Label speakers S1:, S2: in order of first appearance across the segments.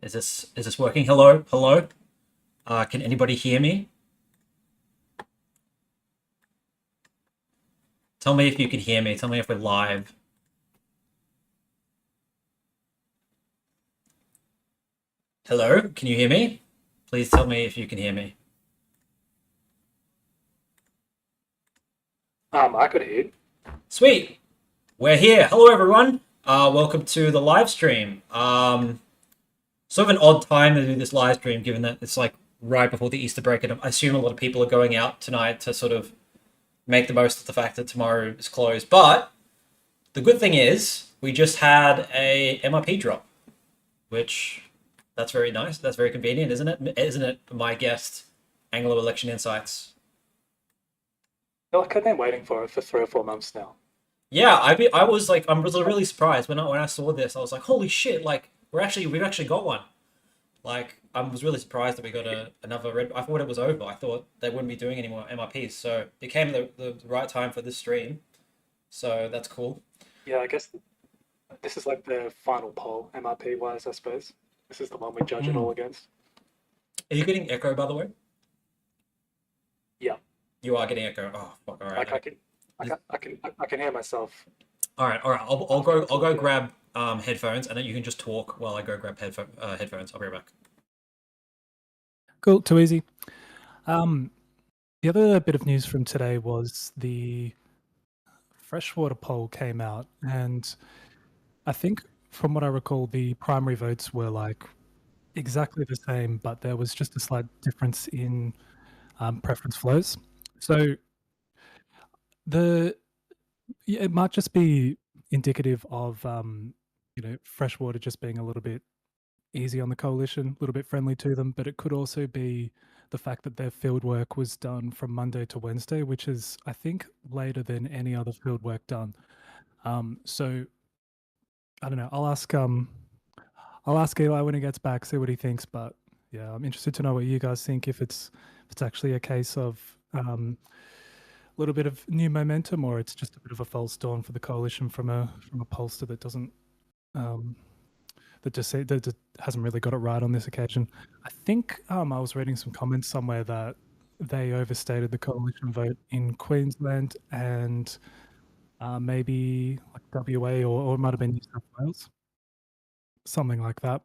S1: Is this working? Hello, hello. Can anybody hear me? Tell me if you can hear me. Tell me if we're live. Hello, can you hear me? Please tell me if you can hear me.
S2: I could hear you.
S1: Sweet, we're here. Hello, everyone. Welcome to the live stream. Sort of an odd time to do this live stream, given that it's like right before the Easter break, and I assume a lot of people are going out tonight to sort of make the most of the fact that tomorrow is closed. But the good thing is we just had a MRP drop, which that's very nice. That's very convenient, isn't it? Isn't it, my guest, Anglo Election Insights?
S2: I've been waiting for it for 3 or 4 months now.
S1: Yeah, I was really surprised when I saw this. I was like, holy shit! Like we've actually got one. Like I was really surprised that we got another red. I thought it was over. I thought they wouldn't be doing any more MRPs. So it came the right time for this stream. So that's cool.
S2: Yeah, I guess this is like the final poll, MRP wise, I suppose. This is the one we judge it all
S1: Mm.
S2: against.
S1: Are you getting echo, by the way?
S2: Yeah,
S1: You are getting echo. Oh fuck! All
S2: like I
S1: right.
S2: can, I can hear myself.
S1: All right. All right. I'll go grab headphones, and then you can just talk while I go grab headphones. I'll be right back.
S3: Cool, too easy. The other bit of news from today was the freshwater poll came out, and I think from what I recall, the primary votes were like exactly the same, but there was just a slight difference in preference flows. So it might just be indicative of freshwater just being a little bit easy on the coalition, a little bit friendly to them, but it could also be the fact that their field work was done from Monday to Wednesday, which is, I think, later than any other field work done. So I don't know. I'll ask Eli when he gets back, see what he thinks. But yeah, I'm interested to know what you guys think. If it's actually a case of a little bit of new momentum, or it's just a bit of a false dawn for the coalition from a pollster that doesn't that just hasn't really got it right on this occasion. I think I was reading some comments somewhere that they overstated the coalition vote in Queensland and maybe like WA or it might have been New South Wales, something like that.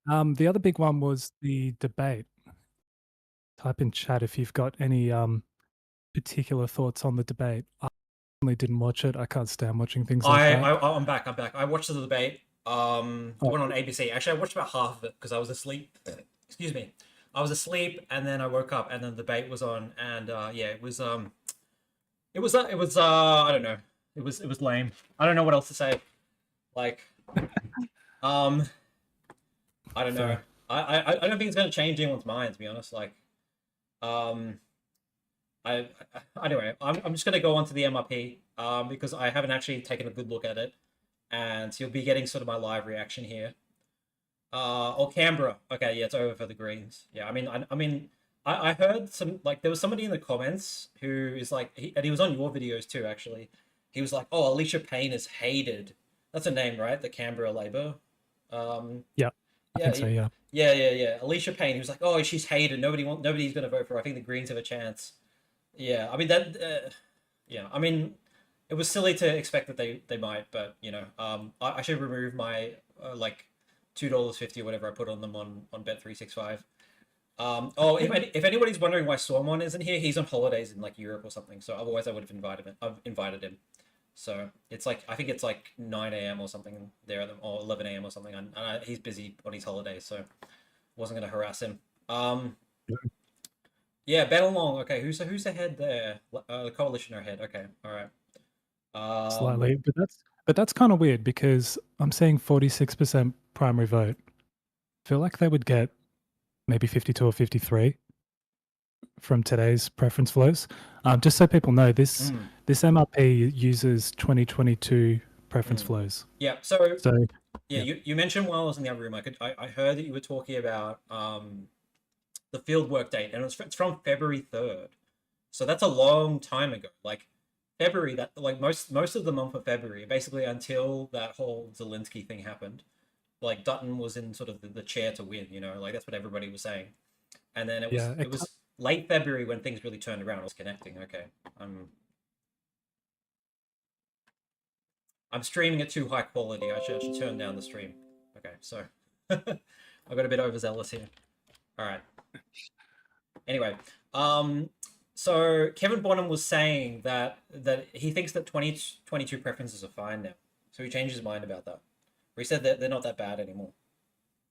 S3: The other big one was the debate. Type in chat if you've got any particular thoughts on the debate. I certainly didn't watch it. I can't stand watching things like that.
S1: I'm back. I'm back. I watched the debate. The one on ABC. Actually, I watched about half of it because I was asleep. Excuse me. I was asleep, and then I woke up, and then the debate was on, and yeah, it was I don't know. It was lame. I don't know what else to say. Like, um, I don't know.
S3: Fair.
S1: I don't think it's gonna change anyone's mind, to be honest. Like, um, anyway, I'm just gonna go on to the MRP because I haven't actually taken a good look at it, and you'll be getting sort of my live reaction here. Or Canberra. Okay, yeah, it's over for the Greens. Yeah, I heard some, like, there was somebody in the comments who is like, and he was on your videos too, actually. He was like, "Oh, Alicia Payne is hated." That's a name, right? The Canberra Labor.
S3: Yeah, I
S1: Yeah,
S3: think so. Yeah.
S1: yeah. Alicia Payne. He was like, "Oh, she's hated. Nobody's gonna vote for her. I think the Greens have a chance." Yeah, I mean that. Yeah, I mean, it was silly to expect that they might, but I should remove my like $2.50 or whatever I put on them on Bet365. Oh, if anybody's wondering why Stormon isn't here, he's on holidays in like Europe or something. So otherwise, I would have invited him. I've invited him. So it's like, I think it's like 9 a.m. or something there, or 11 a.m. or something, and he's busy on his holidays, so wasn't gonna harass him. Yeah, Ben Along. Okay, who's ahead there? The coalition are ahead. Okay, all right.
S3: Slightly, but that's kind of weird because I'm saying 46% primary vote. Feel like they would get maybe 52 or 53 from today's preference flows. Just so people know, this
S1: Mm,
S3: MRP uses 2022 preference flows.
S1: yeah. So
S3: So
S1: yeah,
S3: yeah,
S1: you mentioned while I was in the other room, I heard that you were talking about the field work date, and it's from February 3rd. So that's a long time ago. Like February, that like most of the month of February, basically until that whole Zelensky thing happened. like Dutton was in sort of the chair to win. You know, like that's what everybody was saying. And then
S3: Yeah,
S1: it was late February when things really turned around. I was connecting. Okay, I'm streaming at too high quality. I should turn down the stream. Okay, so I got a bit overzealous here. All right. Anyway, so Kevin Bonham was saying that he thinks that 2022 preferences are fine now. So he changed his mind about that. Or he said that they're not that bad anymore.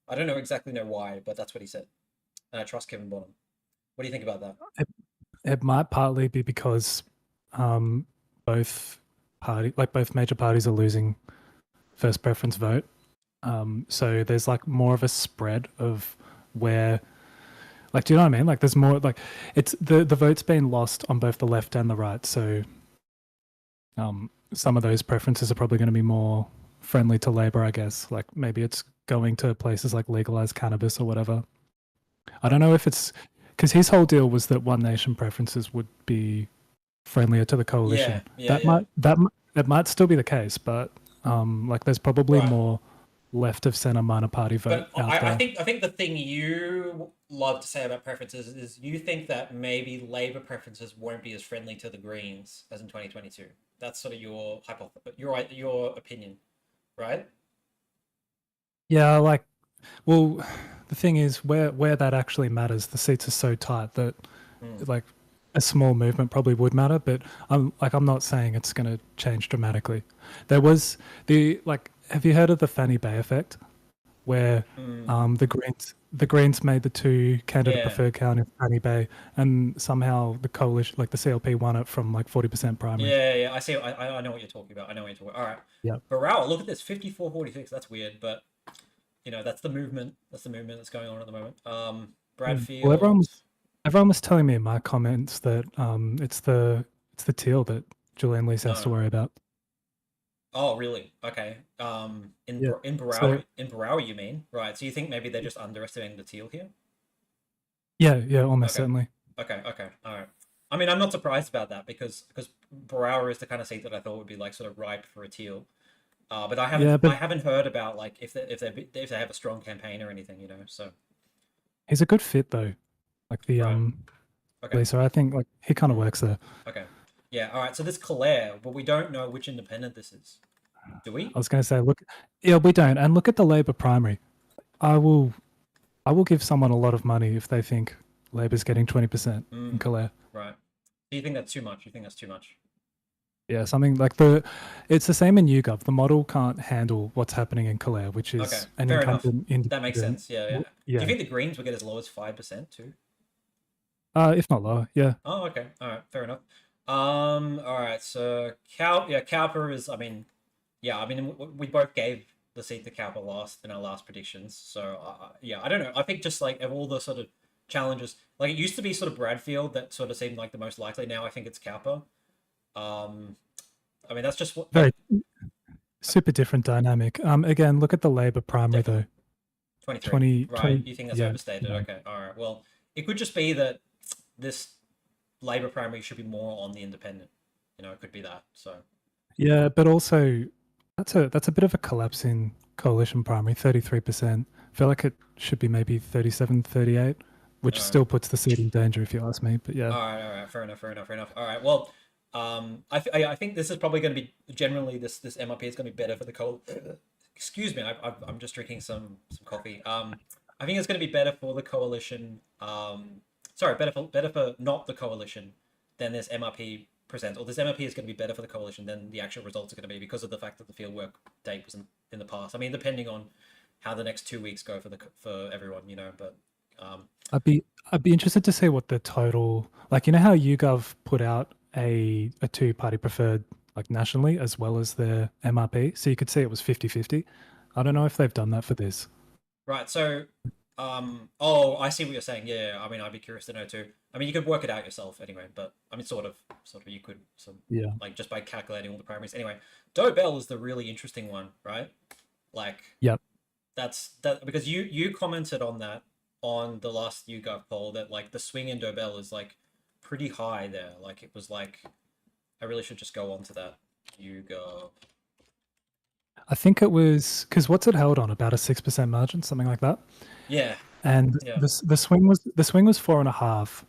S1: I don't exactly know why, but that's what he said. And I trust Kevin Bonham. What do you think about that?
S3: it might partly be because um, both both major parties are losing first preference vote. So there's like more of a spread of where, like, do you know what I mean? Like, there's more like it's the vote's been lost on both the left and the right. So some of those preferences are probably going to be more friendly to Labor, I guess. Like maybe it's going to places like legalized cannabis or whatever. I don't know if it's because his whole deal was that One Nation preferences would be friendlier to the coalition.
S1: Yeah, yeah.
S3: It might still be the case, but like there's probably
S1: Right.
S3: more left of center minor party vote
S1: But
S3: out there.
S1: I think the thing you love to say about preferences is you think that maybe Labor preferences won't be as friendly to the Greens as in 2022. That's sort of your your opinion, right?
S3: Yeah, like, well, the thing is where that actually matters. The seats are so tight that like a small movement probably would matter, but I'm not saying it's going to change dramatically. There was have you heard of the Fanny Bay effect, where the Greens made the two candidate
S1: Yeah.
S3: preferred count in Fanny Bay, and somehow the coalition, like the CLP, won it from like 40% primary.
S1: Yeah. I see. I know what you're talking about. I know what you're talking about. All right.
S3: Yeah.
S1: Barrow, look at this, 54-46. That's weird, but you know that's the movement. That's the movement that's going on at the moment. Bradfield.
S3: Well, everyone was telling me in my comments that it's the teal that Julian Lees has to
S1: No.
S3: worry about.
S1: Oh, really? Okay.
S3: Yeah.
S1: In
S3: So
S1: Barrow, you mean? Right. So you think maybe they're just underestimating the teal here?
S3: yeah, almost
S1: Okay.
S3: certainly.
S1: Okay. All right. I mean, I'm not surprised about that because Brower is the kind of seat that I thought would be like sort of ripe for a teal. But
S3: Yeah, but
S1: I haven't heard about like if they have a strong campaign or anything, you know. So
S3: he's a good fit though. Like the
S1: right. Okay.
S3: Lisa, I think like he kind of works there.
S1: Okay. Yeah. All right. So this Claire, but we don't know which independent this is. Do we?
S3: I was going to say, look, yeah, we don't, and look at the Labor primary. I will give someone a lot of money if they think Labor's getting 20% in Calais.
S1: Right. Do you think that's too much? You think that's too much?
S3: Yeah, something like it's the same in YouGov. The model can't handle what's happening in Calais, which is an
S1: fair enough.
S3: incumbent.
S1: That makes sense. Yeah. Do
S3: Yeah.
S1: you think the Greens will get as low as 5% too?
S3: If not lower, yeah.
S1: Oh, okay. All right. Fair enough. All right. So Cowper is. I mean, yeah. I mean, we both gave the seat to Cowper last in our last predictions. So yeah, I don't know. I think just like of all the sort of challenges, like it used to be sort of Bradfield that sort of seemed like the most likely. Now I think it's Cowper. I mean, that's just what.
S3: Very super different dynamic. Again, look at the Labor primary though.
S1: 23. Right. You think that's
S3: yeah,
S1: overstated?
S3: yeah.
S1: Okay. All right. Well, it could just be that this Labor primary should be more on the independent. You know, it could be that. So.
S3: Yeah, but also that's a bit of a collapse in coalition primary, 33%. I feel like it should be maybe 37, 38, which still puts the seat in danger if you ask me. But yeah.
S1: All right. Fair enough. All right. Well, I think this is probably going to be generally this MRP is going to be better for the excuse me, I'm just drinking some coffee. I think it's going to be better for the coalition. Sorry, better for not the coalition than this MRP presents, or this MRP is going to be better for the coalition than the actual results are going to be because of the fact that the fieldwork date was in the past. I mean, depending on how the next 2 weeks go for everyone, you know. But
S3: I'd be interested to see what the total, like, you know how YouGov put out a two-party preferred like nationally as well as their MRP, so you could see it was 50-50. I don't know if they've done that for this.
S1: Right. So, oh, I see what you're saying. Yeah. I mean, I'd be curious to know too. I mean, you could work it out yourself anyway, but I mean, sort of, you could,
S3: Yeah.
S1: like just by calculating all the primaries. Anyway, Doe Bell is the really interesting one, right? Like,
S3: Yep.
S1: That's because you commented on that on the last YouGov poll that like the swing in Doe Bell is like pretty high there. Like it was like, I really should just go on to that YouGov.
S3: I think it was because what's it held on? About a 6% margin, something like that.
S1: Yeah,
S3: And
S1: yeah.
S3: the swing was 4.5,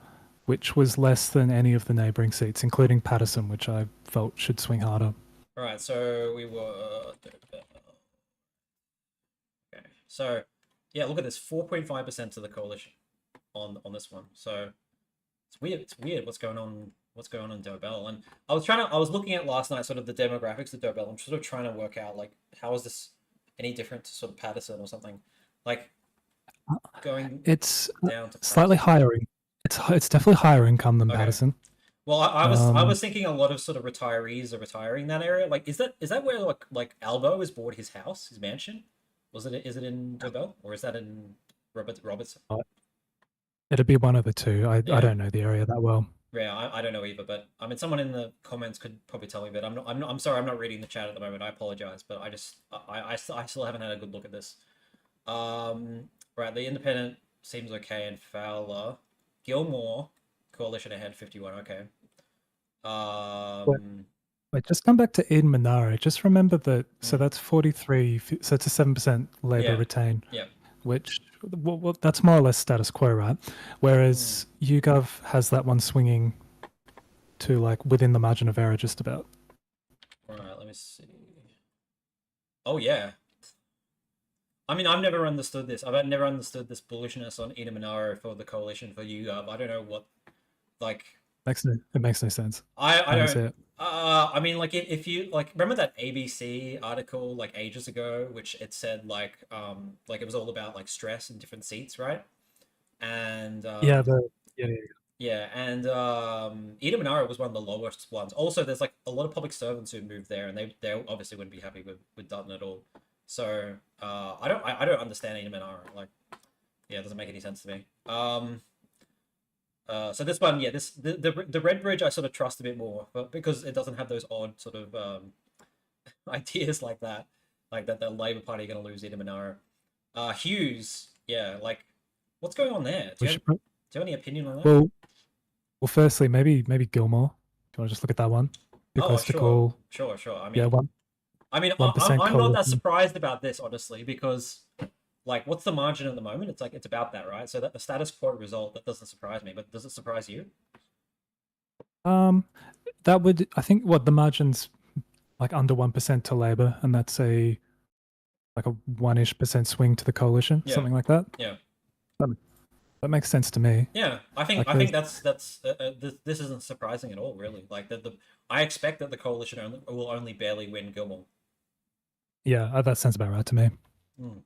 S3: which was less than any of the neighbouring seats, including Patterson, which I felt should swing harder.
S1: All right, so we were. Okay, so yeah, look at this, 4.5% to the coalition on this one. So it's weird. It's weird what's going on. What's going on in Dobell? And I was looking at last night sort of the demographics of Dobell. I'm sort of trying to work out like how is this any different to sort of Patterson or something, like going
S3: It's
S1: down to
S3: slightly
S1: Patterson.
S3: higher. It's definitely higher income than
S1: Okay.
S3: Patterson.
S1: Well, I was thinking a lot of sort of retirees are retiring in that area. Like, is that where like Albo has bought his house, his mansion? Is it in Dobell or is that in Robertson?
S3: It'd be one of the two. I
S1: Yeah.
S3: don't know the area that well.
S1: Yeah, I don't know either, but I mean, someone in the comments could probably tell me, but I'm sorry, I'm not reading the chat at the moment. I apologize, but I still haven't had a good look at this. Right, the independent seems okay, and Fowler, Gilmore, coalition ahead 51. Okay.
S3: Wait, just come back to Eden Monaro. Just remember that. So
S1: Mm.
S3: that's 43. So it's a 7% Labor
S1: Yeah.
S3: retain.
S1: Yeah.
S3: Which well, that's more or less status quo, right? Whereas YouGov has that one swinging to like within the margin of error, just about.
S1: All right, let me see. Oh yeah. I mean, I've never understood this. I've never understood this bullishness on Eden Monaro for the coalition for YouGov. I don't know what, like.
S3: It makes no sense.
S1: I
S3: don't see
S1: don't.
S3: it.
S1: I mean, like if you like remember that ABC article like ages ago, which it said like it was all about like stress in different seats, right? And
S3: Yeah,
S1: yeah, and Eden Monaro was one of the lowest ones. Also, there's like a lot of public servants who moved there, and they obviously wouldn't be happy with Dutton at all. So I don't understand Eden Monaro. Like, yeah, it doesn't make any sense to me. So this one, yeah, the Red Bridge I sort of trust a bit more, but because it doesn't have those odd sort of ideas like that the Labour Party are going to lose Eden Monaro. Hughes, yeah, like what's going on there? Do you have any opinion on that?
S3: Well, firstly, maybe Gilmore. Do you want to just look at that one? Be
S1: Oh,
S3: close to
S1: sure,
S3: call.
S1: sure. I mean,
S3: Yeah, one.
S1: I mean,
S3: 1%
S1: I'm not that
S3: coalition.
S1: surprised about this, honestly, because like, what's the margin at the moment? It's like it's about that, right? So that the status quo result that doesn't surprise me, but does it surprise you?
S3: That would, I think, what the margin's like under 1% to Labor, and that's a 1-ish% swing to the coalition,
S1: Yeah.
S3: something like that.
S1: Yeah.
S3: That makes sense to me.
S1: Yeah, I think that's this isn't surprising at all, really. Like I expect that the coalition will only barely win Gilmore.
S3: Yeah, that sounds about right to me.
S1: Mm.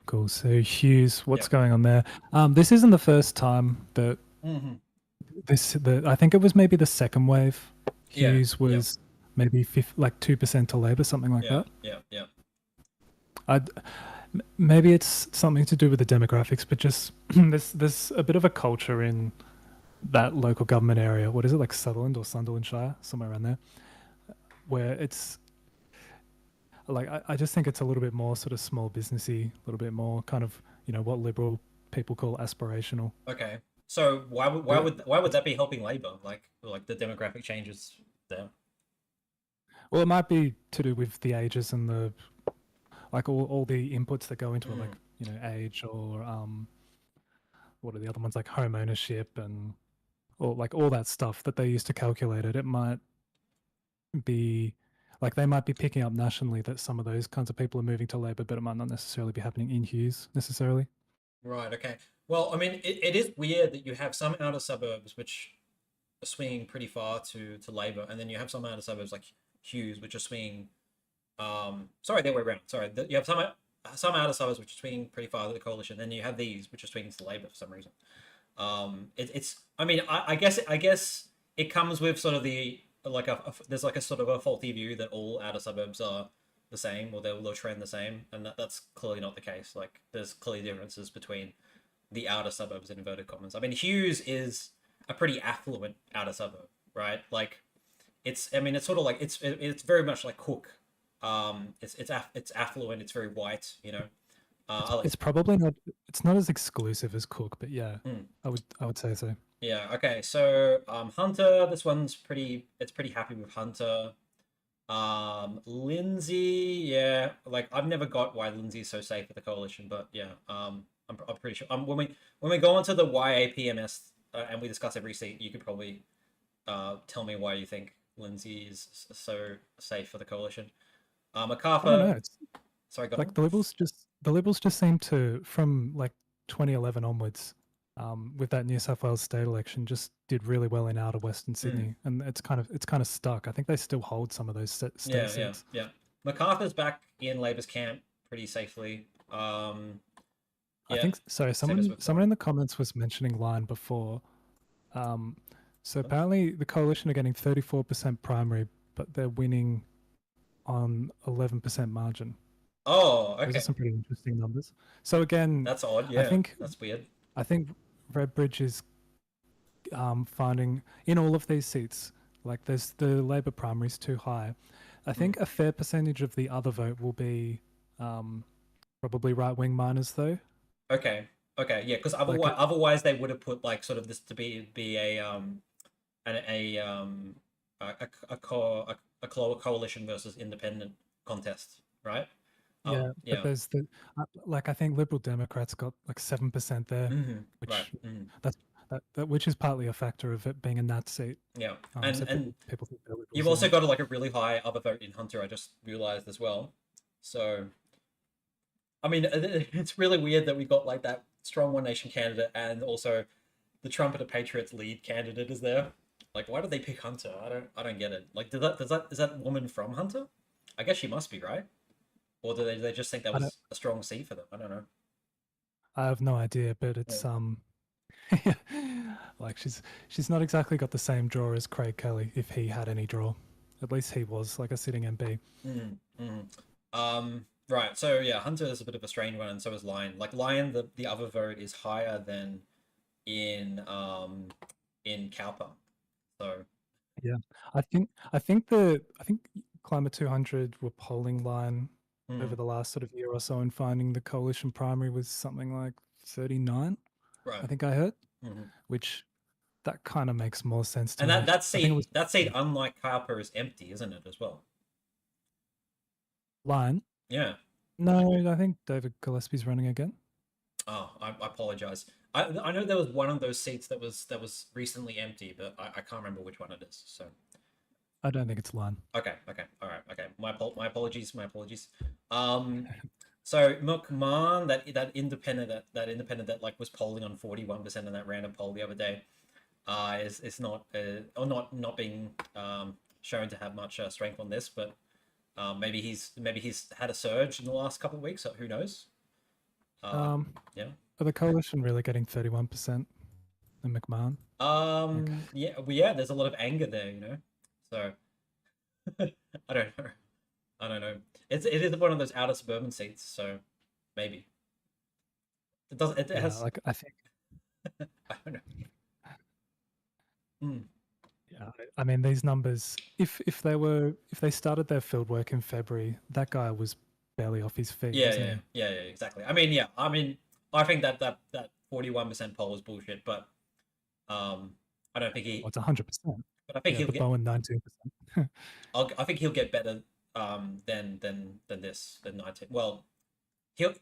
S3: Cool. So Hughes, what's going on there? This isn't the first time that I think it was maybe the second wave. Hughes was maybe 2% to Labor, something like that.
S1: Yeah.
S3: Maybe it's something to do with the demographics, but just there's a bit of a culture in that local government area. What is it, like Sutherland or Sunderlandshire, somewhere around there, where it's like I just think it's a little bit more sort of small businessy, a little bit more kind of what liberal people call aspirational.
S1: Okay, so why would that be helping Labor? Like the demographic changes there.
S3: Well, it might be to do with the ages and the like all the inputs that go into it, like age or what are the other ones, like home ownership and all that stuff that they used to calculate it. It might be like they might be picking up nationally that some of those kinds of people are moving to Labor, but it might not necessarily be happening in Hughes necessarily.
S1: Right. Okay. Well, I mean, it is weird that you have some outer suburbs which are swinging pretty far to Labor, and then you have some outer suburbs like Hughes which are swinging. Sorry, the other way around. Sorry, you have some outer suburbs which are swinging pretty far to the coalition, then you have these which are swinging to Labor for some reason. It's. I mean, I guess it comes with sort of the there's like a sort of a faulty view that all outer suburbs are the same or they'll trend the same, and that's clearly not the case. Like, there's clearly differences between the outer suburbs in inverted commas. I mean, Hughes is a pretty affluent outer suburb, right? Like, it's sort of like it's very much like Cook. It's affluent. It's very white.
S3: It's probably not. It's not as exclusive as Cook, but yeah, I would say so.
S1: Yeah. Okay. So Hunter, this one's pretty. It's pretty happy with Hunter. Lindsay, yeah, like I've never got why Lindsay's so safe for the coalition, but yeah, I'm pretty sure. When we go onto the YAPMS and we discuss every seat, you could probably tell me why you think Lindsay is so safe for the coalition.
S3: I don't know.
S1: MacArthur,
S3: It's
S1: sorry, go
S3: like
S1: on.
S3: the Liberals just seem to, from like 2011 onwards, with that New South Wales state election, just did really well in outer Western Sydney, and it's kind of stuck. I think they still hold some of those state seats.
S1: Yeah. MacArthur's back in Labor's camp pretty safely.
S3: I
S1: Yeah,
S3: think so.
S1: same as
S3: Someone
S1: Victoria.
S3: in the comments was mentioning Line before. So
S1: Oh,
S3: apparently the coalition are getting 34% primary, but they're winning on 11% margin. Those are
S1: okay.
S3: some pretty interesting numbers. So again,
S1: That's odd.
S3: I
S1: Yeah,
S3: think
S1: that's weird.
S3: I think Redbridge is finding in all of these seats, like there's the Labor primaries too high. I think a fair percentage of the other vote will be probably right wing minors though.
S1: Okay. Okay. Yeah, because
S3: Like
S1: otherwise they would have put like sort of this to be a coalition versus independent contest, right?
S3: yeah, but
S1: Yeah.
S3: there's the like I think Liberal Democrats got like 7% there,
S1: Right.
S3: which that's that which is partly a factor of it being a Nat seat.
S1: Yeah.
S3: So
S1: And
S3: people think they're
S1: you've
S3: Liberals
S1: also
S3: even.
S1: got like a really high other vote in Hunter. I just realized as well. So I mean, it's really weird that we got like that strong One Nation candidate and also the Trump and the Patriots lead candidate is there. Like, why did they pick Hunter? I don't get it. Like, is that woman from Hunter? I guess she must be, right? Or do they just think that
S3: I don't
S1: was a strong seat for them? I don't know.
S3: I have no idea, but
S1: Yeah.
S3: it's like she's not exactly got the same draw as Craig Kelly if he had any draw. At least he was like a sitting MP.
S1: Mm, mm. Right. So yeah, Hunter is a bit of a strange one, and so is Lion. Like Lion, the other vote is higher than in Cowper. So
S3: Yeah, I think Climate 200 were polling line over
S1: mm,
S3: the last sort of year or so, and finding the coalition primary was something like 39.
S1: right.
S3: I think I heard,
S1: Hmm.
S3: which that kind of makes more sense to
S1: And
S3: me. I think it was
S1: that seat, unlike Cowper, is empty, isn't it, as well?
S3: line.
S1: Yeah.
S3: No, I think David Gillespie's running again.
S1: Oh, I apologize. I know there was one of those seats that was recently empty, but I can't remember which one it is. So
S3: I don't think it's line.
S1: okay, all right, okay. My apologies, my apologies. So McMahon, that independent that like was polling on 41% in that random poll the other day, is not or not being shown to have much strength on this, but maybe he's had a surge in the last couple of weeks. So who knows? Yeah.
S3: Are the coalition really getting 31% in McMahon? Like,
S1: Yeah, well, yeah, there's a lot of anger there, you know. So I don't know. I don't know. It is one of those outer suburban seats, so maybe it does. It
S3: yeah,
S1: has.
S3: like I think,
S1: I don't know. Mm.
S3: yeah, I mean these numbers. If they started their field work in February, that guy was barely off his feet, wasn't he?
S1: Yeah. Exactly. I mean, yeah. I mean, I think that 41% poll is bullshit, but I don't think
S3: Well,
S1: he.
S3: it's 100%.
S1: But I think
S3: Yeah,
S1: he'll
S3: the
S1: get.
S3: Bowen 19%.
S1: I think he'll get better than this than 19. Well, he'll.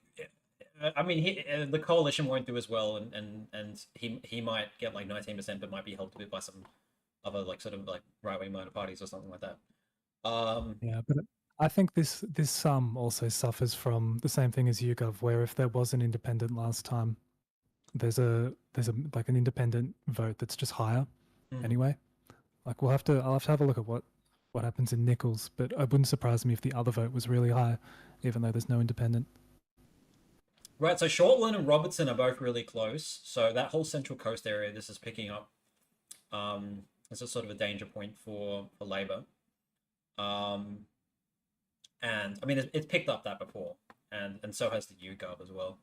S1: I mean, the coalition won't do as well, and he might get like 19%, but might be helped a bit by some other like sort of like right wing minor parties or something like that.
S3: Yeah, but I think this also suffers from the same thing as YouGov, where if there was an independent last time, there's a like an independent vote that's just higher
S1: Mhm.
S3: anyway. Like I'll have to have a look at what happens in Nichols, but it wouldn't surprise me if the other vote was really high, even though there's no independent.
S1: Right, so Shortland and Robertson are both really close. So that whole Central Coast area, this is picking up. As a sort of a danger point for Labor. Um, and I mean, it's picked up that before, and so has the YouGov as well.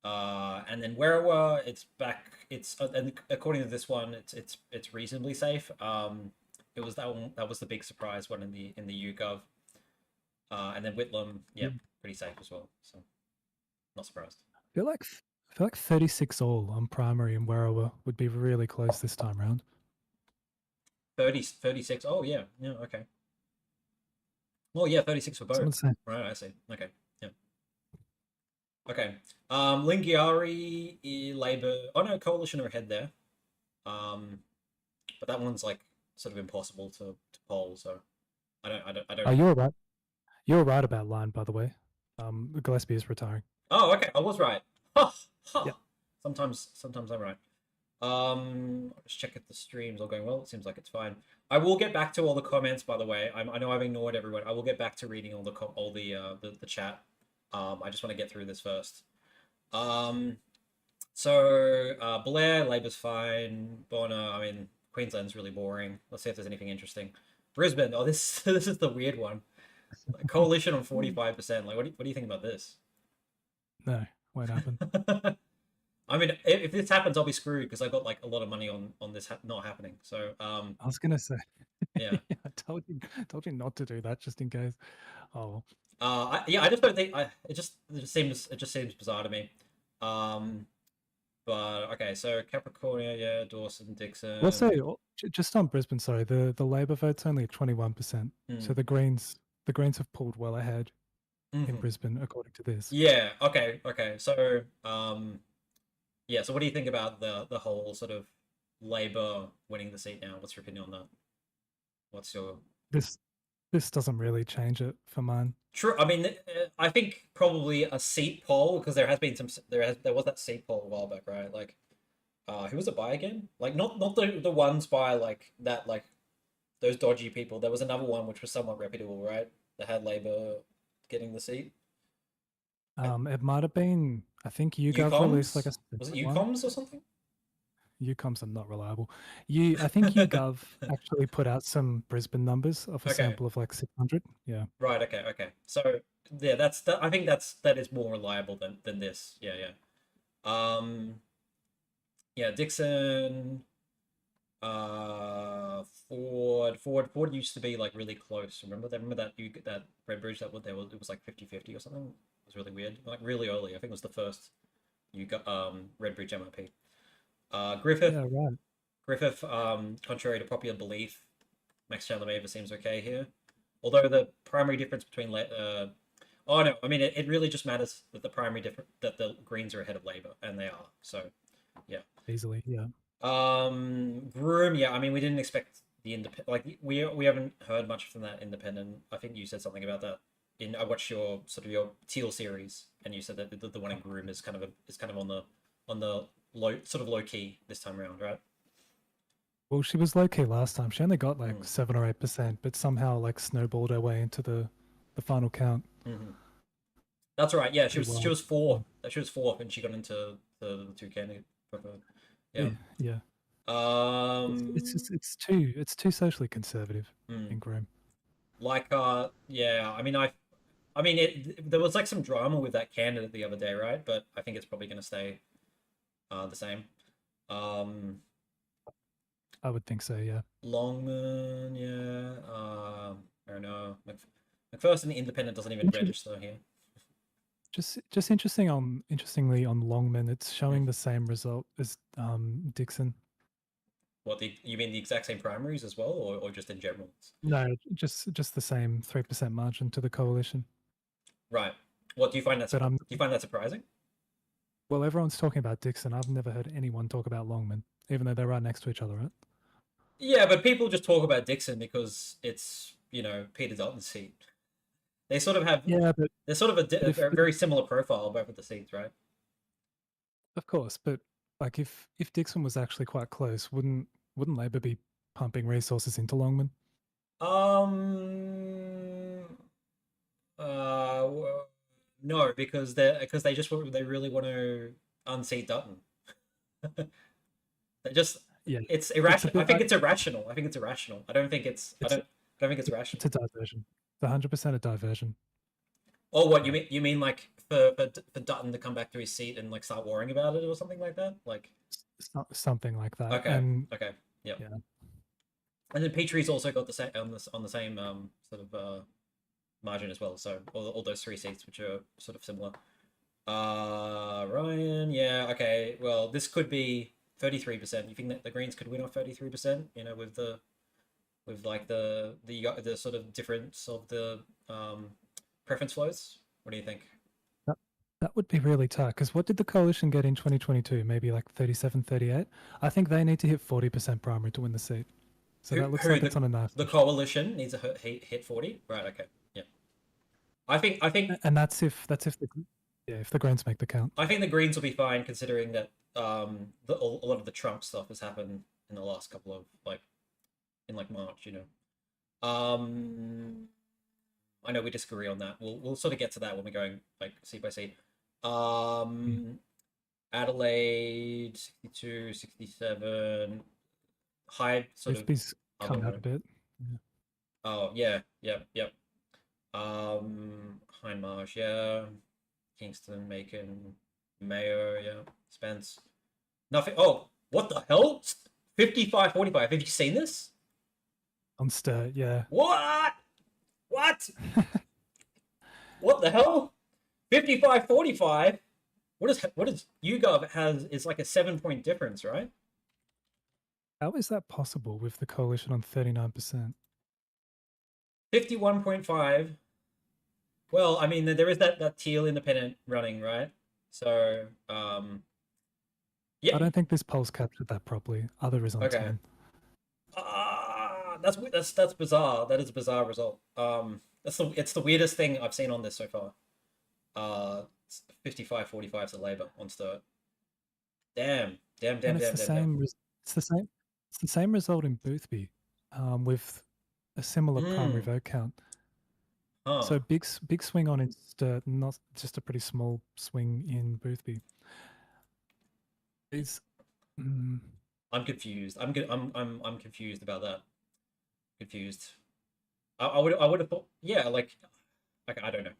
S1: And then Werriwa, it's back. It's and according to this one, it's reasonably safe. It was that one that was the big surprise one in the YouGov. And then Whitlam, yeah,
S3: Yeah.
S1: pretty safe as well. So not surprised.
S3: I feel like 36 all on primary and Werriwa would be really close this time round.
S1: 36. Oh yeah, okay. Oh yeah, 36 for both.
S3: Someone say
S1: Right, I see. Okay, yeah. Okay. Lingiari, Labour. Oh no, coalition are ahead there. But that one's like sort of impossible to poll. So I
S3: oh,
S1: don't.
S3: you're right. You're right about Line, by the way. Gillespie is retiring.
S1: Oh, okay, I was right. Ha
S3: Yeah.
S1: ha. Sometimes I'm right. I'll just check if the stream's all going well. It seems like it's fine. I will get back to all the comments, by the way. I know I've ignored everyone. I will get back to reading all the chat. I just want to get through this first. Blair, Labour's fine. Bonner, I mean, Queensland's really boring. Let's see if there's anything interesting. Brisbane, oh, this this is the weird one. Coalition on 45%. Like, what do you think about this?
S3: No, won't happen.
S1: I mean, if this happens, I'll be screwed because I got like a lot of money on this not happening. So,
S3: I was gonna say,
S1: yeah.
S3: I told you not to do that just in case. Oh,
S1: Yeah, I just don't think it just seems bizarre to me. But okay, so Capricornia, yeah, Dawson, Dixon.
S3: we'll say just on Brisbane. Sorry, the Labor vote's only 21%. So the Greens have pulled well ahead in Brisbane according to this.
S1: Yeah. Okay. So, yeah. So, what do you think about the whole sort of Labor winning the seat now? What's your opinion on that? What's your
S3: This doesn't really change it for mine.
S1: True. I mean, I think probably a seat poll because there was that seat poll a while back, right? Like, who was it by again? Like, not the ones by like that, like those dodgy people. There was another one which was somewhat reputable, right? That had Labor getting the seat.
S3: It might have been. I think YouGov released like a.
S1: Was it UComs or something?
S3: UComs are not reliable. I think YouGov actually put out some Brisbane numbers of a sample of like 600. Yeah.
S1: Right. Okay. So yeah, I think that is more reliable than this. Yeah. Yeah. Dixon. Ford used to be like really close. Remember that Redbridge it was like 50-50 or something. It was really weird. Like really early. I think it was the first you got Redbridge MRP. Griffith.
S3: Yeah, right.
S1: Griffith, contrary to popular belief, Max Chandler seems okay here. Although the primary difference between oh no, I mean it really just matters that the Greens are ahead of Labor, and they are. So yeah.
S3: Easily, yeah.
S1: Groom, yeah. I mean, we didn't expect the independent. Like we haven't heard much from that independent. I think you said something about that. I watched your Teal series, and you said that the one in Groom is kind of on the low key this time around, right?
S3: Well, she was low key last time. She only got like 7 or 8%, but somehow like snowballed her way into the final count.
S1: That's right. Yeah, she was fourth. She was fourth, and she got into the two candidate. Yeah.
S3: Yeah. It's too socially conservative in Groom.
S1: Like yeah. I mean there was like some drama with that candidate the other day, right? But I think it's probably going to stay the same.
S3: I would think so, yeah.
S1: Longman, yeah. I don't know. McPherson Independent doesn't even register here.
S3: Just interestingly on Longman, it's showing the same result as Dixon.
S1: What you mean the exact same primaries as well, or just in general?
S3: No, just the same 3% margin to the coalition.
S1: Right. What do you find that? Do you find that surprising?
S3: Well, everyone's talking about Dixon. I've never heard anyone talk about Longman, even though they're right next to each other, right?
S1: Yeah, but people just talk about Dixon because it's Peter Dutton's seat. They sort of have
S3: but
S1: they're sort of a very similar profile both of the seats, right?
S3: Of course, but like if Dixon was actually quite close, wouldn't Labor be pumping resources into Longman?
S1: No, because they really want to unseat Dutton. It's irrational. I think it's irrational. I don't think it's rational.
S3: It's a diversion. It's 100% a diversion.
S1: Oh, what you mean like for Dutton to come back to his seat and like start worrying about it or something like that? Like
S3: something like that.
S1: Okay. Yep. Yeah. And then Petrie's also got the same on the same sort of margin as well. So all those three seats which are sort of similar. Ryan, yeah, okay. Well, this could be 33%. You think that the Greens could win off 33%? With the with like the sort of difference of the preference flows? What do you think?
S3: That, that would be really tight because what did the coalition get in 2022? Maybe like 37, 38? I think they need to hit 40% primary to win the seat. So that looks
S1: Who
S3: like it's on a knife.
S1: the coalition needs to hit 40? Right, okay. Yeah. I think
S3: And that's if if the Greens make the count.
S1: I think the Greens will be fine considering that a lot of the Trump stuff has happened in the last couple of like in like March, you know. I know we disagree on that. We'll sort of get to that when we're going like seat by seat. Adelaide 62, 67, high sort of
S3: Brisbane's
S1: other
S3: come out
S1: one.
S3: a bit. Yeah.
S1: Oh yeah, yep. Hindmarsh, yeah. Kingston, Macon, Mayo, yeah. Spence. Nothing. Oh, what the hell? 55-45. Have you seen this?
S3: On Sturt, yeah.
S1: What? What? What the hell? 55-45. What is YouGov has is like a 7-point difference, right?
S3: How is that possible with the coalition on 39%?
S1: 51.5. Well, I mean, there is that teal independent running, right? So, yeah.
S3: I don't think this poll's captured that properly. Other is on
S1: Okay.
S3: 10.
S1: That's bizarre. That is a bizarre result. It's the weirdest thing I've seen on this so far. 55-45 to Labor on Sturt. Damn.
S3: It's the same result in Boothby, with a similar primary vote count.
S1: Huh.
S3: So big swing on in Sturt, not just a pretty small swing in Boothby.
S1: I'm confused. I'm confused about that. Confused. I would have thought, yeah, like I don't know.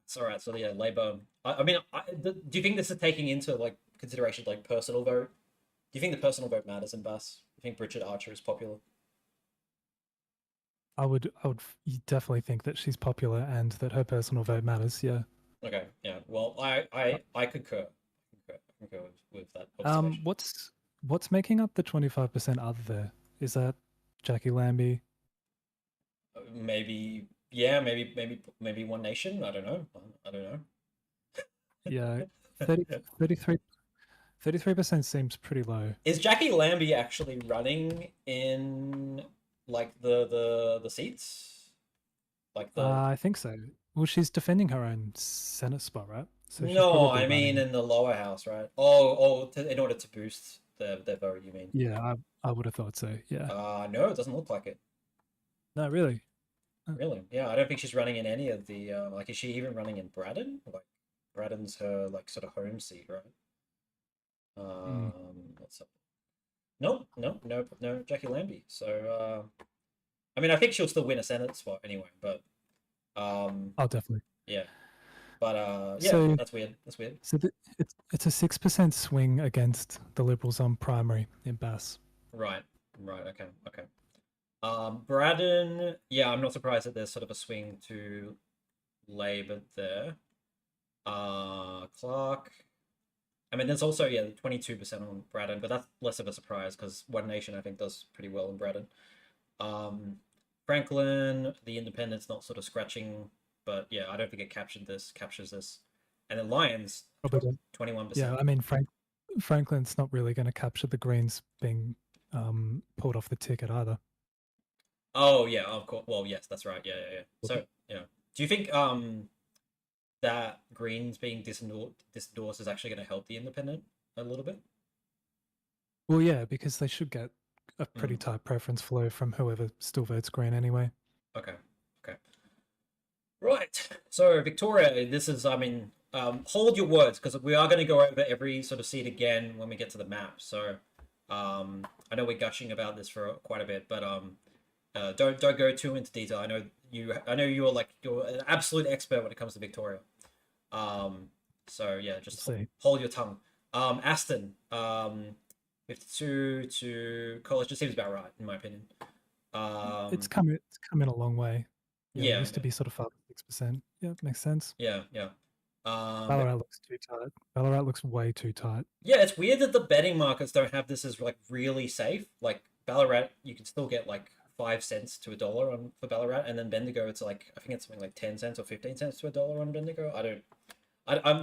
S1: It's all right. So yeah, Labor. I mean, do you think this is taking into like consideration like personal vote? Do you think the personal vote matters in Bass? Do you think Bridget Archer is popular?
S3: I would definitely think that she's popular and that her personal vote matters. Yeah.
S1: Okay. Yeah. Well, I concur. I concur with that observation.
S3: What's making up the 25% other there? Is that Jackie Lambie?
S1: Maybe. Yeah. Maybe One Nation. I don't know.
S3: Yeah. 33% seems pretty low.
S1: Is Jackie Lambie actually running in like the seats? Like the
S3: I think so. Well, she's defending her own Senate spot, right? So she's
S1: No,
S3: probably
S1: I mean
S3: running.
S1: in the lower house, right? In order to boost their vote, you mean?
S3: Yeah, I would have thought so. Yeah.
S1: No, it doesn't look like it.
S3: No, really.
S1: Really? Yeah, I don't think she's running in any of the like. Is she even running in Braddon? Like, Braddon's her like sort of home seat, right? What's up? No, Jackie Lambie. So, I mean, I think she'll still win a Senate spot anyway. But,
S3: Oh, definitely.
S1: yeah. But yeah,
S3: So-
S1: that's weird. That's weird.
S3: So it's a 6% swing against the Liberals on primary in Bass.
S1: Right. Okay. Braddon, yeah, I'm not surprised that there's sort of a swing to Labor there. Clark. I mean, there's also, yeah, 22% on Braddon, but that's less of a surprise because One Nation, I think, does pretty well in Braddon. Franklin, the Independent's not sort of scratching, but yeah, I don't think it captures this. And then Lions,
S3: Probably don't.
S1: 21%.
S3: Yeah, I mean, Franklin's not really going to capture the Greens being pulled off the ticket either.
S1: Oh yeah, of course. Well, yes, that's right. Yeah. So, yeah. Do you think that Greens being disendorsed is actually going to help the Independent a little bit?
S3: Well, yeah, because they should get a pretty tight preference flow from whoever still votes Green anyway.
S1: Okay. Right. So Victoria, this is, I mean, hold your words because we are going to go over every sort of seat again when we get to the map. So, I know we're gushing about this for quite a bit, but don't go too into detail. I know you're an absolute expert when it comes to Victoria. So yeah, just hold your tongue. Aston, 52 to College just seems about right in my opinion.
S3: It's come in a long way.
S1: Yeah,
S3: it used to be sort of 5-6%. Yeah, makes sense.
S1: Yeah.
S3: Ballarat looks too tight. Ballarat looks way too tight.
S1: Yeah, it's weird that the betting markets don't have this as like really safe. Like Ballarat, you can still get like 5 cents to a dollar on for Ballarat, and then Bendigo, it's like I think it's something like 10 cents or 15 cents to a dollar on Bendigo. I don't.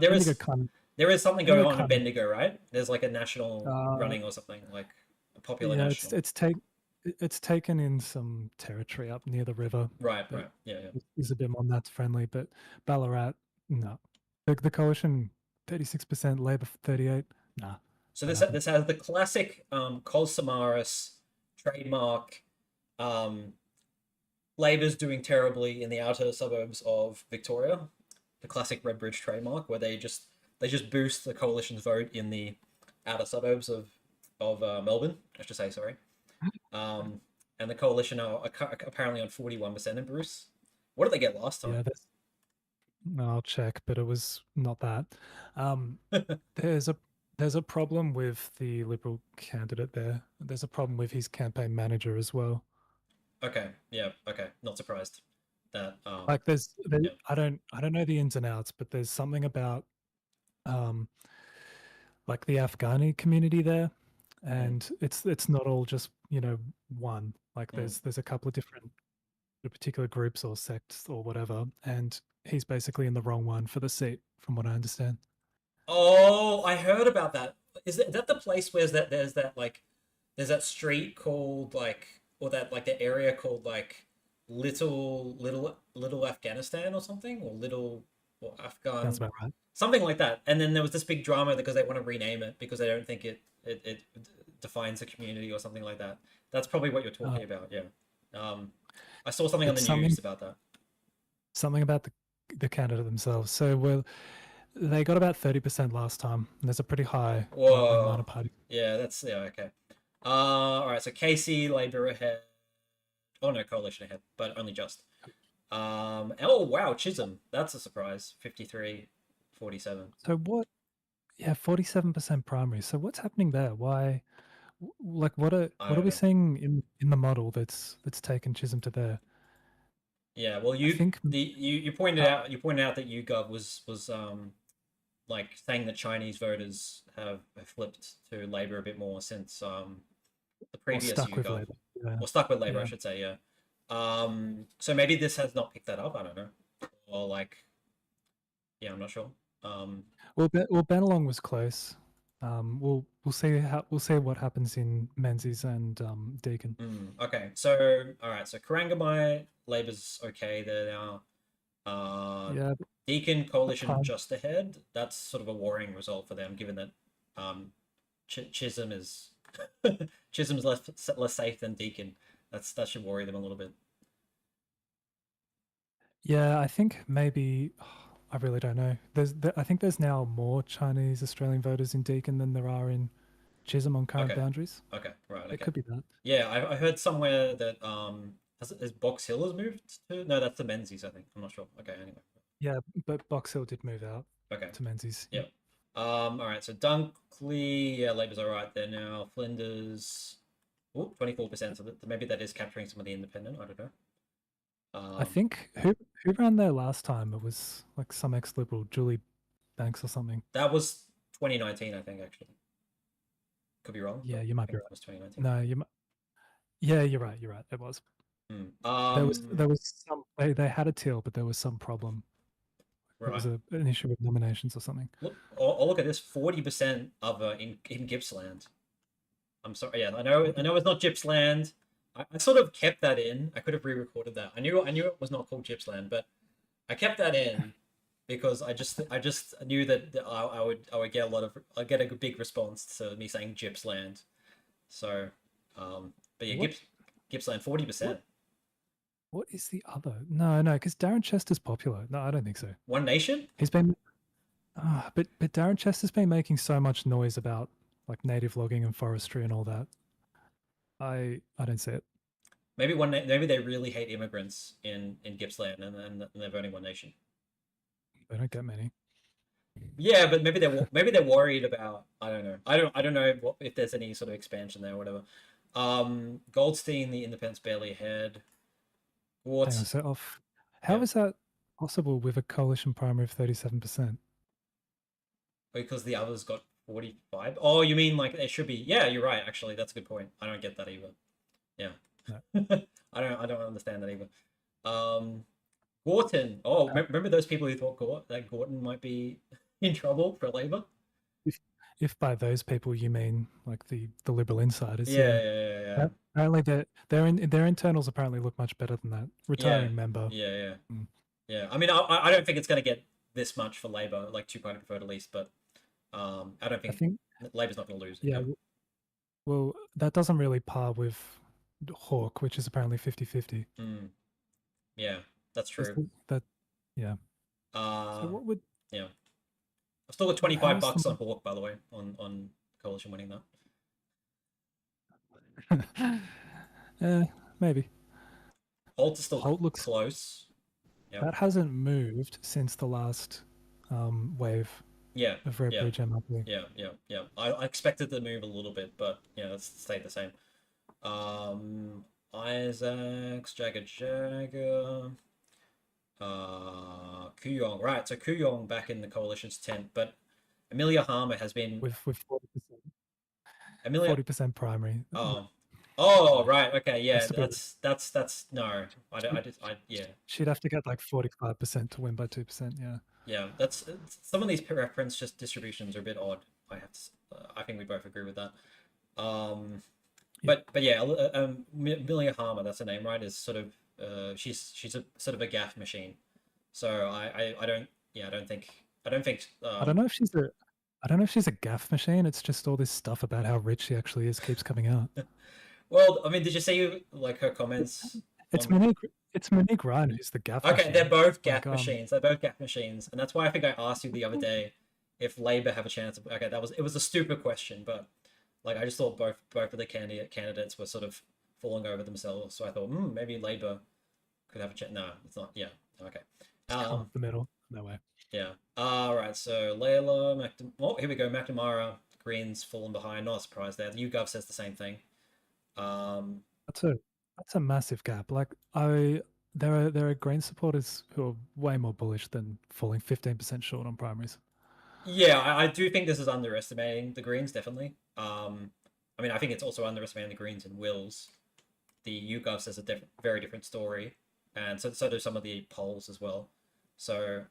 S1: There
S3: Bendigo
S1: is
S3: kind
S1: there is something going
S3: Bendigo
S1: on in
S3: kind of,
S1: Bendigo, right? There's like a national
S3: uh,
S1: running or something like a popular
S3: yeah,
S1: national.
S3: it's taken in some territory up near the river
S1: Right,
S3: that
S1: right, yeah, yeah.
S3: is a bit more Nats friendly, but Ballarat, no. The coalition, 36%, Labor 38. Nah,
S1: So
S3: not
S1: this
S3: happening.
S1: this has the classic Samaras trademark. Um, Labor's doing terribly in the outer suburbs of Victoria, the classic Redbridge trademark, where they just boost the coalition's vote in the outer suburbs of Melbourne, I should say, sorry. Um, and the coalition are apparently on 41% in Bruce. What did they get last
S3: Yeah,
S1: time?
S3: no, I'll check, but it was not that. Um, there's a there's a problem with the Liberal candidate there. There's a problem with his campaign manager as well.
S1: Okay, yeah, okay, not surprised that
S3: Like
S1: yeah.
S3: I don't know the ins and outs, but there's something about um like the Afghani community there,
S1: Mm,
S3: and it's not all just one. Like
S1: mm.
S3: there's a couple of different particular groups or sects or whatever, and he's basically in the wrong one for the seat, from what I understand.
S1: Oh, I heard about that. Is that the place where there's that street called like or that like the area called like little Afghanistan or something or little or
S3: Sounds
S1: Afghan
S3: about right.
S1: something like that. And then there was this big drama because they want to rename it because they don't think it defines the community or something like that. That's probably what you're
S3: Uh,
S1: talking about. Yeah. Um, I saw something on the
S3: it's
S1: news about that.
S3: something about the candidate themselves. So they got about 30% last time. And there's a pretty high right wing minor
S1: Whoa.
S3: party.
S1: Yeah, that's yeah, okay. All right, so Casey, Labour ahead. Oh no, Coalition ahead, but only just. Oh wow, Chisholm. That's a surprise. 53-47.
S3: So what? Yeah, 47% primary. So what's happening there? Why? Like
S1: I
S3: what are
S1: don't
S3: we
S1: know.
S3: seeing in the model that's taken Chisholm to there?
S1: Yeah, well,
S3: I think
S1: you
S3: uh,
S1: pointed out that YouGov was like saying that Chinese voters have flipped to Labour a bit more since the
S3: or
S1: previous
S3: stuck with
S1: YouGov,
S3: Labour. Yeah,
S1: or stuck with Labour, I
S3: yeah.
S1: should say. Yeah. So maybe this has not picked that up. I don't know, or like yeah, I'm not sure. Um,
S3: Well, Benelong was close. We'll see what happens in Menzies and Deakin.
S1: okay, so all right, so Corangamite, Labour's okay there now.
S3: Yeah,
S1: Deakin
S3: but
S1: Coalition just ahead. That's sort of a worrying result for them, given that um, Chisholm is Chisholm's less safe than Deakin. That should worry them a little bit.
S3: yeah, I think maybe I really don't know. I think there's now more Chinese Australian voters in Deakin than there are in Chisholm on current
S1: Okay,
S3: boundaries.
S1: okay, right,
S3: It
S1: okay.
S3: could be that.
S1: Yeah, I heard somewhere that has Box Hill has moved to no, that's the Menzies, I think. I'm not sure. Okay, anyway.
S3: Yeah, but Box Hill did move out
S1: Okay.
S3: to Menzies.
S1: Yeah. All right. So Dunkley, yeah, Labour's all right there now. Flinders, 24%. So maybe that is capturing some of the independent. I don't know.
S3: I
S1: Um,
S3: think who ran there last time? It was like some ex-liberal, Julie Banks or something.
S1: that was 2019, I think. Actually, could be wrong,
S3: Yeah,
S1: but
S3: you
S1: I
S3: might be
S1: think
S3: right.
S1: that was 2019.
S3: No, yeah, you're right. You're right. It was.
S1: Hmm.
S3: There was some they had a till, but there was some problem. There was
S1: Right.
S3: an issue with nominations or something.
S1: Look. Oh, look at this. 40% of in Gippsland. I'm sorry. Yeah, I know it's not Gippsland. I sort of kept that in. I could have re-recorded that. I knew it was not called Gippsland, but I kept that in because I just knew that I would get I'd get a big response to me saying Gippsland. So, but yeah,
S3: What
S1: Gippsland
S3: what
S1: 40%.
S3: what is the other? No, because Darren Chester's popular. No, I don't think so.
S1: One Nation.
S3: He's been but Darren Chester's been making so much noise about like native logging and forestry and all that. I don't see it.
S1: Maybe they really hate immigrants in Gippsland and they're voting One Nation.
S3: I don't get many.
S1: Yeah, but maybe they're worried about I don't know if there's any sort of expansion there or whatever. Goldstein, the Independents barely ahead.
S3: Hang on,
S1: What?
S3: so off. How
S1: Yeah.
S3: is that possible with a coalition primary of 37%?
S1: because the others got 45. Oh, you mean like it should be? Yeah, you're right. Actually, that's a good point. I don't get that either. Yeah,
S3: No.
S1: I don't understand that either. Gorton. Oh, remember those people who thought that Gorton might be in trouble for Labor?
S3: If by those people you mean like the liberal insiders,
S1: Yeah,
S3: yeah.
S1: yeah, yeah, yeah.
S3: Apparently their internals apparently look much better than that.
S1: Yeah,
S3: Retiring member.
S1: yeah, yeah.
S3: Mm.
S1: Yeah. I mean, I don't think it's going to get this much for Labor, like two-party preferred at least, but I don't
S3: I
S1: think
S3: think
S1: Labor's not going to lose it.
S3: yeah.
S1: Yeah.
S3: Well, that doesn't really par with Hawke, which is apparently 50-50.
S1: Mm, yeah, that's
S3: Just
S1: true.
S3: that, yeah. So
S1: Uh,
S3: what would
S1: yeah. I've still got 25
S3: how's
S1: bucks
S3: the
S1: on Hawk, by the way, on Coalition winning that.
S3: maybe
S1: Holt is still
S3: Holt looks
S1: close. Yeah.
S3: that hasn't moved since the last wave
S1: Yeah.
S3: of Red
S1: Yeah.
S3: Bridge MRP.
S1: Yeah. I expected to move a little bit, but yeah, it's stayed the same. Isaacs, Jagger, Kuyong. Right, so Kuyong back in the coalition's tent, but Amelia Harmer has been
S3: With
S1: Amelia.
S3: 40% primary.
S1: Oh, right. Okay, yeah.
S3: Has to be-
S1: That's no. Yeah.
S3: She'd have to get like 45% to win by 2%. Yeah.
S1: Yeah, that's some of these reference just distributions are a bit odd. I think we both agree with that. But yeah, Amelia Harmer, that's her name, right? Is sort of she's a sort of a gaff machine. So I don't think
S3: I don't know if she's a gaff machine. It's just all this stuff about how rich she actually is keeps coming out.
S1: Well, I mean, did you see like her comments?
S3: It's Monique Ryan who's the gaff
S1: Okay,
S3: machine.
S1: they're both gaff
S3: Like,
S1: machines. They're both gaff machines, and that's why I think I asked you the other day if Labor have a chance. Okay, it was a stupid question, but like I just thought both of the candidates were sort of falling over themselves. So I thought, maybe Labor could have a chance. No, it's not. Yeah, okay.
S3: the middle. No way.
S1: Yeah. All right. So Layla, oh, here we go. McNamara, Greens fallen behind. Not a surprise there. The YouGov says the same thing.
S3: That's a massive gap. Like there are Green supporters who are way more bullish than falling 15% short on primaries.
S1: Yeah, I do think this is underestimating the Greens, definitely. I mean, I think it's also underestimating the Greens and Wills. The YouGov says a very different story, and so do some of the polls as well. So,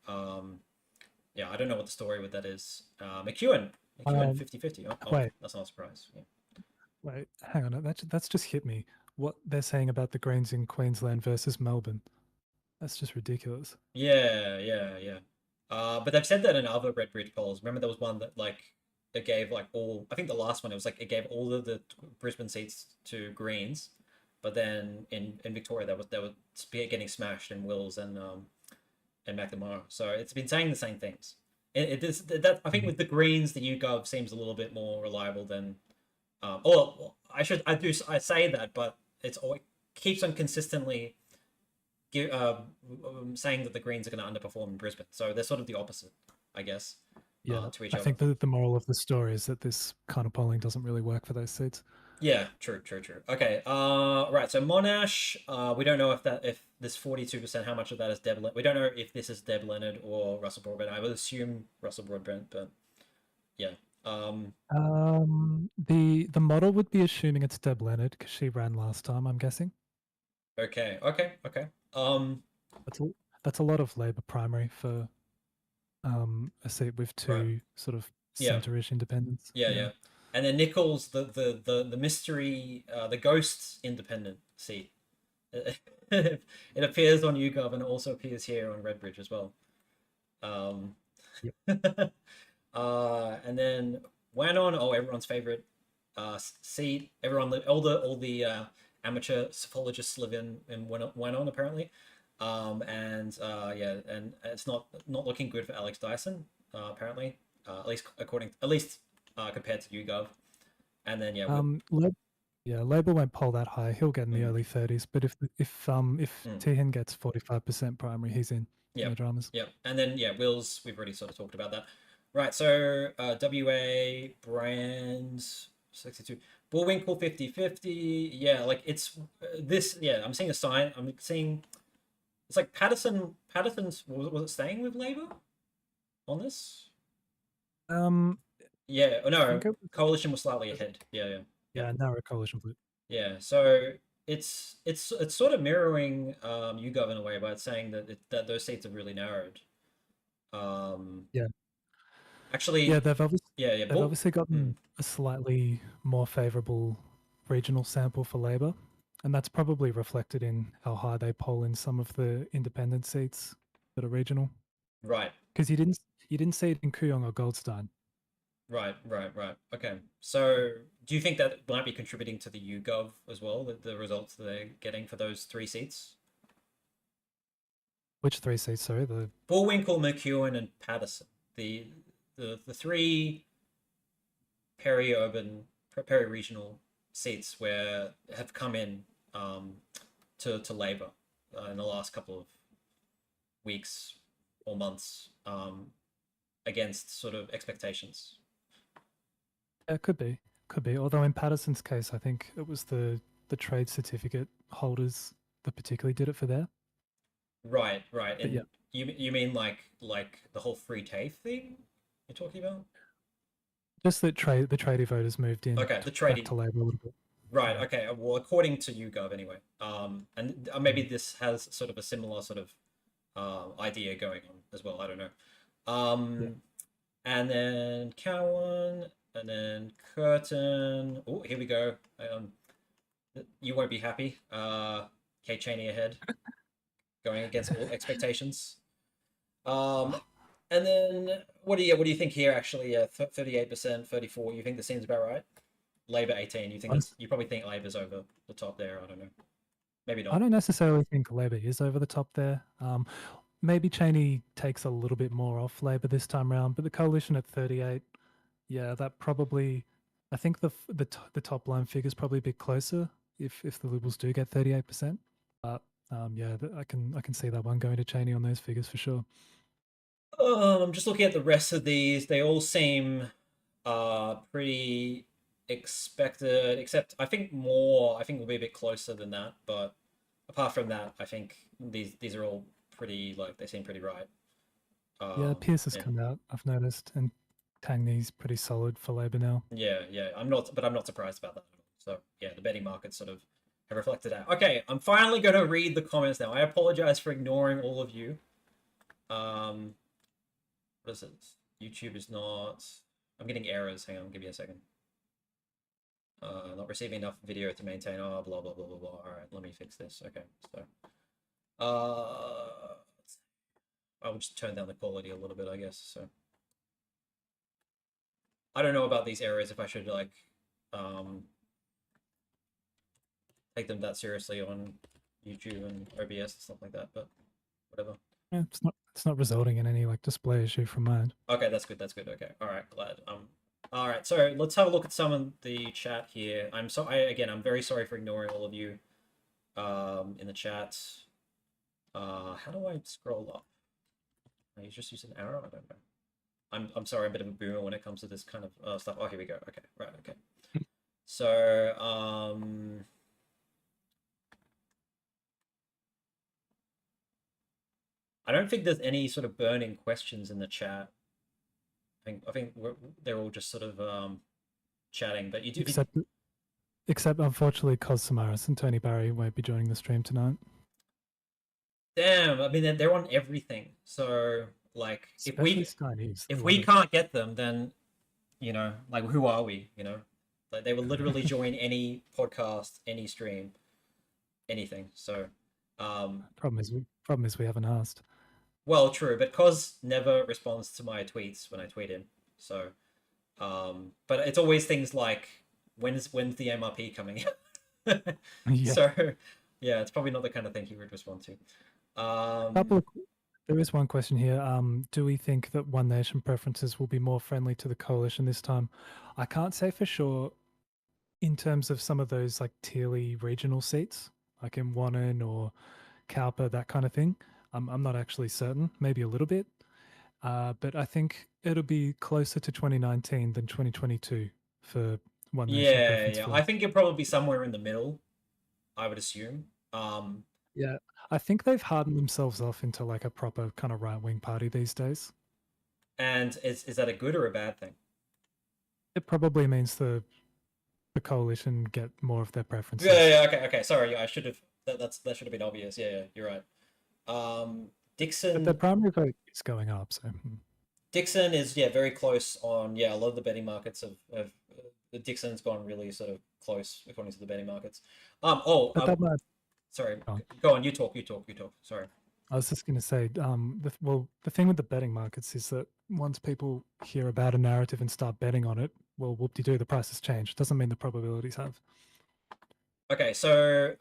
S1: yeah, I don't know what the story with that is. McEwen 50-50.
S3: Wait.
S1: That's not a surprise. Yeah.
S3: Wait, hang on. That's just hit me. What they're saying about the Greens in Queensland versus Melbourne. That's just ridiculous.
S1: Yeah. But they've said that in other Red Bridge polls. Remember, there was one that like it gave like all. I think the last one it was like it gave all of the Brisbane seats to Greens, but then in Victoria they were getting smashed in Wills and McNamara. So it's been saying the same things. It is that I think with the Greens the YouGov seems a little bit more reliable than. I say that, but it keeps on consistently saying that the Greens are going to underperform in Brisbane. So they're sort of the opposite, I guess.
S3: Yeah,
S1: to each
S3: I
S1: other.
S3: think the moral of the story is that this kind of polling doesn't really work for those seats.
S1: Yeah, true. Okay, right. So Monash, we don't know if this 42%, how much of that is Deb. We don't know if this is Deb Leonard or Russell Broadbent. I would assume Russell Broadbent, but yeah.
S3: The model would be assuming it's Deb Leonard because she ran last time. I'm guessing.
S1: Okay.
S3: That's a lot of Labor primary for a seat with two sort of centre-ish independents.
S1: Yeah. And then Nichols, the mystery, the ghost independent seat. It appears on YouGov and it also appears here on Redbridge as well.
S3: Yep.
S1: And then Wanon, everyone's favorite seat. All the amateur psephologists live in Wanon apparently. And it's not looking good for Alex Dyson apparently. At least compared to YouGov. And then
S3: Labor won't poll that high. He'll get in the early 30s. But if Tehan gets 45% primary, he's in. No dramas.
S1: Yeah, and then Wills, we've already sort of talked about that. Right, so WA, Brands, 62. Bullwinkle, 50-50. Yeah, like it's this, I'm seeing a sign. I'm seeing, it's like Patterson's, was it staying with Labour on this? Yeah,
S3: I
S1: no,
S3: think it was,
S1: coalition was slightly ahead.
S3: yeah, narrow coalition vote.
S1: Yeah. So it's sort of mirroring YouGov in a way by saying that that those seats have really narrowed. Um,
S3: Yeah,
S1: actually, yeah,
S3: they've
S1: Bull.
S3: obviously gotten a slightly more favourable regional sample for Labor, and that's probably reflected in how high they poll in some of the independent seats that are regional.
S1: Right,
S3: Because you didn't see it in Kooyong or Goldstein.
S1: right. Okay. So, do you think that might be contributing to the YouGov as well, the results that they're getting for those three seats?
S3: Which three seats? Sorry, the
S1: Bullwinkle, McEwen, and Patterson. The the three peri-urban, peri-regional seats where have come in um, to Labor in the last couple of weeks or months against sort of expectations.
S3: yeah, could be. Although in Patterson's case, I think it was the trade certificate holders that particularly did it for there.
S1: Right.
S3: But yeah,
S1: And you mean like the whole free TAFE thing you're talking about?
S3: just that the tradie voters moved in
S1: Okay, the
S3: back
S1: trading.
S3: to Labor a little bit.
S1: Right.
S3: Yeah.
S1: Okay. Well, according to YouGov anyway. And maybe
S3: Mm.
S1: this has sort of a similar sort of idea going on as well. I don't know.
S3: Yeah.
S1: And then Cowan, and then Curtin. Oh, here we go. You won't be happy. Kate Cheney ahead, going against all expectations. Um, and then what do you think here? Actually, 38%, 34. You think this seems about right? Labor 18. You think
S3: Honest-
S1: you probably think Labor's over the top there. I don't know. Maybe
S3: I
S1: not.
S3: don't necessarily think Labor is over the top there. Maybe Cheney takes a little bit more off Labor this time round, but the coalition at 38, yeah, that probably, I think the top line figure is probably a bit closer if the Liberals do get 38%. But yeah, I can see that one going to Cheney on those figures for sure.
S1: I'm just looking at the rest of these. They all seem pretty expected, except I think more. I think will be a bit closer than that. But apart from that, I think these are all pretty like they seem pretty right.
S3: Yeah, Pierce has
S1: Yeah,
S3: come out, I've noticed, and Tangney's pretty solid for Labor now.
S1: yeah. I'm not surprised about that at all. So yeah, the betting markets sort of have reflected that. Okay, I'm finally going to read the comments now. I apologize for ignoring all of you. What is it? YouTube is not. I'm getting errors. Hang on, give me a second. Not receiving enough video to maintain. Oh, blah blah blah blah blah. All right, let me fix this. Okay, so I will just turn down the quality a little bit, I guess. So I don't know about these errors if I should like take them that seriously on YouTube and OBS and stuff like that, but whatever.
S3: Yeah, it's not resulting in any like display issue from mine.
S1: Okay, that's good. That's good. Okay, all right, glad. All right. So let's have a look at some of the chat here. I'm very sorry for ignoring all of you, in the chat. How do I scroll up? I just use an arrow. I don't know. I'm sorry. I'm a bit of a boomer when it comes to this kind of stuff. Oh, here we go. Okay, right. Okay. So I don't think there's any sort of burning questions in the chat. I think they're all just sort of chatting. But you do.
S3: Except unfortunately, Cos Samaras and Tony Barry won't be joining the stream tonight.
S1: Damn. I mean, they're on everything. So like,
S3: Especially Sky News.
S1: if we can't get them, then like who are we? Like they will literally join any podcast, any stream, anything. So,
S3: Problem is we haven't asked.
S1: well, true, but Cos never responds to my tweets when I tweet him. So, but it's always things like when's the MRP coming out?
S3: Yeah.
S1: So, yeah, it's probably not the kind of thing he would respond to.
S3: There is one question here. Do we think that One Nation preferences will be more friendly to the coalition this time? I can't say for sure in terms of some of those like Tealy regional seats, like in Wannon or Cowper, that kind of thing. I'm not actually certain, maybe a little bit. But I think it'll be closer to 2019 than 2022 for One Nation preference.
S1: Yeah. I think it'll probably be somewhere in the middle, I would assume.
S3: Yeah, I think they've hardened themselves off into like a proper kind of right wing party these days.
S1: And is that a good or a bad thing?
S3: It probably means the coalition get more of their preferences.
S1: Yeah, okay. Sorry, I should have. That should have been obvious. Yeah, you're right.
S3: But the
S1: Dixon
S3: primary vote is going up, so
S1: Dixon is very close on a lot of the betting markets of Dixon's gone really sort of close according to the betting markets.
S3: but that might.
S1: Sorry,
S3: Go on.
S1: go on. You talk. Sorry.
S3: I was just going to say, the thing with the betting markets is that once people hear about a narrative and start betting on it, well, whoop-de-doo, the prices change. It doesn't mean the probabilities have.
S1: Okay, so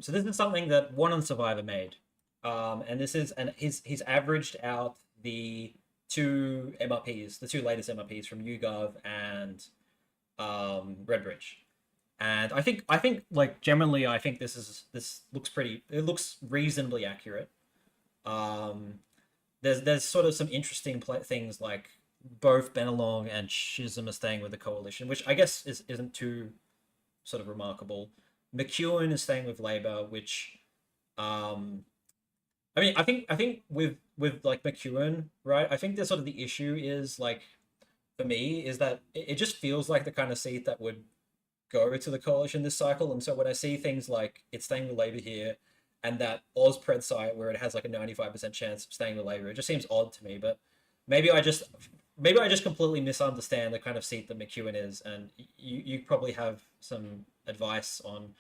S1: this is something that One on Survivor made, and this is he's averaged out the two MRPs, the two latest MRPs from YouGov and Redbridge, and I think like generally I think this looks it looks reasonably accurate. There's sort of some interesting things like both Benelong and Chisholm are staying with the coalition, which I guess isn't too sort of remarkable. McEwen is staying with Labour, which I mean, I think with like McEwen, right? I think the sort of the issue is like for me is that it just feels like the kind of seat that would go to the coalition this cycle. And so when I see things like it's staying with Labour here, and that Auspred site where it has like a 95% chance of staying with Labour, it just seems odd to me. But maybe I just completely misunderstand the kind of seat that McEwen is, and you probably have some advice on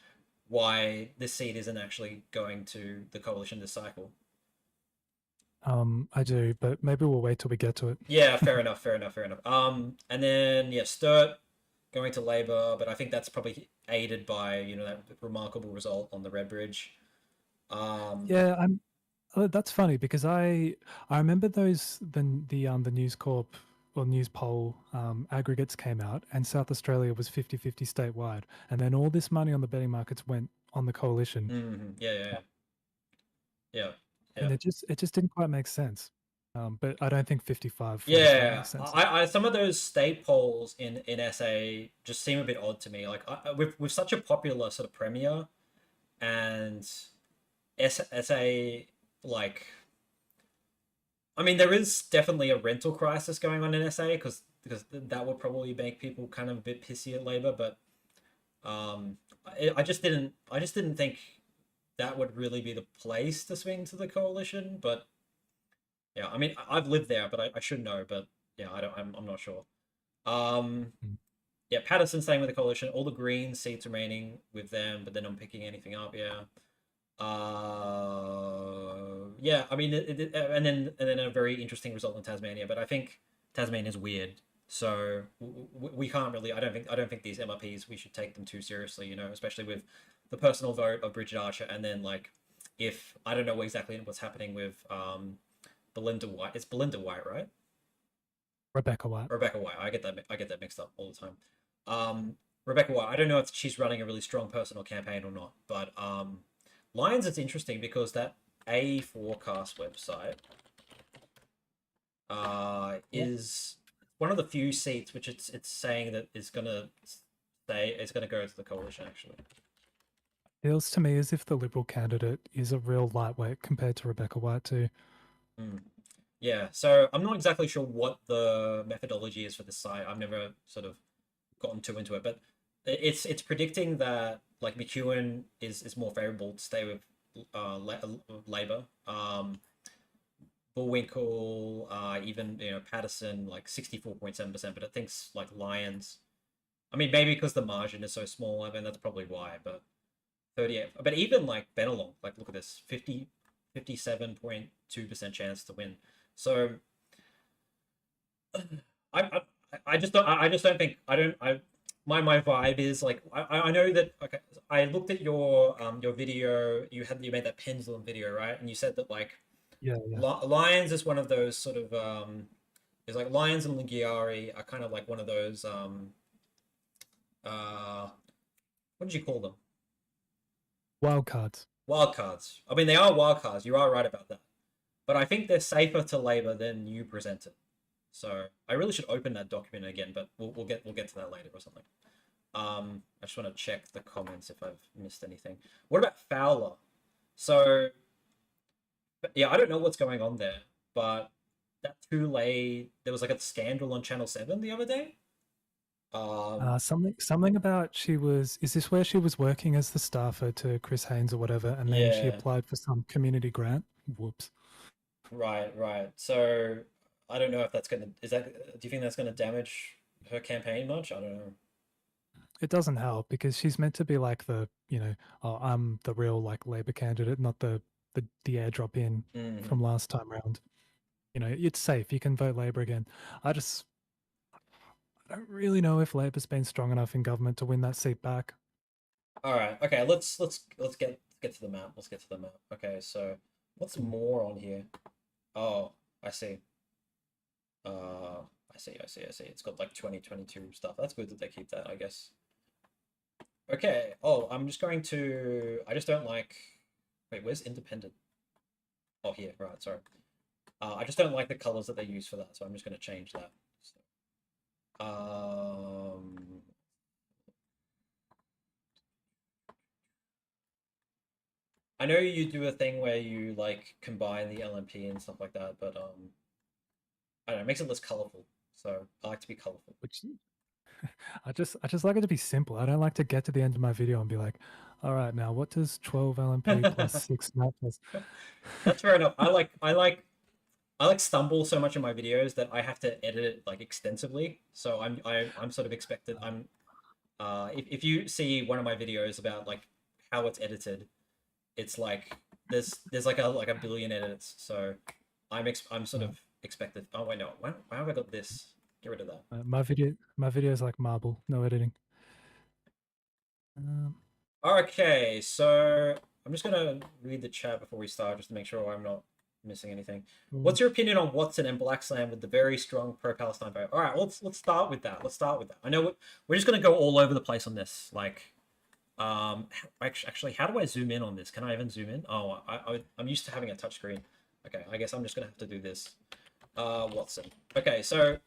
S1: why this seat isn't actually going to the coalition this cycle.
S3: I do, but maybe we'll wait till we get to it.
S1: Yeah, fair enough. And then Sturt going to Labour, but I think that's probably aided by that remarkable result on the Redbridge.
S3: Yeah, that's funny because I remember the News Corp or News Poll aggregates came out, and South Australia was 50-50 statewide, and then all this money on the betting markets went on the coalition.
S1: Mm-hmm. Yeah.
S3: And it just didn't quite make sense. But I don't think 55.
S1: Yeah,
S3: makes sense.
S1: I some of those state polls in SA just seem a bit odd to me. Like with such a popular sort of premier, and SA like, I mean, there is definitely a rental crisis going on in SA because that would probably make people kind of a bit pissy at Labour. But I just didn't think that would really be the place to swing to the coalition. But yeah, I mean, I've lived there, but I should know. But yeah, I'm not sure. Yeah, Patterson staying with the coalition. All the Green seats remaining with them, but they're not picking anything up. Yeah. Yeah, I mean, and then a very interesting result in Tasmania, but I think Tasmania is weird, so we can't really. I don't think these MRPs we should take them too seriously, especially with the personal vote of Bridget Archer, and then like if I don't know exactly what's happening with Belinda White. It's Belinda White, right?
S3: Rebecca White.
S1: I get that mixed up all the time. Rebecca White. I don't know if she's running a really strong personal campaign or not, but Lions, it's interesting because that A Forecast website is one of the few seats which it's saying that is gonna go to the coalition. Actually,
S3: feels to me as if the Liberal candidate is a real lightweight compared to Rebecca White too.
S1: Yeah, so I'm not exactly sure what the methodology is for this site. I've never sort of gotten too into it, but it's predicting that like McEwen is more favourable to stay with Labour. Bullwinkle, even Patterson, like 64.7%, but it thinks like Lions. I mean, maybe because the margin is so small. I mean, that's probably why. But 38. But even like Benelong, like look at this, 57.2% chance to win. So I just don't think my vibe is like I know that. Okay, I looked at your video. You made that pendulum video, right? And you said that like Lions is one of those sort of is like Lions and Lingiari are kind of like one of those what did you call them?
S3: Wildcards.
S1: Wildcards. I mean, they are wildcards. You are right about that. But I think they're safer to Labour than you present it. So I really should open that document again, but we'll get to that later or something. I just want to check the comments if I've missed anything. What about Fowler? So yeah, I don't know what's going on there, but that Tule, there was like a scandal on Channel 7 the other day.
S3: Something about she was. Is this where she was working as the staffer to Chris Haynes or whatever, and then she
S1: Yeah,
S3: applied for some community grant? Whoops.
S1: right. So I don't know if that's gonna, is that, do you think that's gonna damage her campaign much? I don't know.
S3: It doesn't help because she's meant to be like the, oh, I'm the real like Labor candidate, not the airdrop in
S1: Hmm.
S3: from last time round. It's safe. You can vote Labor again. I just I don't really know if Labor's been strong enough in government to win that seat back.
S1: All right. Okay. Let's get to the map. Let's get to the map. Okay. So what's more on here? Oh, I see. I see. It's got like 2022 stuff. That's good that they keep that, I guess. Okay. Oh, I'm just going to. I just don't like. Wait, where's independent? Oh, here. Right. Sorry. I just don't like the colors that they use for that, so I'm just going to change that. So, I know you do a thing where you like combine the LMP and stuff like that, but I don't know, it makes it less colorful. So I like to be colorful.
S3: Which I just like it to be simple. I don't like to get to the end of my video and be like, all right, now what does 12 LMP plus 6 map plus?
S1: That's fair enough. I like stumble so much in my videos that I have to edit it like extensively. So I'm sort of expected. If you see one of my videos about like how it's edited, it's like there's like a billion edits. So I'm sort of expected. Oh wait, no. Why have I got this? Get rid of that.
S3: My video is like marble, no editing.
S1: Okay, so I'm just gonna read the chat before we start, just to make sure I'm not missing anything. What's your opinion on Watson and Blacksland with the very strong pro-Palestine vote? All right, let's start with that. Let's start with that. I know we're just gonna go all over the place on this. Like, actually, how do I zoom in on this? Can I even zoom in? Oh, I'm used to having a touchscreen. Okay, I guess I'm just gonna have to do this. Watson. Okay, so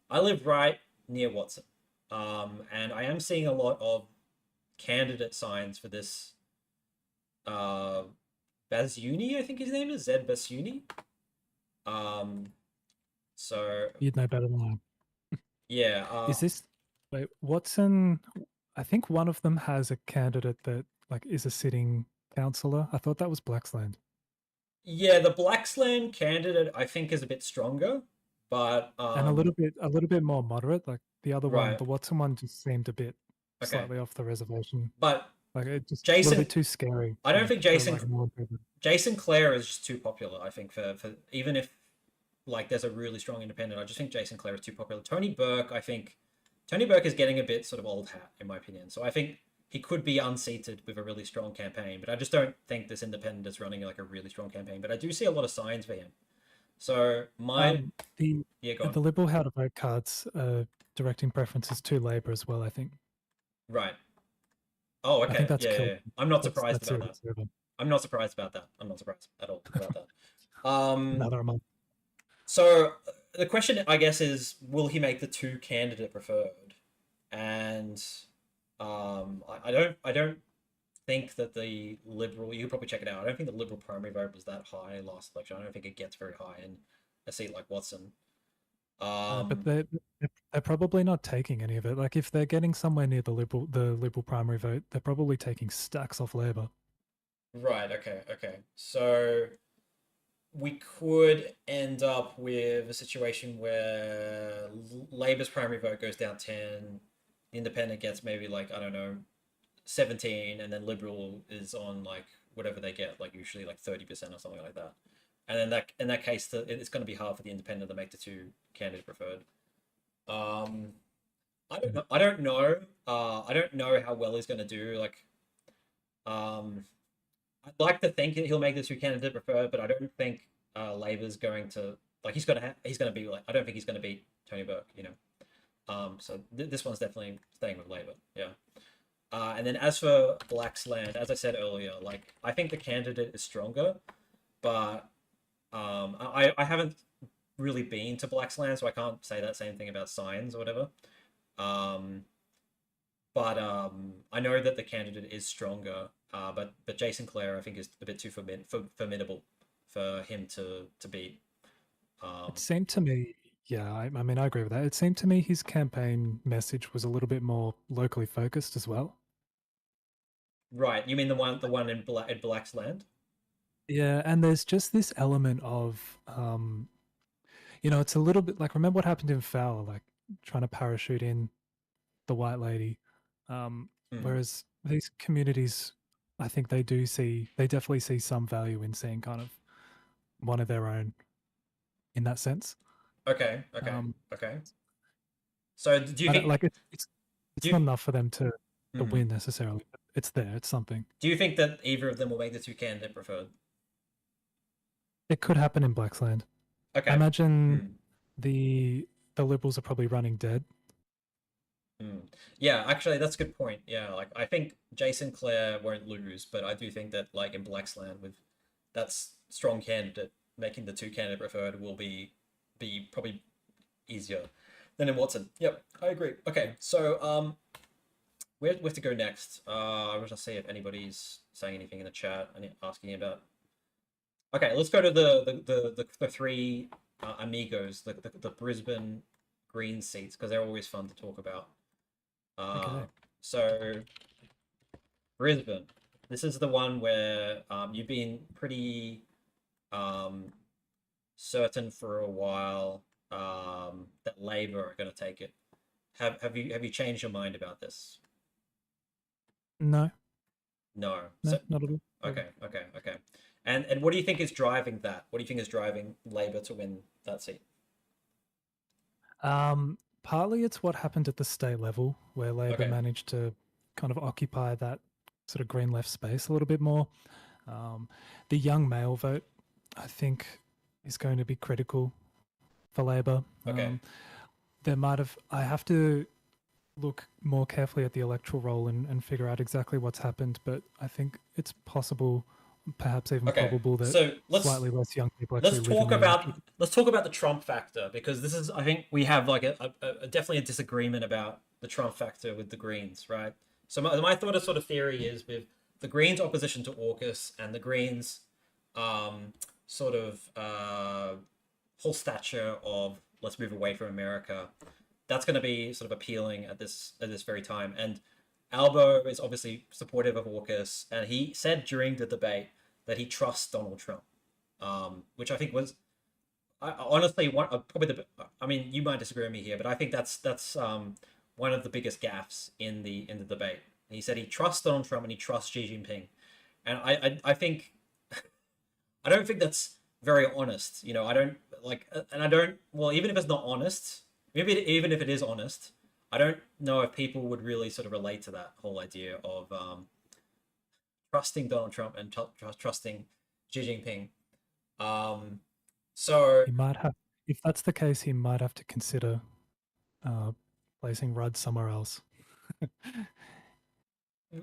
S1: I live right near Watson, and I am seeing a lot of candidate signs for this Basuni, I think his name is Zed Basuni. So
S3: You'd know better than I.
S1: yeah,
S3: Is this wait, Watson? I think one of them has a candidate that like is a sitting councillor. I thought that was Blacksland.
S1: yeah, the Blacksland candidate I think is a bit stronger, but
S3: And a little bit more moderate. Like the other one,
S1: right,
S3: the Watson one just seemed a bit
S1: okay,
S3: slightly off the reservation.
S1: but
S3: Like it just a little
S1: Jason,
S3: bit too scary.
S1: I don't think
S3: For like more improvement.
S1: Jason Clare is just too popular. I think for even if like there's a really strong independent, I just think Jason Clare is too popular. Tony Burke, I think Tony Burke is getting a bit sort of old hat in my opinion. So I think he could be unseated with a really strong campaign, but I just don't think this independent is running like a really strong campaign. But I do see a lot of signs for him. So my
S3: The
S1: yeah, go on.
S3: the Liberal how to vote cards directing preferences to Labor as well. I think.
S1: Right. Oh,
S3: I think
S1: okay.
S3: that's
S1: Yeah,
S3: killed.
S1: yeah. I'm not
S3: That's
S1: surprised about that.
S3: serious. Over.
S1: I'm not surprised about that. I'm not surprised at all about that. Um,
S3: Another month.
S1: so the question, I guess, is will he make the two candidate preferred? And I don't think that the Liberal. You could probably check it out. I don't think the Liberal primary vote was that high last election. I don't think it gets very high in a seat like Watson.
S3: But they're probably not taking any of it. Like if they're getting somewhere near the Liberal primary vote, they're probably taking stacks off Labor.
S1: Right. Okay. So we could end up with a situation where Labor's primary vote goes down 10, the Independent gets maybe like, I don't know, 17, and then Liberal is on like whatever they get, like usually like 30% or something like that. And then in that case, it's going to be hard for the Independent to make the two candidate preferred. I don't know. I don't know. I don't know how well he's going to do. Like, um, I'd like to think he'll make the two candidate preferred, but I don't think Labor's going to like he's gonna be like I don't think he's gonna beat Tony Burke, you know. So this one's definitely staying with Labor, yeah. And then as for Blacksland, as I said earlier, like I think the candidate is stronger, but I haven't really been to Blacksland, so I can't say that same thing about Signs or whatever. Um, but I know that the candidate is stronger. But Jason Clare, I think, is a bit too formidable for him to beat.
S3: It seemed to me, yeah, I mean, I agree with that. It seemed to me his campaign message was a little bit more locally focused as well.
S1: Right. You mean the one in Black's Land?
S3: Yeah, and there's just this element of, it's a little bit like, remember what happened in Fowler, like trying to parachute in the white lady. Um,
S1: Hmm.
S3: Whereas these communities, I think they definitely see some value in seeing kind of one of their own in that sense.
S1: Okay. Okay.
S3: Um,
S1: Okay. So do you
S3: I don't,
S1: think
S3: like it's
S1: do
S3: not
S1: you,
S3: enough for them to
S1: mhm.
S3: win necessarily, but it's there. It's something.
S1: Do you think that either of them will make the two candidate preferred?
S3: It could happen in Blacksland. I
S1: Okay.
S3: imagine
S1: Hmm.
S3: the Liberals are probably running dead.
S1: Hmm. Yeah, actually, that's a good point. Yeah, like I think Jason Clare won't lose, but I do think that like in Blacksland with that's strong candidate making the two candidate preferred will be probably easier than in Watson. Yep, I agree. Okay, so where we have to go next? I was just see if anybody's saying anything in the chat and asking about. Okay, let's go to the three amigos, the Brisbane Green seats because they're always fun to talk about.
S3: Okay.
S1: So Brisbane, this is the one where you've been pretty um, certain for a while that Labor are going to take it. Have you changed your mind about this?
S3: No,
S1: No.
S3: no,
S1: So
S3: not at all.
S1: okay. And what do you think is driving that? What do you think is driving Labor to win that seat?
S3: Partly it's what happened at the state level, where Labor
S1: Okay.
S3: managed to kind of occupy that sort of green left space a little bit more. Um, the young male vote, I think, is going to be critical for Labor.
S1: Okay.
S3: I have to look more carefully at the electoral roll and figure out exactly what's happened, but I think it's possible, perhaps even
S1: Okay.
S3: probable, that
S1: So
S3: slightly less young people
S1: let's
S3: actually live in
S1: talk
S3: the
S1: about
S3: electorate.
S1: let's talk about the Trump factor because this is I think we have like definitely a disagreement about the Trump factor with the Greens, right? So my thought of sort of theory is with the Greens' opposition to AUKUS and the Greens' um, sort of whole stature of let's move away from America. That's going to be sort of appealing at this very time. And Albo is obviously supportive of AUKUS, and he said during the debate that he trusts Donald Trump, which I think was honestly one probably the. I mean, you might disagree with me here, but I think that's one of the biggest gaffes in the debate. He said he trusts Donald Trump and he trusts Xi Jinping, and I think I don't think that's very honest. I don't like, and I don't. Well, even if it's not honest, maybe even if it is honest, I don't know if people would really sort of relate to that whole idea of trusting Donald Trump and trusting Xi Jinping. Um, so
S3: He might have, if that's the case, he might have to consider uh, placing Rudd somewhere else.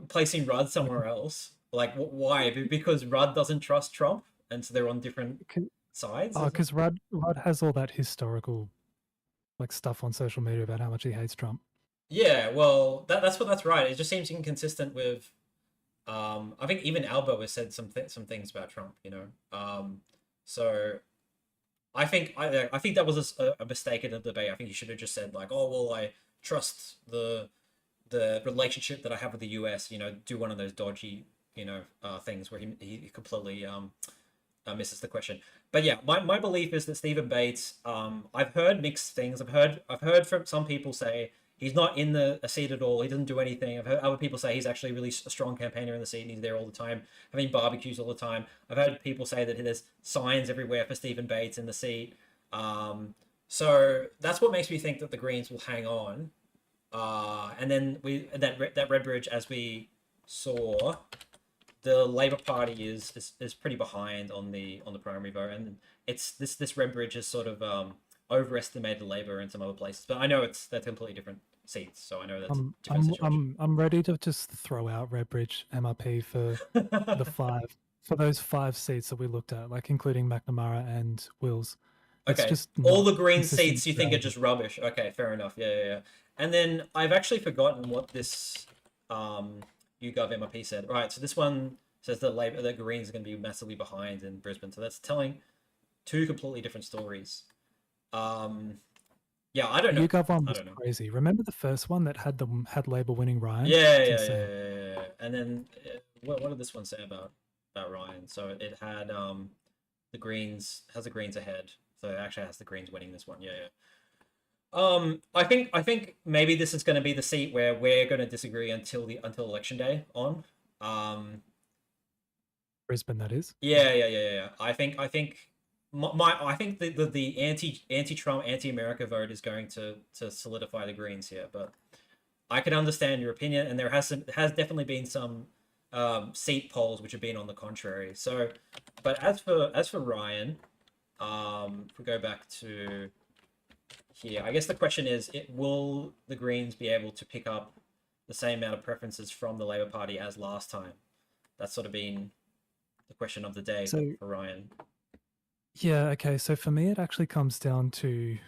S1: placing Rudd
S3: Like,
S1: somewhere else, like why? Because Rudd doesn't trust Trump, and so they're on different sides. Is it?
S3: because Rudd has all that historical like stuff on social media about how much he hates Trump.
S1: Yeah, well, that's right. It just seems inconsistent with. I think even Albo has said some things about Trump. So I think that was a mistake in the debate. I think he should have just said like, oh well, I trust the relationship that I have with the US. Do one of those dodgy things where he completely misses the question. But yeah, my belief is that Stephen Bates. I've heard mixed things. I've heard from some people say he's not in a seat at all. He doesn't do anything. I've heard other people say he's actually really a strong campaigner in the seat and he's there all the time, having barbecues all the time. I've heard people say that there's signs everywhere for Stephen Bates in the seat. So that's what makes me think that the Greens will hang on. And then that Redbridge, as we saw, the Labour Party is pretty behind on the primary vote, and it's this Redbridge has sort of overestimated Labour in some other places. But I know they're completely different seats, so I know that's a different situation.
S3: I'm ready to just throw out Redbridge MRP the five for those 5 seats that we looked at, like including McNamara and Wills. It's
S1: Okay,
S3: just
S1: all
S3: not
S1: the Green
S3: consistent
S1: seats you think are
S3: strategy.
S1: just rubbish. Okay, fair enough. Yeah, yeah, yeah. And then I've actually forgotten what this YouGov MRP said. Right, so this one says that the Greens are going to be massively behind in Brisbane. So that's telling two completely different stories. Yeah, I don't
S3: The
S1: know.
S3: YouGov one
S1: I
S3: was
S1: don't know.
S3: crazy. Remember the first one that had Labour winning Ryan?
S1: Yeah,
S3: It's
S1: yeah, yeah,
S3: insane.
S1: yeah, yeah, yeah. And then what did this one say about Ryan? So it had the Greens ahead. So it actually has the Greens winning this one. Yeah, yeah. I think maybe this is going to be the seat where we're going to disagree until election day on. Um,
S3: Brisbane, that is.
S1: yeah, yeah, yeah, yeah. I think the anti-Trump, anti-America vote is going to solidify the Greens here, but I can understand your opinion, and there has definitely been some seat polls which have been on the contrary. So, but as for Ryan, if we go back to here, I guess the question is, will the Greens be able to pick up the same amount of preferences from the Labor Party as last time? That's sort of been the question of the day
S3: So
S1: for Ryan.
S3: yeah, okay. So for me, it actually comes down to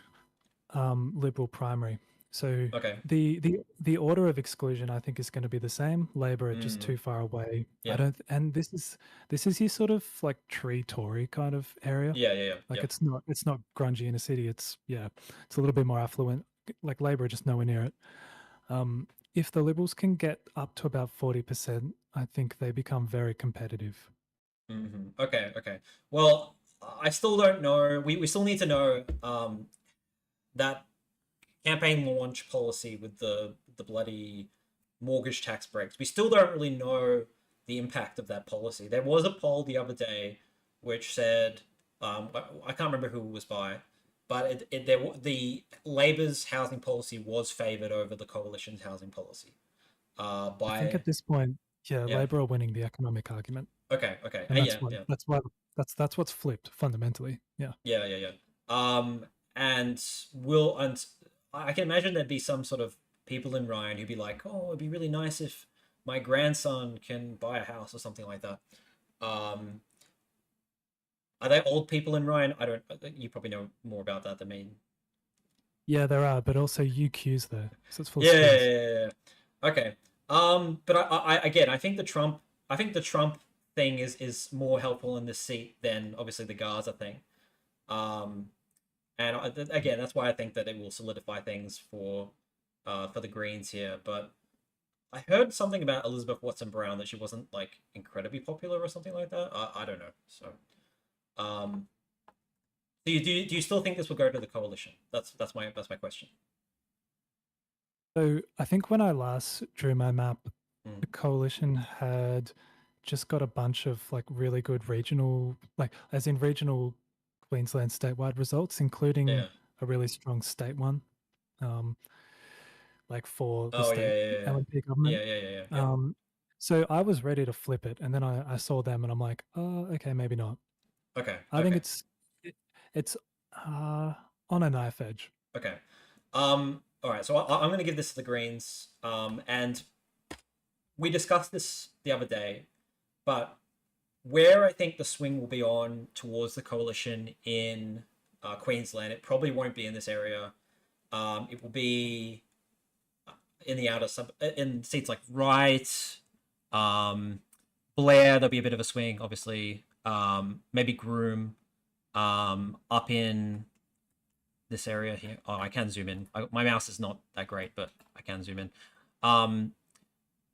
S3: Liberal primary. So
S1: Okay.
S3: the order of exclusion, I think, is going to be the same. Labor are just
S1: Mm,
S3: too far away. I
S1: yeah.
S3: don't, and this is your sort of like tree Tory kind of area.
S1: Yeah. Yeah. Yeah.
S3: Like
S1: Yeah.
S3: it's not grungy in a city. It's it's a little bit more affluent. Like Labor are just nowhere near it. If the Liberals can get up to about 40%, I think they become very competitive.
S1: Okay. Okay. Well, I still don't know. We still need to know that campaign launch policy with the bloody mortgage tax breaks. We still don't really know the impact of that policy. There was a poll the other day which said, I can't remember who it was by, but the Labor's housing policy was favoured over the coalition's housing policy.
S3: I think
S1: By
S3: at this point, yeah,
S1: Yeah.
S3: Labor are winning the economic argument,
S1: Okay. Okay.
S3: and
S1: Yeah. Yeah.
S3: that's what's flipped fundamentally. Yeah.
S1: Yeah, yeah, yeah. Um, and I can imagine there'd be some sort of people in Ryan who'd be like, "Oh, it'd be really nice if my grandson can buy a house or something like that." Um, are they old people in Ryan? I don't. You probably know more about that than me.
S3: Yeah, there are, but also UQ's there, so it's full of
S1: Yeah, yeah,
S3: schools.
S1: yeah, yeah, yeah. Okay. But again, I think the Trump thing is more helpful in this seat than obviously the Gaza thing. Um, And again, that's why I think that it will solidify things for the Greens here. But I heard something about Elizabeth Watson Brown that she wasn't like incredibly popular or something like that. I don't know. So, um, do you still think this will go to the coalition? That's my question.
S3: So I think when I last drew my map,
S1: Mm.
S3: the coalition had just got a bunch of like really good regional, like as in regional Queensland statewide results, including
S1: Yeah.
S3: a really strong state one, um, like for the
S1: Oh
S3: state
S1: yeah, yeah, yeah,
S3: LNP government.
S1: yeah, yeah, yeah, yeah, yeah.
S3: Um, so I was ready to flip it, and then I saw them, and I'm like, oh, okay, maybe not.
S1: Okay,
S3: I think
S1: okay,
S3: it's uh, on a knife edge.
S1: okay. All right. So I'm going to give this to the Greens. And we discussed this the other day, but where I think the swing will be on towards the coalition in Queensland, it probably won't be in this area. It will be in the in seats like Wright, Blair. There'll be a bit of a swing, obviously. Maybe Groom, up in this area here. Oh, I can zoom in. My mouse is not that great, but I can zoom in.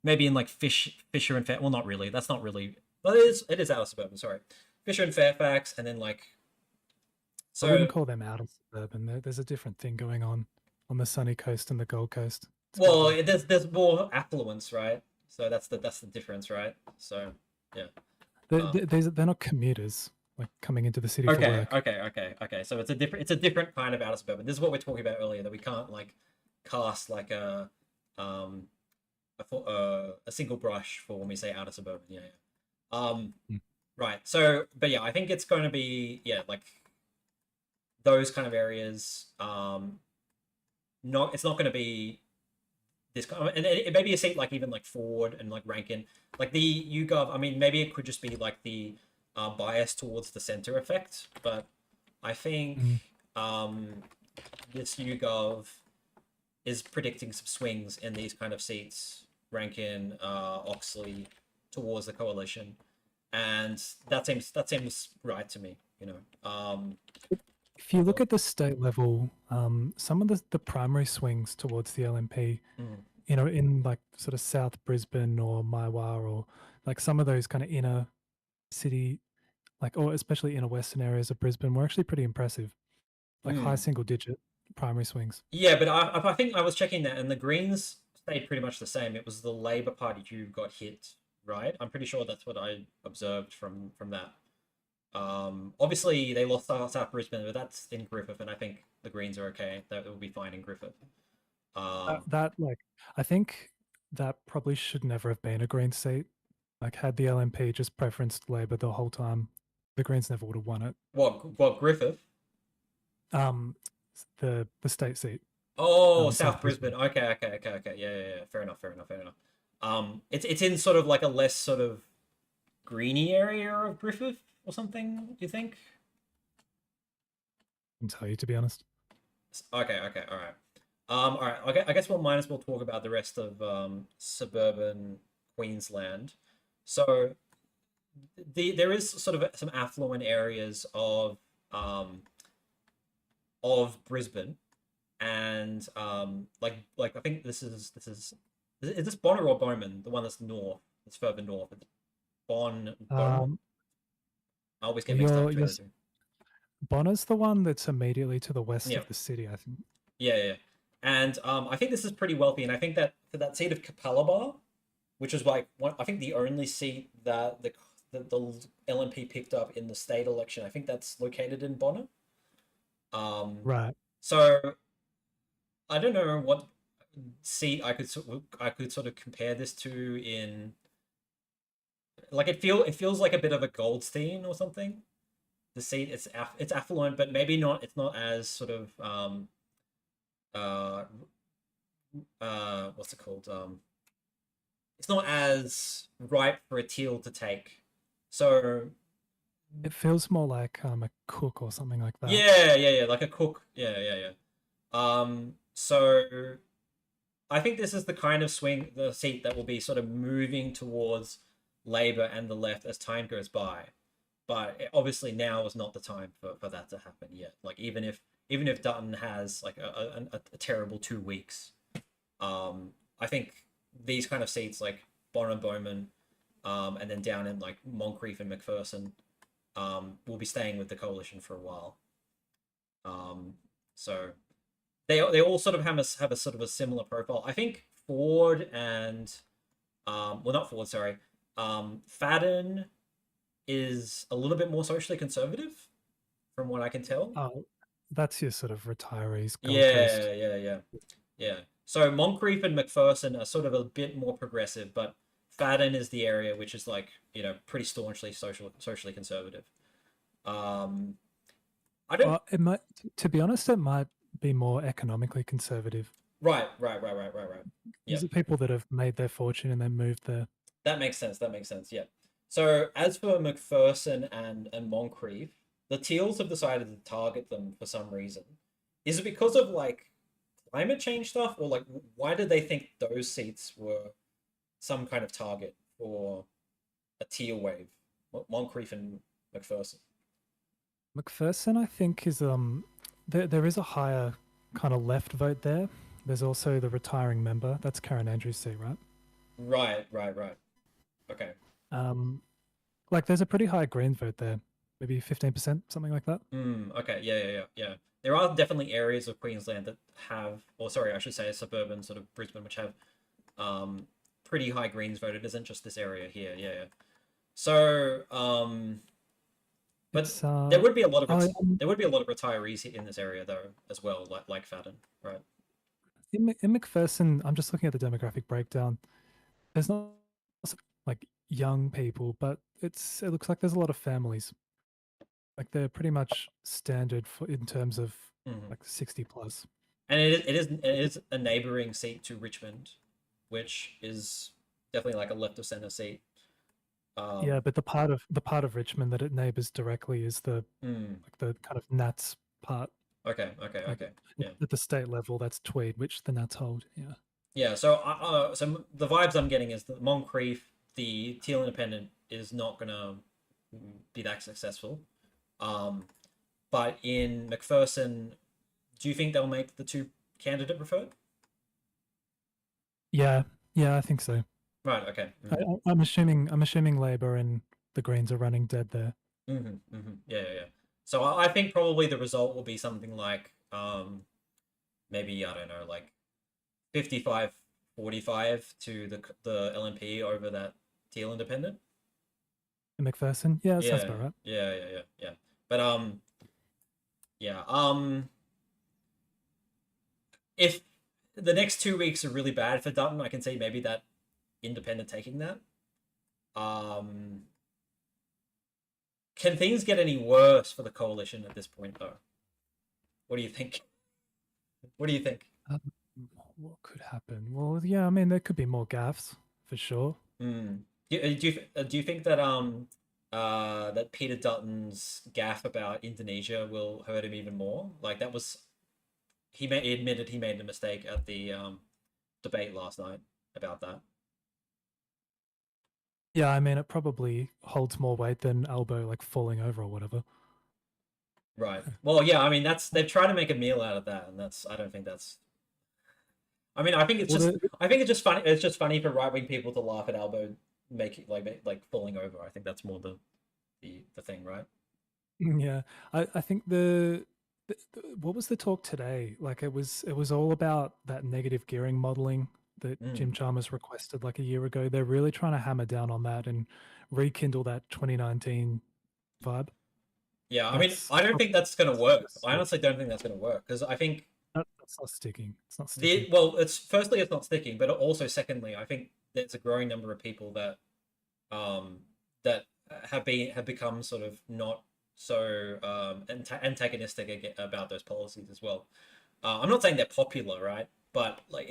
S1: Maybe in like Fisher and Fair. Well, not really. That's not really. Well, it is out of suburban. Sorry, Fisher and Fairfax, and then like.
S3: I wouldn't
S1: So
S3: call them out of suburban. There's a different thing going on the sunny coast and the Gold Coast. It's
S1: well,
S3: probably
S1: there's more affluence, right? So that's the difference, right? So yeah.
S3: they're not commuters like coming into the city for
S1: Okay,
S3: work.
S1: okay. So it's a different kind of outer suburban. This is what we're talking about earlier, that we can't like cast like um a single brush for when we say outer suburban. Yeah, yeah.
S3: Mm.
S1: Right. So, but yeah, I think it's going to be like those kind of areas. It's not going to be this kind of, and it may be a seat like even like Ford and like Rankin, like the YouGov. I mean, maybe it could just be like the bias towards the center effect, but I think this YouGov is predicting some swings in these kind of seats, Rankin, Oxley, towards the coalition, and that seems right to me. You know,
S3: If you look
S1: well,
S3: at the state level, some of the primary swings towards the LNP,
S1: mm,
S3: you know, in like sort of South Brisbane or Maiwar or like some of those kind of inner city, like, or especially inner western areas of Brisbane, were actually pretty impressive. Like high
S1: mm.
S3: single digit primary swings.
S1: Yeah, but I think I was checking that, and the Greens stayed pretty much the same. It was the Labor Party who got hit, right? I'm pretty sure that's what I observed from that. Obviously they lost South Brisbane, but that's in Griffith, and I think the Greens are okay. That will be fine in Griffith.
S3: That like, I think that probably should never have been a Green seat. Like, had the LNP just preferenced Labor the whole time, the Greens never would have won it.
S1: What Griffith?
S3: The state seat,
S1: Oh, South
S3: South
S1: Brisbane.
S3: Brisbane.
S1: Okay. Yeah. Fair enough. It's in sort of like a less sort of greeny area of Griffith or something. Do you think?
S3: I can tell you, to be honest.
S1: Okay. All right. All right. Okay. I guess we might as well talk about the rest of suburban Queensland. So there is sort of some affluent areas of Brisbane, and like I think is this Bonner or Bowman, the one that's north, that's further north. It's Beaumont.
S3: Um,
S1: I always get
S3: well,
S1: mixed up
S3: your
S1: between the two.
S3: Bonner's the one that's immediately to the west
S1: Yeah,
S3: of the city, I think.
S1: yeah. And I think this is pretty wealthy, and I think that for that seat of Capalaba, which is like one, I think the only seat that the LNP picked up in the state election, I think that's located in Bonner.
S3: Right.
S1: So I don't know what seat I could sort of compare this to in like it feels like a bit of a Goldstein or something. The seat it's affluent, but maybe not. It's not as sort of uh what's it called? It's not as ripe for a teal to take. So
S3: It feels more like a Cook or something like that.
S1: yeah, like a Cook. Yeah. So I think this is the kind of the seat that will be sort of moving towards Labour and the left as time goes by. But obviously now is not the time for that to happen yet. Like even if Dutton has like a terrible 2 weeks, I think these kind of seats like Bonner and Bowman, and then down in like Moncrief and McPherson, will be staying with the coalition for a while. So they all sort of have a sort of a similar profile. I think Ford and well, not Ford, sorry. Fadden is a little bit more socially conservative, from what I can tell.
S3: Oh, that's your sort of retirees Gold Coast.
S1: Yeah. So Moncrief and McPherson are sort of a bit more progressive, but Fadden is the area which is like, you know, pretty staunchly socially conservative. I don't.
S3: Well, it might, to be honest, it might be more economically conservative.
S1: Right.
S3: These
S1: Yeah.
S3: are people that have made their fortune and then moved there.
S1: That makes sense. Yeah. So as for McPherson and Moncrief, the Teals have decided to target them for some reason. Is it because of like climate change stuff, or like why did they think those seats were some kind of target for a teal wave? Moncrief and McPherson.
S3: McPherson, I think, is there is a higher kind of left vote there. There's also the retiring member. That's Karen Andrews' seat, right?
S1: Right. Okay.
S3: Like there's a pretty high Green vote there, maybe 15%, something like that.
S1: Okay. Yeah. There are definitely areas of Queensland that have, or sorry, I should say, suburban sort of Brisbane, which have pretty high Greens vote. It isn't just this area here. Yeah. So, but
S3: It's,
S1: there would be a lot of
S3: oh,
S1: there would be a lot of retirees in this area though as well, like Fadden, right?
S3: in McPherson, I'm just looking at the demographic breakdown. There's not like young people, but it looks like there's a lot of families. Like they're pretty much standard for in terms of like 60 plus.
S1: And it is a neighboring seat to Richmond, which is definitely like a left of center seat.
S3: Yeah, but the part of Richmond that it neighbors directly is the like the kind of Nats part.
S1: Okay.
S3: Like
S1: Yeah.
S3: at the state level, that's Tweed, which the Nats hold. Yeah.
S1: Yeah. So the vibes I'm getting is that Moncrief, the Teal Independent, is not gonna be that successful. But in McPherson, do you think they'll make the two candidate preferred?
S3: Yeah, yeah, I think so.
S1: Right. Okay.
S3: I'm assuming Labor and the Greens are running dead there.
S1: Yeah, yeah, yeah. So I think probably the result will be something like maybe I don't know, like 55-45 to the LNP over that Teal Independent.
S3: In McPherson, yeah, that sounds
S1: Yeah,
S3: about right.
S1: yeah. But yeah. If the next 2 weeks are really bad for Dutton, I can see maybe that Independent taking that. Um, can things get any worse for the coalition at this point, though? What do you think? What do you think?
S3: Um, what could happen? Well, yeah, I mean, there could be more gaffes for sure.
S1: Mm. Do you think that that Peter Dutton's gaff about Indonesia will hurt him even more? Like that was he admitted he made a mistake at the debate last night about that.
S3: Yeah, I mean, it probably holds more weight than elbow like falling over or whatever.
S1: Right. Well, yeah. I mean, they've tried to make a meal out of that, and I don't think that's. I mean,
S3: Well,
S1: I think it's just funny. It's just funny for right wing people to laugh at elbow making like falling over. I think that's more the thing, right?
S3: yeah, I think what was the talk today? Like it was all about that negative gearing modeling that
S1: Mm.
S3: Jim Chalmers requested like a year ago. They're really trying to hammer down on that and rekindle that 2019 vibe.
S1: Yeah, I mean,
S3: That's
S1: I don't think that's going to work. I
S3: stick.
S1: honestly don't think that's going to work because I think
S3: That's not sticking. It's not sticking.
S1: it's firstly it's not sticking, but also secondly, I think there's a growing number of people um that have become sort of not so antagonistic about those policies as well. I'm not saying they're popular, right? But like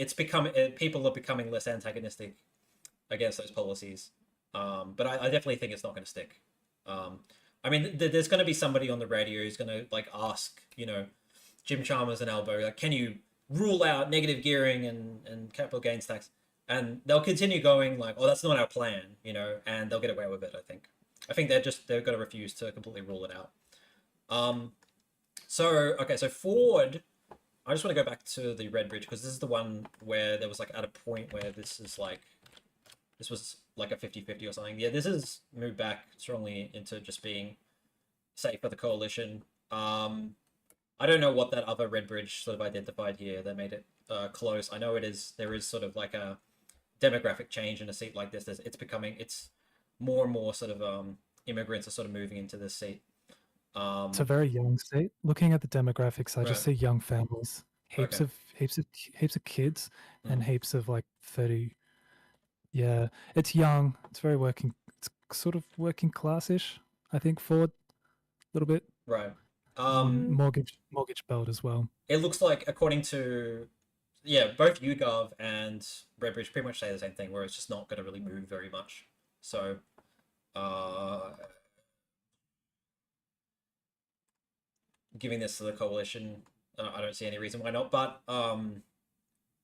S1: people are becoming less antagonistic against those policies. But I definitely think it's not going to stick. Um, I mean, there's going to be somebody on the radio who's going to like ask, Jim Chalmers and Albo, like, can you rule out negative gearing and capital gains tax? And they'll continue going like, oh, that's not our plan, and they'll get away with it. I think they're going to refuse to completely rule it out. So okay, so Ford. I just want to go back to the Red Bridge because this is the one where there was like at a point where this was like a 50-50 or something. Yeah, this has moved back strongly into just being safe for the coalition. I don't know what that other Red Bridge sort of identified here that made it close. I know there is sort of like a demographic change in a seat like this. It's more and more sort of immigrants are sort of moving into this seat.
S3: It's a very young state. Looking at the demographics, I just
S1: Right.
S3: see young families, heaps
S1: Okay.
S3: of kids, and
S1: Mm.
S3: heaps of like 30. Yeah, it's young. It's very working. It's sort of working classish. I think Ford a little bit.
S1: Right.
S3: Mortgage belt as well.
S1: It looks like according to both YouGov and Redbridge pretty much say the same thing, where it's just not going to really move very much. So, uh, giving this to the coalition, I don't see any reason why not. But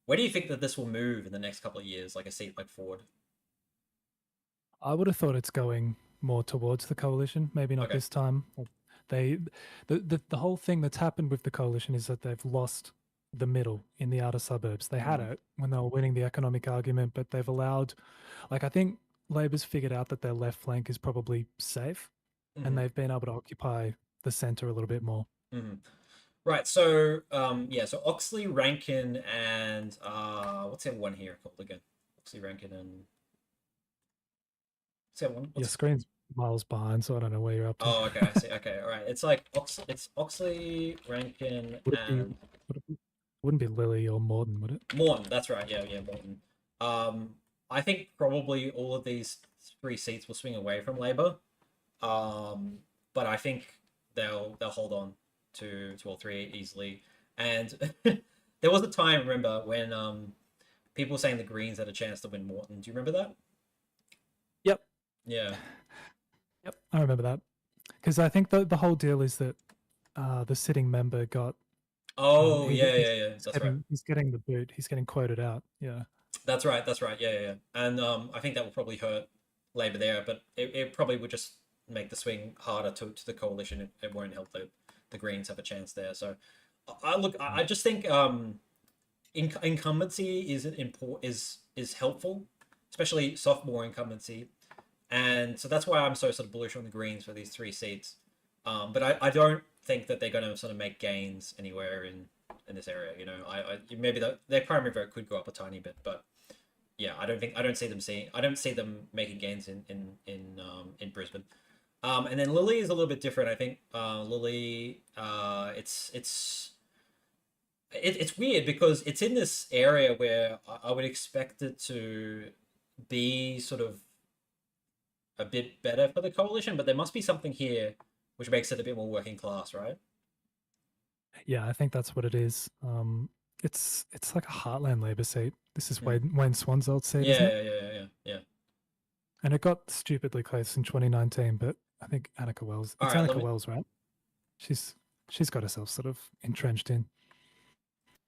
S1: where do you think that this will move in the next couple of years, like a seat like Ford?
S3: I would have thought it's going more towards the coalition. Maybe not
S1: Okay.
S3: this time. They, the whole thing that's happened with the coalition is that they've lost the middle in the outer suburbs. They had it when they were winning the economic argument, but they've allowed, like, I think Labor's figured out that their left flank is probably safe, and they've been able to occupy the center a little bit more.
S1: Right. So, so Oxley, Rankin, and what's the other one here called again? Oxley, Rankin, and what's the other one?
S3: Your screen's miles behind, so I don't know where you're up to.
S1: Oh, okay. I see. Okay. All right. It's like it's Oxley, Rankin,
S3: Would it be?
S1: and
S3: Wouldn't be Lily or Morton, would it?
S1: Morton. That's right. Yeah, Morton. I think probably all of these three seats will swing away from Labor. But I think they'll hold on to all three easily. And there was a time, remember, when people were saying the Greens had a chance to win Morton. Do you remember that?
S3: Yep.
S1: Yeah.
S3: Yep, I remember that. Because I think the whole deal is that the sitting member got.
S1: Oh, yeah. That's right.
S3: He's getting the boot. He's getting quoted out. Yeah.
S1: That's right. Yeah. And I think that will probably hurt Labor there, but it probably would just make the swing harder to the coalition. It won't help the Greens have a chance there. So I just think incumbency is helpful, especially sophomore incumbency, and so that's why I'm so sort of bullish on the Greens for these 3 seats. But I don't think that they're going to sort of make gains anywhere in this area. You know, maybe their primary vote could go up a tiny bit, but yeah, I don't see them making gains in Brisbane. And then Lily is a little bit different. I think Lily, it's weird because it's in this area where I would expect it to be sort of a bit better for the coalition, but there must be something here which makes it a bit more working class, right?
S3: Yeah, I think that's what it is. It's like a heartland Labor seat. This is Wayne Swan's old seat, isn't it?
S1: Yeah.
S3: And it got stupidly close in 2019, but I think Annika Wells. It's Annika Wells, right? She's got herself sort of entrenched in.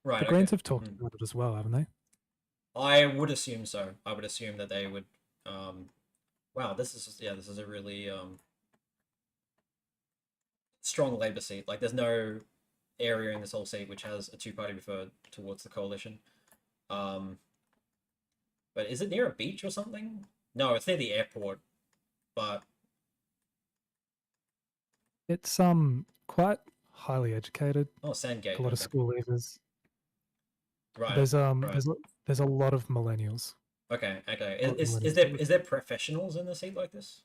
S1: Right.
S3: The Greens have talked about it as well, haven't they?
S1: I would assume so. I would assume that they would. Wow, this is a really strong Labor seat. Like, there's no area in this whole seat which has a two-party preferred towards the coalition. But is it near a beach or something? No, it's near the airport. But
S3: it's quite highly educated.
S1: oh, Sandgate.
S3: A lot of school leavers.
S1: Right.
S3: There's a lot of millennials.
S1: Okay. Is there professionals in a seat like this?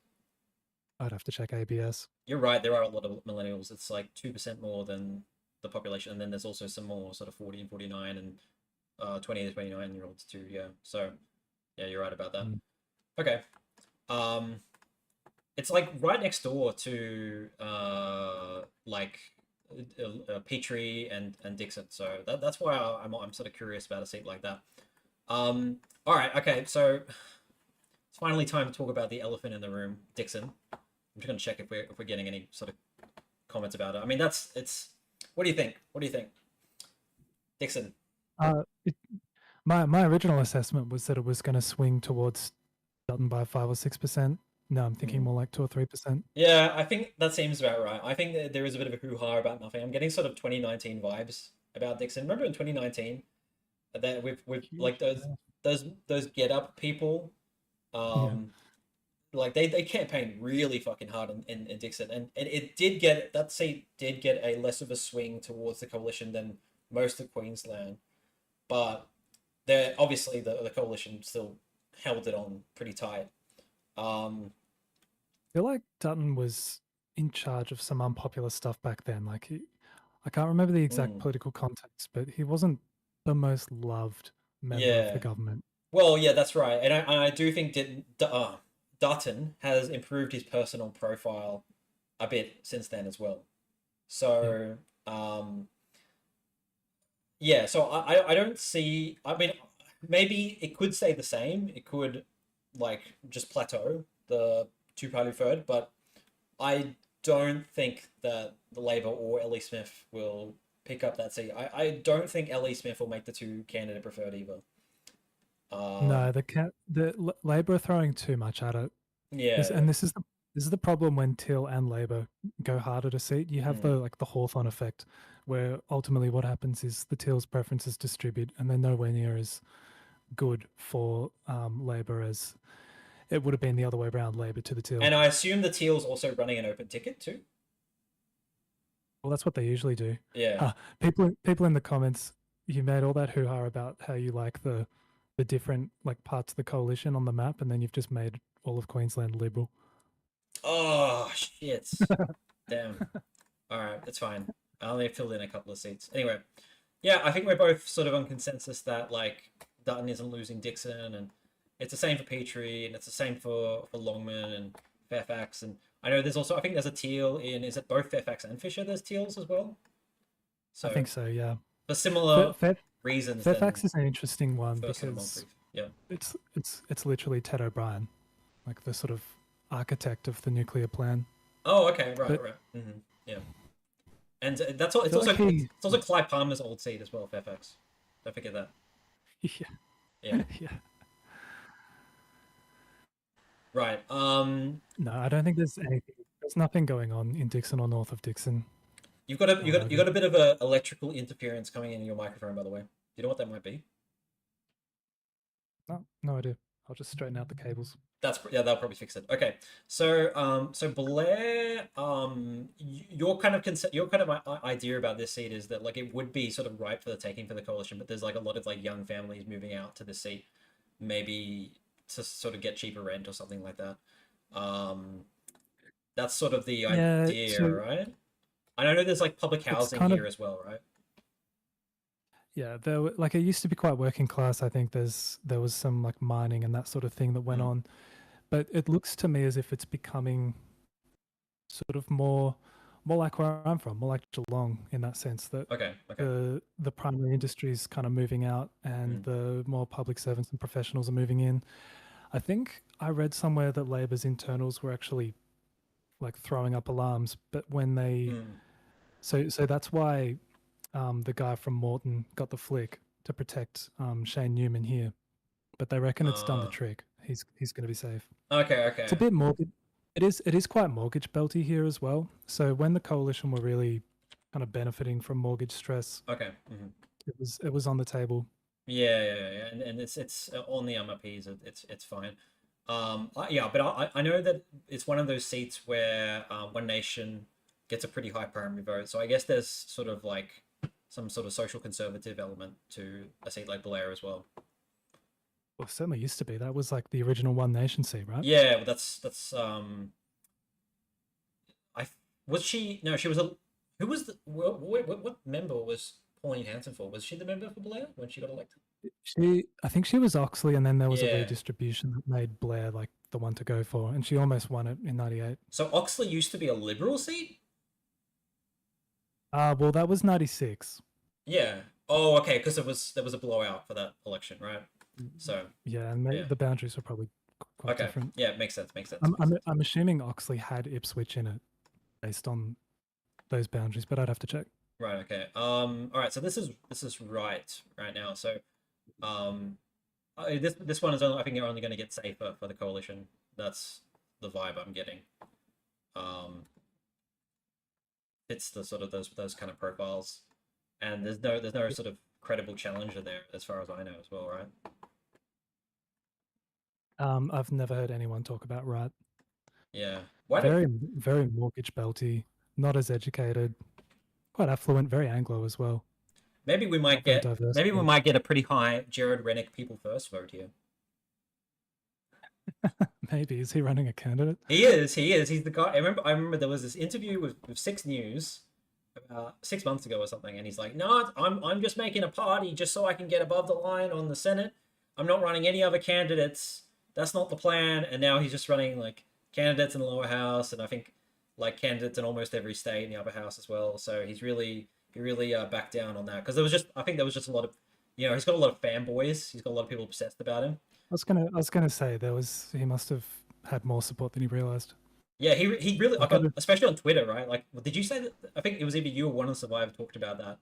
S3: I'd have to check ABS.
S1: You're right. There are a lot of millennials. It's like 2% more than the population, and then there's also some more sort of 40 and 49 and 20 to 29-year-olds too. Yeah. So yeah, you're right about that. Okay. It's like right next door to Petrie and Dixon. So that's why I'm sort of curious about a seat like that. All right. Okay. So it's finally time to talk about the elephant in the room, Dixon. I'm just going to check if we're getting any sort of comments about it. I mean, what do you think? What do you think, Dixon?
S3: My original assessment was that it was going to swing towards Dutton by 5 or 6%. No, I'm thinking more like 2 or 3%.
S1: Yeah, I think that seems about right. I think that there is a bit of a hoo-ha about nothing. I'm getting sort of 2019 vibes about Dixon. Remember in 2019 that with like those Get Up people, like they campaigned really fucking hard in Dixon, and that seat did get a less of a swing towards the coalition than most of Queensland, but obviously the coalition still held it on pretty tight.
S3: I feel like Dutton was in charge of some unpopular stuff back then. Like I can't remember the exact political context, but he wasn't the most loved member of the government.
S1: Well, yeah, that's right, and I do think Dutton has improved his personal profile a bit since then as well. So so I don't see. I mean, maybe it could stay the same. It could like just plateau the two-party third, but I don't think that the Labor or Ellie Smith will pick up that seat. I don't think Ellie Smith will make the two candidate preferred either.
S3: No, the Labor are throwing too much at it.
S1: Yeah,
S3: and this is the problem when Till and Labor go hard at a seat. You have the Hawthorn effect, where ultimately what happens is the Till's preferences distribute, and they're nowhere near as good for Labor as it would have been the other way around, Labor to the Till.
S1: And I assume the Teal's also running an open ticket too.
S3: Well, that's what they usually do.
S1: Yeah.
S3: People in the comments, you made all that hoo-ha about how you like the different like parts of the coalition on the map, and then you've just made all of Queensland Liberal.
S1: Oh shit! Damn. All right, that's fine. I only filled in a couple of seats. Anyway, yeah, I think we're both sort of on consensus that like Dutton isn't losing Dixon, and it's the same for Petrie, and it's the same for Longman and Fairfax, and I know there's also, I think there's a Teal is it both Fairfax and Fisher? There's Teals as well.
S3: So I think so, yeah.
S1: For similar reasons.
S3: Fairfax is an interesting one because it's literally Ted O'Brien, like the sort of architect of the nuclear plan.
S1: Oh, okay, right. Mm-hmm. Yeah, and that's all. It's also Clive Palmer's old seat as well, Fairfax. Don't forget that. Yeah. Right.
S3: No, I don't think there's anything There's nothing going on in Dixon or north of Dixon.
S1: You've got a
S3: No
S1: you got
S3: Logan.
S1: a bit of a electrical interference coming in your microphone, by the way. Do you know what that might be?
S3: No, no idea. I'll just straighten out the cables.
S1: Yeah, that'll probably fix it. Okay, so Blair, your kind of idea about this seat is that like it would be sort of ripe for the taking for the coalition, but there's like a lot of like young families moving out to the seat, maybe to sort of get cheaper rent or something like that. Um, that's sort of the
S3: Yeah,
S1: idea,
S3: so
S1: right? And I know there's like public
S3: it's
S1: housing
S3: kind of
S1: here as well, right?
S3: yeah. Like it used to be quite working class. I think there was some like mining and that sort of thing that went
S1: Mm.
S3: on, but it looks to me as if it's becoming sort of more like where I'm from, more like Geelong in that sense that
S1: Okay, okay.
S3: the primary industry is kind of moving out and
S1: Mm.
S3: the more public servants and professionals are moving in. I think I read somewhere that Labor's internals were actually like throwing up alarms, but when they
S1: Mm.
S3: so that's why the guy from Morton got the flick to protect Shane Newman here, but they reckon it's done the
S1: Uh,
S3: trick. He's going to be safe.
S1: okay,
S3: It's a
S1: okay.
S3: bit mortgage. It is quite mortgage belty here as well. So when the coalition were really kind of benefiting from mortgage stress,
S1: Okay. Hmm.
S3: it was on the table.
S1: Yeah. And it's on the MRPs. It's fine. Yeah, but I know that it's one of those seats where One Nation gets a pretty high primary vote. So I guess there's sort of like some sort of social conservative element to a seat like Blair as well.
S3: Well, it certainly used to be. That was like the original One Nation seat, right?
S1: Yeah, but that's I was she no she was a who was the what member was Pauline Hanson for? Was she the member for Blair when she got elected?
S3: I think she was Oxley, and then there was a
S1: Yeah.
S3: redistribution that made Blair like the one to go for, and she almost won it in '98.
S1: So Oxley used to be a Liberal seat?
S3: Well, that was '96.
S1: Yeah. Oh, okay, because there was a blowout for that election, right? So
S3: Yeah, and
S1: yeah.
S3: the boundaries were probably quite
S1: Okay.
S3: different.
S1: Yeah, makes sense. Makes sense.
S3: I'm,
S1: Makes
S3: I'm
S1: sense.
S3: I'm assuming Oxley had Ipswich in it based on those boundaries, but I'd have to check.
S1: Right. Okay. All right. So this is right now. So this one is only, I think you're only going to get safer for the coalition. That's the vibe I'm getting. Fits the sort of those kind of profiles, and there's no sort of credible challenger there as far as I know as well, right?
S3: I've never heard anyone talk about right.
S1: Yeah. Why don't
S3: Very very mortgage belty, not as educated, quite affluent, very Anglo as well. Not very diverse.
S1: maybe we might get a pretty high Jared Rennick people first vote here.
S3: Maybe is he running a candidate?
S1: He is. He's the guy. I remember there was this interview with Six News about 6 months ago or something, and he's like, "No, I'm just making a party just so I can get above the line on the Senate. I'm not running any other candidates. That's not the plan." And now he's just running like candidates in the lower house, and I think like candidates in almost every state in the upper house as well. So he really backed down on that because I think there was just a lot of he's got a lot of fanboys. He's got a lot of people obsessed about him.
S3: I was gonna say he must have had more support than he realized.
S1: Yeah, he really
S3: Like I did,
S1: especially on Twitter, right? Like, did you say that? I think it was either you or one of the Survivor talked about that.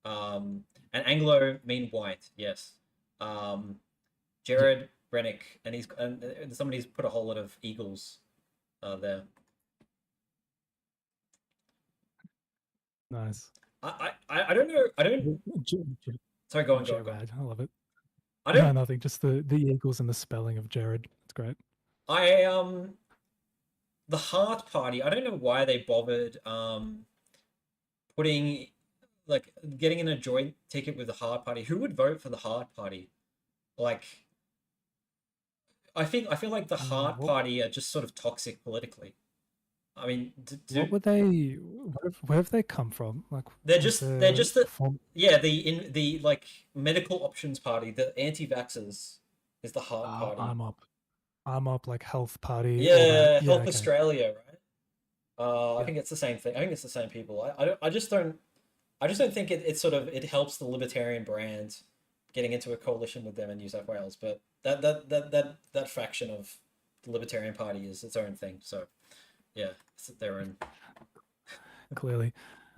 S1: And Anglo mean white, yes. Jared Rennick, and somebody's put a whole lot of eagles there.
S3: nice.
S1: I don't know. I don't. Sorry, go on, go on, go on.
S3: Gerard, I love it.
S1: I
S3: No,
S1: don't.
S3: nothing. Just the Eagles and the spelling of Jared. It's great.
S1: I the Heart Party. I don't know why they bothered putting like getting in a joint ticket with the Heart Party. Who would vote for the Heart Party? Like, I feel like the Heart
S3: What,
S1: Party are just sort of toxic politically. I mean,
S3: what would they? Where have they come from? Like,
S1: they're
S3: was
S1: they're
S3: there
S1: just the
S3: form?
S1: yeah the like medical options party. The anti-vaxxers is the Heart Party.
S3: I'm up. Like health party. All that.
S1: Yeah,
S3: Yeah.
S1: Health
S3: Okay.
S1: Australia, right? I
S3: Yeah.
S1: think it's the same thing. I think it's the same people. I just don't think it sort of it helps the libertarian brand getting into a coalition with them in New South Wales. But that faction of the Libertarian Party is its own thing. So yeah, it's their own.
S3: Clearly.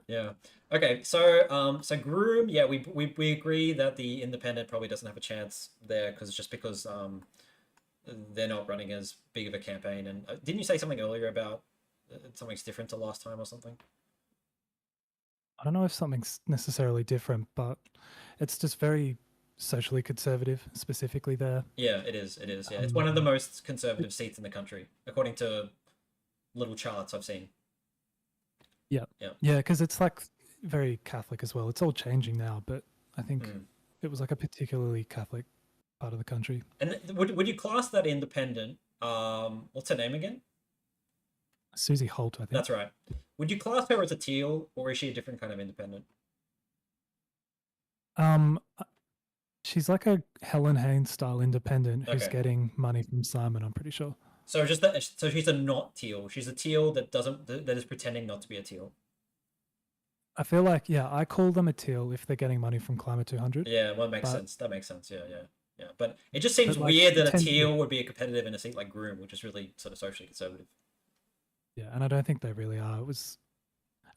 S1: Yeah. Okay. So Groom. Yeah, we agree that the Independent probably doesn't have a chance there because they're not running as big of a campaign. And didn't you say something earlier about something's different to last time or something.
S3: I don't know if something's necessarily different, but it's just very socially conservative, specifically there.
S1: Yeah, it is. It is. Yeah, it's one of the most conservative seats in the country, according to little charts I've seen.
S3: Yeah,
S1: Yeah.
S3: yeah, because it's like very Catholic as well. It's all changing now, but I think it was like a particularly Catholic part of the country.
S1: And would you class that independent? What's her name again?
S3: Susie Holt, I think.
S1: That's right. Would you class her as a teal, or is she a different kind of independent?
S3: She's like a Helen Haynes style independent who's
S1: Okay.
S3: getting money from Simon, I'm pretty sure.
S1: So just that. So she's a not teal. She's a teal that doesn't that is pretending not to be a teal.
S3: I feel like, yeah, I call them a teal if they're getting money from Climate 200.
S1: Yeah, well, that makes
S3: But-
S1: sense. That makes sense. Yeah, yeah, yeah. But it just seems
S3: But, like,
S1: weird that a
S3: tend to-
S1: teal would be a competitive in a seat like Groom, which is really sort of socially conservative.
S3: Yeah, and I don't think they really are. It was,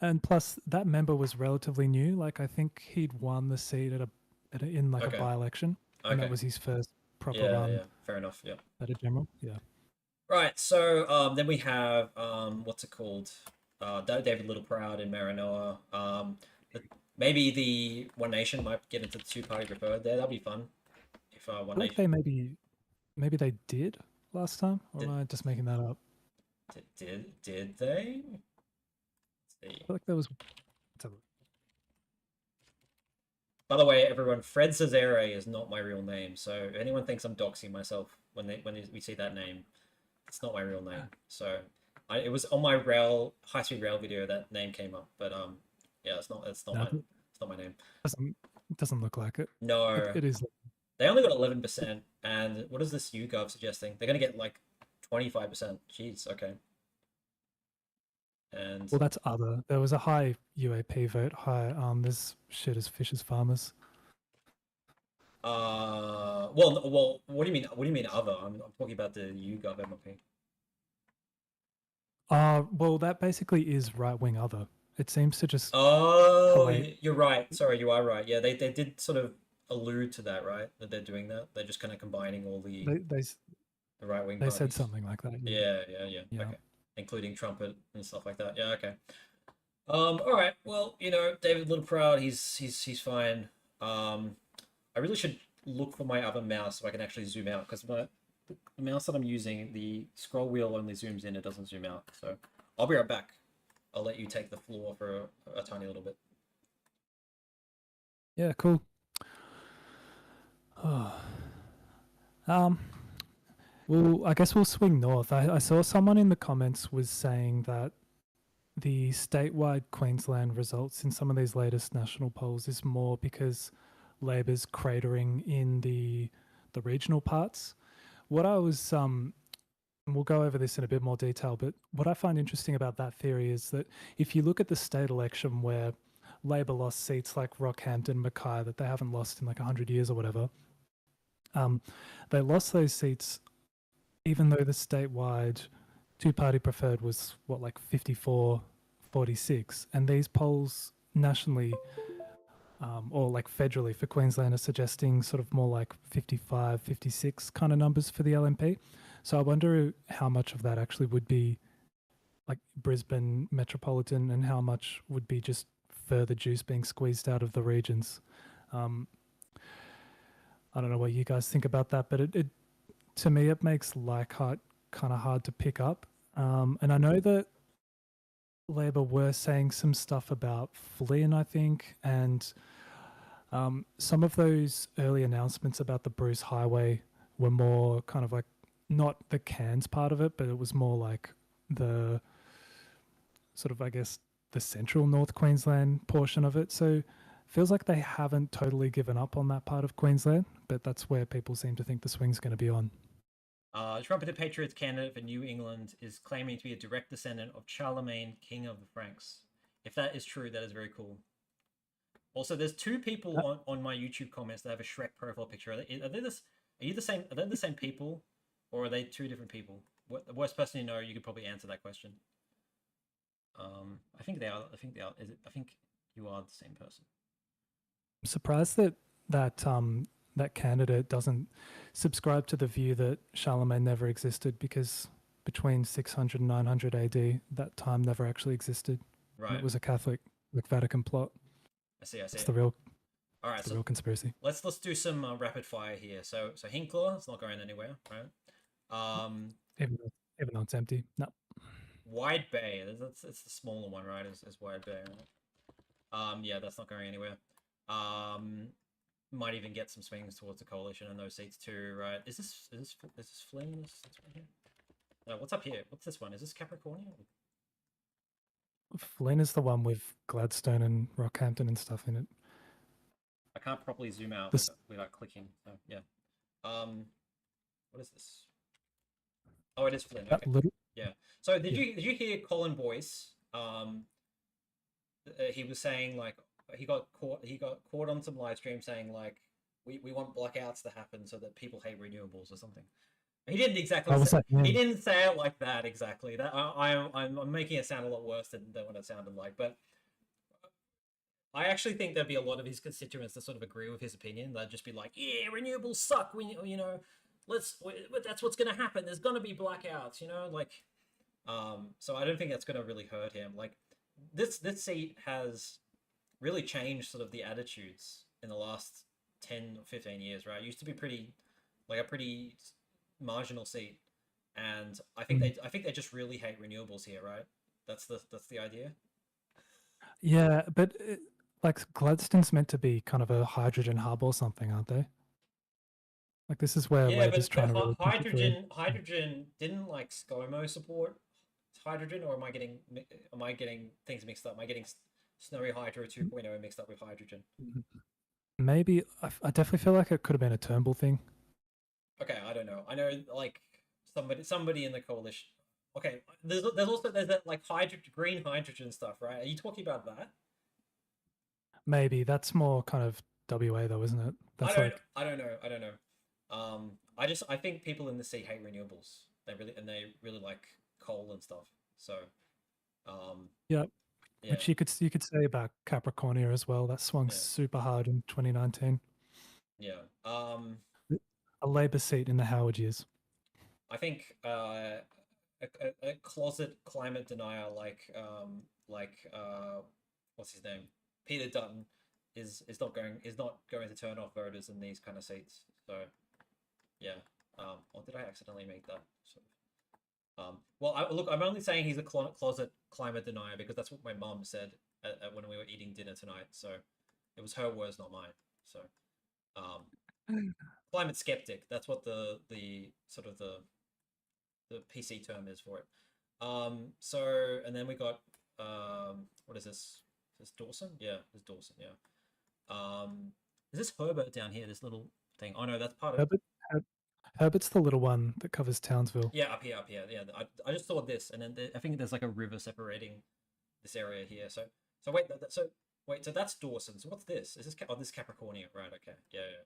S3: and plus that member was relatively new. Like I think he'd won the seat in like
S1: Okay.
S3: a by-election, and
S1: Okay.
S3: that was his first proper
S1: Yeah,
S3: run
S1: yeah. Fair enough. Yeah.
S3: at a general. Yeah.
S1: Right. So then we have what's it called? David Littleproud in Maranoa. Maybe the One Nation might get into the two-party preferred there. That'd be fun. If
S3: I
S1: One
S3: feel like
S1: Nation
S3: maybe they did last time, or
S1: Did-
S3: am I just making that up?
S1: did they? Let's see.
S3: I feel like there was. Let's have a look.
S1: By the way, everyone, Fred Cesare is not my real name. So if anyone thinks I'm doxing myself when we see that name, it's not my real name. So it was on my high speed rail video that name came up, but yeah, it's not
S3: No,
S1: my name.
S3: it doesn't look like it.
S1: No,
S3: It is.
S1: they only got 11%, and what is this YouGov suggesting? They're gonna get like 25%. Jeez, okay. And
S3: Well, that's other. There was a high UAP vote. High. There's shit as fish as farmers.
S1: well, what do you mean? What do you mean other? I'm talking about the YouGov MLP.
S3: Well, that basically is right wing other. It seems to just.
S1: Oh,
S3: collate-
S1: you're right. Sorry, you are right. Yeah, they did sort of allude to that, right? That they're doing that. They're just kind of combining all the right wing.
S3: They said something like that.
S1: Yeah.
S3: Yeah.
S1: Okay, including trumpet and stuff like that. Yeah. Okay. All right. Well, David Littleproud, he's fine. I really should look for my other mouse so I can actually zoom out, because the mouse that I'm using, the scroll wheel only zooms in, it doesn't zoom out. So I'll be right back. I'll let you take the floor for a tiny little bit.
S3: Yeah, cool. Oh. Well, I guess we'll swing north. I saw someone in the comments was saying that the statewide Queensland results in some of these latest national polls is more because Labor's cratering in the regional parts. What I was and we'll go over this in a bit more detail, but what I find interesting about that theory is that if you look at the state election where Labor lost seats like Rockhampton, Mackay, that they haven't lost in like 100 years or whatever, they lost those seats even though the statewide two-party preferred was, like 54-46. And these polls nationally, or like federally for Queensland, are suggesting sort of more like 55-56 kind of numbers for the LNP. So I wonder how much of that actually would be like Brisbane metropolitan and how much would be just further juice being squeezed out of the regions. I don't know what you guys think about that, but it to me, it makes Leichhardt kind of hard to pick up. And I know that Labor were saying some stuff about Flynn, I think, and some of those early announcements about the Bruce Highway were more kind of like not the Cairns part of it, but it was more like the sort of, I guess, the central North Queensland portion of it. So feels like they haven't totally given up on that part of Queensland, but that's where people seem to think the swing's going to be on.
S1: Trumpeted Patriots candidate for New England is claiming to be a direct descendant of Charlemagne, King of the Franks. If that is true, that is very cool. Also, there's two people on my YouTube comments that have a Shrek profile picture. Are they the same people, or are they two different people? The worst person you know, you could probably answer that question. I think they are. I think you are the same person.
S3: I'm surprised that candidate doesn't subscribe to the view that Charlemagne never existed, because between 600 and 900 AD. That time never actually existed. And
S1: Right.
S3: it was a Catholic, like Vatican plot.
S1: I see. I see.
S3: It's the real,
S1: All right.
S3: it's the
S1: So
S3: real conspiracy.
S1: let's do some rapid fire here. So Hinkler, it's not going anywhere, right?
S3: Even though it's empty. No.
S1: Wide Bay, it's the smaller one, right? Is Wide Bay. Right? Yeah, that's not going anywhere. Might even get some swings towards the coalition in those seats too, right? Is this Flynn? This one here? What's up here? What's this one? Is this Capricornia?
S3: Flynn is the one with Gladstone and Rockhampton and stuff in it.
S1: I can't properly zoom out
S3: This-
S1: without clicking. So yeah. What is this? Oh, it is Flynn.
S3: That
S1: Okay.
S3: little,
S1: Yeah. So did you hear Colin Boyce? He was saying like he got caught on some live stream saying like we want blackouts to happen so that people hate renewables or something. He didn't exactly. He didn't say it like that exactly. That I'm making it sound a lot worse than what it sounded like. But I actually think there'd be a lot of his constituents that sort of agree with his opinion. They'd just be like, "Yeah, renewables suck. That's what's going to happen. There's going to be blackouts." Like, so I don't think that's going to really hurt him. Like, this seat has really changed sort of the attitudes in the last 10 or 15 years, right? It used to be pretty marginal seat, and I think they just really hate renewables here, right? That's the idea.
S3: Yeah, but like Gladstone's meant to be kind of a hydrogen hub or something, aren't they? Like this is where Labor's trying to really push it through.
S1: hydrogen didn't like ScoMo support hydrogen, or am I getting things mixed up? Am I getting Snowy Hydro 2.0 mixed up with hydrogen?
S3: Maybe I definitely feel like it could have been a Turnbull thing.
S1: Okay, I don't know. I know like somebody in the coalition. Okay, there's that like green hydrogen stuff, right? Are you talking about that?
S3: Maybe that's more kind of WA though, isn't it? That's
S1: I don't know. I think people in the sea hate renewables. They really like coal and stuff. So,
S3: yeah. Which you could say about Capricornia as well. That swung super hard in 2019.
S1: Yeah.
S3: A Labor seat in the Howard years.
S1: I think a closet climate denier like what's his name, Peter Dutton, is not going to turn off voters in these kind of seats. So yeah. Or did I accidentally make that? Well, I'm only saying he's a closet climate denier because that's what my mom said when we were eating dinner tonight. So it was her words, not mine. So climate skeptic. That's what the sort of the PC term is for it. So and then we got what is this? Is this Dawson? Yeah, this is Dawson. Yeah. Is this Herbert down here? This little thing. Oh no, that's part of
S3: Herbert's the little one that covers Townsville.
S1: Yeah, up here. Yeah, I just saw this, and then I think there's like a river separating this area here. So that's Dawson. So what's this? Is this this Capricornia? Right. Okay. Yeah.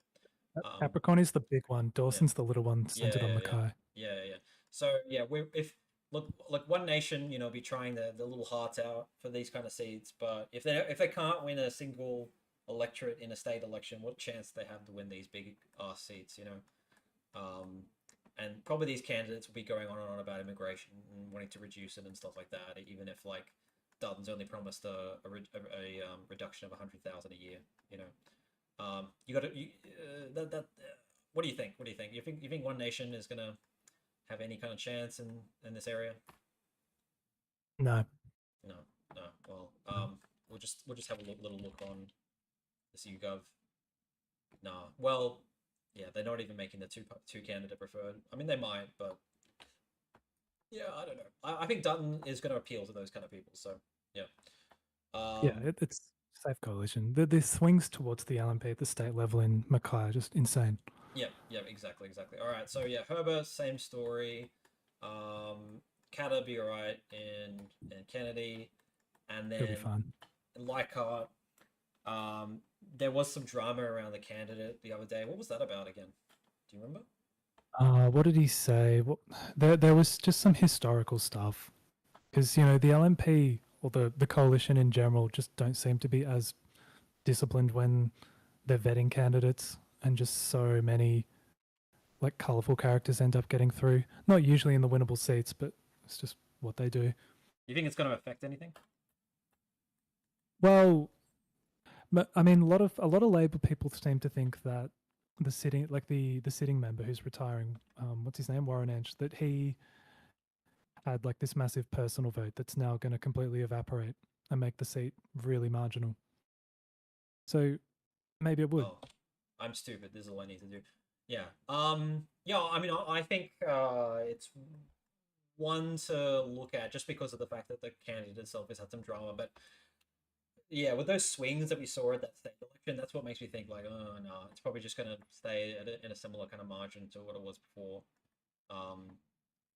S3: Capricornia's the big one. Dawson's the little one centered on Mackay.
S1: Yeah. So yeah, if One Nation, be trying the little hearts out for these kind of seats, but if they can't win a single electorate in a state election, what chance do they have to win these big ass seats? And probably these candidates will be going on and on about immigration and wanting to reduce it and stuff like that, even if like Dutton's only promised a reduction of 100,000 a year. You got to what do you think? You think One Nation is gonna have any kind of chance in this area?
S3: No.
S1: Well, we'll just have a little look on this YouGov. Nah. Well, yeah, they're not even making the two candidate preferred. I mean, they might, but yeah, I don't know. I think Dutton is going to appeal to those kind of people. So yeah.
S3: It's safe coalition. The swings towards the LNP at the state level in Mackay are just insane.
S1: Yeah, exactly. All right, so yeah, Herbert, same story. Katter be all right in Kennedy, and then
S3: It'll be fine.
S1: Leichhardt. There was some drama around the candidate the other day. What was that about again? Do you remember?
S3: What did he say? There was just some historical stuff, because the LNP or the coalition in general just don't seem to be as disciplined when they're vetting candidates, and just so many like colourful characters end up getting through. Not usually in the winnable seats, but it's just what they do.
S1: You think it's going to affect anything?
S3: Well, I mean, a lot of Labor people seem to think that the sitting member who's retiring, what's his name, Warren Entsch, that he had like this massive personal vote that's now going to completely evaporate and make the seat really marginal. So maybe it would.
S1: Oh, I'm stupid. This is all I need to do. Yeah. Yeah. I mean, I think it's one to look at just because of the fact that the candidate itself has had some drama. But yeah, with those swings that we saw at that state election, that's what makes me think like, oh no, it's probably just going to stay in a similar kind of margin to what it was before.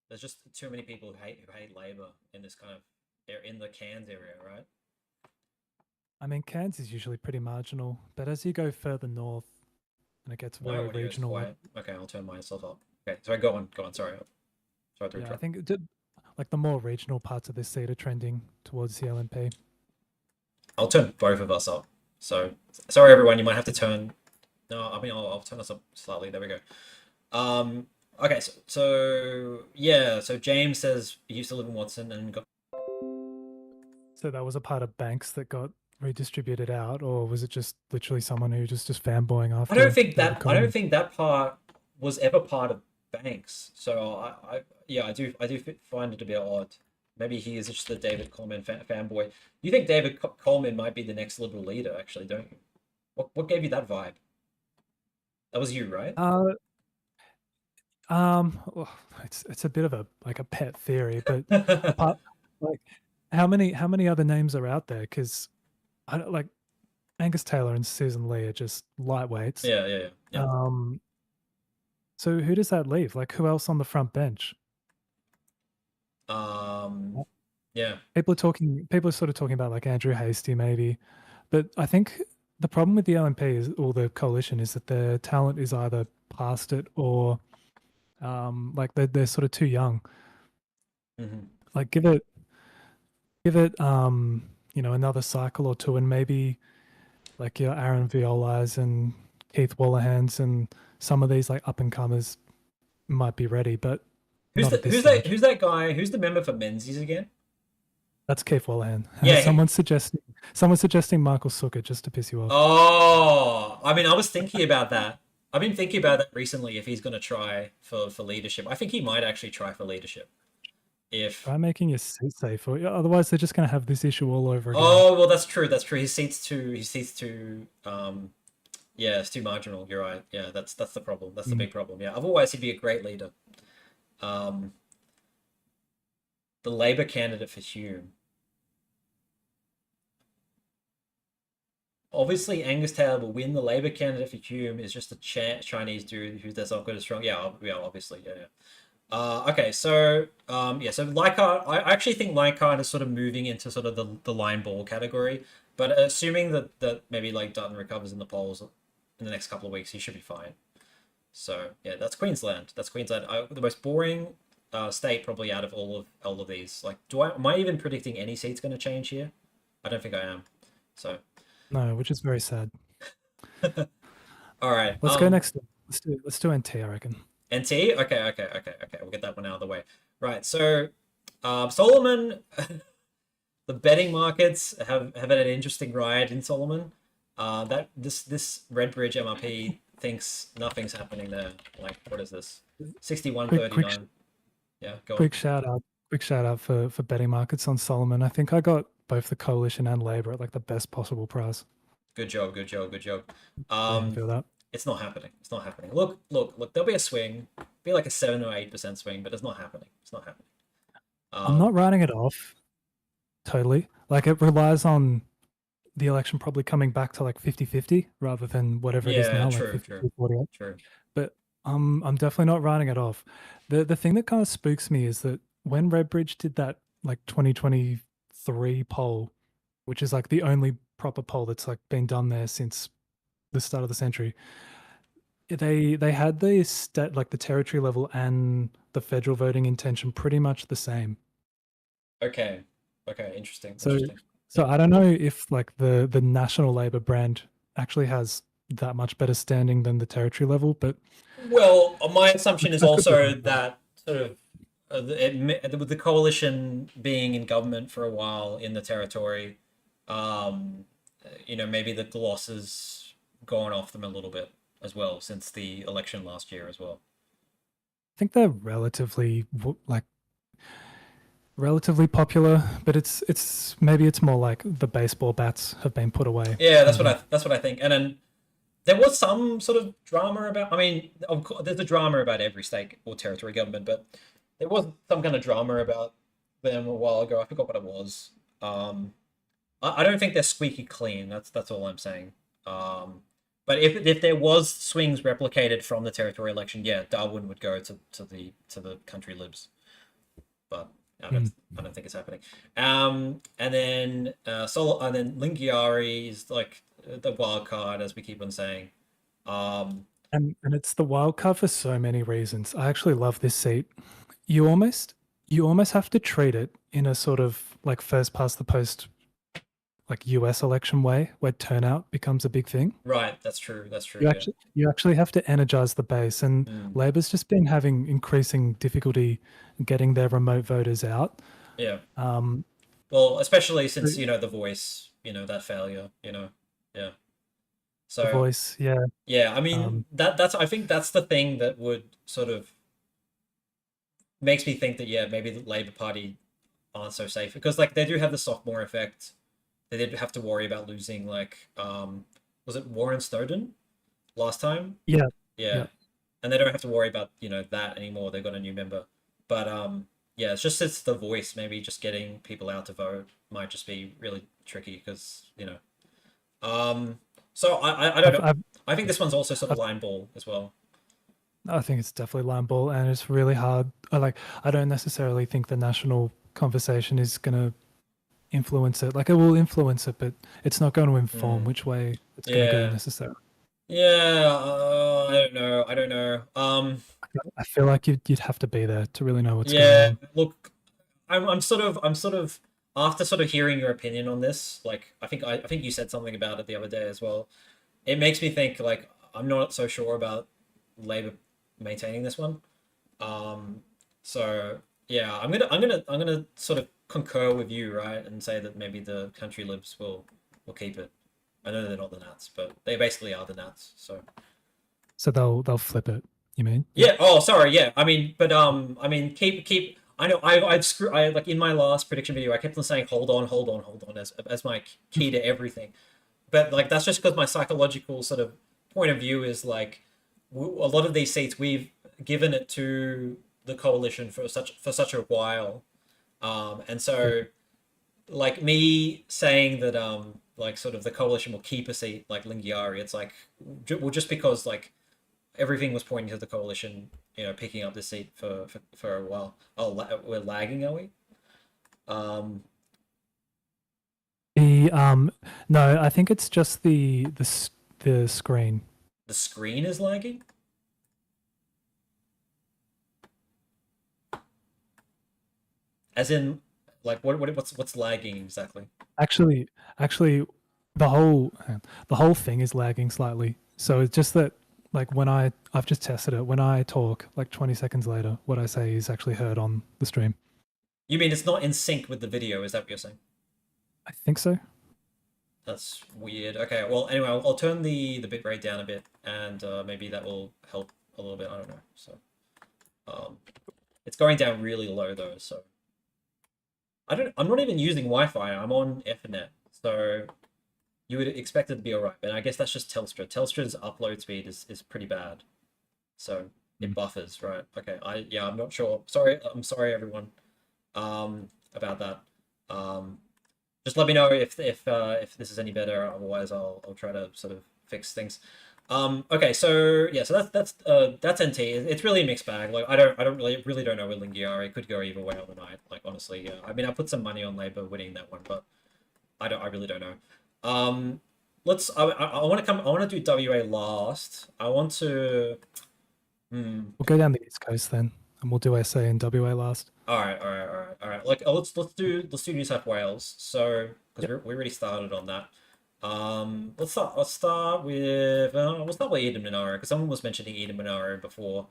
S1: There's just too many people who hate Labor in this kind of in the Cairns area, right?
S3: I mean, Cairns is usually pretty marginal, but as you go further north, and it gets
S1: My
S3: very
S1: audio is
S3: regional.
S1: quiet. Okay, I'll turn myself up. Okay, sorry, go on. Sorry. Sorry to
S3: Yeah, I
S1: interrupt.
S3: think like the more regional parts of this seat are trending towards the LNP.
S1: I'll turn both of us up. So sorry, everyone. You might have to turn. No, I mean I'll turn us up slightly. There we go. Okay, so yeah, so James says he used to live in Watson and got.
S3: So that was a part of banks that got redistributed out, or was it just literally someone who just fanboying after?
S1: I don't think
S3: David
S1: that. I don't
S3: Coleman?
S1: think that part was ever part of banks. So yeah, I do find it a bit odd. Maybe he is just the David Coleman fanboy. You think David Coleman might be the next Liberal leader? Actually, don't you? What gave you that vibe? That was you, right?
S3: Well, it's a bit of a pet theory, but apart, like how many other names are out there? Because I don't like Angus Taylor and Susan Lee are just lightweights.
S1: Yeah.
S3: So who does that leave? Like who else on the front bench?
S1: Yeah.
S3: People are sort of talking about like Andrew Hastie maybe, but I think the problem with the LNP is, or the coalition, is that their talent is either past it or like they're sort of too young.
S1: Mm-hmm.
S3: Like give it another cycle or two, and maybe like your Aaron Violas and Keith Wallahans and some of these like up and comers might be ready, but not at this stage.
S1: Who's that guy? Who's the member for Menzies again?
S3: That's Keith Wallahan.
S1: Yeah,
S3: someone's suggesting Michael Sukkar just to piss you off.
S1: Oh, I mean, I was thinking about that. I've been thinking about that recently. If he's going to try for leadership, I think he might actually try for leadership. If
S3: Try making your seat safer, otherwise they're just going to have this issue all over again.
S1: Oh well, that's true. His seat's too. Yeah, it's too marginal. You're right. Yeah, that's the problem. That's the big problem. Yeah, otherwise he'd be a great leader. The Labor candidate for Hume. Obviously, Angus Taylor will win. The Labor candidate for Hume is just a Chinese dude who does not good as strong. Yeah, obviously, yeah. Okay, so yeah, so Leichhardt, I actually think Leichhardt is sort of moving into sort of the line ball category, but assuming that maybe like Dutton recovers in the polls in the next couple of weeks, he should be fine. So yeah, that's Queensland. The most boring state probably out of all of these. Like, am I even predicting any seats going to change here? I don't think I am. So
S3: no, which is very sad.
S1: all right,
S3: let's go next. Let's do NT, I reckon.
S1: NT? Okay. We'll get that one out of the way. Right. So, Solomon, the betting markets have had an interesting ride in Solomon. That this Redbridge MRP thinks nothing's happening there. Like, what is this? 61.39. Yeah. Go on.
S3: Quick shout out for betting markets on Solomon. I think I got both the coalition and Labor at like the best possible price.
S1: Good job.
S3: Feel that.
S1: It's not happening. Look. There'll be a swing, be like a 7 or 8% swing, but it's not happening.
S3: I'm not writing it off. Totally. Like it relies on the election probably coming back to like 50-50 rather than whatever it is now,
S1: true,
S3: like 50-48.
S1: True.
S3: But I'm definitely not writing it off. The thing that kind of spooks me is that when Redbridge did that like 2023 poll, which is like the only proper poll that's like been done there since the start of the century, they had the the territory level and the federal voting intention pretty much the same.
S1: Okay, interesting.
S3: So I don't know if like the national Labor brand actually has that much better standing than the territory level, but
S1: Well, my assumption is
S3: that could be
S1: also
S3: wrong.
S1: that sort of with the coalition being in government for a while in the territory, maybe the gloss has gone off them a little bit as well since the election last year as well.
S3: I think they're relatively popular, but it's maybe it's more like the baseball bats have been put away.
S1: Yeah,
S3: kind of thing.
S1: that's what I think. And then there was some sort of drama about. I mean, of course, there's a drama about every state or territory government, but there was some kind of drama about them a while ago. I forgot what it was. Um, I don't think they're squeaky clean. That's all I'm saying. But if there was swings replicated from the territory election, yeah, Darwin would go to the country libs. But I don't think it's happening. And then Lingiari is like the wild card, as we keep on saying.
S3: And it's the wild card for so many reasons. I actually love this seat. You almost have to treat it in a sort of like first past the post like US election way where turnout becomes a big thing.
S1: Right, that's true. That's true.
S3: You actually have to energize the base, and Labor's just been having increasing difficulty getting their remote voters out.
S1: Yeah.
S3: Um,
S1: Well, especially since the voice, that failure, yeah.
S3: the
S1: So
S3: voice, yeah.
S1: yeah, I mean
S3: Um,
S1: I think that's the thing that would sort of makes me think that maybe the Labour Party aren't so safe because like they do have the sophomore effect. They did have to worry about losing like was it Warren Snowden last time?
S3: yeah,
S1: Yeah.
S3: yeah.
S1: And they don't have to worry about, that anymore. They've got a new member. But yeah, it's the voice. Maybe just getting people out to vote might just be really tricky because, so I don't know. I think this one's also sort of line ball as well.
S3: I think it's definitely line ball, and it's really hard. I don't necessarily think the national conversation is going to influence it. Like it will influence it, but it's not going to inform which way it's going to go
S1: Yeah.
S3: necessarily.
S1: Yeah, I don't know.
S3: I feel like you'd have to be there to really know what's going
S1: Yeah,
S3: on.
S1: look, I'm sort of after sort of hearing your opinion on this, like I think you said something about it the other day as well. It makes me think like I'm not so sure about Labour maintaining this one. So yeah, I'm gonna sort of concur with you, right, and say that maybe the country libs will keep it. I know they're not the Nats, but they basically are the Nats.
S3: So they'll flip it. You mean?
S1: Yeah. Oh, sorry. Yeah. I mean, but I mean, keep. I know. I like in my last prediction video, I kept on saying hold on as my key to everything. But like that's just because my psychological sort of point of view is like a lot of these seats we've given it to the coalition for such a while, and so like me saying that like sort of the coalition will keep a seat like Lingiari, it's like well just because like everything was pointing to the coalition, picking up the seat for a while. Oh, we're lagging, are we?
S3: No, I think it's just the screen.
S1: The screen is lagging. As in, like, what's lagging exactly?
S3: Actually, the whole thing is lagging slightly. So it's just that like when I've just tested it. When I talk, like 20 seconds later, what I say is actually heard on the stream.
S1: You mean it's not in sync with the video? Is that what you're saying?
S3: I think so.
S1: That's weird. Okay, well, anyway, I'll turn the bitrate down a bit, and maybe that will help a little bit. I don't know. So, it's going down really low though. So, I'm not even using Wi-Fi. I'm on Ethernet. So, you would expect it to be alright. But I guess that's just Telstra. Telstra's upload speed is pretty bad. So it buffers, right? Okay. I'm not sure. I'm sorry, everyone. About that. Just let me know if this is any better. Otherwise, I'll try to sort of fix things. Okay, so yeah, so that's NT. It's really a mixed bag. Like I don't really don't know with Lingiari. It could go either way on the night. Like honestly, yeah. I mean, I put some money on Labour winning that one, but I really don't know. I want to do WA last. I want to.
S3: We'll go down the East Coast then, and we'll do SA and WA last.
S1: All right. Like let's do New South Wales. So because we already started on that. Let's start with we'll start with Eden Monaro because someone was mentioning Eden Monaro before.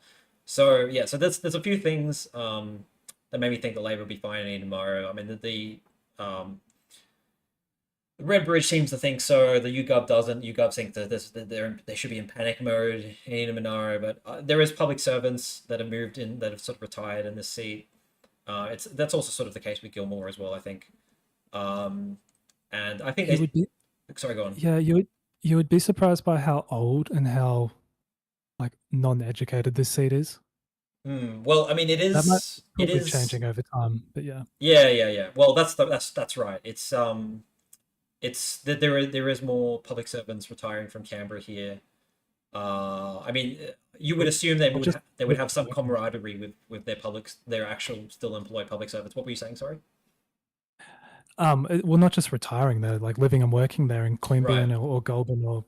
S1: So yeah, so there's a few things that made me think the Labor would be fine in Eden Monaro. I mean the Red Bridge seems to think so. The UGov doesn't. UGov think that they should be in panic mode in Eden Monaro, but there is public servants that have moved in that have sort of retired in this seat. That's also sort of the case with Gilmore as well, I think. And I think
S3: You would be,
S1: sorry, go on.
S3: yeah, you would be surprised by how old and how like non-educated this seat is.
S1: Well, I mean,
S3: That might
S1: it
S3: probably
S1: is,
S3: changing over time, but yeah.
S1: yeah. Well, that's right. It's that there is more public servants retiring from Canberra here. I mean, you would assume they would have some camaraderie with their actual still employed public servants. What were you saying? Sorry.
S3: Well, not just retiring though, like living and working there in Queanbeyan or Goulburn or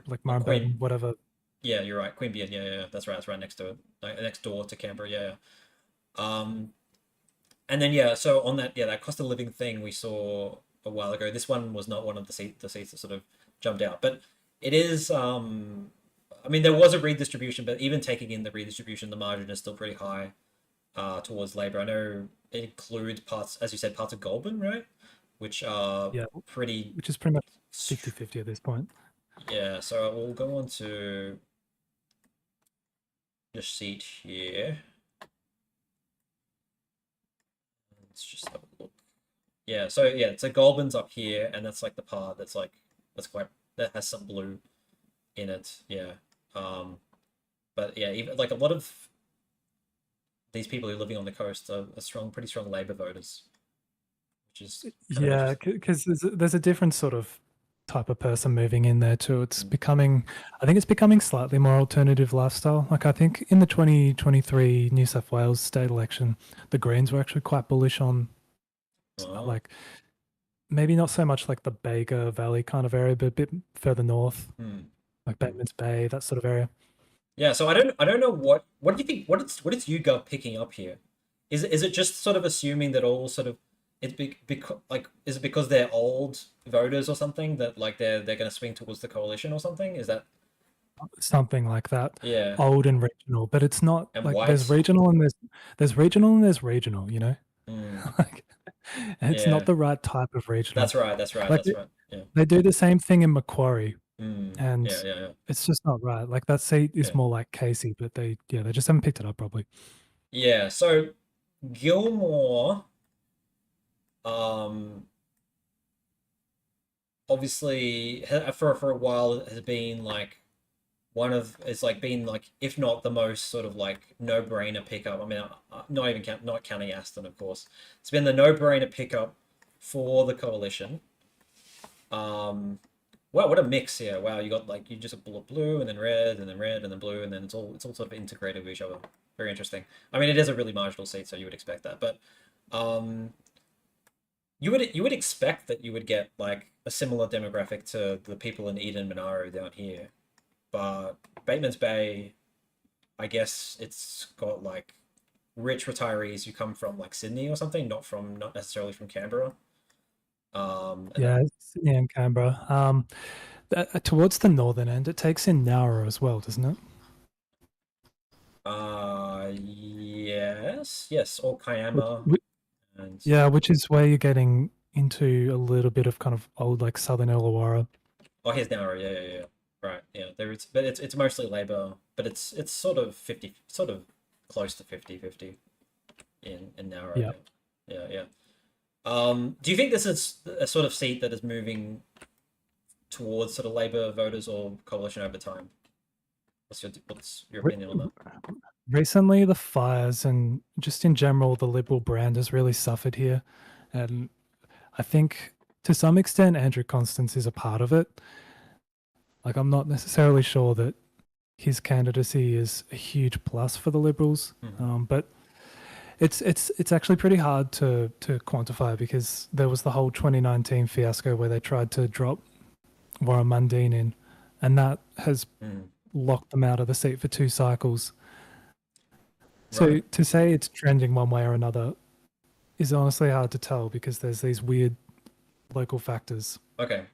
S3: like Murrumbidgee, whatever.
S1: Yeah, you're right. Queanbeyan. Yeah. That's right. That's right next to it, like, next door to Canberra. Yeah. And then yeah, so on that that cost of living thing we saw a while ago. This one was not one of the seats that sort of jumped out, but it is. I mean, there was a redistribution, but even taking in the redistribution, the margin is still pretty high towards Labor. I know it includes parts, as you said, parts of Goulburn, right? Which are
S3: which is pretty much 50-50 at this point.
S1: Yeah, so we'll go on to this seat here. Let's just have a look. Yeah, so Goulburn's up here, and that's like the part that has some blue in it. Yeah. But yeah, even like a lot of these people who are living on the coast are pretty strong Labor voters, which is
S3: because there's a different sort of type of person moving in there too. It's becoming, I think it's becoming slightly more alternative lifestyle. Like I think in the 2023 New South Wales state election, the Greens were actually quite bullish on like maybe not so much like the Bega Valley kind of area, but a bit further north, like Batemans Bay, that sort of area.
S1: Yeah, so I don't know what do you think what is YouGov picking up here? Is it just sort of assuming that all sort of because like is it because they're old voters or something that like they're going to swing towards the coalition or something? Is that
S3: something like that?
S1: Yeah,
S3: old and regional, but it's not
S1: and
S3: like
S1: white?
S3: there's regional and there's regional and there's regional, you know. Like, and it's not the right type of regional.
S1: That's right.
S3: Like
S1: that's right. Yeah.
S3: They do the same thing in Macquarie, and
S1: yeah.
S3: it's just not right. Like that seat is more like Casey, but they just haven't picked it up properly.
S1: Yeah. So Gilmore, obviously for a while has been like been like if not the most sort of like no-brainer pickup. I mean, not counting Aston, of course. It's been the no-brainer pickup for the coalition. Wow, what a mix here! Wow, you got like you just have blue and then red and then red and then blue and then it's all sort of integrated with each other. Very interesting. I mean, it is a really marginal seat, so you would expect that, but you would expect that you would get like a similar demographic to the people in Eden Monaro down here. But Batemans Bay, I guess it's got like rich retirees who come from like Sydney or something, not necessarily from Canberra.
S3: Sydney and Canberra. Towards the northern end, it takes in Nowra as well, doesn't it?
S1: Yes, or Kiama.
S3: Which is where you're getting into a little bit of kind of old like southern Illawarra.
S1: Oh, here's Nowra. Yeah. Right. Yeah. But it's mostly Labor, but it's sort of 50, sort of close to 50-50 in Nowra. Yeah. Do you think this is a sort of seat that is moving towards sort of Labor voters or coalition over time? What's your opinion on that?
S3: Recently, the fires and just in general, the Liberal brand has really suffered here. And I think to some extent, Andrew Constance is a part of it. Like, I'm not necessarily sure that his candidacy is a huge plus for the Liberals, but it's actually pretty hard to quantify because there was the whole 2019 fiasco where they tried to drop Warren Mundine in, and that has locked them out of the seat for 2 cycles. So to say it's trending one way or another is honestly hard to tell because there's these weird local factors.
S1: Okay.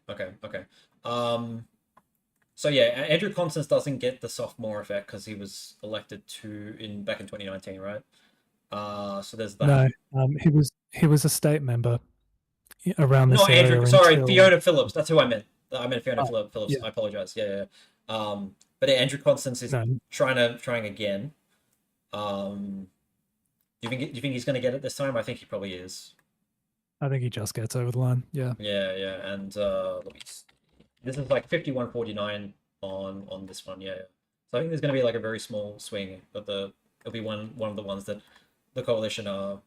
S1: So yeah, Andrew Constance doesn't get the sophomore effect because he was elected back in 2019, right? So there's
S3: No,
S1: that.
S3: he was a state member around
S1: No,
S3: this area
S1: Andrew. Sorry,
S3: until
S1: Fiona Phillips. That's who I meant. I meant Fiona
S3: oh,
S1: Phillips.
S3: yeah,
S1: I apologize. Yeah. But yeah, Andrew Constance is
S3: no,
S1: trying again. Um, do you think he's going to get it this time? I think he probably is.
S3: I think he just gets over the line. Yeah.
S1: Yeah. And let me see. This is like 51-49 on this one. Yeah. So I think there's going to be like a very small swing, but it'll be one of the ones that the coalition are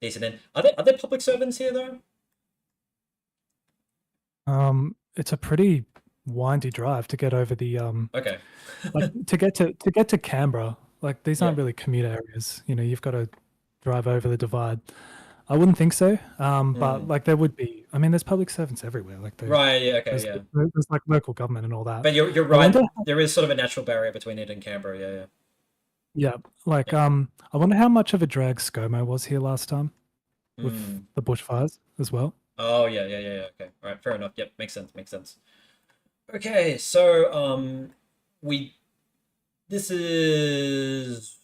S1: decent in. Are there public servants here though?
S3: It's a pretty windy drive to get over the
S1: Okay.
S3: like to get to Canberra. Like these
S1: Yeah.
S3: aren't really commute areas. You know, you've got to drive over the divide. I wouldn't think so. But like there would be. I mean, there's public servants everywhere. Like
S1: Right. Yeah. Okay. Yeah.
S3: there's like local government and all that.
S1: But you're
S3: I
S1: right.
S3: wonder.
S1: There is sort of a natural barrier between it and Canberra. Yeah.
S3: Yeah, like
S1: Yeah.
S3: I wonder how much of a drag ScoMo was here last time with
S1: Mm.
S3: the bushfires as well.
S1: Oh yeah. Okay. All right. Fair enough. Yep. Makes sense. Okay. So we this is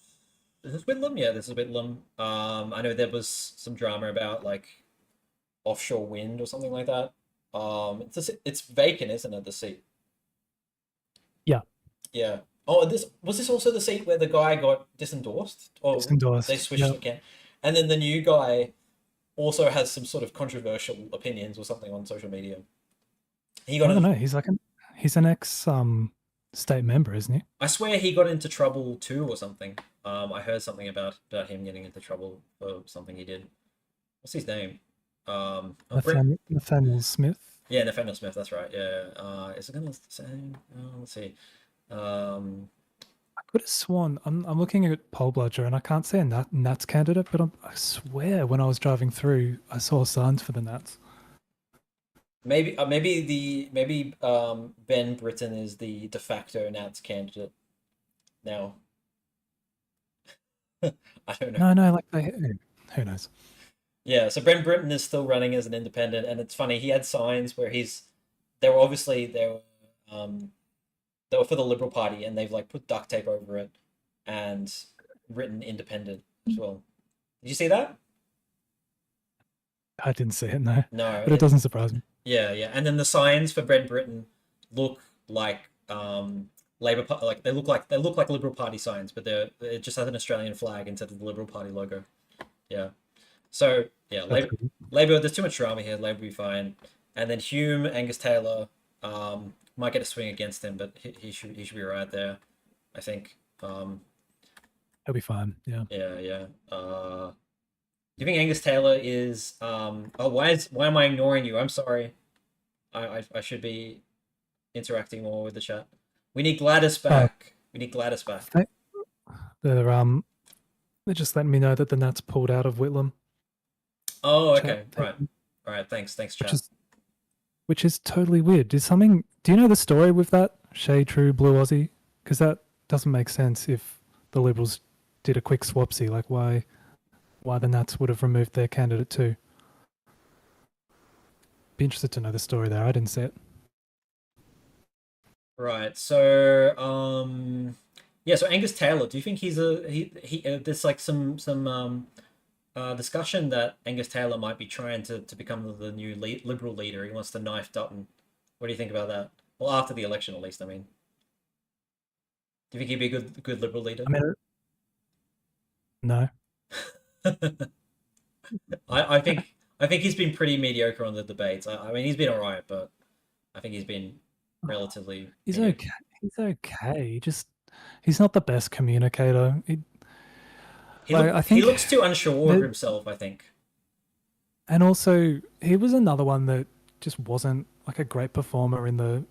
S1: Whitlam. Yeah, this is Whitlam. I know there was some drama about like offshore wind or something like that. It's vacant, isn't it? The seat.
S3: Yeah,
S1: Yeah. Oh, this also the seat where the guy got disendorsed, or
S3: it's
S1: they
S3: endorsed.
S1: switched
S3: Yeah,
S1: again, and then the new guy also has some sort of controversial opinions or something on social media. He
S3: I
S1: got
S3: don't
S1: in,
S3: know. He's an ex state member, isn't he?
S1: I swear he got into trouble too or something. I heard something about him getting into trouble for something he did. What's his name?
S3: Nathaniel Smith.
S1: Yeah, Nathaniel Smith. That's right. Yeah. Is it gonna say? Let's see.
S3: I could have sworn I'm looking at Poll Bludger and I can't see a Nats candidate, but I swear when I was driving through, I saw signs for the Nats.
S1: Maybe Ben Britton is the de facto Nats candidate now. I don't know.
S3: No, like who knows?
S1: Yeah, so Ben Britton is still running as an independent, and it's funny, he had signs where they were for the Liberal Party, and they've like put duct tape over it and written independent as well. Did you see that?
S3: I didn't see it, no,
S1: No.
S3: but it doesn't surprise me.
S1: Yeah. And then the signs for Ben Britton look like like they look like Liberal Party signs, but it just has an Australian flag instead of the Liberal Party logo. Yeah. So yeah,
S3: That's good.
S1: Labor. There's too much drama here. Labor will be fine. And then Hume, Angus Taylor, might get a swing against him, but he should be right there, I think.
S3: He'll be fine. Yeah.
S1: Yeah. Do you think Angus Taylor is? Oh, why am I ignoring you? I'm sorry. I should be interacting more with the chat. We need Gladys back. We need Gladys back.
S3: They're just letting me know that the Nats pulled out of Whitlam.
S1: Oh, okay.
S3: Chat.
S1: Right. All right. Thanks, chat.
S3: Which is totally weird. Do you know the story with that Shea True Blue Aussie? Because that doesn't make sense if the Liberals did a quick swapsy. Like why the Nats would have removed their candidate too. Be interested to know the story there. I didn't see it.
S1: Right. So, yeah. So Angus Taylor, do you think there's like some discussion that Angus Taylor might be trying to become the new Liberal leader. He wants to knife Dutton. What do you think about that? Well, after the election, at least. I mean, do you think he'd be a good Liberal leader?
S3: I mean, no.
S1: I think he's been pretty mediocre on the debates. I mean, he's been all right, but I think he's been relatively.
S3: He's
S1: mediocre.
S3: okay. He's okay. He's not the best communicator.
S1: He looks too unsure of himself, I think.
S3: And also, he was another one that just wasn't like a great performer in the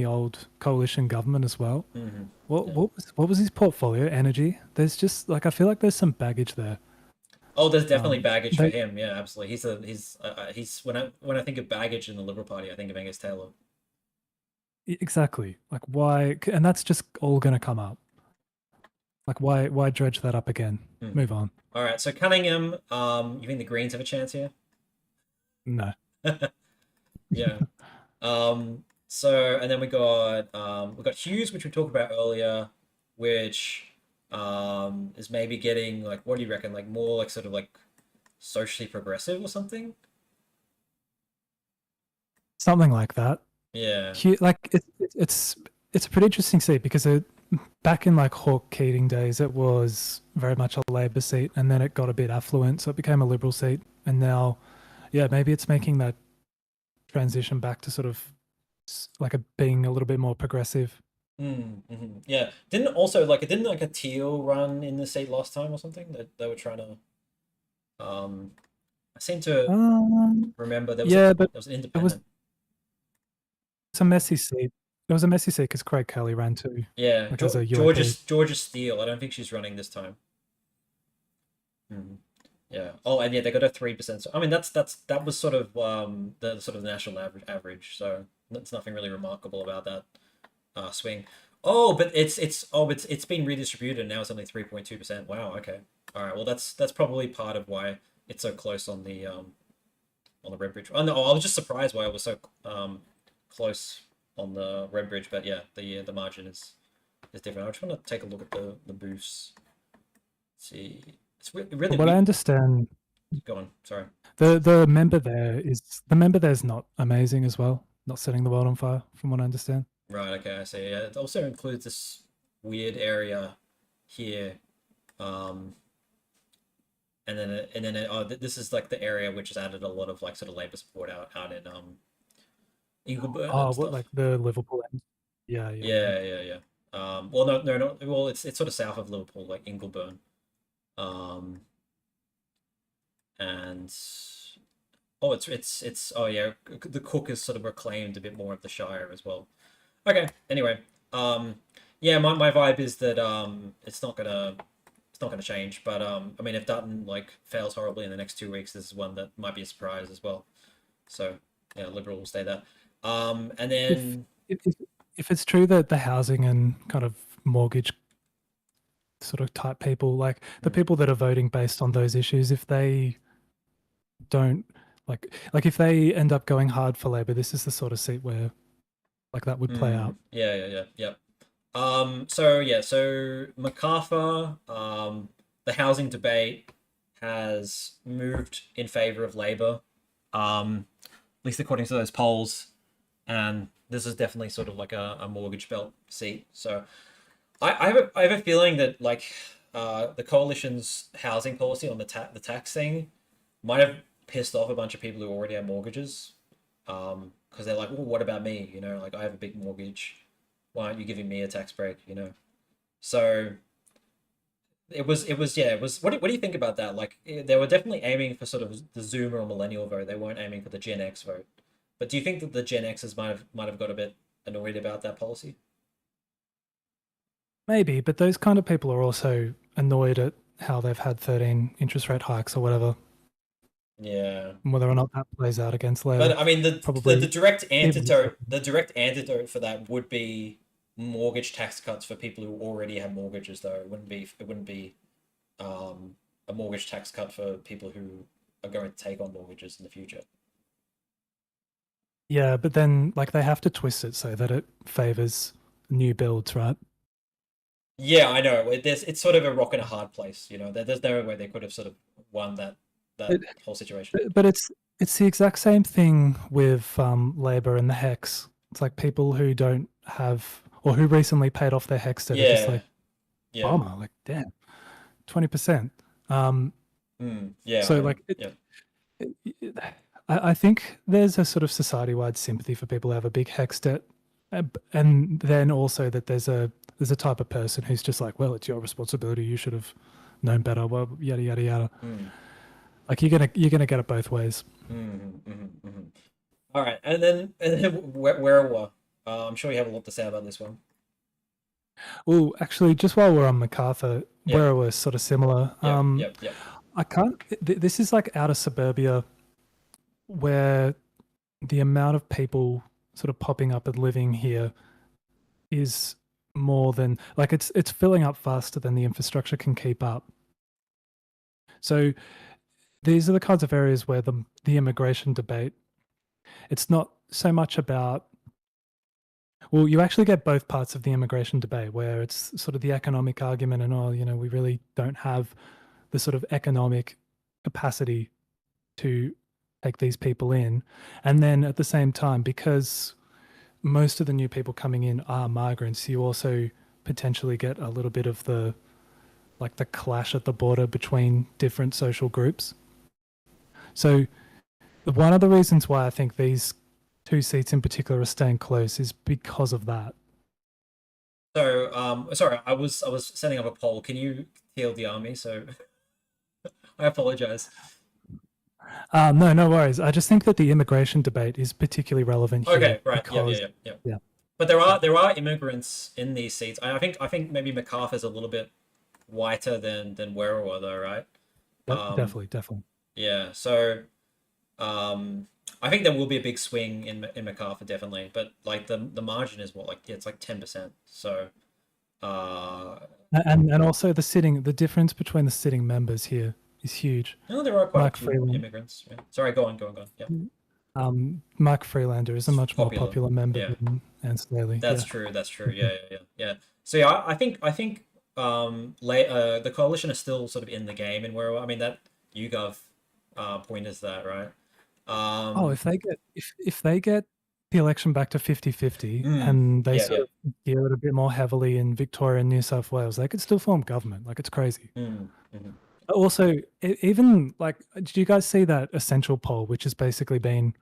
S3: old coalition government as well.
S1: Mm-hmm.
S3: What was his portfolio? Energy. There's just like I feel like there's some baggage there.
S1: Oh, there's definitely baggage for him. Yeah, absolutely. He's when I think of baggage in the Liberal Party, I think of Angus Taylor.
S3: Exactly. Like why? And that's just all going to come up. Like why dredge that up again? Move on.
S1: All right. So Cunningham, you think the Greens have a chance here?
S3: No.
S1: Yeah. So and then we got Hughes, which we talked about earlier, which is maybe getting like, what do you reckon? Like more like sort of like socially progressive or something?
S3: Something like that.
S1: Yeah.
S3: Like it's a pretty interesting seat because back in like Hawke Keating days, it was very much a Labor seat, and then it got a bit affluent, so it became a Liberal seat, and now, yeah, maybe it's making that transition back to sort of like being a little bit more progressive.
S1: Yeah. Didn't like a Teal run in the seat last time or something that they were trying to I seem to remember
S3: Yeah, but
S1: there was an
S3: it was
S1: independent.
S3: it's a messy seat. It was a messy seat because Craig Kelly ran too,
S1: Yeah,
S3: like as a UAP.
S1: Georgia Steele. I don't think she's running this time. Mhm. Yeah. Oh, and yeah, they got a 3%. So I mean, that was sort of the sort of national average. So that's nothing really remarkable about that swing. Oh, but it's been redistributed and now it's only 3.2%. Wow. Okay. All right. Well, that's probably part of why it's so close on the Red Bridge. Oh no, I was just surprised why it was so close on the Red Bridge. But yeah, the margin is different. I just want to take a look at the booths. See, it's really
S3: What I
S1: weird.
S3: understand,
S1: Go on. Sorry.
S3: the member there is not amazing as well. Not setting the world on fire, from what I understand.
S1: Right. Okay. I see. Yeah. It also includes this weird area here. This is like the area which has added a lot of like sort of labor support out in Ingleburn
S3: Oh,
S1: and
S3: what
S1: stuff.
S3: like the Liverpool end? Yeah, yeah, yeah.
S1: Yeah. Well, no. Well, it's sort of south of Liverpool, like Ingleburn. Um, and oh yeah, the Cook has sort of reclaimed a bit more of the Shire as well. Okay. Anyway, yeah, my vibe is that it's not gonna change. But I mean, if Dutton like fails horribly in the next 2 weeks, this is one that might be a surprise as well. So yeah, Liberal will stay there. And
S3: If
S1: then
S3: if if if it's true that the housing and kind of mortgage sort of type people, like the people that are voting based on those issues, if they don't like if they end up going hard for Labor, this is the sort of seat where like that would play out.
S1: Yeah. So MacArthur, the housing debate has moved in favor of Labor, at least according to those polls, and this is definitely sort of like a mortgage belt seat. So I have a feeling that like the coalition's housing policy on the tax thing might have pissed off a bunch of people who already have mortgages, because they're like, well, what about me? You know, like I have a big mortgage. Why aren't you giving me a tax break? You know, so it was. What do you think about that? Like they were definitely aiming for sort of the Zoomer or millennial vote. They weren't aiming for the Gen X vote. But do you think that the Gen Xers might have got a bit annoyed about that policy?
S3: Maybe, but those kind of people are also annoyed at how they've had 13 interest rate hikes or whatever,
S1: Yeah.
S3: and whether or not that plays out against Labor.
S1: But I mean, the
S3: Probably
S1: direct antidote for that would be mortgage tax cuts for people who already have mortgages. Though it wouldn't be a mortgage tax cut for people who are going to take on mortgages in the future.
S3: yeah, but then like they have to twist it so that it favors new builds, right?
S1: Yeah, I know. It's sort of a rock and a hard place. You know, there's no way they could have sort of won that
S3: But,
S1: whole situation.
S3: but it's the exact same thing with Labor and the Hex. It's like people who don't have or who recently paid off their Hex debt are just
S1: Yeah,
S3: like,
S1: yeah,
S3: bummer, like damn, 20%.
S1: yeah,
S3: So
S1: I know.
S3: like
S1: Yeah.
S3: I think there's a sort of society-wide sympathy for people who have a big Hex debt, and then also that there's a type of person who's just like, well, it's your responsibility. You should have known better. Well, yada yada yada. Like you're gonna get it both ways.
S1: All right, and then where I'm sure you have a lot to say about this one.
S3: Oh, actually, just while we're on MacArthur,
S1: Yep,
S3: where we're sort of similar.
S1: yep.
S3: I can't. This is like outer suburbia, where the amount of people sort of popping up and living here is more than like it's filling up faster than the infrastructure can keep up. So these are the kinds of areas where the immigration debate, it's not so much about, well, you actually get both parts of the immigration debate where it's sort of the economic argument and, oh, we really don't have the sort of economic capacity to take these people in. And then at the same time, because most of the new people coming in are migrants, you also potentially get a little bit of the clash at the border between different social groups. So one of the reasons why I think these two seats in particular are staying close is because of that.
S1: So, sorry, I was setting up a poll. Can you heal the army? So, I apologize.
S3: No worries. I just think that the immigration debate is particularly relevant here.
S1: Okay, right.
S3: Because,
S1: yeah. But there are immigrants in these seats. I think maybe MacArthur's a little bit whiter than Werriwa though, right?
S3: Definitely.
S1: Yeah. So, I think there will be a big swing in MacArthur, definitely. But like the margin is what, it's like 10%. So,
S3: and also the difference between the sitting members here is huge.
S1: No, there are quite
S3: Mike
S1: a few
S3: Freeland.
S1: immigrants. Yeah. Sorry, go on. Yeah.
S3: Mike Freelander is a much more popular member
S1: Yeah.
S3: than Anne Staley.
S1: That's true. Yeah. So yeah, I think the coalition is still sort of in the game, and where I mean that YouGov pointers that, right?
S3: If they get the election back to 50-50 and they sort of gear it a bit more heavily in Victoria and New South Wales, they could still form government. Like, it's crazy. Also, even did you guys see that Essential poll, which has basically been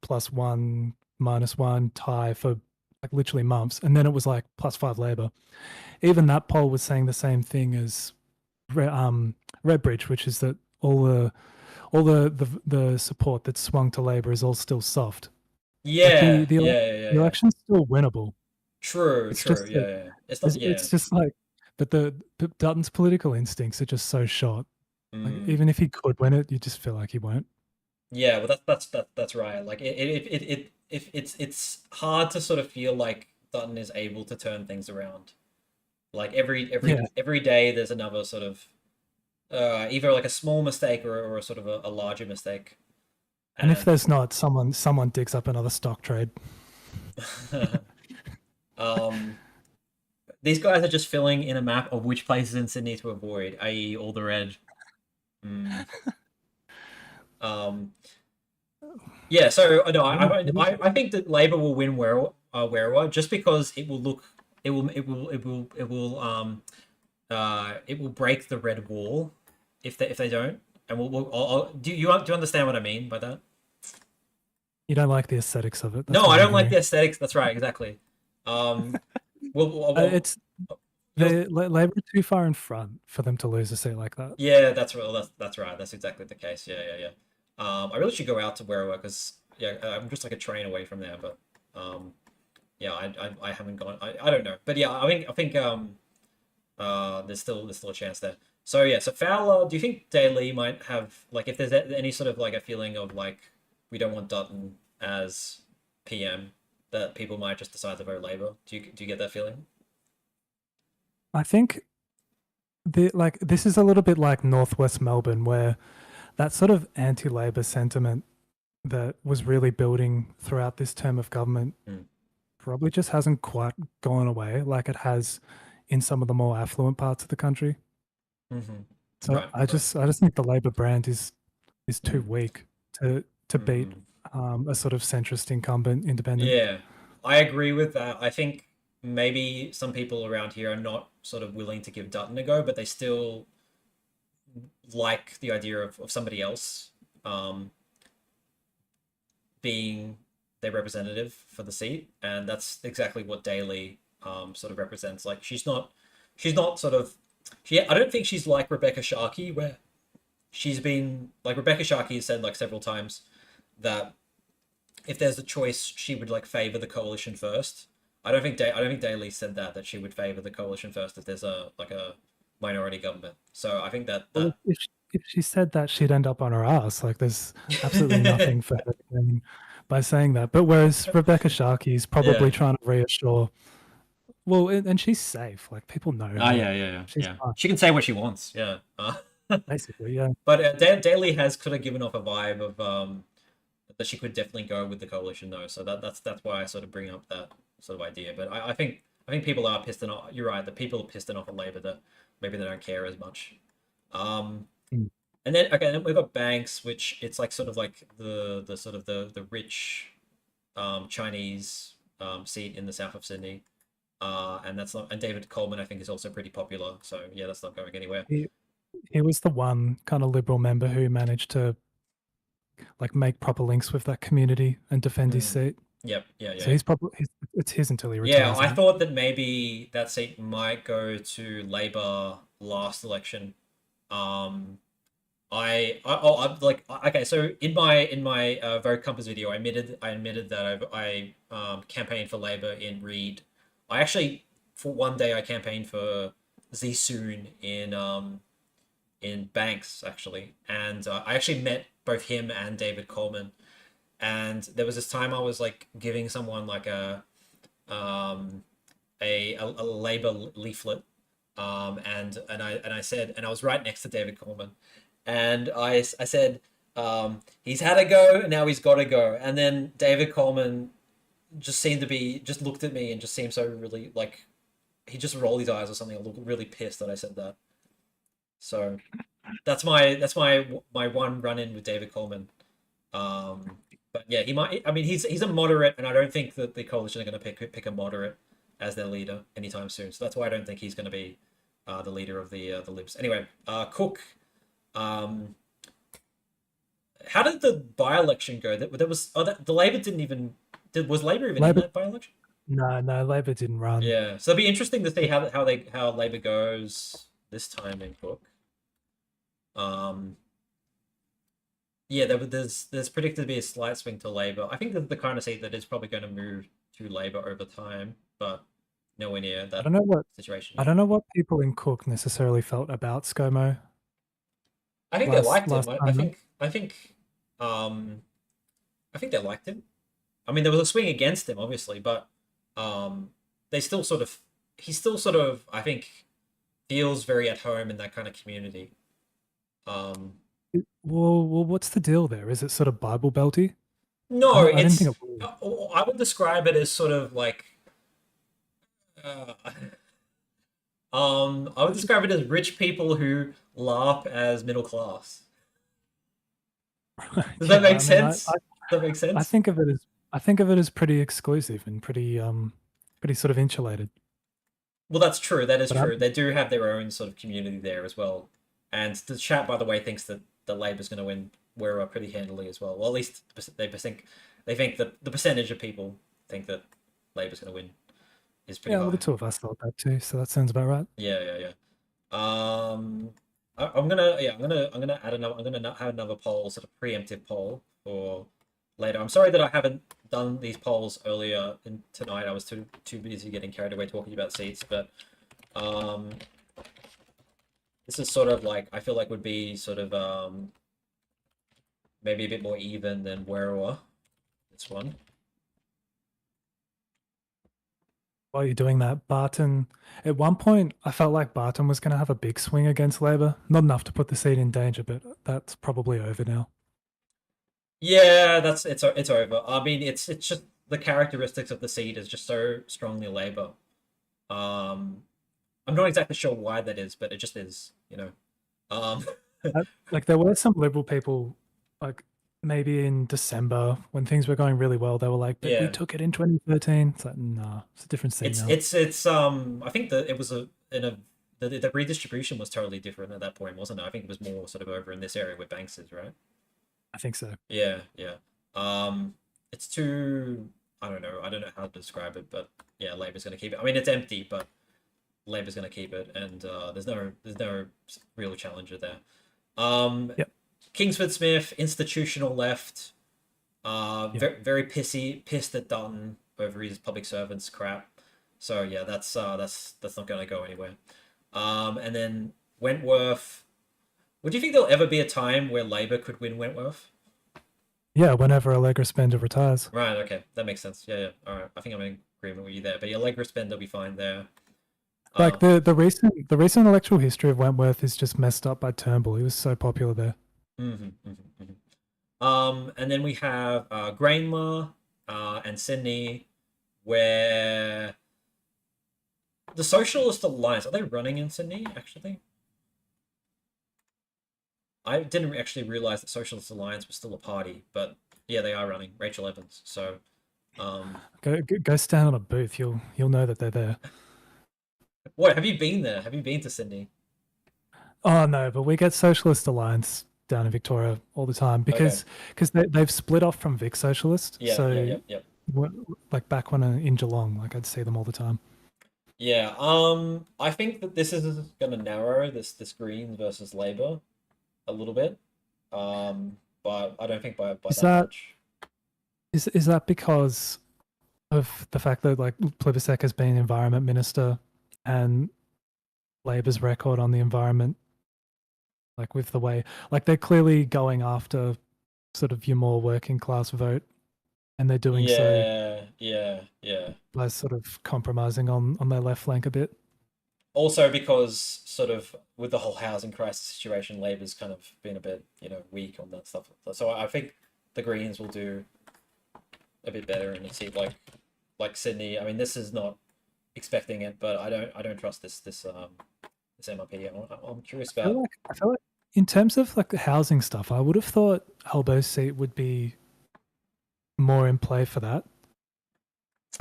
S3: +1, -1 tie for literally months, and then it was +5 Labor. Even that poll was saying the same thing as Redbridge, which is that all the support that's swung to Labor is all still soft.
S1: Yeah,
S3: the election's still winnable.
S1: True.
S3: It's just but Dutton's political instincts are just so short. Even if he could win it, you just feel like he won't.
S1: Yeah, well, that's right. Like it's hard to sort of feel like Dutton is able to turn things around. Like every day, there's another sort of either like a small mistake or a sort of a larger mistake.
S3: And if there's not, someone digs up another stock trade.
S1: These guys are just filling in a map of which places in Sydney to avoid, i.e., all the red. Yeah. So no, I think that Labor will win Werriwa just because it will break the red wall if they don't. And do you understand what I mean by that?
S3: You don't like the aesthetics of it.
S1: No, I don't like the aesthetics. That's right, exactly.
S3: It's Labor too far in front for them to lose a seat like that.
S1: Yeah, that's right. That's right. That's exactly the case. Yeah. I really should go out to Werriwa because I'm just like a train away from there. But I haven't gone. I don't know. But yeah, I think there's still a chance there. So yeah, so Fowler, do you think Daly might have if there's any sort of a feeling of we don't want Dutton as PM, that people might just decide to vote Labor? Do you get that feeling?
S3: I think this is a little bit like Northwest Melbourne, where that sort of anti-Labor sentiment that was really building throughout this term of government probably just hasn't quite gone away like it has in some of the more affluent parts of the country. So I just think the Labor brand is too weak to beat a sort of centrist incumbent independent.
S1: Yeah, I agree with that. I think maybe some people around here are not sort of willing to give Dutton a go, but they still like the idea of somebody else being their representative for the seat, and that's exactly what Daly sort of represents. She's not sort of I don't think she's like Rebecca Sharkey, where she's been Rebecca Sharkey has said several times that if there's a choice, she would favor the coalition first. I don't think Daly said that she would favor the coalition first if there's a minority government. So I think that
S3: if she said that, she'd end up on her ass. There's absolutely nothing for her doing by saying that. But whereas Rebecca Sharkey is probably trying to reassure. Well, and she's safe. People know her.
S1: Yeah. She can say what she wants. Yeah.
S3: Basically, yeah.
S1: But Daly has kind of given off a vibe of that she could definitely go with the coalition though. So that's why I sort of bring up that sort of idea. But I think people are pissed off. You're right. The people are pissed off at Labor that maybe they don't care as much.
S3: Mm.
S1: And then okay, then we've got Banks, which it's like sort of like the sort of the rich Chinese seat in the south of Sydney. And that's not, and David Coleman I think is also pretty popular. So yeah, that's not going anywhere.
S3: He was the one kind of Liberal member who managed to like make proper links with that community and defend his seat.
S1: Yep, yeah.
S3: So he's probably it's his until he
S1: Yeah,
S3: retires.
S1: I thought that maybe that seat might go to Labor last election. I'm like okay. So in my Vote Compass video, I admitted that I campaigned for Labor in Reed. I actually for one day I campaigned for Z Soon in Banks actually, and I actually met both him and David Coleman. And there was this time I was like giving someone like a Labor leaflet, and I said, and I was right next to David Coleman, and I said, he's had a go, and now he's got to go. And then David Coleman just seemed to be just looked at me and just seemed so really like he just rolled his eyes or something. I looked really pissed that I said that. So that's my one run in with David Coleman. But yeah, he might. I mean, he's a moderate, and I don't think that the coalition are going to pick a moderate as their leader anytime soon. So that's why I don't think he's going to be the leader of the Libs. Anyway, Cook. How did the by-election go? There was the Labor didn't even was Labor even in that by-election?
S3: No, Labor didn't run.
S1: Yeah, so it'll be interesting to see how Labor goes this time in Cook. Yeah, there's predicted to be a slight swing to Labor. I think that the kind of seat that is probably going to move to Labor over time, but nowhere near that situation.
S3: I don't know what people in Cook necessarily felt about ScoMo.
S1: I think they liked him. I think they liked him. I mean, there was a swing against him, obviously, but he still sort of I think feels very at home in that kind of community.
S3: Well, what's the deal there? Is it sort of Bible belty?
S1: No,
S3: I didn't think it was.
S1: I would describe it as sort of like I would describe it as rich people who laugh as middle class. Does that make sense? Does that make sense?
S3: I think of it as pretty exclusive and pretty sort of insulated.
S1: Well, that's true. That is true. They do have their own sort of community there as well. And the chat, by the way, thinks that the Labor's going to win Werra pretty handily as well. Well, at least they think that the percentage of people think that Labor's going to win is pretty high.
S3: Well, the two of us thought that too, so that sounds about right.
S1: Yeah. I'm gonna have another poll, sort of preemptive poll for later. I'm sorry that I haven't done these polls earlier tonight. I was too busy getting carried away talking about seats, but this is sort of like I feel like would be sort of maybe a bit more even than Werra. This one.
S3: While you're doing that, Barton, at one point, I felt like Barton was going to have a big swing against Labor. Not enough to put the seat in danger, but that's probably over now.
S1: Yeah, it's over. I mean, it's just the characteristics of the seat is just so strongly Labor. I'm not exactly sure why that is, but it just is, you know.
S3: Like there were some Liberal people, like maybe in December when things were going really well, they were like, "But we took it in 2013." It's like, nah, it's a different seat now.
S1: It's I think that it was the redistribution was totally different at that point, wasn't it? I think it was more sort of over in this area where Banks is, right?
S3: I think so.
S1: Yeah. It's too. I don't know how to describe it, but yeah, Labor's going to keep it. I mean, it's empty, but Labor's going to keep it, and there's no real challenger there.
S3: Yep.
S1: Kingsford Smith, institutional left, very pissed at Dutton over his public servants crap. So yeah, that's not going to go anywhere. And then Wentworth. Would you think there'll ever be a time where Labor could win Wentworth?
S3: Yeah, whenever Allegra Spender retires.
S1: Right. Okay, that makes sense. Yeah. All right. I think I'm in agreement with you there. But yeah, Allegra Spender will be fine there.
S3: Like
S1: Um,
S3: the recent electoral history of Wentworth is just messed up by Turnbull. He was so popular there.
S1: and then we have Grainmore and Sydney, where the Socialist Alliance, are they running in Sydney, actually? I didn't actually realize that Socialist Alliance was still a party, but yeah, they are running. Rachel Evans. So,
S3: Go stand on a booth. You'll know that they're there.
S1: what have you been there? Have you been to Sydney?
S3: Oh no, but we get Socialist Alliance down in Victoria all the time
S1: Okay.
S3: because they've split off from Vic Socialist.
S1: Yeah, yeah,
S3: So
S1: yeah, yeah.
S3: like back when in Geelong, like I'd see them all the time.
S1: Yeah. I think that this is going to narrow this Greens versus Labor a little bit. But I don't think by
S3: Is
S1: that
S3: that
S1: much.
S3: is that because of the fact that like Plibersek has been environment minister and Labor's record on the environment, like with the way like they're clearly going after sort of your more working class vote, and they're doing so
S1: Yeah, yeah, yeah.
S3: by sort of compromising on their left flank a bit.
S1: Also because sort of with the whole housing crisis situation, Labor's kind of been a bit, weak on that stuff. So I think the Greens will do a bit better in a seat like Sydney. I mean, this is not expecting it, but I don't trust this MRP. I'm curious about.
S3: I feel like in terms of like the housing stuff, I would have thought Albo's seat would be more in play for that.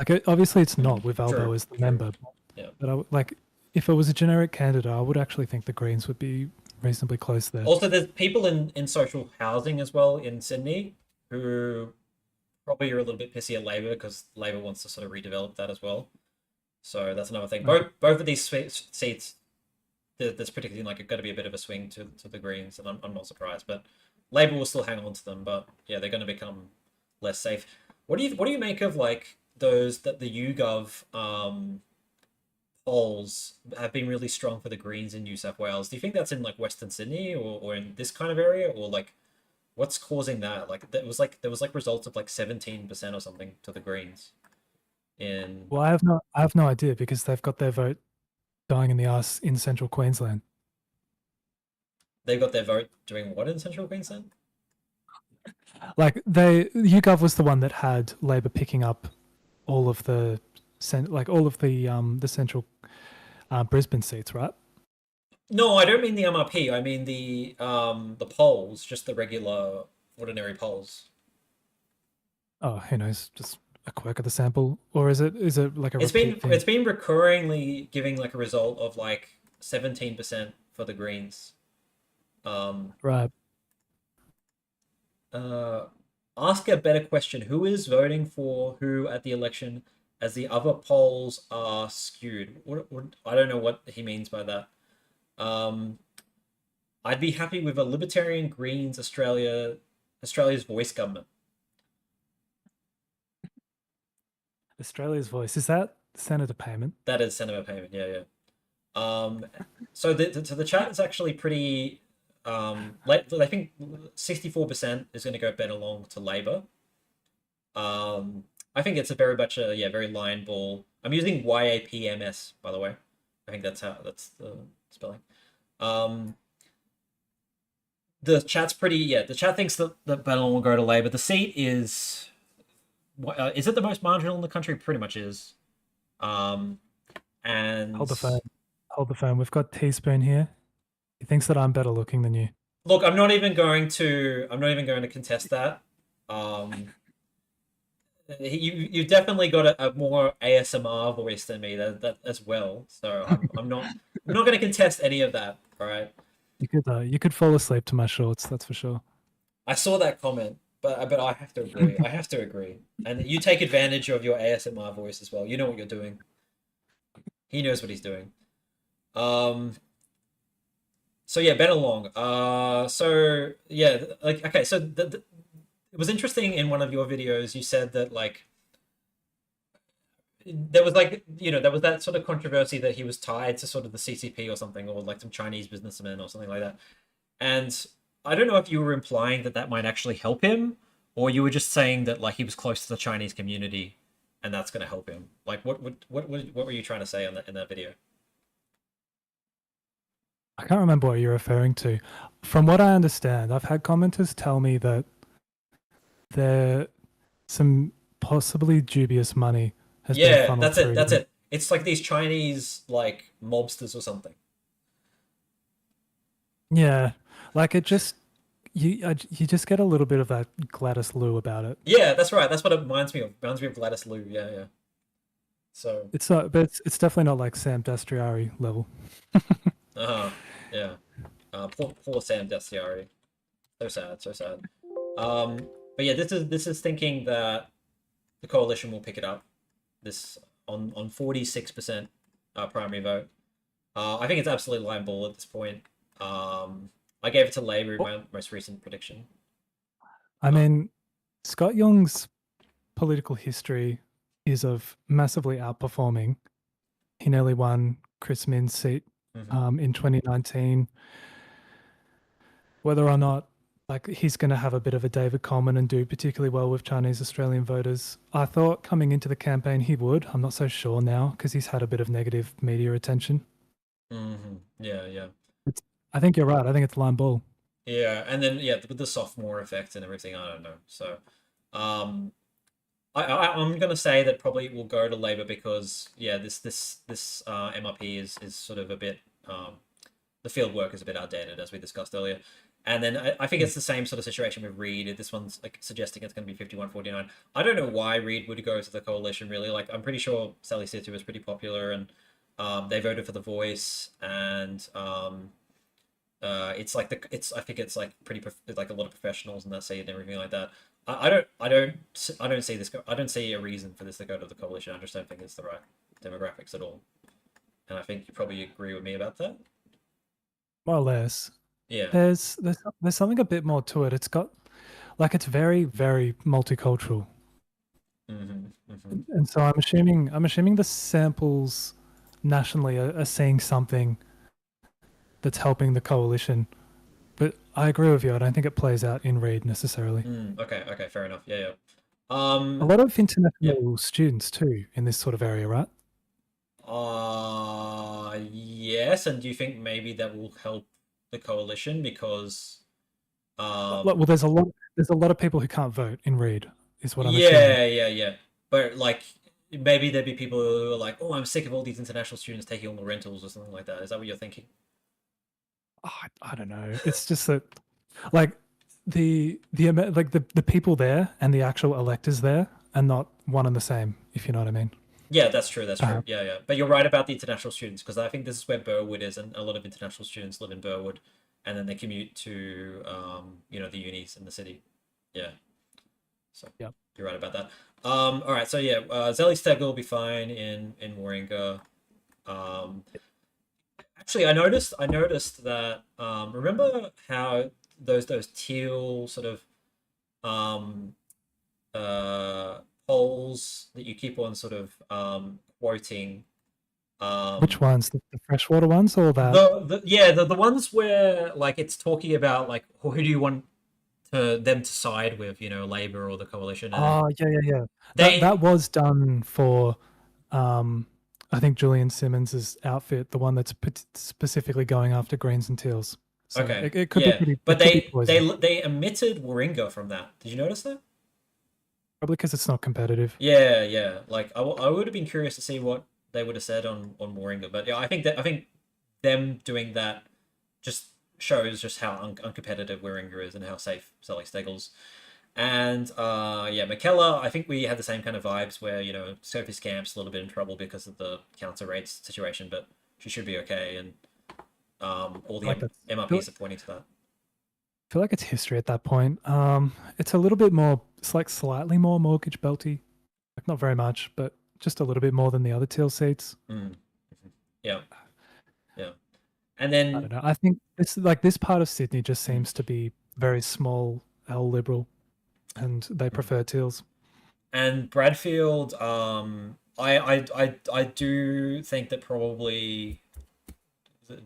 S3: Like obviously it's not with Albo
S1: True,
S3: as the
S1: true.
S3: member,
S1: Yeah.
S3: but like if it was a generic candidate, I would actually think the Greens would be reasonably close there.
S1: Also, there's people in social housing as well in Sydney who probably are a little bit pissy at Labor because Labor wants to sort of redevelop that as well. So that's another thing.
S3: Okay.
S1: Both of these seats, there's particularly like going to be a bit of a swing to the Greens, and I'm not surprised. But Labor will still hang on to them. But yeah, they're going to become less safe. What do you make of like those that the YouGov polls have been really strong for the Greens in New South Wales? Do you think that's in like Western Sydney or in this kind of area, or like what's causing that? Like there was like results of like 17% or something to the Greens in.
S3: Well, I have no idea because they've got their vote dying in the ass in central Queensland.
S1: They've got their vote doing what in Central Queensland?
S3: Like YouGov was the one that had Labor picking up all of the the central Brisbane seats, right?
S1: No, I don't mean the MRP. I mean the polls, just the regular ordinary polls.
S3: Oh, who knows? Just a quirk of the sample, or is it like a
S1: It's been
S3: repeat thing?
S1: it's been recurringly giving like a result of like 17% for the Greens. Um,
S3: Right.
S1: uh, Ask a better question. Who is voting for who at the election as the other polls are skewed? I don't know what he means by that. Um, I'd be happy with a Libertarian Greens Australia's voice government.
S3: Australia's voice, is that Senator Payment?
S1: That is Senator Payment. Yeah, yeah. So the chat is actually pretty. I think 64% is going to go better along to Labor. I think it's a very much a very line ball. I'm using YAPMS, by the way. I think that's the spelling. The chat's pretty. Yeah, the chat thinks that Bennell will go to Labor. The seat is it the most marginal in the country? Pretty much is. And
S3: Hold the phone. Hold the phone. We've got Teaspoon here. He thinks that I'm better looking than you.
S1: look, I'm not even going to contest that. You've definitely got a more ASMR voice than me that as well. So I'm not going to contest any of that. All right.
S3: You could fall asleep to my shorts, that's for sure.
S1: I saw that comment, but I have to agree. I have to agree. And you take advantage of your ASMR voice as well. You know what you're doing. He knows what he's doing. So yeah, Ben along. So yeah, like okay. So it was interesting in one of your videos. You said that like there was like there was that sort of controversy that he was tied to sort of the CCP or something, or like some Chinese businessman or something like that. And I don't know if you were implying that that might actually help him, or you were just saying that like he was close to the Chinese community, and that's going to help him. Like what were you trying to say on that in that video?
S3: I can't remember what you're referring to. From what I understand, I've had commenters tell me that there some possibly dubious money has been
S1: Yeah,
S3: funneled
S1: that's it.
S3: through
S1: That's
S3: them.
S1: it. It's like these Chinese like mobsters or something.
S3: Yeah, like it just you just get a little bit of that Gladys Liu about it.
S1: Yeah, that's right. That's what it reminds me of. Reminds me of Gladys Liu. Yeah, yeah. So,
S3: It's not, but it's definitely not like Sam Dastriari level.
S1: yeah. Poor Sam Destiari. So sad, so sad. Um, but yeah, this is thinking that the coalition will pick it up. This on 46% primary vote. I think it's absolutely line ball at this point. I gave it to Labour in my most recent prediction.
S3: I
S1: Uh,
S3: mean, Scott Young's political history is of massively outperforming. He nearly won Chris Min's seat
S1: mhm.
S3: in 2019. Whether or not like he's going to have a bit of a David Coleman and do particularly well with Chinese Australian voters, I thought coming into the campaign he would. I'm not so sure now because he's had a bit of negative media attention.
S1: Yeah, yeah.
S3: It's, I think you're right. I think it's line ball.
S1: Yeah, and then yeah, with the sophomore effect and everything, I don't know. So, um, I'm gonna say that probably will go to Labour because yeah, this MRP is sort of a bit the field work is a bit outdated as we discussed earlier, and then I think
S3: Mm.
S1: it's the same sort of situation with Reid. This one's like suggesting it's going to be 51-49. I don't know why Reid would go to the coalition really. Like I'm pretty sure Sally Situ was pretty popular and they voted for the Voice and it's like it's I think it's like like a lot of professionals in that seat and everything like that. I don't see this. I don't see a reason for this to go to the coalition. I just don't think it's the right demographics at all. And I think you probably agree with me about that.
S3: More or less.
S1: Yeah.
S3: There's something a bit more to it. It's got like it's very multicultural,
S1: Hmm.
S3: and so I'm assuming the samples nationally are seeing something that's helping the coalition. But I agree with you. I don't think it plays out in Reid necessarily.
S1: Okay. Okay. Fair enough. Yeah. Yeah.
S3: A lot of
S1: Yeah.
S3: international students too in this sort of area, right?
S1: Yes. And do you think maybe that will help the coalition because
S3: Well,
S1: um,
S3: there's a lot of people who can't vote in Reid, is what I'm assuming.
S1: yeah, yeah, yeah. But like maybe there'd be people who are like, oh, I'm sick of all these international students taking all the rentals or something like that. Is that what you're thinking?
S3: Oh, I don't know. It's just that like the people there and the actual electors there are not one and the same, if you know what I mean.
S1: Yeah, that's true. That's true.
S3: Uh,
S1: Yeah, yeah. But you're right about the international students because I think this is where Burwood is, and a lot of international students live in Burwood, and then they commute to the unis in the city. Yeah. So
S3: yeah.
S1: you're right about that. All right. So yeah, Zelly Stegel will be fine in Warringah. Um, actually, I noticed that. Remember how those teal sort of um polls that you keep on sort of quoting
S3: Which
S1: um
S3: ones? The freshwater ones or that?
S1: the ones where like it's talking about like who do you want them to side with, Labor or the coalition, and then
S3: Oh, yeah. That
S1: they
S3: was done for um I think Julian Simmons's outfit, the one that's specifically going after greens and teals. So
S1: okay,
S3: it could be
S1: yeah,
S3: pretty
S1: but
S3: it could be
S1: they
S3: poison.
S1: they they omitted Warringah from that. Did you notice that?
S3: Probably because it's not competitive.
S1: Yeah, yeah. Like I would have been curious to see what they would have said on Warringah, but yeah, I think them doing that just shows just how uncompetitive Warringah is and how safe Sally Steggles. And yeah, McKellar, I think we had the same kind of vibes where Sophie's camp's a little bit in trouble because of the council rates situation, but she should be okay, and all the
S3: Like that's
S1: MRPs are pointing to that.
S3: feel like it's history at that point. It's a little bit more. It's like slightly more mortgage belty, like not very much, but just a little bit more than the other teal seats.
S1: Mm. Yeah, yeah, and
S3: I don't
S1: then
S3: know. I think it's like this part of Sydney just
S1: mm,
S3: seems to be very small L liberal, and they
S1: mm.
S3: prefer teals.
S1: And Bradfield, I do think that probably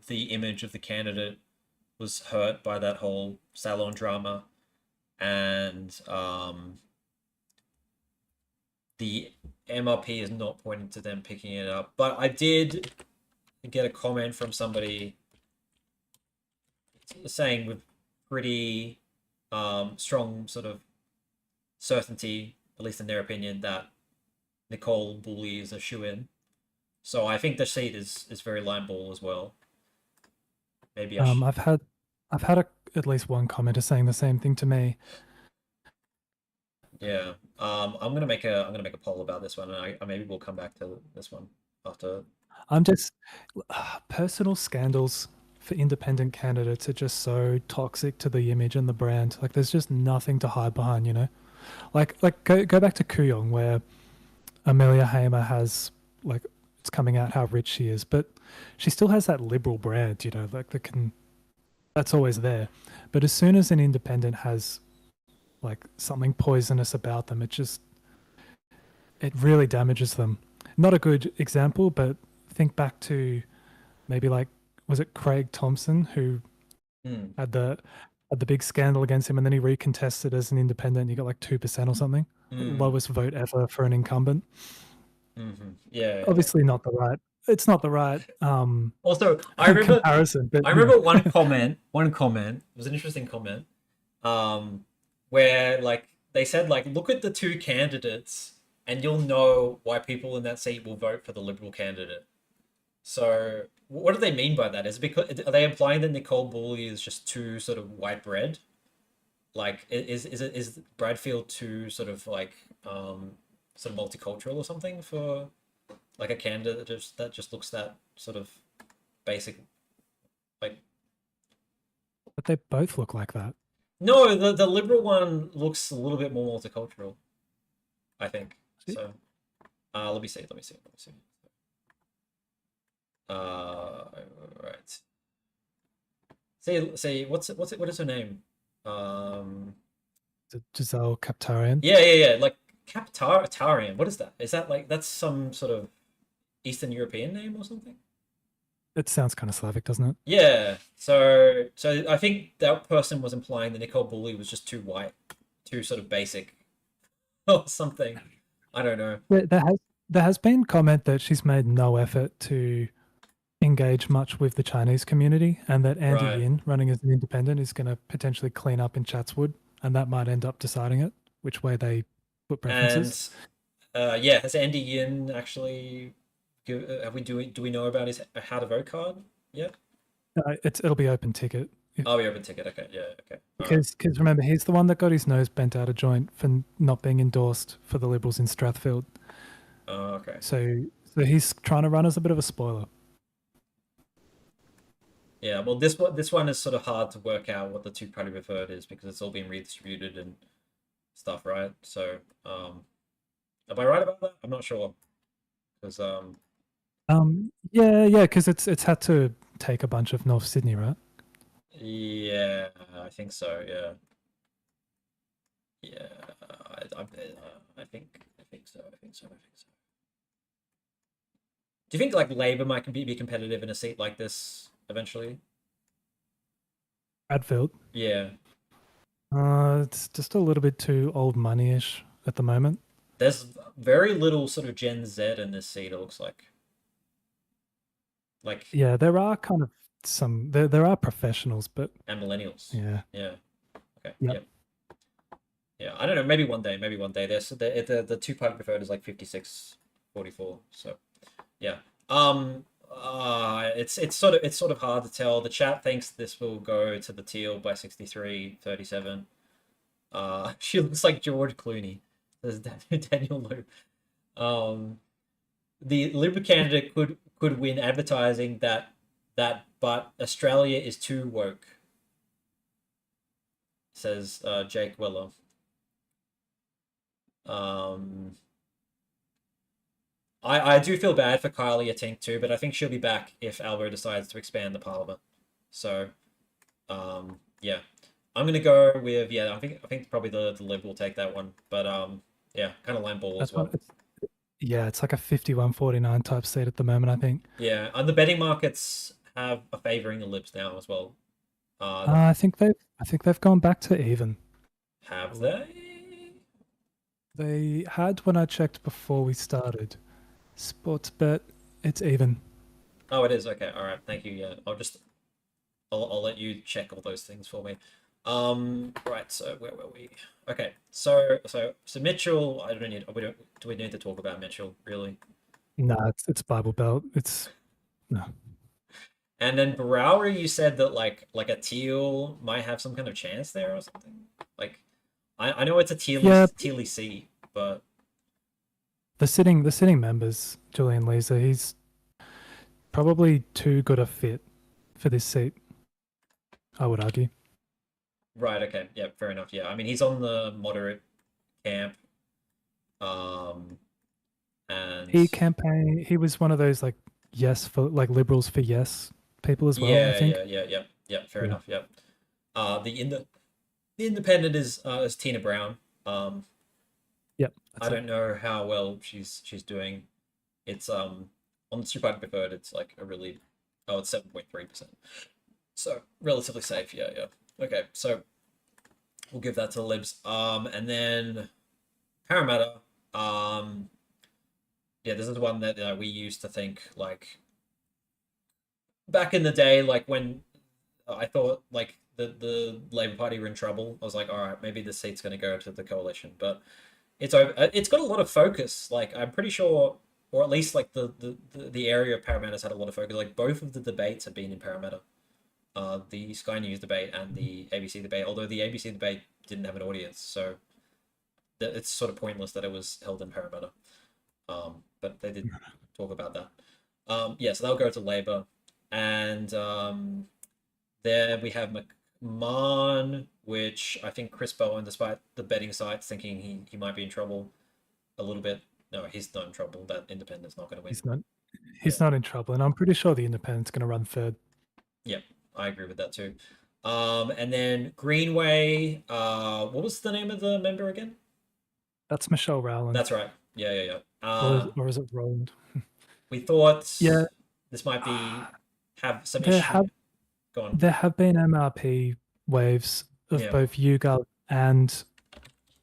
S1: the image of the candidate was hurt by that whole salon drama, and the MRP is not pointing to them picking it up. But I did get a comment from somebody saying with pretty strong sort of certainty, at least in their opinion, that Nicole Bully is a shoe-in. So I think the seat is very line ball as well. Maybe I should.
S3: I've had at least one commenter saying the same thing to me.
S1: Yeah. I'm gonna make a poll about this one, and I maybe we'll come back to this one after.
S3: I'm just personal scandals for independent candidates are just so toxic to the image and the brand. Like there's just nothing to hide behind, you know. Like go back to Kooyong where Amelia Hamer has like it's coming out how rich she is, but she still has that liberal brand, you know, like that's always there. But as soon as an independent has like something poisonous about them, it really damages them. Not a good example, but think back to maybe like was it Craig Thompson who had the big scandal against him, and then he recontested as an independent. He got like 2% or something, lowest vote ever for an incumbent.
S1: Yeah.
S3: Obviously, not the right. It's not the right.
S1: Also, I remember
S3: comparison, but
S1: I remember one comment. One comment it was an interesting comment, where like they said like look at the two candidates and you'll know why people in that seat will vote for the Liberal candidate. So what do they mean by that? Is it because are they implying that Nicole Bully is just too sort of white bread? Like is Bradfield too sort of like sort of multicultural or something for like a candidate that just looks that sort of basic like
S3: but they both look like that.
S1: no the Liberal one looks a little bit more multicultural, I think. So let me see. Right. Say what is her name?
S3: Giselle Kaptarian.
S1: Yeah. Like Kaptarian. What is that? Is that like that's some sort of Eastern European name or something?
S3: It sounds kind of Slavic, doesn't it?
S1: Yeah. So I think that person was implying that Nicole Bully was just too white, too sort of basic, or something. I don't know.
S3: There has been comment that she's made no effort to engage much with the Chinese community, and that Andy Yin, running as an independent, is going to potentially clean up in Chatswood, and that might end up deciding it, which way they put preferences.
S1: And has Andy Yin actually? Do we know about his how to vote card yet?
S3: It'll be open ticket.
S1: Oh, the open ticket. Okay, yeah, okay.
S3: Because remember, he's the one that got his nose bent out of joint for not being endorsed for the Liberals in Strathfield.
S1: Oh, okay.
S3: So he's trying to run as a bit of a spoiler.
S1: Yeah, well, this one is sort of hard to work out what the two-party preferred is because it's all been redistributed and stuff, right? So, am I right about that? I'm not sure. Because
S3: yeah, because it's had to take a bunch of North Sydney, right?
S1: Yeah, I think so. Yeah, I think so. Do you think like Labor might be competitive in a seat like this eventually?
S3: Bradfield.
S1: Yeah.
S3: It's just a little bit too old money-ish at the moment.
S1: There's very little sort of Gen Z in this seat, it looks like. Like
S3: yeah, there are kind of some there are professionals, but
S1: and millennials.
S3: Yeah.
S1: Okay.
S3: Yep.
S1: Yeah. I don't know. Maybe one day. There's the two-party preferred is like 56-44. So, yeah. It's sort of hard to tell. The chat thinks this will go to the teal by 63-37. She looks like George Clooney. There's Daniel Liu. The Liberal candidate could win advertising that but Australia is too woke, says Jake Weller. I do feel bad for Kylie Atink too, but I think she'll be back if Albo decides to expand the parliament. So, yeah, I'm gonna go with I think probably the Liberal will take that one, but yeah, kind of line ball as well.
S3: It's like a 51-49 type seat at the moment, I think.
S1: Yeah, and the betting markets are favoring the Libs now as well.
S3: I think they've gone back to even.
S1: Have they?
S3: They had when I checked before we started. Sports bet, it's even.
S1: Oh, it is. Okay, all right. Thank you. Yeah, I'll let you check all those things for me. Right. So where were we? Okay. So Mitchell. I don't need. We don't. Do we need to talk about Mitchell really?
S3: Nah, it's Bible Belt. It's no.
S1: And then Browery, you said that like a teal might have some kind of chance there or something. Like, I know it's a
S3: Yeah.
S1: tealy C, but
S3: The sitting members, Julian Leeser, he's probably too good a fit for this seat, I would argue.
S1: right. Okay. Yeah. Fair enough. Yeah. I mean, he's on the moderate camp. And
S3: He was one of those like yes for like liberals for yes people as well, I think.
S1: Yeah. Fair
S3: Yeah.
S1: enough. Yeah. The independent is Tina Brown.
S3: Yep.
S1: I don't know how well she's doing. It's on the Super Party preferred. It's like a really it's 7.3%. So relatively safe. Yeah. Okay. So we'll give that to the libs. And then Parramatta. Yeah, this is one that we used to think like back in the day, like when I thought like the Labour Party were in trouble. I was like, all right, maybe the seat's going to go to the coalition, but it's over. It's got a lot of focus. Like I'm pretty sure, or at least like the area of Parramatta's had a lot of focus. Like both of the debates have been in Parramatta. The Sky News debate and the ABC debate. Although the ABC debate didn't have an audience, so it's sort of pointless that it was held in Parramatta. But they did talk about that. Yeah, so they'll go to Labour, and there we have McMahon, which I think Chris Bowen, despite the betting sites thinking he might be in trouble a little bit. No, he's not in trouble. That independent's not going to win.
S3: He's not in trouble, and I'm pretty sure the independent's going to run third.
S1: Yep, I agree with that too. And then Greenway. What was the name of the member again?
S3: That's Michelle Rowland.
S1: That's right. Yeah.
S3: Or is it Roland?
S1: We thought
S3: Yeah.
S1: this might be have some
S3: There
S1: issue. Go on.
S3: There have been MRP waves of both YouGov and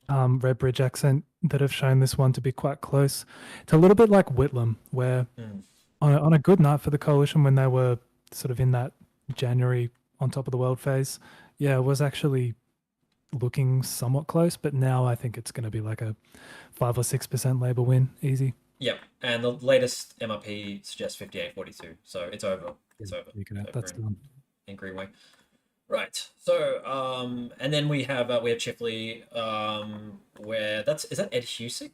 S3: Redbridge accent that have shown this one to be quite close. It's a little bit like Whitlam, where on a good night for the coalition when they were sort of in that January on top of the world phase, yeah, it was actually looking somewhat close, but now I think it's going to be like a 5 or 6% Labor win, easy.
S1: Yep, and the latest MRP suggests 58-42, so it's over. It's over.
S3: That's done.
S1: In Greenway. Right. So and then we have Chifley, where is that Ed Husick?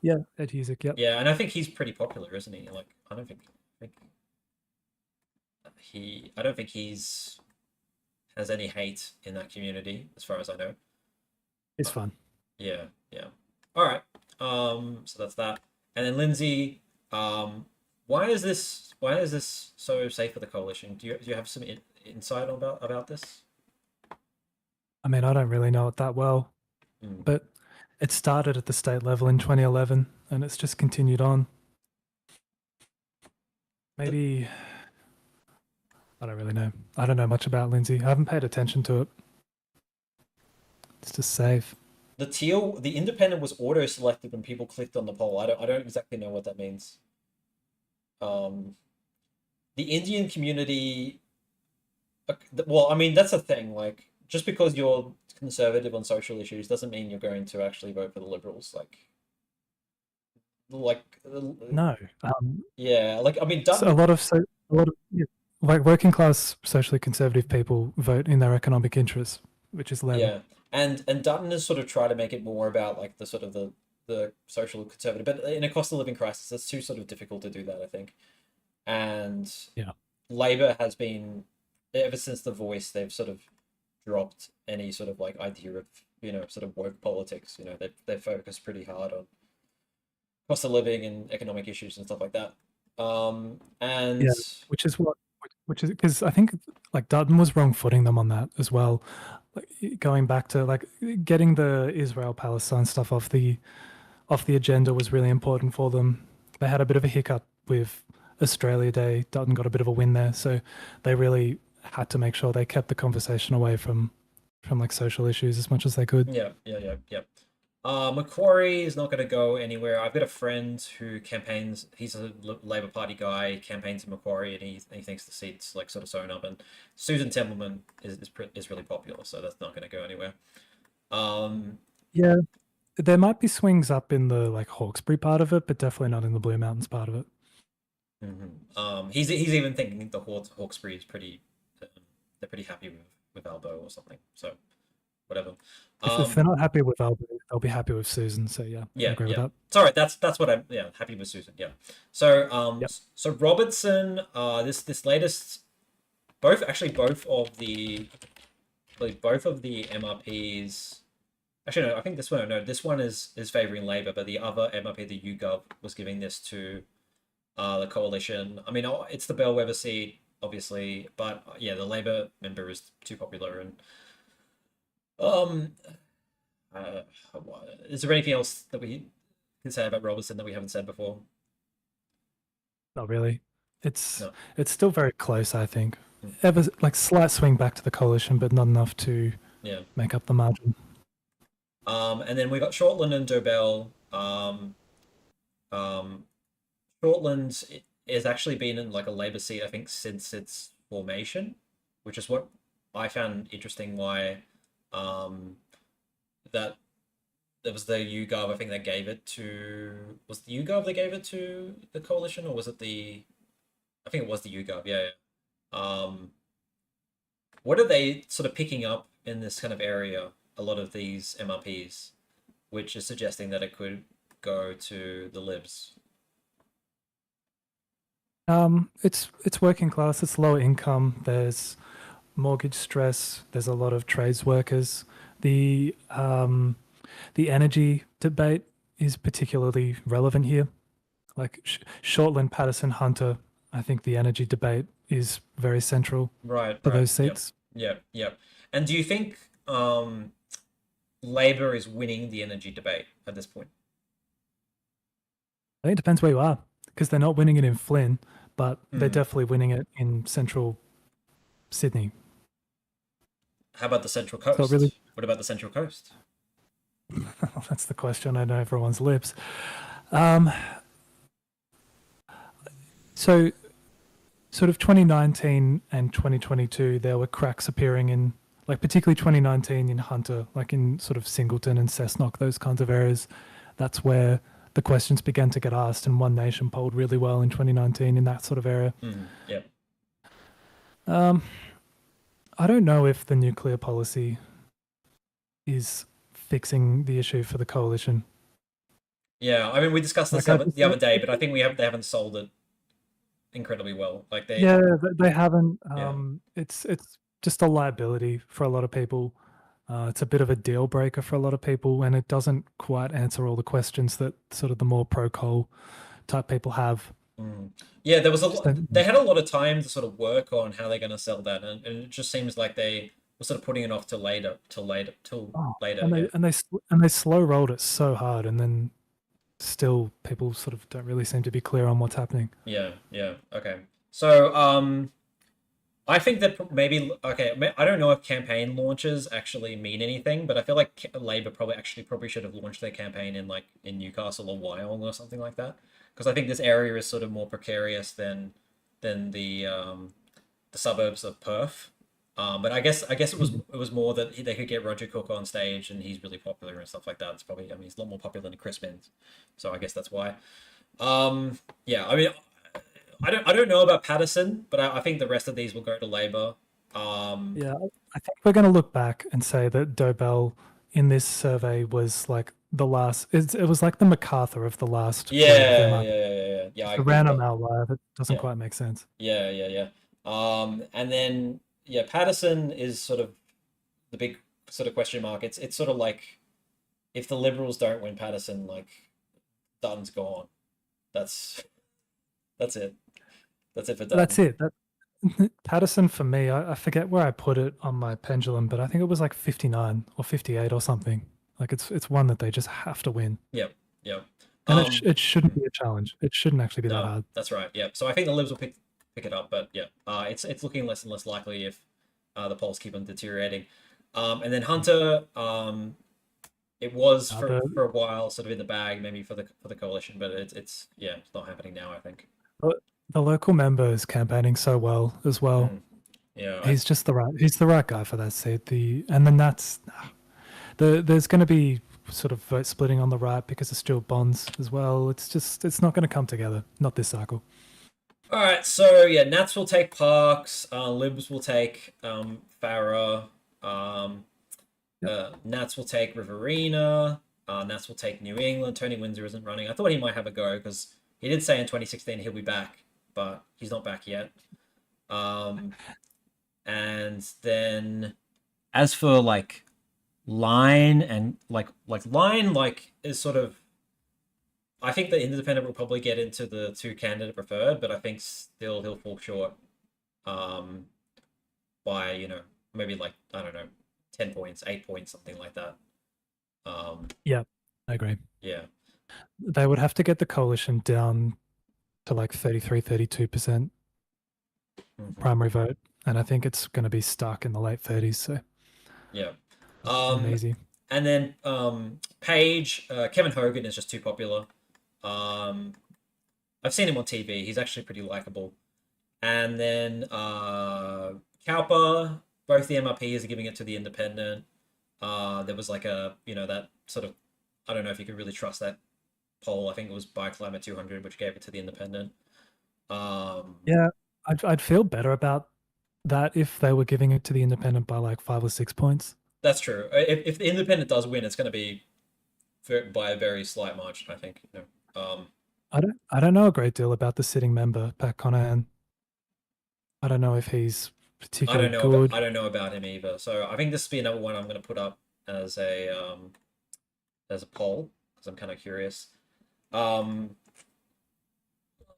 S3: Yeah, Ed Husick, yep.
S1: Yeah, and I think he's pretty popular, isn't he? Like I don't think he's has any hate in that community, as far as I know.
S3: It's fun.
S1: Yeah. All right. So that's that. And then Lindsay, why is this so safe for the coalition? Do you have some insight about this?
S3: I mean, I don't really know it that well, but it started at the state level in 2011, and it's just continued on. Maybe I don't really know. I don't know much about Lindsay. I haven't paid attention to it. It's just safe.
S1: The independent was auto-selected when people clicked on the poll. I don't exactly know what that means. The Indian community, well, I mean that's a thing. Like just because you're conservative on social issues doesn't mean you're going to actually vote for the Liberals.
S3: No.
S1: Yeah, like I mean,
S3: a lot of like working class socially conservative people vote in their economic interests, which is Labour.
S1: Yeah. And Dutton has sort of tried to make it more about like the sort of the social conservative, but in a cost of living crisis, it's too sort of difficult to do that, I think. And Labour has been, ever since The Voice, they've sort of dropped any sort of like idea of sort of woke politics. They've focused pretty hard on cost of living and economic issues and stuff like that.
S3: Which is because I think like Dutton was wrong footing them on that as well. Like, going back to like getting the Israel-Palestine stuff off the agenda was really important for them. They had a bit of a hiccup with Australia Day. Dutton got a bit of a win there, so they really had to make sure they kept the conversation away from like social issues as much as they could.
S1: Yeah. Macquarie is not going to go anywhere. I've got a friend who campaigns. He's a Labor Party guy, campaigns in Macquarie, and he thinks the seat's like sort of sewn up. And Susan Templeman is really popular, so that's not going to go anywhere.
S3: Yeah, there might be swings up in the like Hawkesbury part of it, but definitely not in the Blue Mountains part of it.
S1: He's even thinking the Hawkesbury is pretty. They're pretty happy with Albo or something. So whatever.
S3: If they're not happy with Albo, they'll be happy with Susan. So yeah, I agree with that.
S1: Sorry, that's what I'm happy with Susan. Yeah. So
S3: Yep.
S1: so Robertson, this latest, both of the MRPs. Actually, no, I think this one. No, this one is favouring Labor, but the other MRP, the YouGov, was giving this to the coalition. I mean, it's the bellwether seat, obviously, but yeah, the Labor member is too popular. And is there anything else that we can say about Robertson that we haven't said before?
S3: Not really. It's
S1: No.
S3: it's still very close, I think. Ever like slight swing back to the coalition, but not enough to make up the margin.
S1: And then we got Shortland and Dobell. Shortland has actually been in like a Labor seat, I think, since its formation, which is what I found interesting. Why that there was the YouGov, I think they gave it to, was the YouGov they gave it to the coalition, or was it the, I think it was the YouGov, yeah. What are they sort of picking up in this kind of area, a lot of these MRPs, which is suggesting that it could go to the Libs?
S3: It's working class, it's lower income, there's mortgage stress, there's a lot of trades workers. The energy debate is particularly relevant here. Like Shortland, Patterson, Hunter, I think the energy debate is very central
S1: to
S3: those seats.
S1: Yeah. And do you think Labor is winning the energy debate at this point?
S3: I think it depends where you are, because they're not winning it in Flynn, but they're definitely winning it in central Sydney.
S1: How about the Central Coast? What about the Central Coast?
S3: That's the question I know everyone's lips. So sort of 2019 and 2022, there were cracks appearing in, like particularly 2019 in Hunter, like in sort of Singleton and Cessnock, those kinds of areas. That's where the questions began to get asked, and One Nation polled really well in 2019 in that sort of area.
S1: Yeah.
S3: I don't know if the nuclear policy is fixing the issue for the coalition.
S1: Yeah, I mean, we discussed this the other day, but I think they haven't sold it incredibly well. Like they
S3: haven't. It's just a liability for a lot of people. It's a bit of a deal breaker for a lot of people, and it doesn't quite answer all the questions that sort of the more pro-coal type people have.
S1: Yeah, there was they had a lot of time to sort of work on how they're going to sell that, and it just seems like they were sort of putting it off till later.
S3: And they slow rolled it so hard, and then still people sort of don't really seem to be clear on what's happening.
S1: Yeah. Okay. So I think that maybe I don't know if campaign launches actually mean anything, but I feel like Labor probably should have launched their campaign in Newcastle or Wyong or something like that, because I think this area is sort of more precarious than the suburbs of Perth. But I guess it was more that they could get Roger Cook on stage, and he's really popular and stuff like that. It's probably, I mean, he's a lot more popular than Chris Minns, so I guess that's why. Yeah, I mean, I don't know about Patterson, but I think the rest of these will go to Labor.
S3: Yeah, I think we're going to look back and say that Dobell in this survey was like the last. It was like the MacArthur of the last.
S1: Yeah.
S3: It's a random outlier that doesn't quite make sense.
S1: Yeah. And then Patterson is sort of the big sort of question mark. It's sort of like if the Liberals don't win Patterson, like Dutton's gone. That's it. That's it for Dutton.
S3: That's it. Patterson for me, I forget where I put it on my pendulum, but I think it was like 59 or 58 or something. Like it's one that they just have to win.
S1: Yep.
S3: And it shouldn't be a challenge. It shouldn't actually be that hard.
S1: That's right. Yeah. So I think the Libs will pick it up, but yeah, it's looking less and less likely if the polls keep on deteriorating. And then Hunter, It was
S3: Uh,
S1: for a while, sort of in the bag, maybe for the coalition, but it's yeah, it's not happening now, I think.
S3: the local member is campaigning so well as well.
S1: Mm. Yeah,
S3: He's just he's the right guy for that seat. And then there's going to be sort of vote splitting on the right because of Stuart Bonds as well. It's not going to come together. Not this cycle.
S1: all right, so yeah, Nats will take Parks, Libs will take Farah, um, Nats will take Riverina, Nats will take New England. Tony Windsor isn't running. I thought he might have a go because he did say in 2016 he'll be back, but he's not back yet. And then as for like line and line is sort of, I think the independent will probably get into the two candidate preferred, but I think still he'll fall short by, you know, maybe like, I don't know, 10 points, 8 points, something like that.
S3: Yeah, I agree.
S1: Yeah.
S3: They would have to get the coalition down to like 33, 32% primary vote. And I think it's going to be stuck in the late 30s. So
S1: Yeah.
S3: easy.
S1: And then Page, Kevin Hogan is just too popular. I've seen him on TV. He's actually pretty likable. And then Cowper, both the MRPs are giving it to the independent. There was like a, you know, that sort of, I don't know if you could really trust that poll. I think it was by Climate 200, which gave it to the independent.
S3: Yeah, I'd feel better about that if they were giving it to the independent by like 5 or 6 points.
S1: That's true. If the independent does win, it's going to be by a very slight margin, I think. You know.
S3: I don't know a great deal about the sitting member, Pat Conahan. I don't know if he's particularly good.
S1: I don't know about him either. So I think this will be another one I'm going to put up as a poll because I'm kind of curious.
S3: I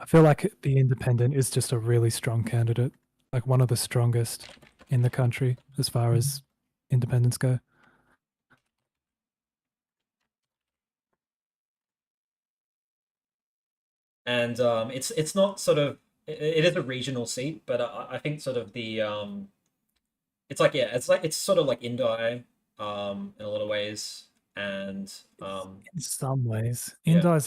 S3: feel like the independent is just a really strong candidate, like one of the strongest in the country as far as independents go.
S1: And it's not sort of, it is a regional seat, but I think sort of the it's like, yeah, it's sort of like Indi in a lot of ways, and
S3: In some ways,
S1: yeah.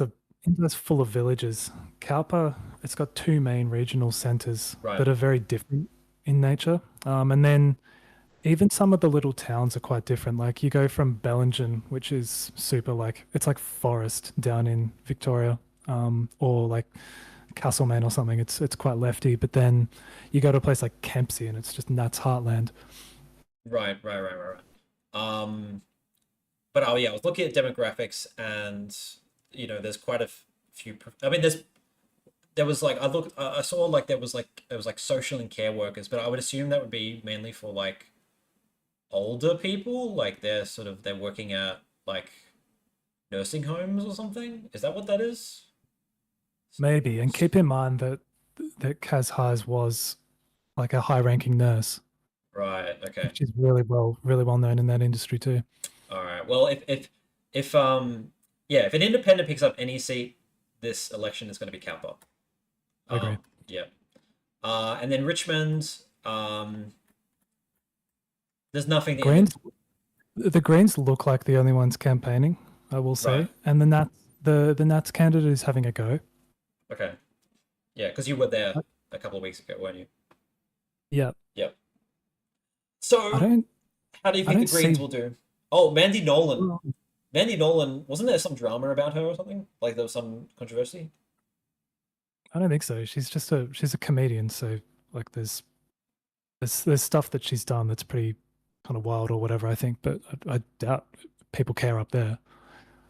S3: Indi's full of villages. Cowper, it's got two main regional centres
S1: Right.
S3: that are very different in nature. And then even some of the little towns are quite different. Like you go from Bellingen, which is super like, it's like forest down in Victoria, or like Castlemaine or something. It's quite lefty. But then you go to a place like Kempsey and it's just Nats heartland.
S1: Right. But oh yeah, I was looking at demographics, and you know, there's quite a few. I mean, there was like, I saw like there was like, it was like social and care workers, but I would assume that would be mainly for like older people, like they're working at like nursing homes or something. Is that what that is?
S3: Maybe. And keep in mind that Kaz Hayes was like a high-ranking nurse.
S1: Right. Okay.
S3: She's really well known in that industry too.
S1: All right. Well, if yeah, if an independent picks up any seat this election, is going to be Cowper.
S3: I agree.
S1: Yeah. And then Richmond, there's nothing.
S3: The Greens look like the only ones campaigning, I will say.
S1: Right.
S3: And the Nats candidate is having a go.
S1: Okay. Yeah, because you were there a couple of weeks ago, weren't you?
S3: Yeah.
S1: Yep. So, how do you think the Greens will do? Oh, Mandy Nolan. Mandy Nolan, wasn't there some drama about her or something? Like there was some controversy?
S3: I don't think so. She's a comedian, so like there's stuff that she's done that's pretty kind of wild or whatever, I think, but I doubt people care up there.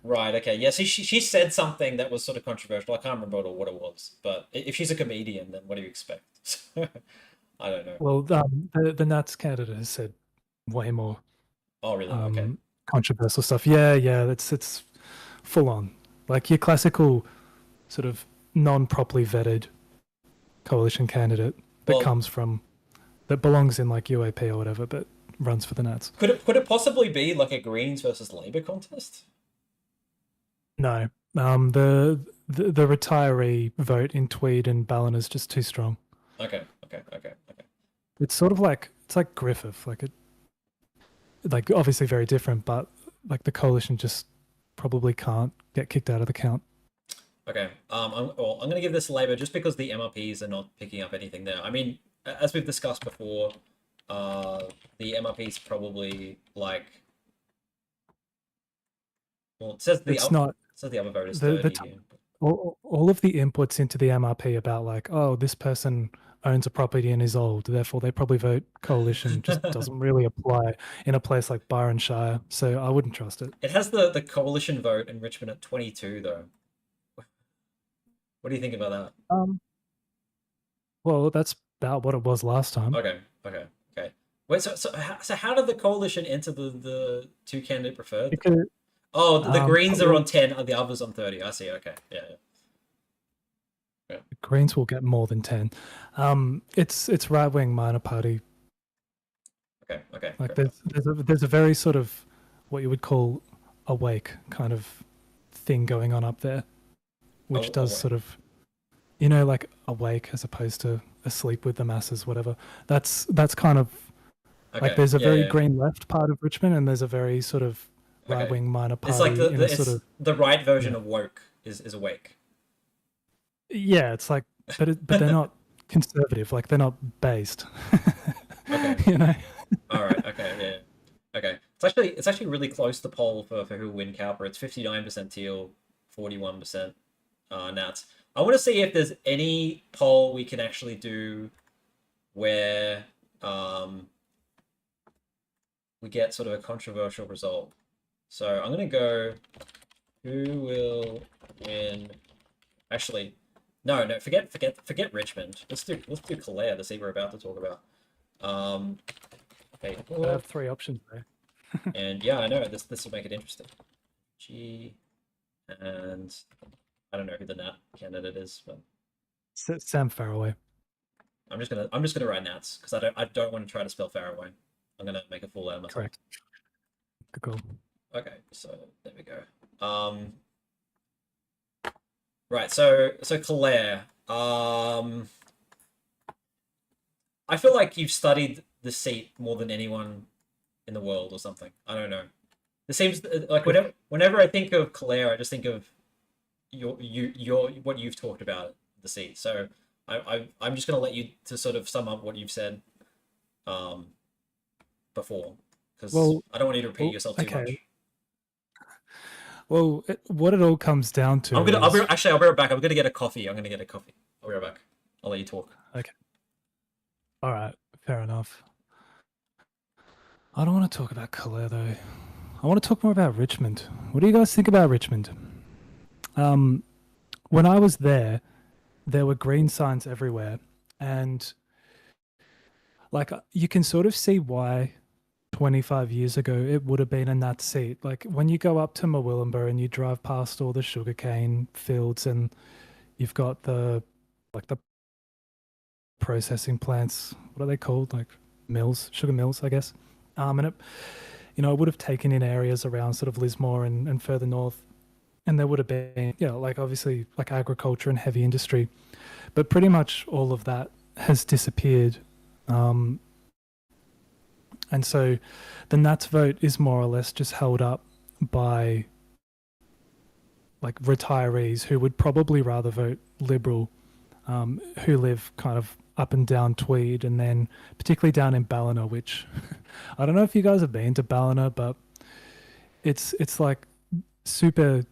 S1: Right, okay. Yeah, see, she said something that was sort of controversial. I can't remember what it was, but if she's a comedian, then what do you expect? I don't know.
S3: Well, the Nats candidate has said way more
S1: Oh, really? Okay.
S3: controversial stuff. Yeah, it's full on. Like your classical sort of non-properly vetted coalition candidate that that belongs in like UAP or whatever, but runs for the Nats.
S1: Could it possibly be like a Greens versus Labour contest?
S3: No. The retiree vote in Tweed and Ballin is just too strong.
S1: Okay.
S3: It's sort of like, it's like Griffith, like obviously very different, but like the coalition just probably can't get kicked out of the count.
S1: Okay. I'm going to give this to Labor just because the MRPs are not picking up anything there. I mean, as we've discussed before, the MRPs probably like. Well, it says
S3: It's not
S1: it says the other vote is
S3: the
S1: 30 here.
S3: all of the inputs into the MRP about like, oh, this person owns a property and is old, therefore they probably vote coalition, just doesn't really apply in a place like Byron Shire. So I wouldn't trust it.
S1: It has the coalition vote in Richmond at 22 though. What do you think about that?
S3: Well, that's about what it was last time.
S1: Okay. Wait, so how did the coalition enter the two candidate preferred?
S3: Because,
S1: Oh, the Greens are
S3: probably-
S1: on 10 and the others on 30. I see. Okay. Yeah.
S3: the Greens will get more than 10. It's right wing minor party.
S1: Okay.
S3: Like
S1: fair
S3: there's a very sort of what you would call awake kind of thing going on up there, which does
S1: Awake.
S3: sort of, you know, like awake as opposed to asleep with the masses, whatever. That's kind of
S1: enough.
S3: like
S1: Okay,
S3: there's a
S1: yeah,
S3: very
S1: yeah.
S3: green left part of Richmond, and there's a very sort of
S1: Okay.
S3: right wing minor party.
S1: It's like
S3: in a sort of
S1: the right version of woke is awake.
S3: yeah. It's like, but they're not conservative. Like they're not based.
S1: Okay.
S3: You know.
S1: All right. Okay. Yeah. Okay. It's actually really close to poll for who will win Cowper. It's 59% Teal, 41% Nats. I want to see if there's any poll we can actually do where we get sort of a controversial result. So I'm gonna go. Who will win? Actually, no. Forget Richmond. Let's do Calais, the city we're about to talk about. Okay.
S3: I have 3 options there.
S1: And yeah, I know this will make it interesting. G, and I don't know who the Nat candidate is, but
S3: Sam Farraway.
S1: I'm just gonna write Nats because I don't want to try to spell Faraway. I'm gonna make a fool out of myself.
S3: Correct. Good call.
S1: Okay, so there we go. Right, so Claire, I feel like you've studied the seat more than anyone in the world or something. I don't know. It seems like whenever I think of Claire, I just think of your what you've talked about the seat. So I'm just gonna let you to sort of sum up what you've said before, because I don't want you to repeat yourself too much.
S3: Well, what it all comes down to
S1: I'll be right back. I'm gonna get a coffee. I'll be right back. I'll let you talk.
S3: Okay. All right. Fair enough. I don't want to talk about Calais though. I want to talk more about Richmond. What do you guys think about Richmond? When I was there were green signs everywhere, and like you can sort of see why 25 years ago it would have been in that seat. Like when you go up to Murwillumbah and you drive past all the sugarcane fields, and you've got the processing plants. What are they called? Like mills, sugar mills, I guess. And it, it would have taken in areas around sort of Lismore and further north, and there would have been, like obviously like agriculture and heavy industry, but pretty much all of that has disappeared. And so the Nats vote is more or less just held up by like retirees who would probably rather vote Liberal, who live kind of up and down Tweed, and then particularly down in Ballina, which I don't know if you guys have been to Ballina, but it's like super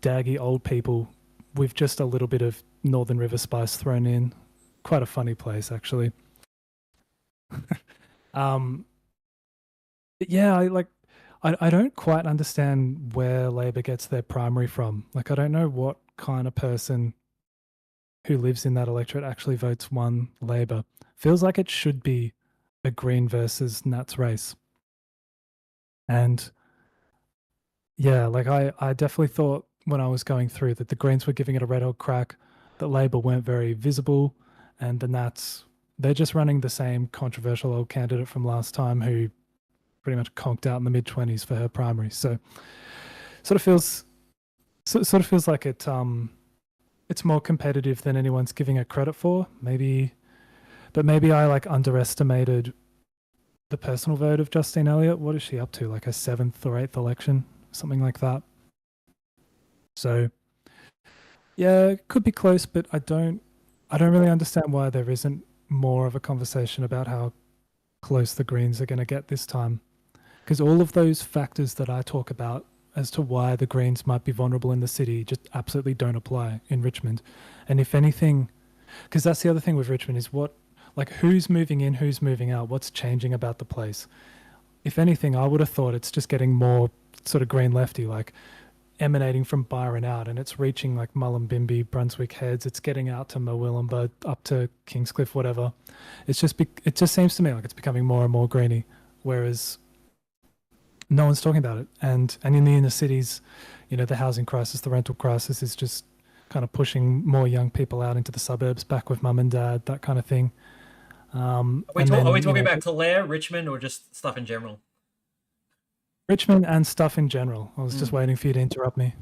S3: daggy old people with just a little bit of Northern River spice thrown in. Quite a funny place, actually. Yeah, I don't quite understand where Labor gets their primary from. Like, I don't know what kind of person who lives in that electorate actually votes one Labor. Feels like it should be a Green versus Nats race. And yeah, like I definitely thought when I was going through that the Greens were giving it a red hot crack, that Labor weren't very visible, and the Nats, they're just running the same controversial old candidate from last time who pretty much conked out in the mid-20s for her primary. So sort of feels like it's more competitive than anyone's giving it credit for. Maybe I like underestimated the personal vote of Justine Elliott. What is she up to? Like her 7th or 8th election, something like that. So yeah, it could be close, but I don't really understand why there isn't more of a conversation about how close the Greens are going to get this time. Because all of those factors that I talk about as to why the Greens might be vulnerable in the city just absolutely don't apply in Richmond. And if anything, because that's the other thing with Richmond is who's moving in, who's moving out, what's changing about the place. If anything, I would have thought it's just getting more sort of green lefty, like emanating from Byron out, and it's reaching like Mullumbimby, Brunswick Heads. It's getting out to Murwillumbah, up to Kingscliff, whatever. It just seems to me like it's becoming more and more greeny, whereas no one's talking about it. And in the inner cities, the housing crisis, the rental crisis is just kind of pushing more young people out into the suburbs, back with mum and dad, that kind of thing.
S1: Are we talking about Clare, Richmond, or just stuff in general?
S3: Richmond and stuff in general. I was just waiting for you to interrupt me.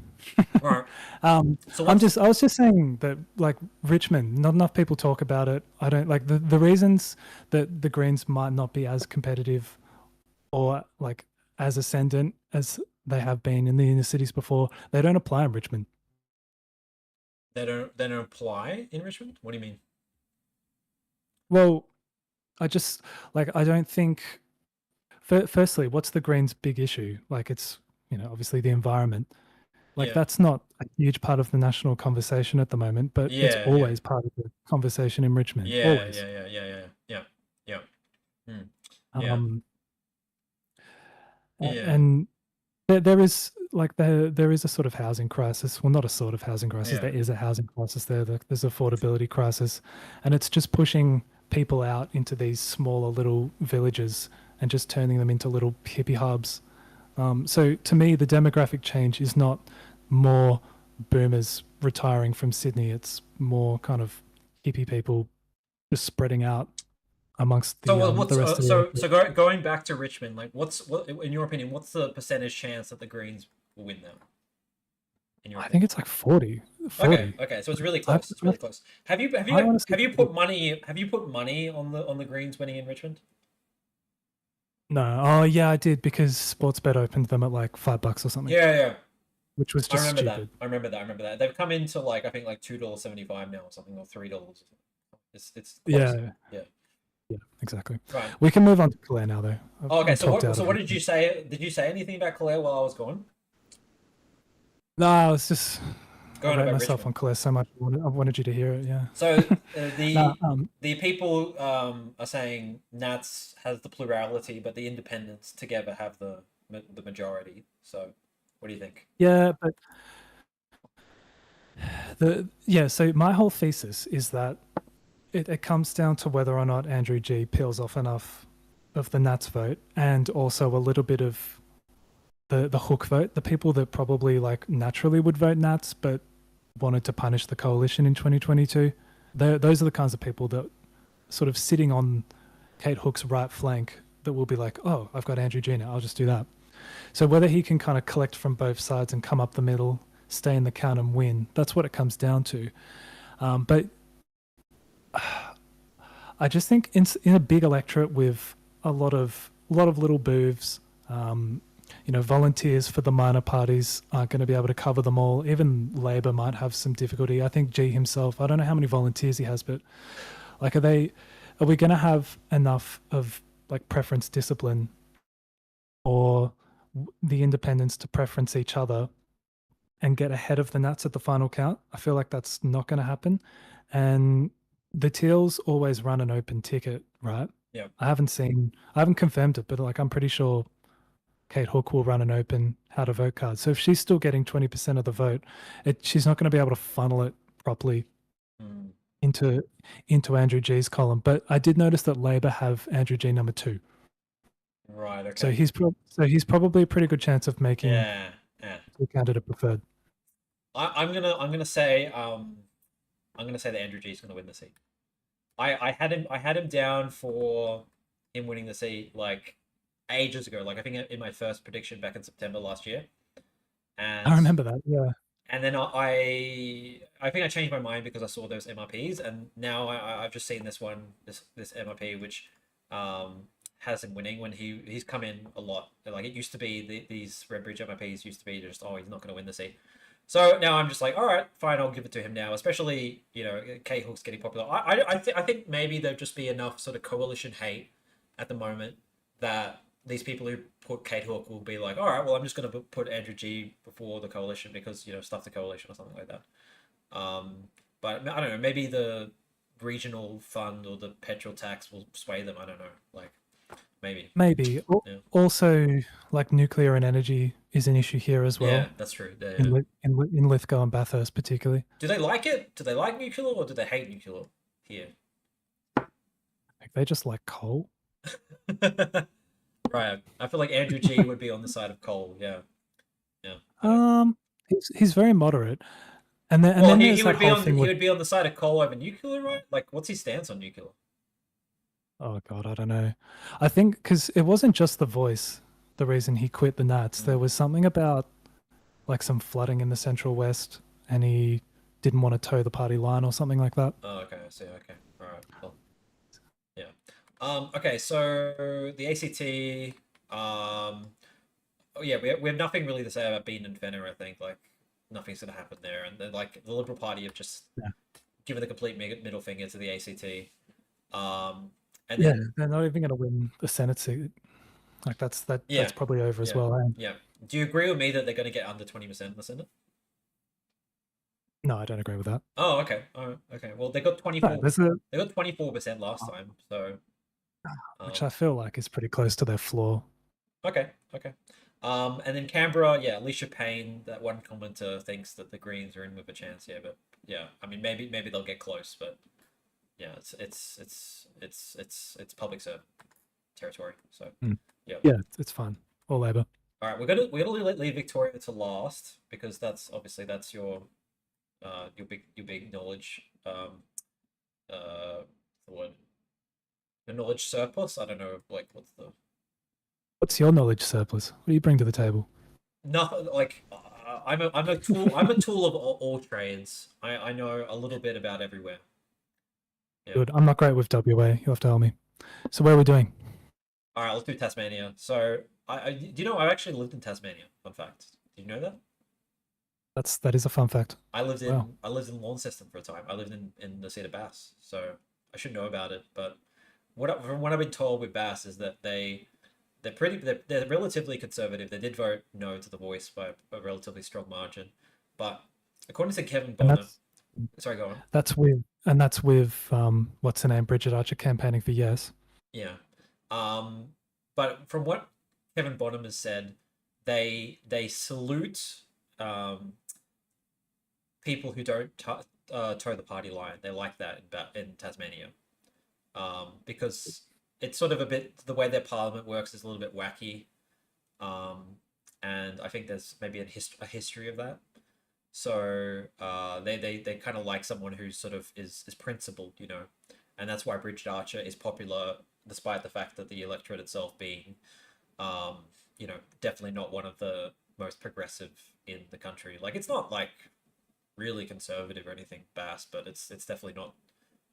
S1: All right.
S3: I was just saying that like Richmond, not enough people talk about it. I don't like the reasons that the Greens might not be as competitive or like as ascendant as they have been in the inner cities before. They don't apply in Richmond.
S1: They don't apply in Richmond? What do you mean?
S3: Well, I don't think. Firstly, what's the Greens' big issue? Like it's obviously the environment. Like that's not a huge part of the national conversation at the moment, but it's always part of the conversation in Richmond. Always.
S1: Yeah.
S3: And there is a sort of housing crisis. Well, not a sort of housing crisis. There is a housing crisis there. There's affordability crisis, and it's just pushing people out into these smaller little villages and just turning them into little hippie hubs. So to me, the demographic change is not more boomers retiring from Sydney. It's more kind of hippie people just spreading out amongst the rest of the...
S1: So going back to Richmond, like what in your opinion, what's the percentage chance that the Greens will win them?
S3: I think it's like 40.
S1: Okay, so it's really close. It's really close. Have you put money on the Greens winning in Richmond?
S3: No. Oh yeah, I did, because Sportsbet opened them at like $5 or something.
S1: Yeah.
S3: Which was just stupid.
S1: I remember that. They've come into like I think like $2.75 now or something, or $3. It's close. Yeah,
S3: exactly.
S1: Right.
S3: We can move on to Claire now, though.
S1: Okay, so what did you say? Did you say anything about Claire while I was gone?
S3: No, I was just
S1: going
S3: about myself
S1: Richmond.
S3: On Claire so much. I wanted you to hear it. Yeah.
S1: So the people are saying Nats has the plurality, but the independents together have the majority. So what do you think?
S3: Yeah, but so my whole thesis is that it comes down to whether or not Andrew G peels off enough of the Nats vote, and also a little bit of the Hook vote, the people that probably like naturally would vote Nats but wanted to punish the coalition in 2022. Those are the kinds of people that sort of sitting on Kate Hook's right flank that will be like, oh, I've got Andrew G now, I'll just do that. So whether he can kind of collect from both sides and come up the middle, stay in the count and win, that's what it comes down to. But I just think in a big electorate with a lot of little booths, volunteers for the minor parties aren't going to be able to cover them all. Even Labor might have some difficulty. I think G himself, I don't know how many volunteers he has, but like, are we going to have enough of like preference discipline or the independents to preference each other and get ahead of the Nats at the final count? I feel like that's not going to happen. And the Teals always run an open ticket, right?
S1: Yeah.
S3: I haven't confirmed it, but like I'm pretty sure Kate Hook will run an open how to vote card. So if she's still getting 20% of the vote, she's not going to be able to funnel it properly into Andrew G's column. But I did notice that Labor have Andrew G number 2.
S1: Right. Okay.
S3: So he's probably a pretty good chance of making the candidate preferred.
S1: I'm gonna say that Andrew G is gonna win the seat. I had him down for him winning the seat like ages ago. Like I think in my first prediction back in September last year. And
S3: I remember that. Yeah.
S1: And then I think I changed my mind because I saw those MRPs, and now I've just seen this MRP which has him winning when he's come in a lot. Like it used to be these Redbridge MLPs used to be just he's not going to win the seat. So now I'm just like, all right, fine, I'll give it to him now. Especially Kate Hook's getting popular. I think maybe there'll just be enough sort of coalition hate at the moment that these people who put Kate Hook will be like, all right, well, I'm just going to put Andrew G before the coalition because stuff the coalition or something like that. But I don't know, maybe the regional fund or the petrol tax will sway them. I don't know, like maybe.
S3: Maybe.
S1: Yeah.
S3: Also, like nuclear and energy is an issue here as well.
S1: Yeah, that's true.
S3: In Lithgow and Bathurst particularly.
S1: Do they like it? Do they like nuclear or do they hate nuclear here?
S3: Like they just like coal.
S1: Right. I feel like Andrew G would be on the side of coal. Yeah. Yeah.
S3: He's very moderate. And then,
S1: Well,
S3: and then
S1: he
S3: there's
S1: would
S3: that
S1: be
S3: whole
S1: on
S3: thing
S1: he
S3: with,
S1: would be on the side of coal over nuclear, right? Like, what's his stance on nuclear?
S3: oh God, I don't know. I think because it wasn't just The Voice, the reason he quit the Nats. There was something about like some flooding in the Central West, and he didn't want to toe the party line or something like that.
S1: Oh, okay. I see. Okay. All right. Well, yeah. Okay. So the ACT. Oh yeah, we have nothing really to say about Bean and Fenner. I think like nothing's gonna happen there, and then like the Liberal Party have just given the complete middle finger to the ACT. And then,
S3: they're not even going to win the Senate seat. Like that's probably over as well.
S1: Yeah. Do you agree with me that they're going to get under 20% in the Senate?
S3: No, I don't agree with that.
S1: Oh, okay. Oh, okay. Well, they got 24. They got 24% last time, so
S3: which I feel like is pretty close to their floor.
S1: Okay. And then Canberra, yeah, Alicia Payne, that one commenter thinks that the Greens are in with a chance. Yeah, but yeah, I mean maybe they'll get close, but yeah, it's public serve territory. So yeah,
S3: it's fine. Or Labor.
S1: All right, we're gonna leave Victoria to last because that's your big knowledge the word, the knowledge surplus. I don't know, like
S3: what's your knowledge surplus? What do you bring to the table?
S1: Nothing. Like I'm a tool. I'm a tool of all trades. I know a little bit about everywhere. Yeah.
S3: Good. I'm not great with WA. You'll have to tell me. So where are we doing?
S1: All right, let's do Tasmania. So do you know I actually lived in Tasmania? Fun fact. Did you know that?
S3: That is a fun fact.
S1: I lived in Launceston for a time. I lived in the Cedar Bass, so I should know about it. But from what I've been told with Bass is that they're relatively conservative. They did vote no to the Voice by a relatively strong margin, but according to Kevin Bonham, sorry, go on.
S3: That's with what's her name, Bridget Archer campaigning for yes.
S1: Yeah, but from what Kevin Bonham has said, they salute people who don't toe the party line. They like that in Tasmania, because it's sort of a bit, the way their parliament works is a little bit wacky, and I think there's maybe a history of that. So they kind of like someone who sort of is principled, and that's why Bridget Archer is popular, despite the fact that the electorate itself being, definitely not one of the most progressive in the country. Like it's not like really conservative or anything, Bass, but it's definitely not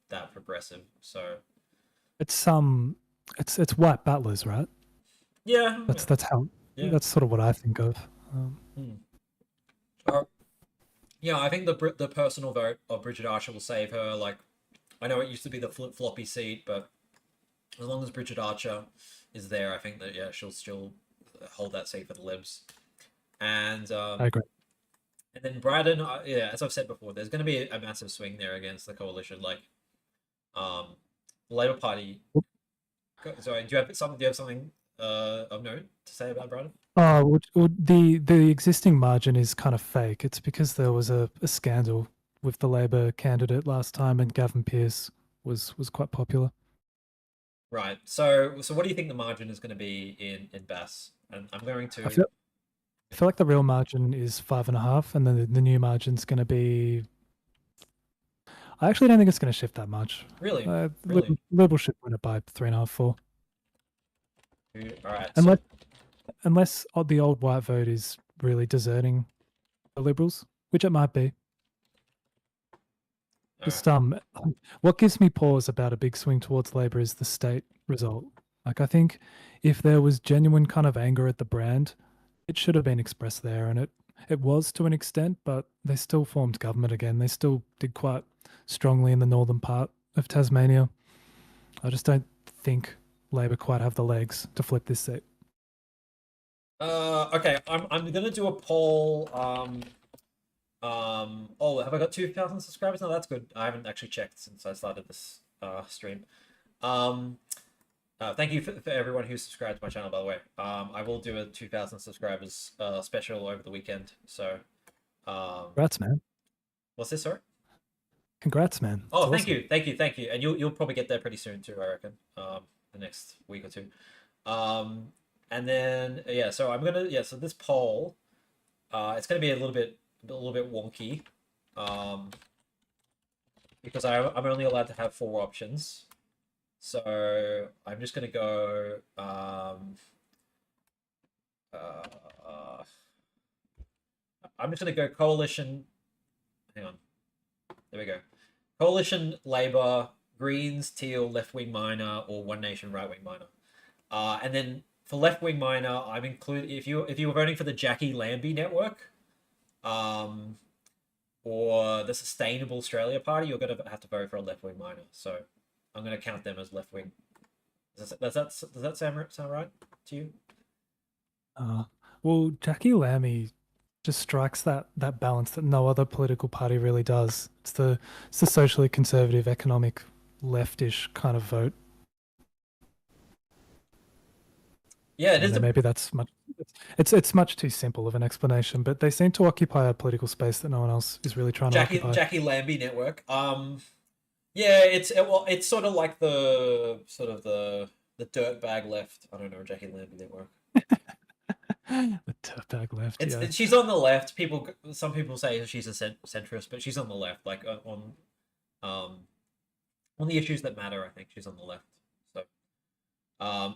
S1: that progressive. So
S3: it's white battlers, right?
S1: Yeah,
S3: that's how. Yeah. That's sort of what I think of.
S1: Yeah, I think the personal vote of Bridget Archer will save her. Like, I know it used to be the floppy seat, but as long as Bridget Archer is there, I think that she'll still hold that seat for the Libs. And
S3: I agree.
S1: And then Braddon, as I've said before, there's going to be a massive swing there against the coalition. Like, the Labour Party. Sorry, do you have something of note to say about Braddon?
S3: Oh, the existing margin is kind of fake. It's because there was a scandal with the Labor candidate last time, and Gavin Pearce was quite popular.
S1: Right. So what do you think the margin is going to be in Bass? And I'm going to.
S3: I feel like the real margin is 5.5, and then the new margin's going to be. I actually don't think it's going to shift that much.
S1: Really?
S3: Liberal should win it by 3.5, 4.
S1: All right.
S3: Unless the old white vote is really deserting the Liberals, which it might be. Just what gives me pause about a big swing towards Labor is the state result. Like, I think if there was genuine kind of anger at the brand, it should have been expressed there, and it was to an extent, but they still formed government again. They still did quite strongly in the northern part of Tasmania. I just don't think Labor quite have the legs to flip this seat.
S1: Okay, I'm gonna do a poll. Oh, have I got 2,000 subscribers? No, that's good. I haven't actually checked since I started this stream. Thank you for everyone who subscribed to my channel, by the way. I will do a 2,000 subscribers special over the weekend. So,
S3: Congrats, man.
S1: what's this, sorry?
S3: Congrats, man.
S1: Oh,
S3: It's
S1: thank
S3: awesome.
S1: you, thank you, thank you. And you'll probably get there pretty soon too, I reckon. The next week or two. And then yeah, so I'm gonna so this poll, it's gonna be a little bit wonky, because I'm only allowed to have 4 options. So I'm just gonna go. I'm just gonna go coalition. Hang on. There we go. Coalition, Labor, Greens, Teal, Left Wing Minor, or One Nation, Right Wing Minor. And then for Left Wing Minor, I'm including if you were voting for the Jackie Lambie Network, or the Sustainable Australia Party, you're gonna have to vote for a Left Wing Minor. So I'm gonna count them as left wing. Does that sound right to you?
S3: Well, Jackie Lamy just strikes that balance that no other political party really does. It's the socially conservative, economic, leftish kind of vote.
S1: Yeah, it is.
S3: Maybe that's much. It's much too simple of an explanation, but they seem to occupy a political space that no one else is really trying to occupy.
S1: Jackie Lambie Network. Yeah, it's sort of like the dirtbag left. I don't know, Jackie Lambie Network.
S3: The dirtbag left.
S1: She's on the left. Some people say she's a centrist, but she's on the left. Like on the issues that matter, I think she's on the left.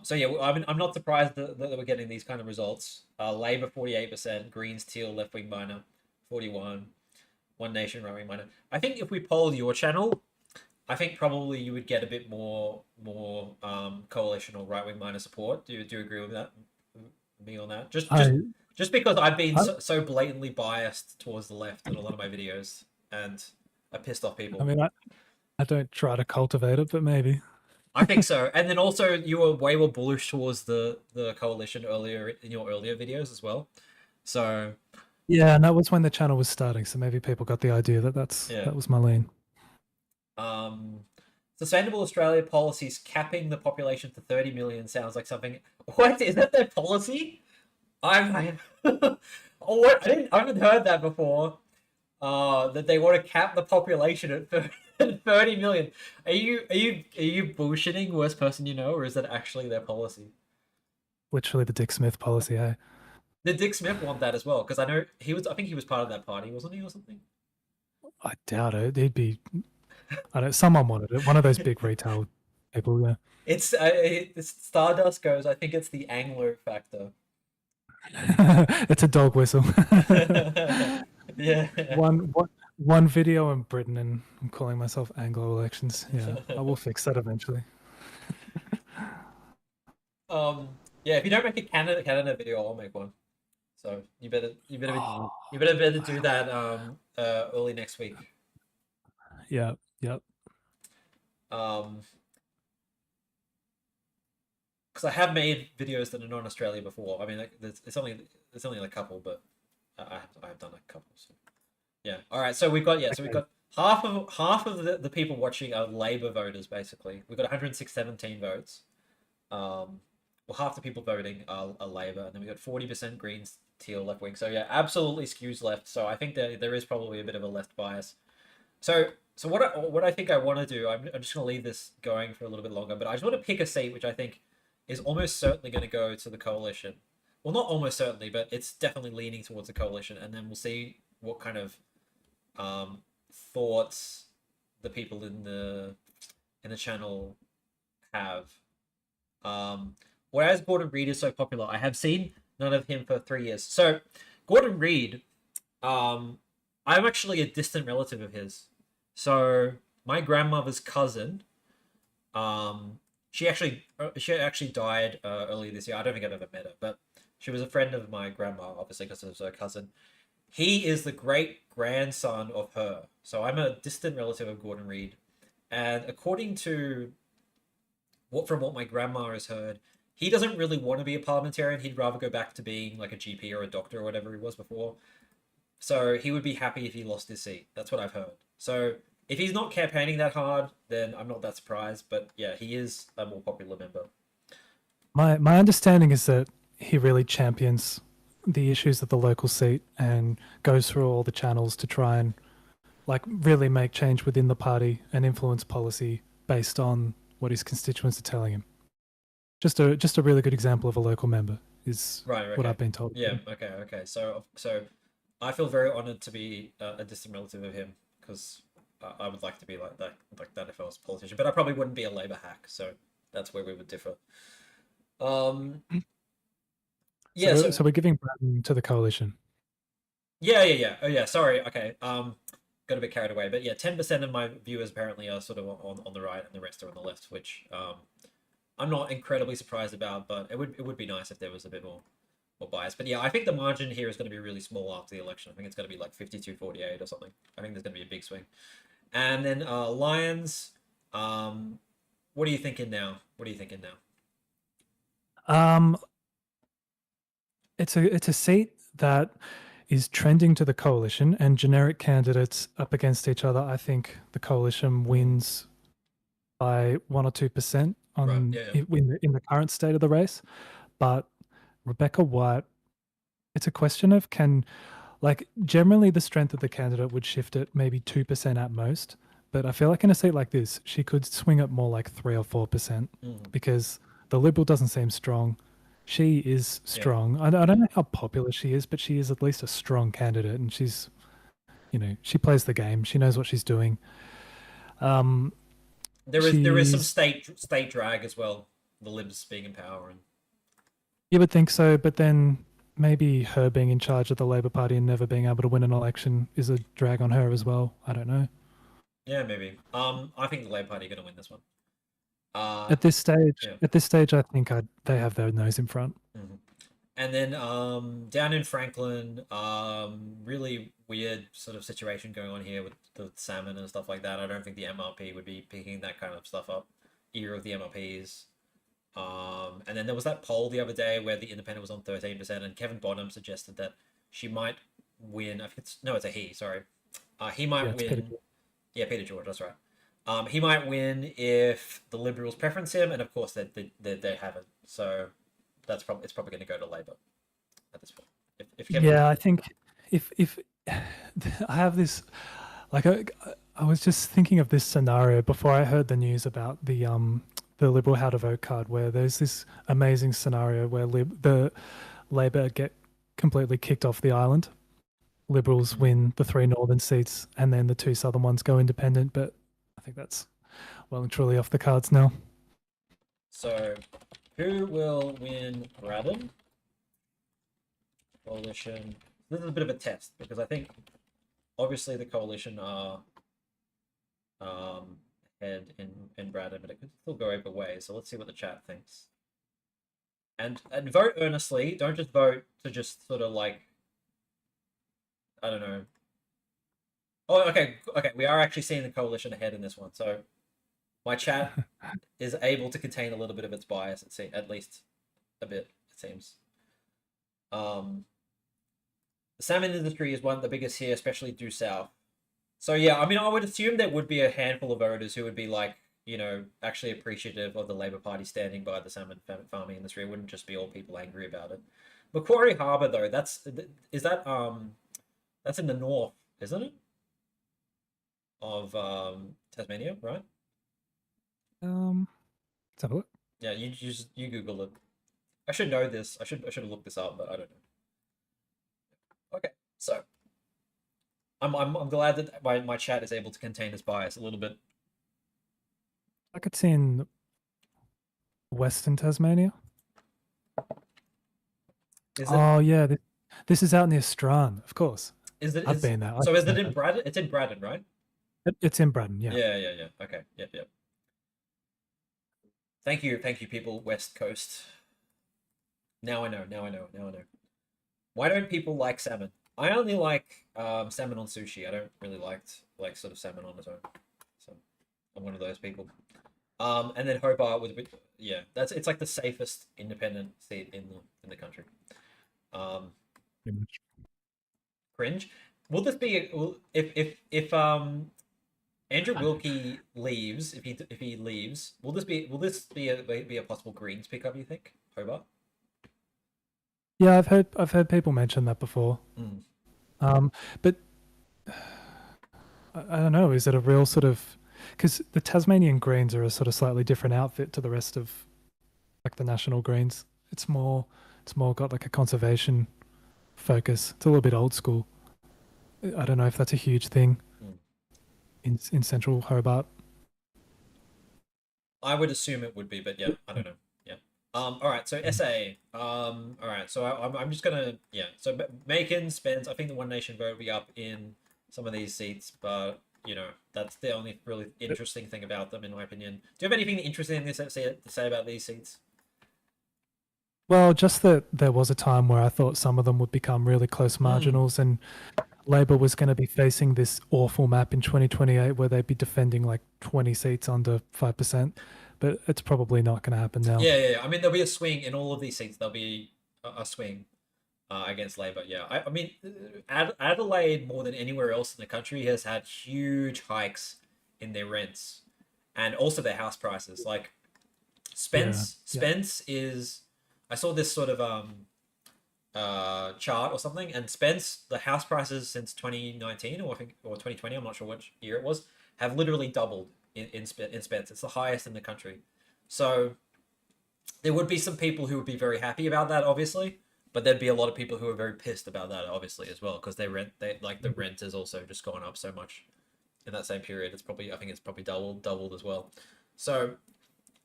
S1: So yeah, I'm not surprised that we're getting these kind of results. Labor 48%, Greens, Teal, Left Wing Minor 41, One Nation, Right Wing Minor. I think if we polled your channel, I think probably you would get a bit more coalition or right wing minor support. Do you agree with that? Me on that? Just because I've been so blatantly biased towards the left in a lot of my videos, and I pissed off people.
S3: I mean, I don't try to cultivate it, but maybe.
S1: I think so. And then also you were way more bullish towards the coalition earlier in your earlier videos as well. So
S3: yeah, and that was when the channel was starting, so maybe people got the idea that that was my lane.
S1: Sustainable Australia policies capping the population to 30 million sounds like something. What is that their policy? I haven't heard that before. That they want to cap the population at 30 million. Are you bullshitting worst person you know, or is that actually their policy?
S3: Literally the Dick Smith policy, hey.
S1: Did Dick Smith want that as well? Because I know I think he was part of that party, wasn't he, or something?
S3: I doubt it. He'd be. I don't. Someone wanted it. One of those big retail people. Yeah.
S1: It's Stardust goes. I think it's the Anglo factor.
S3: It's a dog whistle.
S1: Yeah.
S3: One video in Britain, and I'm calling myself Anglo elections. Yeah, I will fix that eventually.
S1: Yeah. If you don't make a Canada video, I'll make one. So you better do that early next week.
S3: Yeah. Yep.
S1: Because I have made videos that are not in Australia before. I mean, it's only a couple, but I have done a couple. So. Yeah. All right. So we've got half of the people watching are Labor voters. Basically, we've got 117 votes. Well, half the people voting are Labor, and then we got 40% Greens, Teal, Left Wing. So yeah, absolutely skews left. So I think there is probably a bit of a left bias. So what I think I want to do, I'm just going to leave this going for a little bit longer, but I just want to pick a seat which I think is almost certainly going to go to the coalition. Well, not almost certainly, but it's definitely leaning towards the coalition, and then we'll see what kind of thoughts the people in the channel have. Whereas Gordon Reid is so popular, I have seen none of him for 3 years. So Gordon Reid, I'm actually a distant relative of his. So my grandmother's cousin she actually died earlier this year. I don't think I've ever met her, but she was a friend of my grandma, obviously because it was her cousin. He is the great grandson of her. So I'm a distant relative of Gordon Reid, and according to from what my grandma has heard, he doesn't really want to be a parliamentarian. He'd rather go back to being like a GP or a doctor or whatever he was before. So he would be happy if he lost his seat. That's what I've heard. So if he's not campaigning that hard, then I'm not that surprised. But yeah, he is a more popular member.
S3: My understanding is that he really champions the issues of the local seat and goes through all the channels to try and like really make change within the party and influence policy based on what his constituents are telling him. Just a really good example of a local member is
S1: Right.
S3: what I've been told.
S1: Yeah. Okay. So I feel very honored to be a distant relative of him because I would like to be like that if I was a politician. But I probably wouldn't be a Labour hack. So that's where we would differ. Yeah.
S3: So we're giving Braddon to the coalition.
S1: Yeah. Oh yeah. Sorry. Okay. Got a bit carried away, but yeah, 10% of my viewers apparently are sort of on the right, and the rest are on the left, which I'm not incredibly surprised about. But it would be nice if there was a bit more bias. But yeah, I think the margin here is going to be really small after the election. I think it's going to be like 52-48 or something. I think there's going to be a big swing. And then Lions, what are you thinking now?
S3: It's a seat that is trending to the coalition, and generic candidates up against each other. I think the coalition wins by 1 or 2% on in the current state of the race. But Rebecca White, it's a question of generally the strength of the candidate would shift it maybe 2% at most. But I feel like in a seat like this, she could swing it more like 3 or 4% because the Liberal doesn't seem strong. She is strong. I don't know how popular she is, but she is at least a strong candidate, and she's, she plays the game. She knows what she's doing.
S1: There is some state drag as well. The Libs being in power, and
S3: you would think so, but then maybe her being in charge of the Labor Party and never being able to win an election is a drag on her as well. I don't know.
S1: Yeah, maybe. I think the Labor Party are going to win this one.
S3: At this stage, I think they have their nose in front.
S1: Mm-hmm. And then down in Franklin, really weird sort of situation going on here with the salmon and stuff like that. I don't think the MRP would be picking that kind of stuff up. Either of the MRPs. And then there was that poll the other day where the Independent was on 13%, and Kevin Bonham suggested that she might win. It's a he. Sorry, he might win. Peter George. That's right. He might win if the Liberals preference him, and of course they haven't. So it's probably going to go to Labor at this point. If Kevin
S3: I think if I have this, like I was just thinking of this scenario before I heard the news about the Liberal how to vote card, where there's this amazing scenario where the Labor get completely kicked off the island. Liberals win the 3 northern seats, and then the 2 southern ones go independent, but I think that's well and truly off the cards now.
S1: So, who will win Braddon? Coalition. This is a bit of a test because I think obviously the coalition are head in Braddon, but it could still go either way. So let's see what the chat thinks. And vote earnestly. Don't just vote to just sort of like, I don't know. Oh, okay. We are actually seeing the coalition ahead in this one. So my chat is able to contain a little bit of its bias, at least a bit, it seems. The salmon industry is one of the biggest here, especially due south. So yeah, I mean, I would assume there would be a handful of voters who would be like, actually appreciative of the Labor Party standing by the salmon farming industry. It wouldn't just be all people angry about it. Macquarie Harbour, though, that's in the north, isn't it? Of Tasmania, right?
S3: Let's have a look.
S1: Yeah, you Google it. I should know this. I should have looked this up, but I don't know. Okay, so I'm glad that my chat is able to contain its bias a little bit.
S3: Like it's in Western Tasmania. Yeah, this is out near Strand, of course. I've been there.
S1: So is it in Braddon? It's in Braddon, right?
S3: It's in Braddon, yeah.
S1: Yeah. Okay. Yep. Thank you, people, West Coast. Now I know. Why don't people like salmon? I only like salmon on sushi. I don't really like sort of salmon on its own. So I'm one of those people. And then Hobart was a bit, yeah. It's like the safest independent seat in the country.
S3: Pretty much.
S1: Cringe. Will this be if Andrew Wilkie leaves, if he leaves, will this be a possible Greens pickup? You think Hobart?
S3: Yeah, I've heard people mention that before. But I don't know. Is it a real sort of, because the Tasmanian Greens are a sort of slightly different outfit to the rest of like the national Greens. It's more got like a conservation focus. It's a little bit old school. I don't know if that's a huge thing in central Hobart.
S1: I would assume it would be, but yeah, I don't know. Yeah. All right. So SA. All right. So I'm just gonna, yeah. So Macon, Spence. I think the One Nation vote will be up in some of these seats, but you know that's the only really interesting thing about them, in my opinion. Do you have anything interesting to say about these seats?
S3: Well, just that there was a time where I thought some of them would become really close marginals, and Labor was going to be facing this awful map in 2028 where they'd be defending like 20 seats under 5%, but it's probably not going to happen now.
S1: Yeah. I mean, there'll be a swing in all of these seats. There'll be a swing against Labor. Yeah. I mean, Adelaide, more than anywhere else in the country, has had huge hikes in their rents and also their house prices. Like Spence is. I saw this sort of chart or something, and Spence, the house prices since 2019 or 2020, I'm not sure which year it was, have literally doubled in Spence. It's the highest in the country. So there would be some people who would be very happy about that, obviously, but there'd be a lot of people who are very pissed about that, obviously, as well, because the rent has also just gone up so much in that same period. I think it's probably doubled as well. So,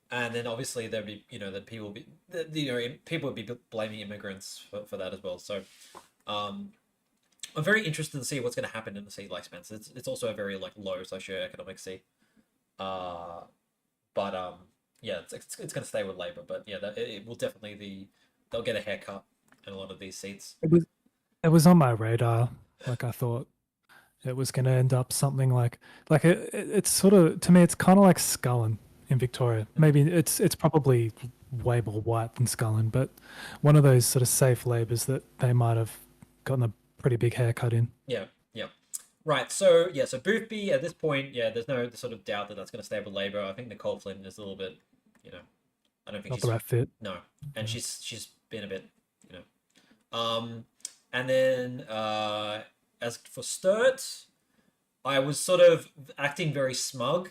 S1: and then obviously there'd be, people would be blaming immigrants for that as well. So, I'm very interested to see what's going to happen in a seat like Spence. It's also a very like low socioeconomic seat. Yeah, it's going to stay with Labor, but yeah, it will definitely they'll get a haircut in a lot of these seats.
S3: It was on my radar. Like I thought it was going to end up something like it's sort of, to me it's kind of like Scullin in Victoria. Maybe it's probably way more white than Scullin, but one of those sort of safe Labors that they might have gotten a pretty big haircut in.
S1: Yeah. Right. So yeah. So Boothby at this point, yeah, there's no sort of doubt that that's going to stay with Labor. I think Nicole Flynn is a little bit, I don't think
S3: Not
S1: she's
S3: the right fit.
S1: no, and she's been a bit, and then as for Sturt, I was sort of acting very smug,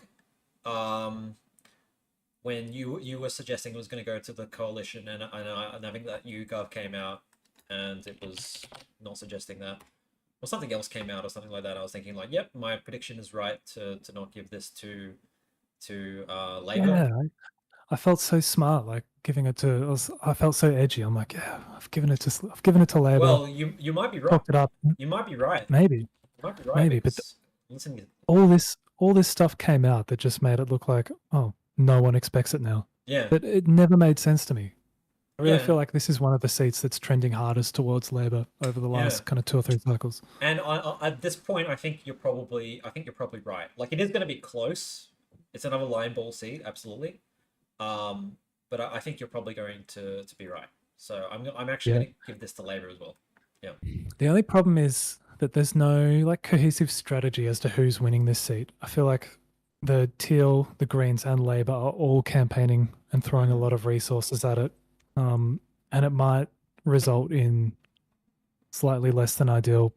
S1: when you were suggesting it was going to go to the coalition, and I think that YouGov came out and it was not suggesting that, or something else came out or something like that. I was thinking like, yep, my prediction is right to not give this to Labor.
S3: Yeah, I felt so smart, like giving it to. I felt so edgy. I'm like, yeah, I've given it to Labor.
S1: Well, you might be right.
S3: Cocked it up.
S1: You might be right.
S3: Maybe.
S1: You might be right.
S3: Maybe, but
S1: listen,
S3: all this stuff came out that just made it look like, oh, no one expects it now.
S1: yeah,
S3: But it never made sense to me. I really
S1: Yeah.
S3: feel like this is one of the seats that's trending hardest towards Labor over the last kind of 2 or 3 cycles.
S1: and at this point, I think you're probably right. Like it is going to be close. It's another line ball seat, absolutely. But I think you're probably going to be right. So I'm actually
S3: Yeah.
S1: going to give this to Labor as well. Yeah.
S3: The only problem is that there's no like cohesive strategy as to who's winning this seat. I feel like the Teal, the Greens, and Labor are all campaigning and throwing a lot of resources at it, and it might result in slightly less than ideal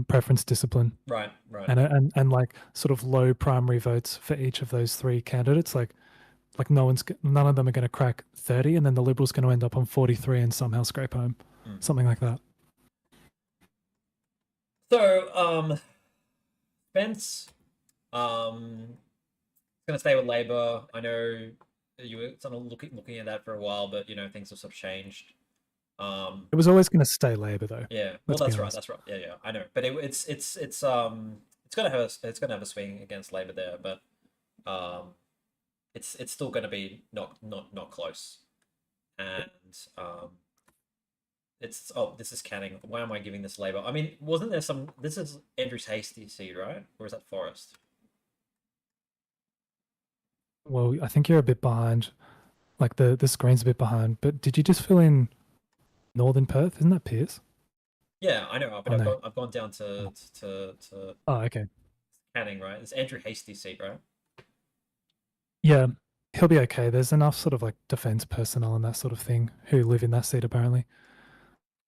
S3: preference discipline,
S1: Right.
S3: and like sort of low primary votes for each of those 3 candidates. Like none of them are going to crack 30, and then the Liberals going to end up on 43 and somehow scrape home, something like that.
S1: So, Spence, going to stay with Labor. I know you were sort of looking at that for a while, but things have sort of changed.
S3: It was always going to stay Labor though.
S1: Yeah, well,
S3: Let's be
S1: that's right.
S3: honest.
S1: That's right. Yeah, I know. But it's gonna have a swing against Labor there, but it's still going to be not close. And it's this is Canning. Why am I giving this Labor? I mean, wasn't there some? This is Andrew's Hasty seat, right? Or is that Forest?
S3: Well, I think you're a bit behind. Like the screen's a bit behind. But did you just fill in Northern Perth? Isn't that Pierce?
S1: Yeah, I know, but
S3: Oh no.
S1: I've gone down to
S3: Oh, okay.
S1: Canning, right? It's Andrew Hasty seat, right?
S3: Yeah, he'll be okay. There's enough sort of like defense personnel and that sort of thing who live in that seat apparently.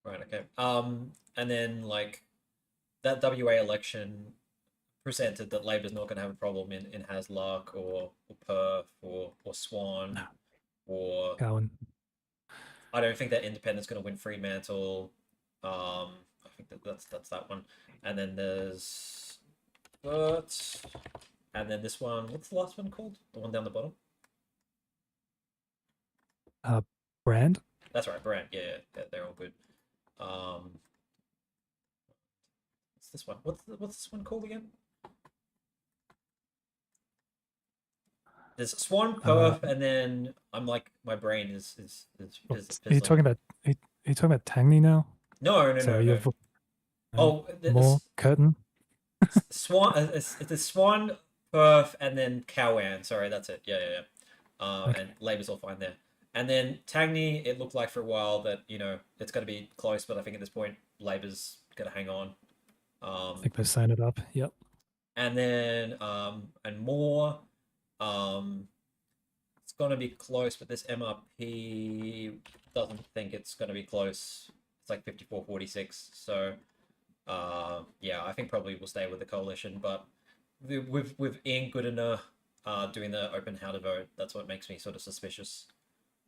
S1: Right. Okay. And then like that WA election presented that Labor's not going to have a problem in Hasluck or Perth or Swan or
S3: Cowan.
S1: I don't think that Independent's going to win Fremantle. I think that's that one. And then there's but and then this one. What's the last one called? The one down the bottom.
S3: Brand.
S1: That's right, Brand. Yeah, they're all good. What's this one? What's this one called again? There's Swan, Perth, and then I'm like my brain is
S3: Are you
S1: fizzling.
S3: talking about? Are you talking about Tangney now?
S1: No.
S3: So
S1: No. Oh,
S3: more Curtin.
S1: Swan. It's Swan, Perth, and then Cowan. Sorry, that's it. Yeah.
S3: Okay.
S1: And Labor's all fine there. And then Tangney, it looked like for a while that it's going to be close, but I think at this point Labor's going to hang on.
S3: I think they've signed it up. Yep.
S1: And then and more, it's going to be close, but this MRP doesn't think it's going to be close. It's like 54-46. So yeah, I think probably we'll stay with the coalition, but with Ian Goodenough doing the open how to vote, that's what makes me sort of suspicious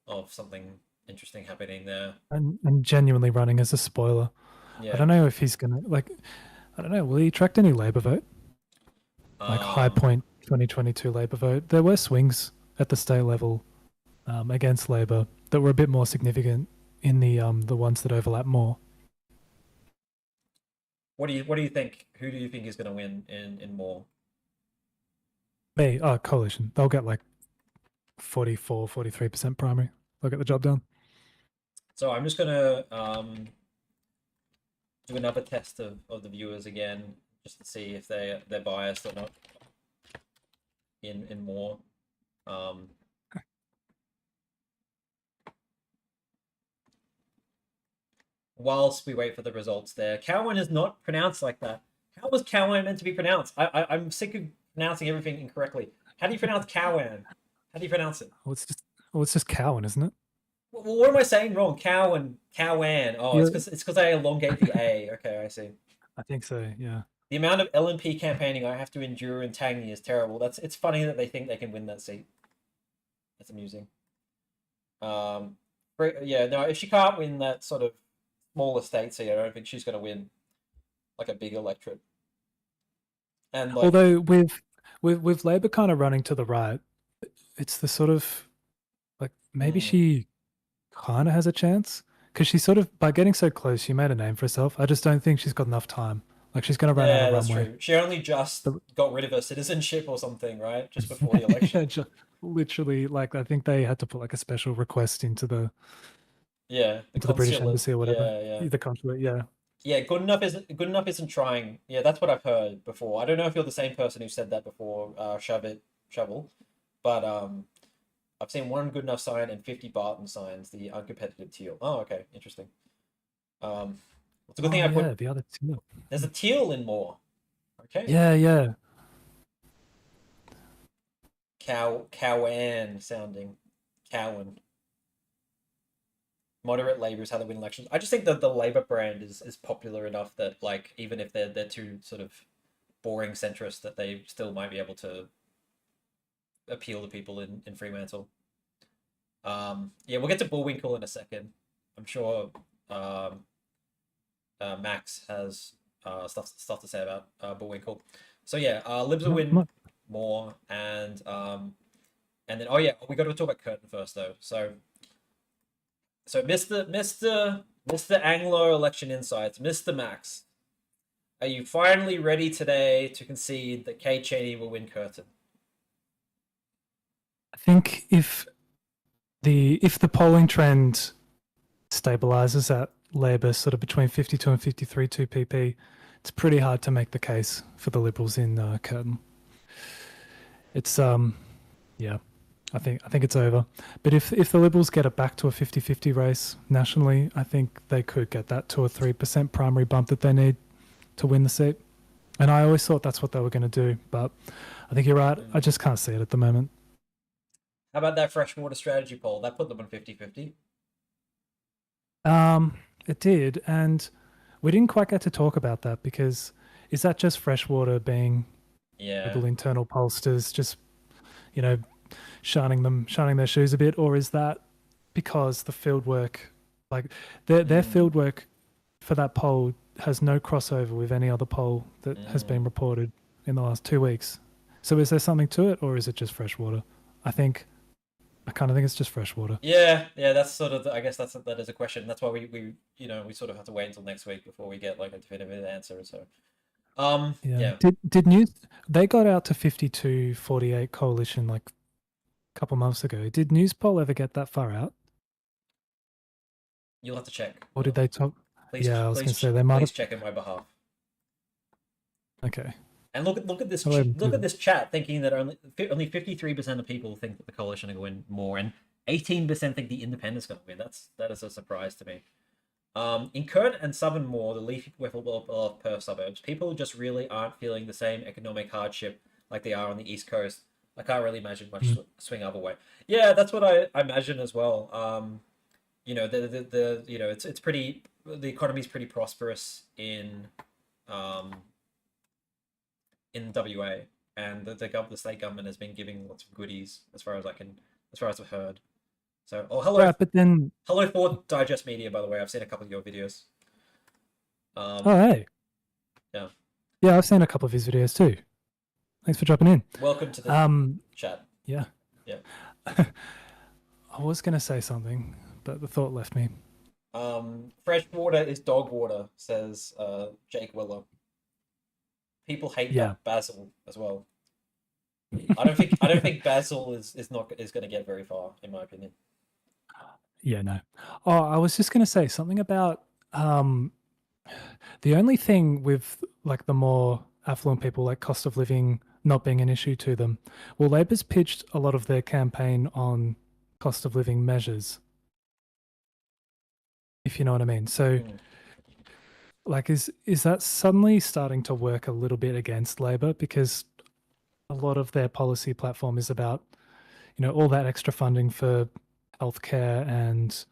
S1: of something interesting happening there.
S3: And genuinely running as a spoiler.
S1: Yeah.
S3: I don't know if he's gonna like. I don't know. Will he attract any Labor vote? Like High Point 2022 Labor vote. There were swings at the state level against Labor that were a bit more significant in the ones that overlap more.
S1: What do you think? Who do you think is going to win in more?
S3: Coalition. They'll get like 43% primary. They'll get the job done.
S1: So I'm just gonna do another test of the viewers again, just to see if they're biased or not in more. Whilst we wait for the results there, Cowan is not pronounced like that. How was Cowan meant to be pronounced? I'm sick of pronouncing everything incorrectly. How do you pronounce Cowan? How do you pronounce it?
S3: Well, it's just Cowan, isn't it?
S1: Well, what am I saying wrong? Cowan. Oh,
S3: Yeah.
S1: it's because I elongate the A. Okay, I see.
S3: I think so. Yeah.
S1: The amount of LNP campaigning I have to endure in Tangney is terrible. It's funny that they think they can win that seat. That's amusing. Yeah, no, if she can't win that sort of smaller state seat, I don't think she's going to win like a big electorate. And like,
S3: although with Labor kind of running to the right, it's the sort of like maybe she kind of has a chance because she sort of by getting so close, she made a name for herself. I just don't think she's got enough time. Like she's going to run out of runway.
S1: True. She only just got rid of her citizenship or something, right? Just before the election.
S3: Yeah, literally, like I think they had to put like a special request into the British Embassy or whatever.
S1: Yeah.
S3: The consulate, yeah.
S1: Yeah, Goodenough isn't trying. Yeah, that's what I've heard before. I don't know if you're the same person who said that before, Shovel, but I've seen one Goodenough sign and 50 Barton signs, the uncompetitive teal. Oh, okay, interesting. It's a good thing I put.
S3: The other teal.
S1: There's a teal in more. Okay.
S3: Yeah.
S1: Cowan sounding. Cowan. Moderate Labour is how they win elections. I just think that the Labour brand is popular enough that like even if they're too sort of boring centrist, that they still might be able to appeal to people in Fremantle. Yeah, we'll get to Bullwinkle in a second. I'm sure Max has stuff to say about Bullwinkle. So yeah, Libs will win more, and then oh yeah, we got to talk about Curtin first though. So Mr. Anglo Election Insights, Mr. Max, are you finally ready today to concede that Kay Cheney will win Curtin?
S3: I think if the polling trend stabilizes at Labor sort of between 52 and 53 2 pp, it's pretty hard to make the case for the Liberals in Curtin. It's yeah, I think it's over. But if the Liberals get it back to a 50-50 race nationally, I think they could get that 2 or 3% primary bump that they need to win the seat. And I always thought that's what they were going to do, but I think you're right. I just can't see it at the moment.
S1: How about that freshwater strategy poll? That put them on 50-50.
S3: It did, and we didn't quite get to talk about that because is that just Freshwater being able internal pollsters, just shining their shoes a bit, or is that because the field work, like their field work for that poll has no crossover with any other poll that has been reported in the last 2 weeks? So is there something to it, or is it just Freshwater? I kind of think it's just Freshwater.
S1: Yeah, that's sort of. I guess that is a question. That's why we sort of have to wait until next week before we get like a definitive answer. So, yeah.
S3: Did news? They got out to 52-48 coalition like a couple months ago. Did Newspoll ever get that far out?
S1: You'll have to check.
S3: Or did they talk?
S1: Please,
S3: I was going to say they might have.
S1: Check on my behalf.
S3: Okay.
S1: And look at this. Look at this chat, thinking that only 53% of people think that the coalition are going to win more, and 18% think the independent's going to win. That is a surprise to me. In Curtin and Southern Moor, the leafy of Perth suburbs, people just really aren't feeling the same economic hardship like they are on the East Coast. I can't really imagine much swing other way. Yeah, that's what I imagine as well. It's pretty. The economy's pretty prosperous in WA, and the state government has been giving lots of goodies as far as I've heard. So, hello.
S3: Right, but then
S1: hello for Digest Media, by the way. I've seen a couple of your videos.
S3: Hey. Yeah, I've seen a couple of his videos too. Thanks for dropping in.
S1: Welcome to the chat.
S3: Yeah. I was going to say something, but the thought left me.
S1: Fresh water is dog water, says Jake Willer. People hate that Basil as well. I don't think Basil is going to get very far, in my opinion.
S3: Yeah, no. Oh, I was just going to say something about the only thing with like the more affluent people, like cost of living not being an issue to them. Well, Labor's pitched a lot of their campaign on cost of living measures, if you know what I mean. So like, is that suddenly starting to work a little bit against Labor, because a lot of their policy platform is about, all that extra funding for healthcare and,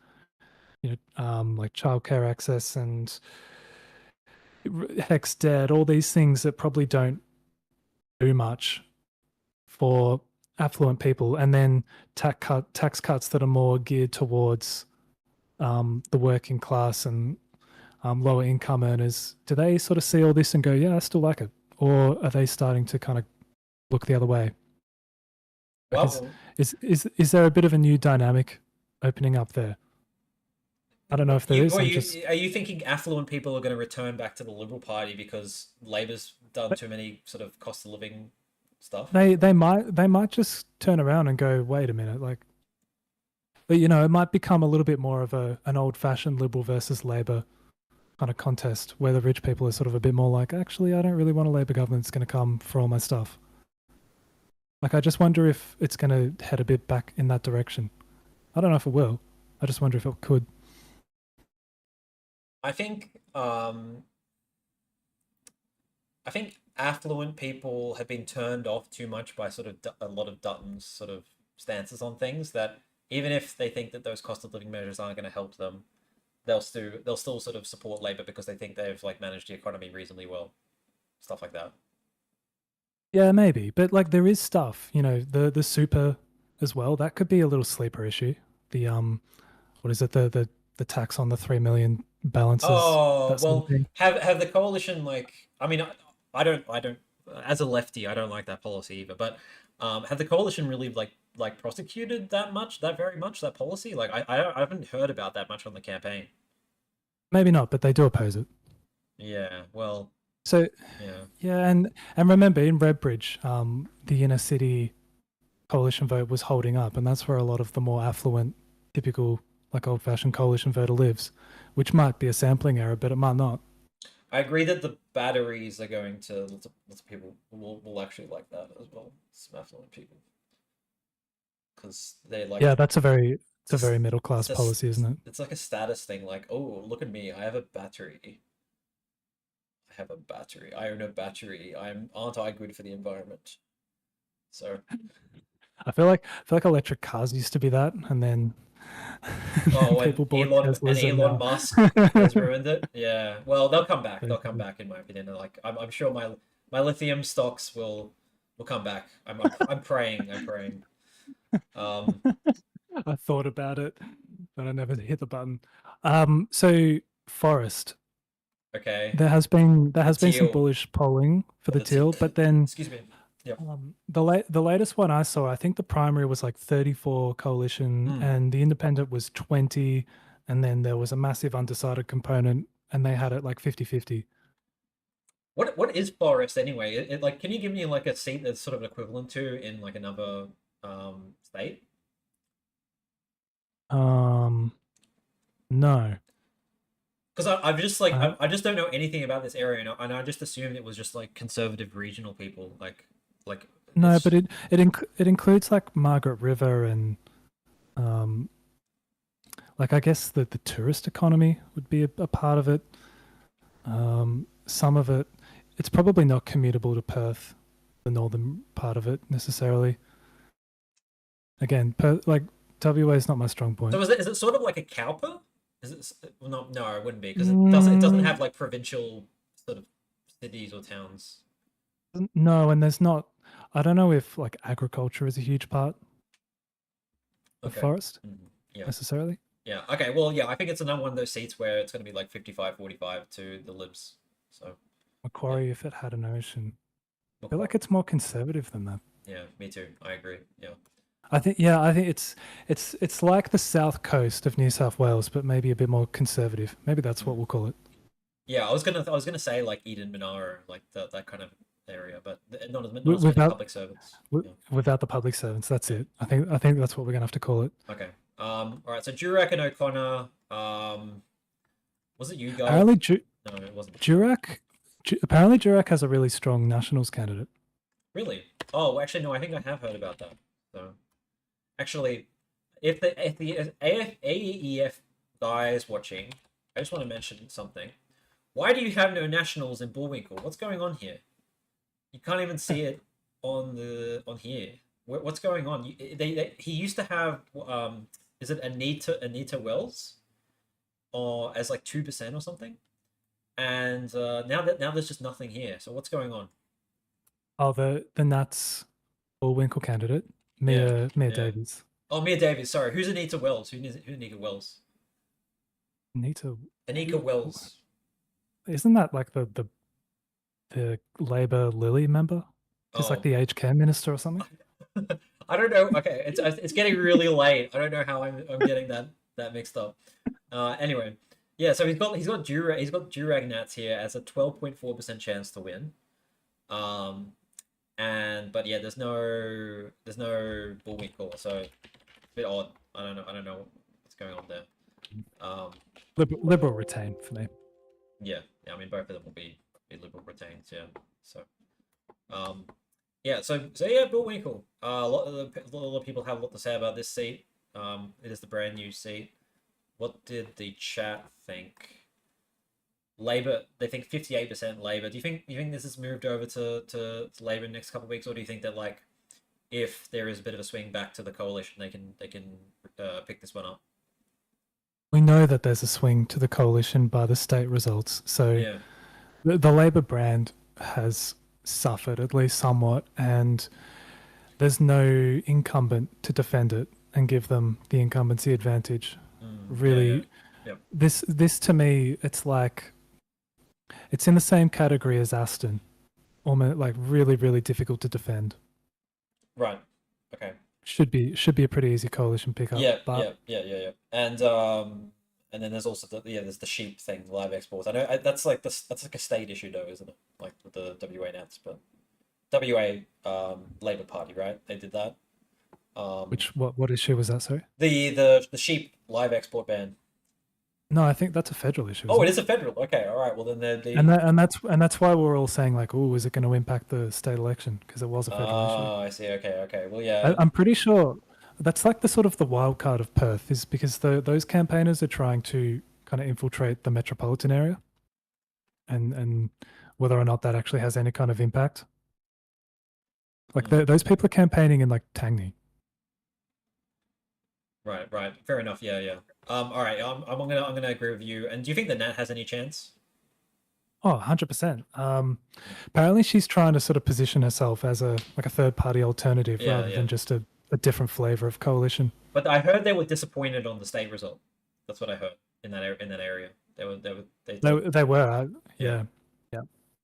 S3: like childcare access and HECS debt, all these things that probably don't do much for affluent people, and then tax cuts that are more geared towards the working class and lower income earners. Do they sort of see all this and go, yeah, I still like it? Or are they starting to kind of look the other way? Because is there a bit of a new dynamic opening up there? I don't know if there is.
S1: Are you thinking affluent people are going to return back to the Liberal Party because Labor's done too many sort of cost of living stuff?
S3: They might just turn around and go, wait a minute, like, but it might become a little bit more of an old-fashioned Liberal versus Labor kind of contest, where the rich people are sort of a bit more like, actually, I don't really want a Labor government that's going to come for all my stuff. Like, I just wonder if it's going to head a bit back in that direction. I don't know if it will. I just wonder if it could.
S1: I think affluent people have been turned off too much by sort of a lot of Dutton's sort of stances on things, that even if they think that those cost of living measures aren't going to help them, they'll still sort of support Labor because they think they've like managed the economy reasonably well, stuff like that.
S3: Yeah, maybe, but like there is stuff, the super as well. That could be a little sleeper issue. The what is it? The tax on the 3 million balances.
S1: Oh, well, have the coalition, like, I mean, I don't as a lefty, I don't like that policy either, but have the coalition really like prosecuted that very much that policy? Like, I haven't heard about that much on the campaign.
S3: Maybe not, but they do oppose it.
S1: Yeah, well,
S3: so yeah, and remember in Redbridge, the inner city coalition vote was holding up, and that's where a lot of the more affluent, typical, like old-fashioned coalition voter lives, which might be a sampling error, but it might not.
S1: I agree that the batteries are going to lots of people will actually like that as well. Some affluent people, because they like
S3: Yeah, that's a very
S1: it's a,
S3: middle class policy, isn't it?
S1: it's like a status thing. Like, oh, look at me, I have a battery. I have a battery. I own a battery. Aren't I good for the environment? So,
S3: I feel like electric cars used to be that, and then
S1: oh, and
S3: people bought
S1: Elon
S3: Teslas, and
S1: Elon
S3: now
S1: Musk has ruined it. Yeah. Well, they'll come back. They'll come back, in my opinion. Like, I'm sure my lithium stocks will come back. I'm praying. I'm praying. Um.
S3: I thought about it, but I never hit the button. So forest.
S1: Okay.
S3: There has been some
S1: Teal.
S3: bullish polling for the
S1: The te-
S3: teal, but then
S1: Excuse me. Yep.
S3: the latest one I saw, I think the primary was like 34 coalition,
S1: Hmm.
S3: and the independent was 20, and then there was a massive undecided component, and they had it like 50-50.
S1: What is forest anyway? Like, can you give me like a seat that's sort of equivalent to in like another state?
S3: No.
S1: Because I've just like
S3: Uh,
S1: I just don't know anything about this area, and I just assumed it was just like conservative regional people, like
S3: no,
S1: it's
S3: but it includes like Margaret River and um like I guess the tourist economy would be a part of it. Some of it, it's probably not commutable to Perth, the northern part of it necessarily. Again, like WA is not my strong point.
S1: so is it sort of like a Cowper? Is it well, no, it wouldn't be because it doesn't
S3: Mm,
S1: have like provincial sort of cities or towns.
S3: no, and there's not. I don't know if like agriculture is a huge part of
S1: Okay.
S3: forest
S1: Yeah.
S3: necessarily.
S1: Yeah. Okay. Well, yeah, I think it's another one of those seats where it's going to be like 55-45 to the Libs. So, yeah.
S3: Macquarie, if it had an ocean, I feel
S1: Macquarie.
S3: like it's more conservative than that.
S1: Yeah, me too. I agree. Yeah.
S3: I think it's like the south coast of New South Wales, but maybe a bit more conservative. Maybe that's what
S1: Mm.
S3: we'll call it.
S1: Yeah, I was gonna say like Eden Monaro, like that kind of area, but not as many
S3: Without
S1: public servants. Yeah.
S3: without the public servants, that's
S1: Yeah.
S3: it. I think that's what we're gonna have to call it.
S1: Okay. All right. So Durack and O'Connor. Was it you guys?
S3: Apparently,
S1: No, it wasn't.
S3: Apparently Durack has a really strong Nationals candidate.
S1: Really? Oh, well, actually, no. I think I have heard about that. So, actually, if the AEF guy is watching, I just want to mention something. Why do you have no nationals in Bullwinkle? What's going on here? You can't even see it on here. What's going on? He used to have is it Anita Wells, or as like 2% or something, and now there's just nothing here. So what's going on?
S3: Oh, the Nats Bullwinkle candidate,
S1: Yeah,
S3: Mia
S1: yeah.
S3: Davies.
S1: Oh, Mia Davis. Sorry, who's Anita Wells? Who's Anita Wells?
S3: Anita,
S1: Anika Wells.
S3: isn't that like the Labor Lily member? Just like
S1: Oh,
S3: the aged care minister or something?
S1: I don't know. Okay, it's getting really late. I don't know how I'm getting that mixed up. Anyway, yeah. So he's got Durag Nats here as a 12.4% chance to win. Um, but yeah, there's no Bullwinkle, so it's a bit odd. I don't know what's going on there. Um,
S3: Liberal retain for me.
S1: yeah, I mean both of them will be Liberal retains. Yeah, so um, yeah, so yeah, Bullwinkle. A lot of people have a lot to say about this seat. It is the brand new seat. What did the chat think? Labor, they think 58% Labor. Do you think this has moved over to Labor in the next couple of weeks, or do you think that like if there is a bit of a swing back to the coalition, they can pick this one up?
S3: We know that there's a swing to the coalition by the state results. So
S1: Yeah.
S3: the Labor brand has suffered at least somewhat, and there's no incumbent to defend it and give them the incumbency advantage. Really,
S1: Yeah.
S3: this to me, it's like it's in the same category as Aston, almost like really, really difficult to defend.
S1: Right. Okay.
S3: Should be a pretty easy coalition pickup.
S1: Yeah.
S3: But
S1: Yeah. And then there's also there's the sheep thing, live exports. I know that's like a state issue though, isn't it? Like with the WA Nats, but WA Labor Party, right? They did that.
S3: What issue was that? Sorry.
S1: The sheep live export ban.
S3: No, I think that's a federal issue.
S1: Oh,
S3: Isn't
S1: it is a federal. Okay, all right. Well, then
S3: and that's why we're all saying like, oh, is it going to impact the state election? Because it was a federal issue.
S1: Oh, I see. Okay, okay. Well, yeah.
S3: I'm pretty sure that's like the sort of the wild card of Perth is because those campaigners are trying to kind of infiltrate the metropolitan area, and whether or not that actually has any kind of impact. Like those people are campaigning in like Tangney.
S1: Right, right. Fair enough. Yeah, yeah. All right. I'm gonna agree with you. And do you think the Nat has any chance?
S3: Oh, 100%. Apparently she's trying to sort of position herself as a third party alternative
S1: Yeah,
S3: rather
S1: yeah.
S3: than just a different flavor of coalition.
S1: But I heard they were disappointed on the state result. That's what I heard in that area.
S3: They were, yeah.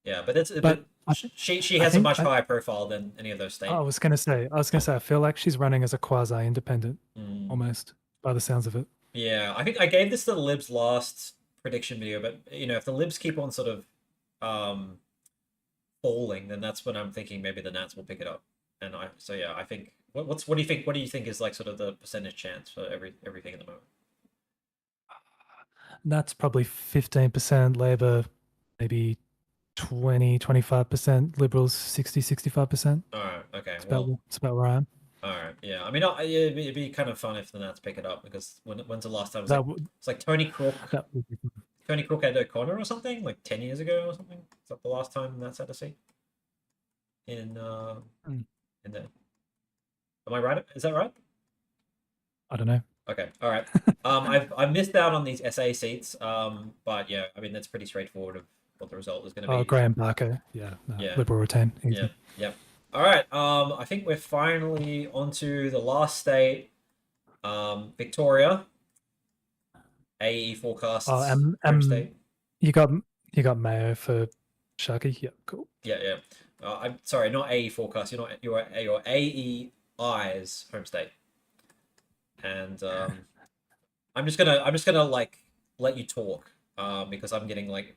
S1: Yeah, but it's
S3: But
S1: she
S3: I
S1: has a
S3: think
S1: much higher profile than any of those states.
S3: I was gonna say, I feel like she's running as a quasi independent,
S1: Mm.
S3: almost, by the sounds of it.
S1: Yeah, I think I gave this to the Libs last prediction video, but if the Libs keep on sort of falling, then that's when I'm thinking maybe the Nats will pick it up. And I think what do you think? What do you think is like sort of the percentage chance for everything at the moment?
S3: That's probably 15% Labor, maybe 20-25% Liberals, 60-65%.
S1: All right, okay.
S3: It's about where I am.
S1: All right, yeah. I mean, it'd be kind of fun if the Nats pick it up because when's the last time? It's like Tony Crook.
S3: That would be fun.
S1: Tony Crook had O'Connor or something like 10 years ago or something. Is that the last time Nats had a seat? In the. Am I right? Is that right?
S3: I don't know.
S1: Okay, all right. I've missed out on these SA seats. But yeah, I mean that's pretty straightforward of what the result is going to be.
S3: Oh, Graham Barker. Yeah. Liberal retain. Easy.
S1: Yeah. Yep. All right. I think we're finally onto the last state, Victoria. AE forecasts.
S3: Oh,
S1: state.
S3: You got Mayo for Sharky. Yeah, cool.
S1: Yeah, yeah. I'm sorry, not AE forecast. You're AEI's home state. And I'm just gonna like let you talk because I'm getting like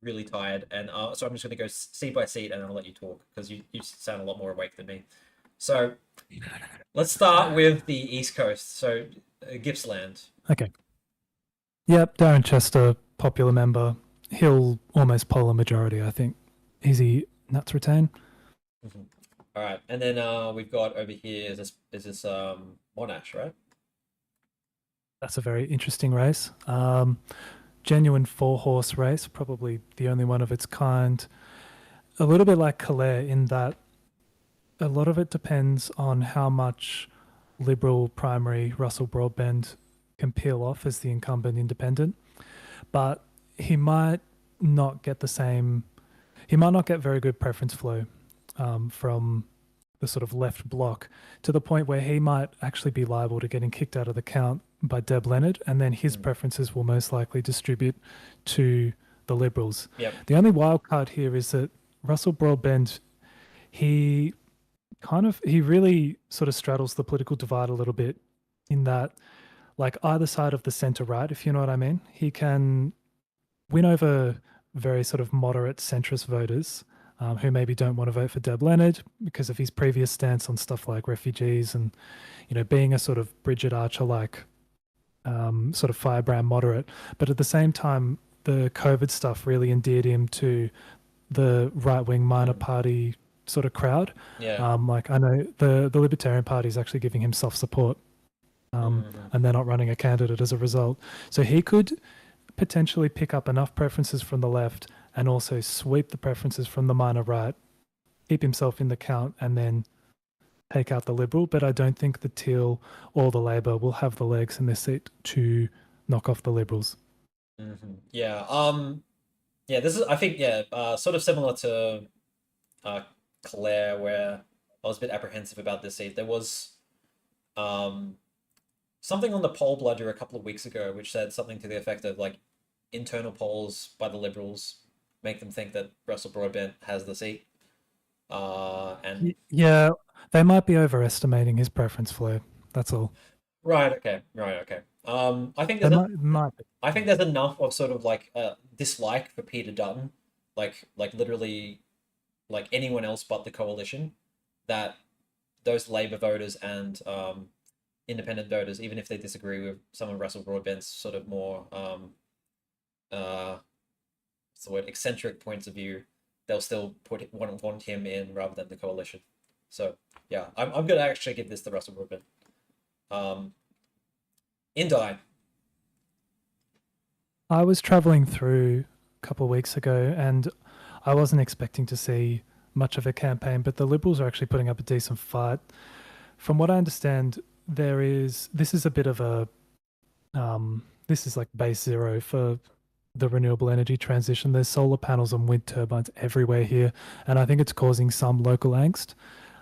S1: really tired, and so I'm just gonna go seat by seat and I'll let you talk because you sound a lot more awake than me. So let's start with the East Coast. So Gippsland.
S3: Okay. Yep, Darren Chester, popular member. He'll almost poll a majority, I think. Easy Nats retain.
S1: Mm-hmm. All right, and then we've got over here is this Monash, right?
S3: That's a very interesting race. Genuine 4-horse race, probably the only one of its kind. A little bit like Calais in that a lot of it depends on how much Liberal primary Russell Broadbent can peel off as the incumbent independent. But he might not get very good preference flow from the sort of left bloc to the point where he might actually be liable to getting kicked out of the count by Deb Leonard, and then his preferences will most likely distribute to the Liberals.
S1: Yep.
S3: The only wild card here is that Russell Broadbent, he really sort of straddles the political divide a little bit in that, like either side of the centre right, if you know what I mean, he can win over very sort of moderate centrist voters who maybe don't want to vote for Deb Leonard because of his previous stance on stuff like refugees and, being a sort of Bridget Archer-like sort of firebrand moderate. But at the same time, the COVID stuff really endeared him to the right-wing minor party sort of crowd.
S1: Yeah.
S3: Like I know the Libertarian Party is actually giving him soft support, and they're not running a candidate as a result. So he could potentially pick up enough preferences from the left and also sweep the preferences from the minor right, keep himself in the count, and then take out the Liberal. But I don't think the Teal or the Labor will have the legs in this seat to knock off the Liberals.
S1: Mm-hmm. Yeah. Yeah. This is, I think, sort of similar to Claire, where I was a bit apprehensive about this seat. There was something on the poll bludger a couple of weeks ago which said something to the effect of like internal polls by the Liberals make them think that Russell Broadbent has the seat. And
S3: yeah, they might be overestimating his preference flow. That's all.
S1: Right. Okay. I think I think there's enough of sort of like dislike for Peter Dutton, like literally, like anyone else but the coalition, that those Labor voters and independent voters, even if they disagree with some of Russell Broadbent's sort of more what's the word, eccentric points of view, they'll still want him in rather than the coalition. So yeah, I'm gonna actually give this to Russell Broadbent. Indi.
S3: I was traveling through a couple of weeks ago and I wasn't expecting to see much of a campaign, but the Liberals are actually putting up a decent fight. From what I understand, this is a bit of a this is like base zero for the renewable energy transition. There's solar panels and wind turbines everywhere here, and I think it's causing some local angst.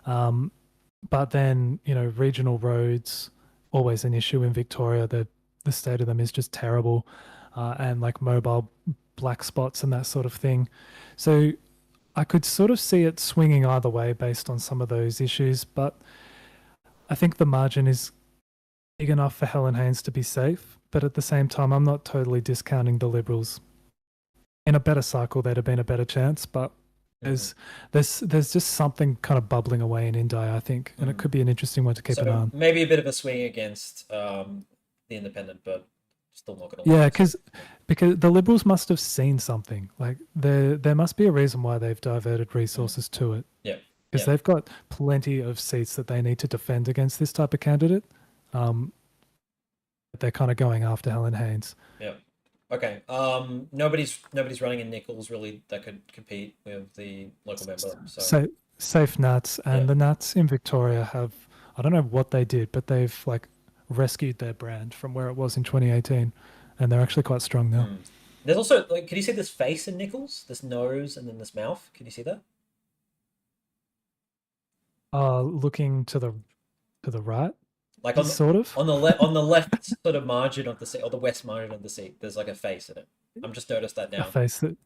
S3: But then, regional roads, always an issue in Victoria. The state of them is just terrible, and like mobile black spots and that sort of thing. So I could sort of see it swinging either way based on some of those issues, but I think the margin is big enough for Helen Haynes to be safe. But at the same time, I'm not totally discounting the Liberals. In a better cycle, there'd have been a better chance, but there's just something kind of bubbling away in Indi, I think, and it could be an interesting one to keep an eye on.
S1: Maybe a bit of a swing against the independent, but still not going to.
S3: Yeah, because the Liberals must have seen something. Like there must be a reason why they've diverted resources to it.
S1: Yeah,
S3: because they've got plenty of seats that they need to defend against this type of candidate. They're kind of going after Helen Haynes.
S1: Yeah. Okay. Nobody's running in Nichols really that could compete with the local member. So
S3: safe Nats, and the Nats in Victoria have, I don't know what they did, but they've like rescued their brand from where it was in 2018, and they're actually quite strong now.
S1: There's also like, can you see this face in Nichols? This nose and then this mouth. Can you see that?
S3: Looking to the right.
S1: Like on the left sort of margin of the seat, or the west margin of the seat, there's like a face in it. I'm just noticed that now.
S3: A face that.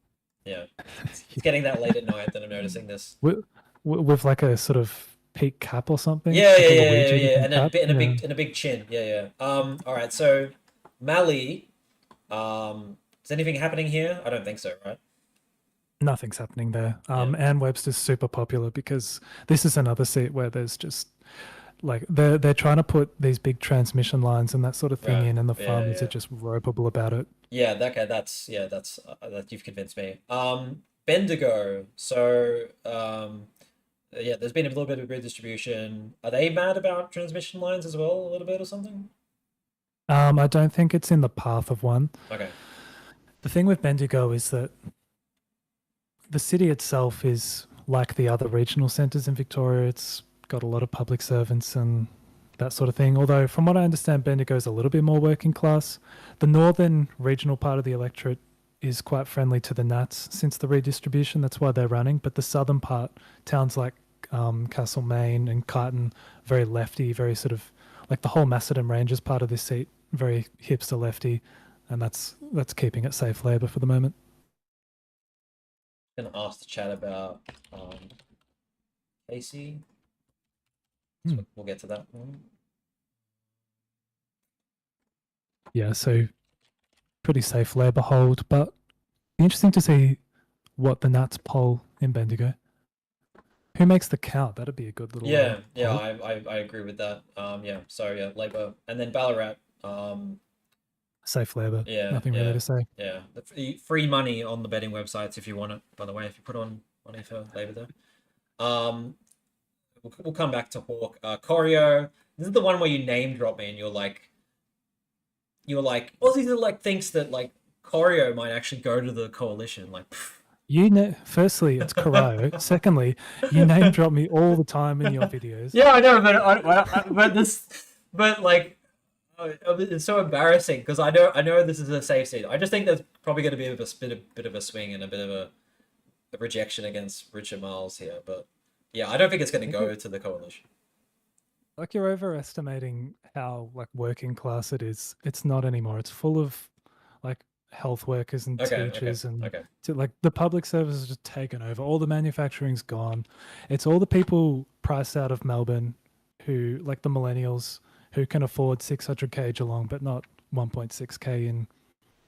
S1: Yeah, it's getting that late at night that I'm noticing this.
S3: With like a sort of peak cap or something.
S1: Yeah, and a big chin. Yeah. All right. So, Mali, is anything happening here? I don't think so, right?
S3: Nothing's happening there. Anne Webster's super popular because this is another seat where there's just like they're trying to put these big transmission lines and that sort of thing in, and the farmers are just ropeable about it.
S1: Yeah, that's you've convinced me. Bendigo. So there's been a little bit of redistribution. Are they mad about transmission lines as well, a little bit or something?
S3: I don't think it's in the path of one.
S1: Okay.
S3: The thing with Bendigo is that the city itself is like the other regional centres in Victoria. It's got a lot of public servants and that sort of thing. Although, from what I understand, Bendigo is a little bit more working class. The northern regional part of the electorate is quite friendly to the Nats since the redistribution. That's why they're running. But the southern part, towns like Castlemaine and Kyneton, very lefty, very sort of like the whole Macedon Ranges part of this seat, very hipster lefty, and that's keeping it safe Labor for the moment.
S1: I'm gonna ask the chat about Casey. We'll get to that one.
S3: Yeah, so pretty safe Labor hold, but interesting to see what the Nats poll in Bendigo. Who makes the count? That'd be a good little
S1: I agree with that. So Labor, and then Ballarat.
S3: Safe Labor. Yeah, nothing really to say.
S1: Yeah, the free money on the betting websites if you want it. By the way, if you put on money for Labor there. We'll come back to Hawke. Corio. This is the one where you name drop me and you're like, Aussies are like thinks that like Corio might actually go to the coalition. Like,
S3: firstly, it's Corio. Secondly, you name drop me all the time in your videos.
S1: Yeah, I know, but it's so embarrassing because I know this is a safe seat. I just think there's probably going to be a bit of a swing and a bit of a rejection against Richard Miles here, but. Yeah, I don't think it's going to go to the coalition.
S3: Like, you're overestimating how like working class it is. It's not anymore. It's full of like health workers and teachers and like the public service is just taken over. All the manufacturing's gone. It's all the people priced out of Melbourne who like the millennials who can afford 600k Geelong but not 1.6k in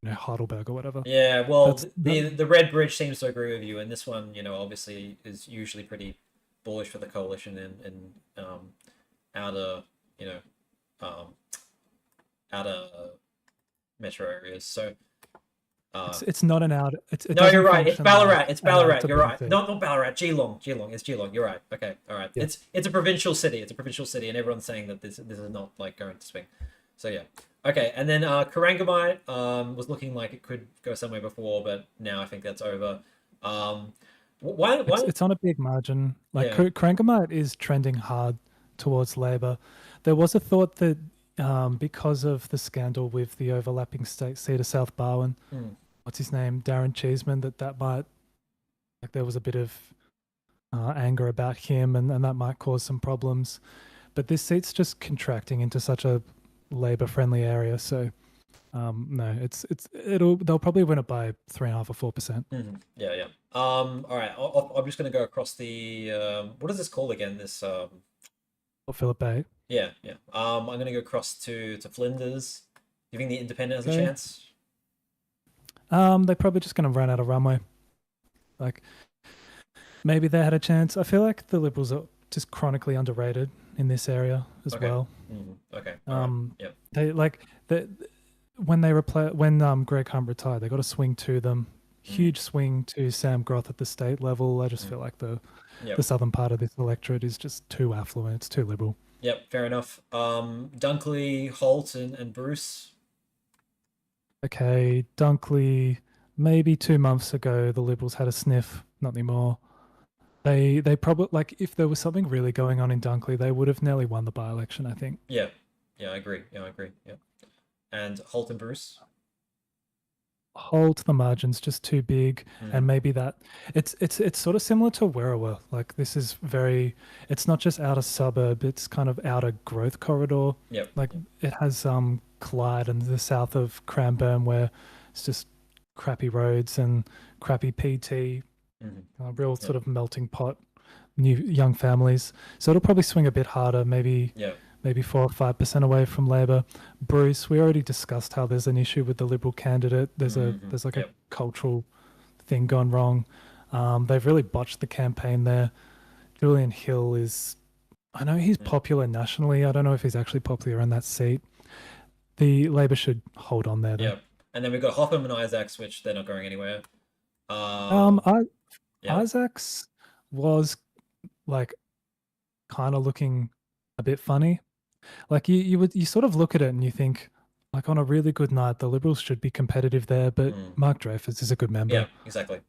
S3: Heidelberg or whatever.
S1: Yeah, well, the Red Bridge seems to agree with you, and this one, obviously is usually pretty bullish for the coalition in outer, you know, um, outer metro areas. So
S3: It's not an out. It
S1: no,
S3: doesn't
S1: you're right. It's
S3: function
S1: Ballarat.
S3: like
S1: It's
S3: an
S1: Ballarat.
S3: outer
S1: You're right.
S3: seat.
S1: Not Ballarat. Geelong. Geelong. It's Geelong. You're right. Okay. All right.
S3: Yeah.
S1: It's a provincial city. It's a provincial city, and everyone's saying that this is not like going to swing. So yeah. Okay. And then Corangamite was looking like it could go somewhere before, but now I think that's over. Why?
S3: It's on a big margin. Like
S1: Yeah.
S3: Corangamite is trending hard towards Labor. There was a thought that because of the scandal with the overlapping state seat of South Barwon, what's his name, Darren Cheeseman, that might, like, there was a bit of anger about him, and that might cause some problems. But this seat's just contracting into such a Labor-friendly area, so no, they'll probably win it by 3.5 or 4%.
S1: Yeah, yeah. All right. I'm just gonna go across the what is this called again? This
S3: Or Phillip Bay.
S1: Yeah, yeah. I'm gonna go across to Flinders. You think the Independent has a
S3: Okay.
S1: chance?
S3: They're probably just going to run out of runway. Like, maybe they had a chance. I feel like the Liberals are just chronically underrated in this area as
S1: Okay.
S3: well.
S1: Okay. All right. Yep.
S3: They when Greg Hunt retired, they got a swing to them. Huge swing to Sam Groth at the state level. I just feel like the southern part of this electorate is just too affluent. It's too liberal.
S1: Yep. Fair enough. Dunkley, Holt, and Bruce.
S3: Okay, Dunkley. Maybe 2 months ago, the Liberals had a sniff. Not anymore. They probably, like, if there was something really going on in Dunkley, they would have nearly won the by-election, I think.
S1: Yeah. Yeah, I agree. Yeah, I agree. Yeah. And Holt and Bruce.
S3: Holt, the margin's just too big, and maybe that it's sort of similar to Werriwa. Like, this is very, it's not just outer suburb, it's kind of outer growth corridor.
S1: Yep.
S3: Like, it has Clyde and the south of Cranbourne, where it's just crappy roads and crappy PT, real sort of melting pot, new young families. So it'll probably swing a bit harder, maybe 4 or 5% away from Labor. Bruce, we already discussed how there's an issue with the Liberal candidate. There's a cultural thing gone wrong. They've really botched the campaign there. Julian Hill is, I know he's popular nationally. I don't know if he's actually popular in that seat. The Labor should hold on there.
S1: Yeah. And then we've got Hotham and Isaacs, which they're not going anywhere.
S3: Isaacs was like kind of looking a bit funny. Like, you sort of look at it and you think, like, on a really good night, the Liberals should be competitive there, but Mark Dreyfus is a good member.
S1: Yeah, exactly.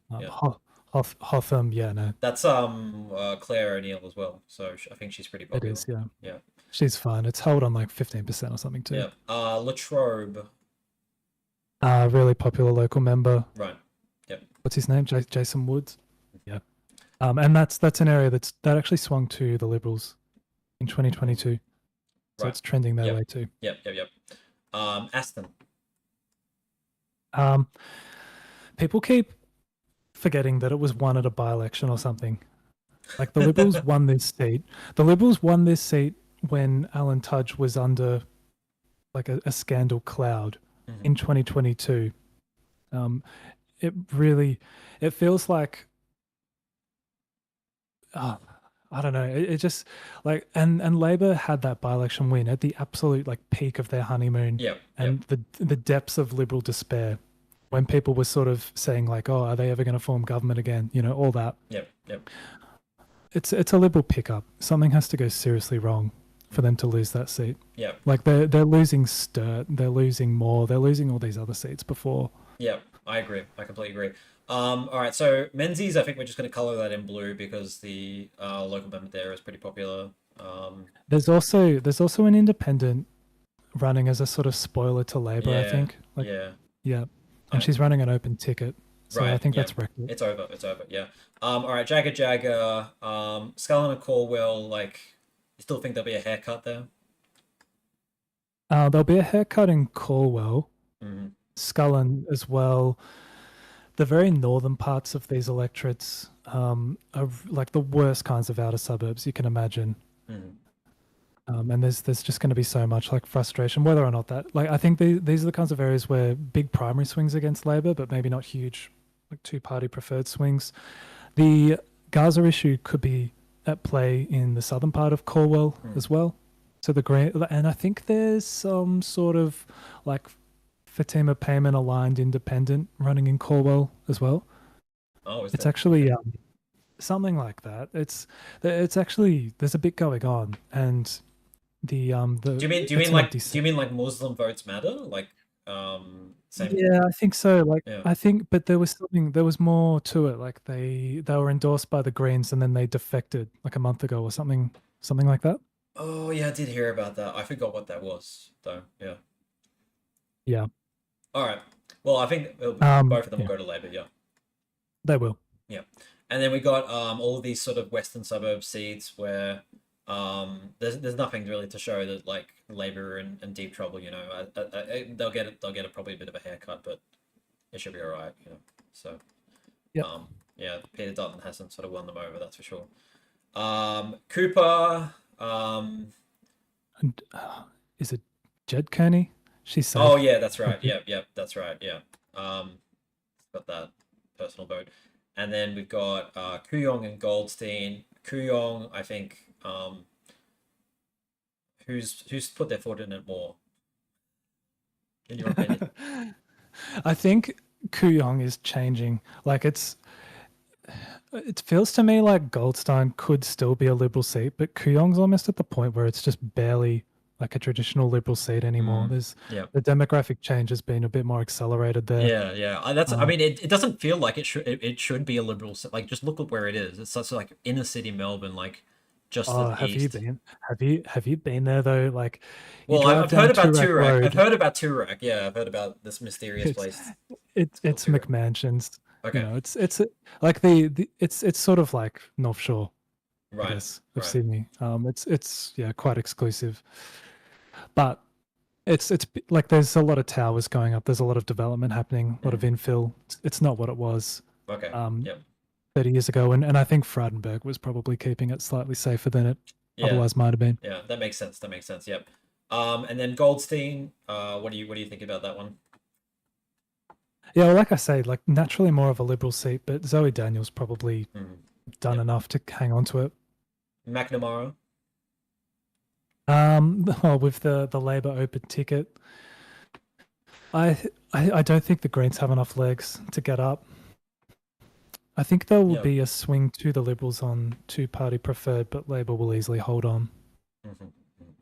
S3: Hotham, no.
S1: That's Claire O'Neill as well, so I think she's pretty popular.
S3: It is, yeah.
S1: Yeah.
S3: She's fine. It's held on like 15% or something too.
S1: Yeah. Latrobe.
S3: Really popular local member.
S1: Right. Yep.
S3: What's his name? Jason Woods. Yeah. And that's an area that actually swung to the Liberals in 2022. So it's trending that way too.
S1: Yep. Aston.
S3: People keep forgetting that it was won at a by-election or something. Like, the Liberals won this seat. The Liberals won this seat when Alan Tudge was under like a scandal cloud in 2022. It feels like, I don't know. It just like, and Labor had that by-election win at the absolute like peak of their honeymoon. And the depths of Liberal despair, when people were sort of saying like, oh, are they ever going to form government again? You know, all that. It's a Liberal pickup. Something has to go seriously wrong for them to lose that seat. Like, they're losing Sturt, they're losing Moore, they're losing all these other seats before.
S1: I agree. I completely agree. All right, so Menzies, I think we're just going to color that in blue because the local member there is pretty popular.
S3: There's also an independent running as a sort of spoiler to Labor, I think. Like, and she's running an open ticket. So I think that's record.
S1: It's over. Yeah. All right, Jagger, Scullin and Corwell, like, you still think there'll be a haircut there?
S3: There'll be a haircut in Corwell, Scullin as well. The very northern parts of these electorates are like the worst kinds of outer suburbs you can imagine. And there's just going to be so much like frustration, whether or not that, like, I think these are the kinds of areas where big primary swings against Labor, but maybe not huge like two-party preferred swings. The Gaza issue could be at play in the southern part of Cornwall as well. So the Green, and I think there's some sort of like Fatima Payman aligned independent running in Cornwall as well.
S1: Oh, is
S3: It's
S1: that
S3: actually
S1: okay.
S3: something like that. It's actually there's a bit going on, and
S1: Do
S3: the
S1: you mean do you
S3: it's
S1: mean
S3: not
S1: like do
S3: dissent.
S1: you mean like Muslim votes matter? Like same
S3: Yeah, I think so. Like
S1: yeah.
S3: I think, but there was more to it. Like they were endorsed by the Greens, and then they defected like a month ago or something like that.
S1: Oh yeah, I did hear about that. I forgot what that was though. Yeah.
S3: Yeah.
S1: All right. Well, I think both of them will
S3: Yeah,
S1: go to Labour. Yeah.
S3: they will.
S1: Yeah. And then we got all of these sort of western suburb seats where there's nothing really to show that like Labour are in deep trouble. You know, they'll get it. They'll get probably a bit of a haircut, but it should be all right. You know. So
S3: Yep.
S1: yeah, Peter Dutton hasn't sort of won them over. That's for sure. Cooper.
S3: And is it Jed Kearney? She's
S1: Oh
S3: safe.
S1: yeah, that's right.
S3: Hopefully.
S1: Yeah, that's right. Yeah. Got that personal vote. And then we've got Kooyong and Goldstein. Kooyong, I think, who's put their foot in it more, in your opinion?
S3: I think Kooyong is changing. Like it feels to me like Goldstein could still be a Liberal seat, but Kooyong's almost at the point where it's just barely like a traditional Liberal seat anymore. There's
S1: Yeah.
S3: the demographic change has been a bit more accelerated there.
S1: Yeah, yeah. That's. I
S3: Um,
S1: mean, it doesn't feel like it should. It should be a liberal. Like, just look at where it is. It's such like inner city Melbourne, like just to
S3: oh,
S1: the
S3: have you
S1: east.
S3: been? Have you been there though? Like you
S1: Well,
S3: drive
S1: I've heard
S3: down
S1: about
S3: Toorak
S1: Toorak. I've
S3: Road,
S1: heard about Toorak. Yeah, I've heard about this mysterious
S3: it's
S1: place called
S3: it's
S1: Toorak.
S3: McMansions. You
S1: Okay.
S3: know, like the it's sort of like North Shore, I
S1: Right.
S3: guess, of
S1: Right.
S3: Sydney. It's yeah, quite exclusive. But like there's a lot of towers going up. There's a lot of development happening, a lot of infill. It's not what it was
S1: Okay.
S3: um,
S1: Yep.
S3: 30 years ago, and I think Frydenberg was probably keeping it slightly safer than it
S1: Yeah.
S3: otherwise might have been.
S1: Yeah. That makes sense. That makes sense. Yep. And then Goldstein. What do you think about that one?
S3: Yeah, well, like I say, like naturally more of a Liberal seat, but Zoe Daniels probably done
S1: Yep.
S3: enough to hang on to it.
S1: McNamara.
S3: Well, with the Labor open ticket, I don't think the Greens have enough legs to get up. I think there will
S1: Yep.
S3: be a swing to the Liberals on two-party preferred, but Labor will easily hold on.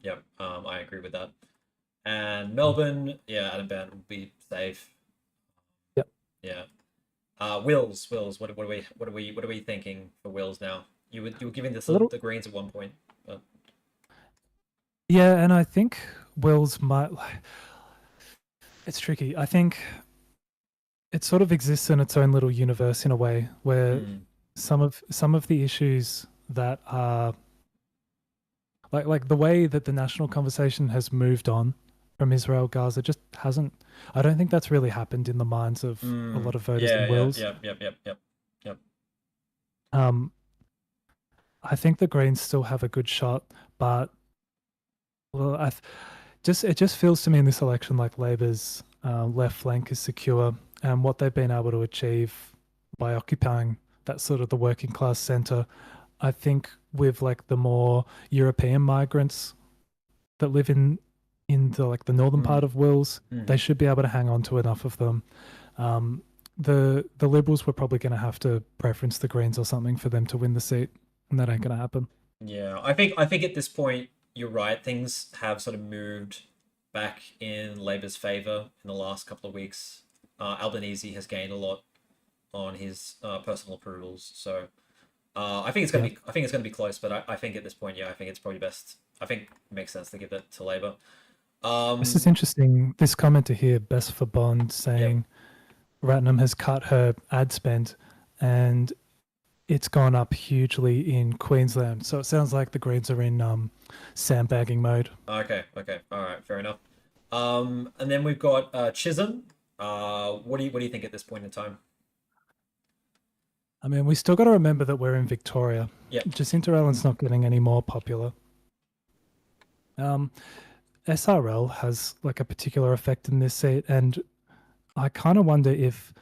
S1: Yep. I agree with that. And Melbourne, yeah, Adam Bandt will be safe.
S3: Yep.
S1: Yeah. Wills. What are we thinking for Wills now? You were giving this
S3: A little,
S1: the Greens at one point. But...
S3: yeah, and I think Wills might. It's tricky. I think it sort of exists in its own little universe in a way where some of the issues that are like the way that the national conversation has moved on from Israel Gaza just hasn't. I don't think that's really happened in the minds of a lot of voters in Wills.
S1: Yep.
S3: I think the Greens still have a good shot, but well, it just feels to me in this election like Labor's left flank is secure, and what they've been able to achieve by occupying that sort of the working class centre. I think with like the more European migrants that live in the like the northern part of Wills, they should be able to hang on to enough of them. The Liberals were probably going to have to preference the Greens or something for them to win the seat, and that ain't going to happen.
S1: Yeah, I think at this point you're right. Things have sort of moved back in Labor's favour in the last couple of weeks. Albanese has gained a lot on his personal approvals, so I think it's gonna be close. But I think at this point, yeah, I think it's probably best. I think it makes sense to give it to Labor.
S3: This is interesting. This commenter here, Best for Bond, saying Ratnam has cut her ad spend, and it's gone up hugely in Queensland. So it sounds like the Greens are in sandbagging mode.
S1: Okay, all right, fair enough. And then we've got Chisholm. What do you think at this point in time?
S3: I mean, we still got to remember that we're in Victoria.
S1: Yeah.
S3: Jacinta Allen's not getting any more popular. SRL has like a particular effect in this seat, and I kind of wonder if,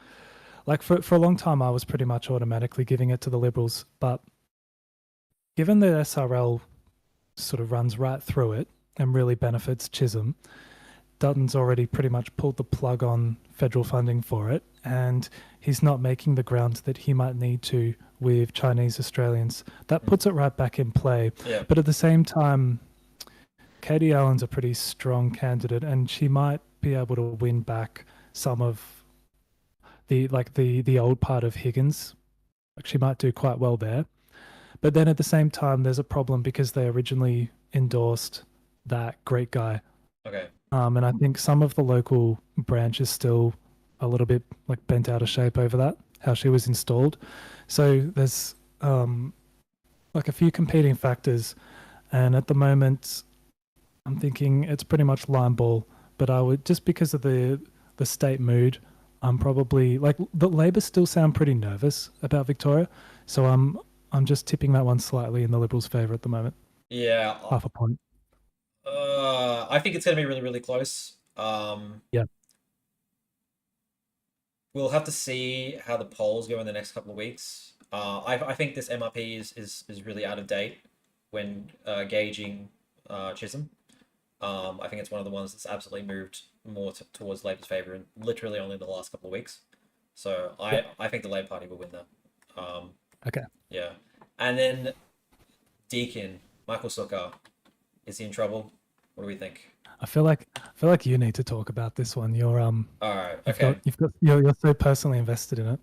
S3: like, for a long time, I was pretty much automatically giving it to the Liberals, but given that SRL sort of runs right through it and really benefits Chisholm, Dutton's already pretty much pulled the plug on federal funding for it, and he's not making the ground that he might need to with Chinese Australians. That puts it right back in play.
S1: Yeah.
S3: But at the same time, Katie Allen's a pretty strong candidate, and she might be able to win back some of the old part of Higgins. Like, she might do quite well there. But then at the same time, there's a problem because they originally endorsed that great guy.
S1: Okay.
S3: And I think some of the local branch is still a little bit like bent out of shape over that, how she was installed. So there's like a few competing factors. And at the moment, I'm thinking it's pretty much line ball. But I would, just because of the state mood, I'm probably like, the Labor still sound pretty nervous about Victoria. So I'm just tipping that one slightly in the Liberals' favour at the moment.
S1: Yeah.
S3: Half a point.
S1: I think it's going to be really, really close.
S3: Yeah.
S1: We'll have to see how the polls go in the next couple of weeks. I think this MRP is really out of date when gauging Chisholm. I think it's one of the ones that's absolutely moved more towards Labor's favour in literally only the last couple of weeks. So I think the Labor Party will win that.
S3: Okay.
S1: Yeah. And then Deakin, Michael Sukkar, is he in trouble? What do we think?
S3: I feel like you need to talk about this one. You're
S1: All right. Okay.
S3: you're so personally invested in it.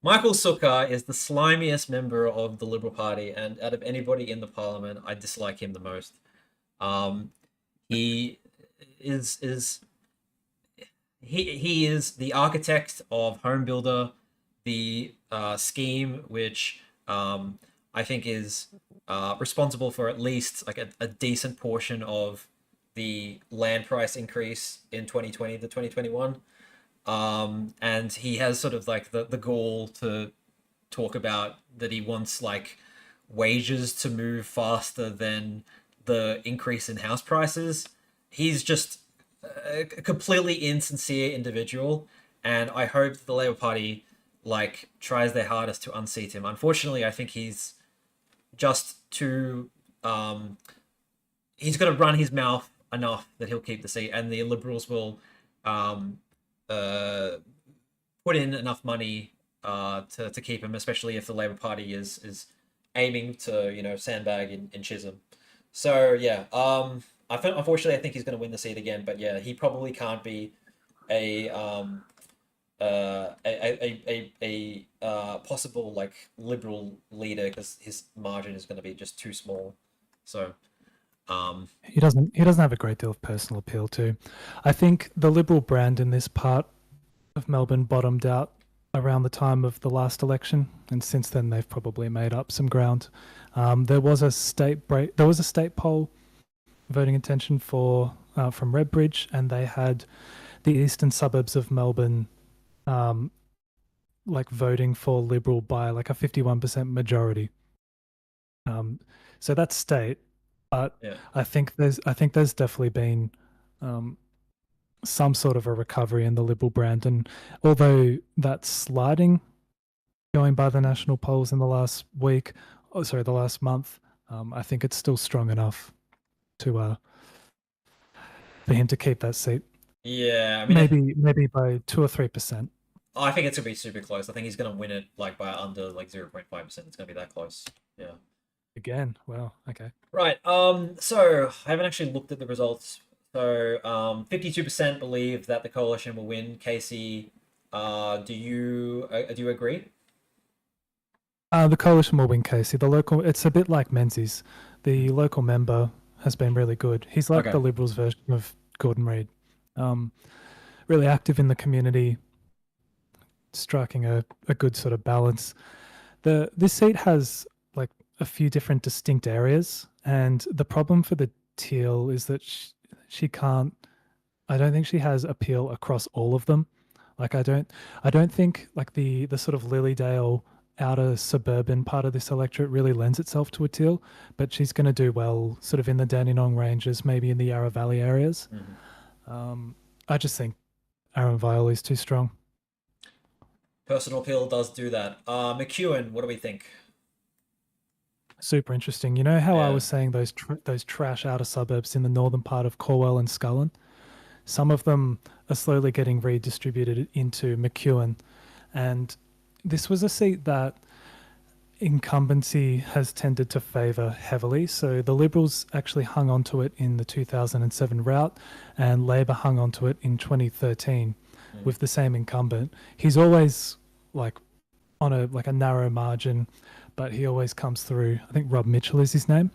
S1: Michael Sukkar is the slimiest member of the Liberal Party, and out of anybody in the Parliament, I dislike him the most. He is the architect of Home Builder, the scheme which I think is responsible for at least like a decent portion of the land price increase in 2020 to 2021. And he has sort of like the goal to talk about that he wants like wages to move faster than the increase in house prices. He's just a completely insincere individual, and I hope the Labour Party like tries their hardest to unseat him. Unfortunately, I think he's just too he's going to run his mouth enough that he'll keep the seat, and the Liberals will put in enough money to keep him, especially if the Labour Party is aiming to sandbag in Chisholm. So yeah, unfortunately I think he's going to win the seat again, but yeah, he probably can't be a possible like Liberal leader because his margin is going to be just too small. So
S3: he doesn't have a great deal of personal appeal too. I think the Liberal brand in this part of Melbourne bottomed out around the time of the last election, and since then they've probably made up some ground. There was a state poll voting intention for from Redbridge, and they had the eastern suburbs of Melbourne like voting for Liberal by like a 51% majority. So that's state, but
S1: yeah.
S3: I think there's definitely been some sort of a recovery in the Liberal brand, and although that's sliding, going by the national polls in the last month, I think it's still strong enough to for him to keep that seat.
S1: Yeah, I mean,
S3: maybe by 2 or 3%.
S1: I think it's gonna be super close. I think he's gonna win it like by under like 0.5%. It's gonna be that close. Yeah.
S3: Again, well, okay.
S1: Right. So I haven't actually looked at the results. So 52% believe that the coalition will win. Casey, do you agree?
S3: The coalition will win, Casey. It's a bit like Menzies. The local member has been really good. He's like the Liberals' version of Gordon Reid. Really active in the community, striking a good sort of balance. This seat has like a few different distinct areas, and the problem for the Teal is that she can't. I don't think she has appeal across all of them. Like I don't think like the sort of Lilydale outer suburban part of this electorate really lends itself to a Teal, but she's going to do well sort of in the Dandenong Ranges, maybe in the Yarra Valley areas.
S1: Mm-hmm.
S3: I just think Aaron Violi is too strong.
S1: Personal appeal does do that. McEwen, what do we think?
S3: Super interesting. You know how I
S1: Yeah.
S3: was saying those trash outer suburbs in the northern part of Corwell and Scullen? Some of them are slowly getting redistributed into McEwen, and this was a seat that incumbency has tended to favour heavily. So the Liberals actually hung onto it in the 2007 route, and Labor hung onto it in 2013 with the same incumbent. He's always like on a narrow margin, but he always comes through. I think Rob Mitchell is his name.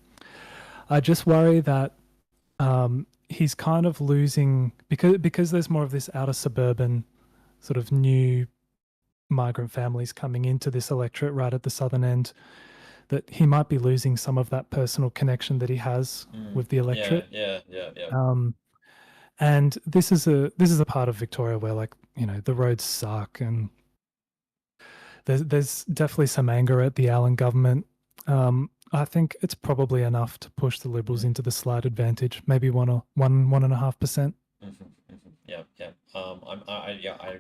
S3: I just worry that he's kind of losing because there's more of this outer suburban sort of new migrant families coming into this electorate right at the southern end, that he might be losing some of that personal connection that he has with the electorate.
S1: Yeah.
S3: And this is a part of Victoria where, like, you know, the roads suck, and there's definitely some anger at the Allen government. I think it's probably enough to push the Liberals into the slight advantage, maybe 1.5%.
S1: Yeah.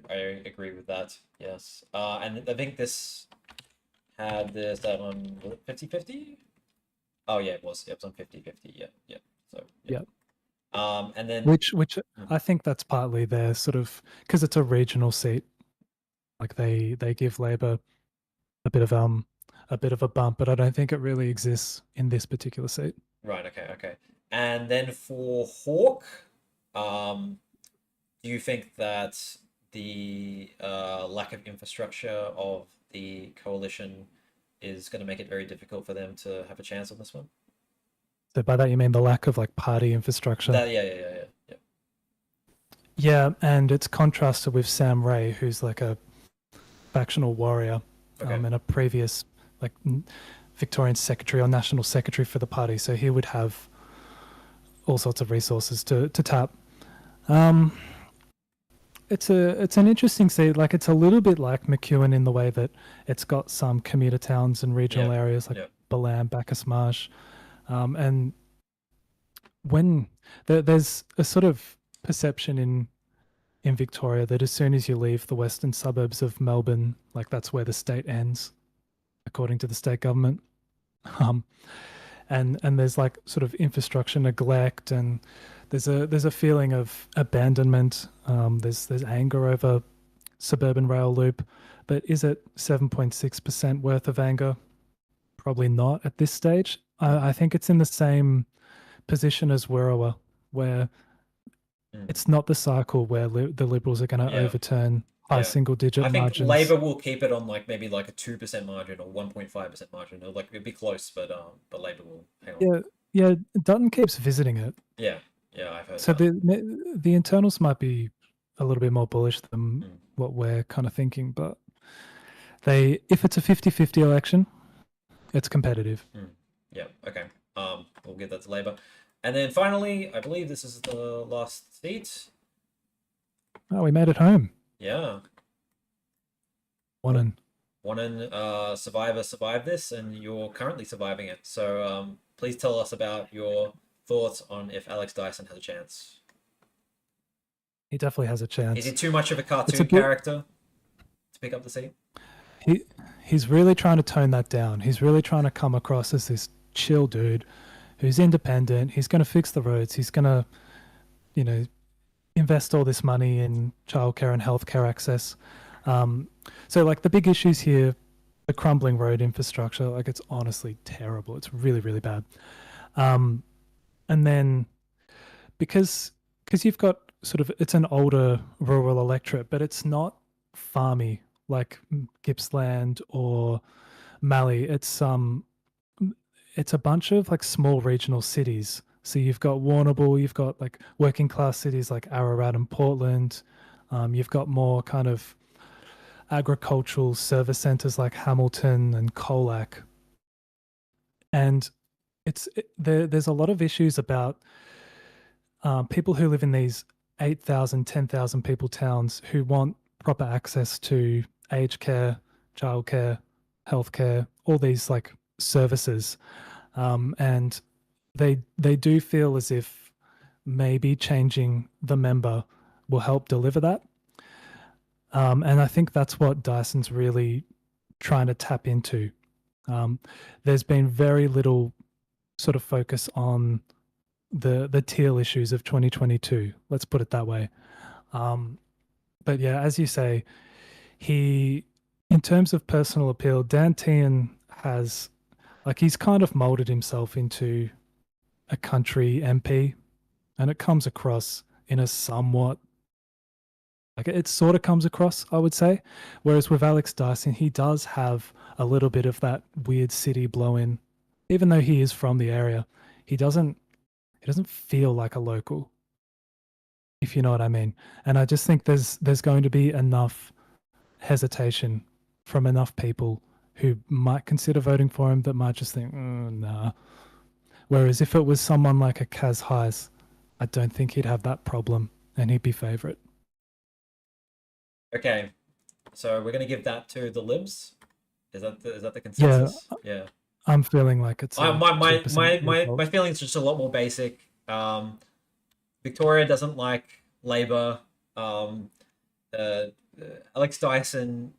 S1: I agree with that. Yes. And I think this had that on 50-50. Oh yeah, it was. It was on 50-50. Yeah. So yeah. And then
S3: which I think that's partly their sort of, because it's a regional seat. Like they give Labor a bit of a bump, but I don't think it really exists in this particular seat.
S1: Right. Okay. And then for Hawke, do you think that the lack of infrastructure of the coalition is going to make it very difficult for them to have a chance on this one?
S3: So by that you mean the lack of like party infrastructure?
S1: Yeah.
S3: Yeah, and it's contrasted with Sam Ray, who's like a factional warrior, and a previous like Victorian secretary or national secretary for the party. So he would have all sorts of resources to tap. It's an interesting seat. Like, it's a little bit like McEwen in the way that it's got some commuter towns and regional areas like Balam, Bacchus Marsh, and when there's a sort of perception in Victoria that as soon as you leave the western suburbs of Melbourne, like that's where the state ends, according to the state government. And there's like sort of infrastructure neglect, and there's a feeling of abandonment. There's anger over suburban rail loop, but is it 7.6% worth of anger? Probably not at this stage. I think it's in the same position as Wirrawa, where it's not the cycle where the Liberals are going to overturn high single-digit margins.
S1: I think Labor will keep it on like maybe like a 2% margin or 1.5% margin. Or like it'd be close, but Labor will hang on.
S3: Yeah. Dutton keeps visiting it.
S1: Yeah, I've heard.
S3: So the internals might be a little bit more bullish than what we're kind of thinking, but if it's a 50-50 election, it's competitive.
S1: Yeah. Okay. We'll get that to Labor. And then finally, I believe this is the last seat.
S3: Oh, we made it home.
S1: Yeah.
S3: One
S1: survivor survived this, and you're currently surviving it. So please tell us about your thoughts on if Alex Dyson has a chance.
S3: He definitely has a chance.
S1: Is he too much of a cartoon character to pick up the seat?
S3: He's really trying to tone that down. He's really trying to come across as this chill dude who's independent. He's going to fix the roads. He's going to, invest all this money in childcare and healthcare access. So like the big issues here, the crumbling road infrastructure, like it's honestly terrible. It's really, really bad. And then because you've got sort of, it's an older rural electorate, but it's not farmy like Gippsland or Mallee. It's a bunch of like small regional cities. So you've got Warrnambool, you've got like working class cities like Ararat and Portland. You've got more kind of agricultural service centers like Hamilton and Colac. And there's a lot of issues about people who live in these 8,000, 10,000 people towns who want proper access to aged care, childcare, healthcare, all these like services. And they do feel as if maybe changing the member will help deliver that. And I think that's what Dyson's really trying to tap into. There's been very little sort of focus on the teal issues of 2022. Let's put it that way. But yeah, as you say, in terms of personal appeal, Dan Tehan has, like, he's kind of molded himself into a country MP, and it comes across in a somewhat, like, it sort of comes across, I would say. Whereas with Alex Dyson, he does have a little bit of that weird city blow in. Even though he is from the area, he doesn't feel like a local, if you know what I mean. And I just think there's going to be enough hesitation from enough people who might consider voting for him that might just think, nah. Whereas if it was someone like a Kaz Heiss, I don't think he'd have that problem and he'd be favourite.
S1: Okay, so we're gonna give that to the Libs. Is that the consensus? Yeah.
S3: I'm feeling like it's
S1: my feelings are just a lot more basic. Victoria doesn't like Labor. Alex Dyson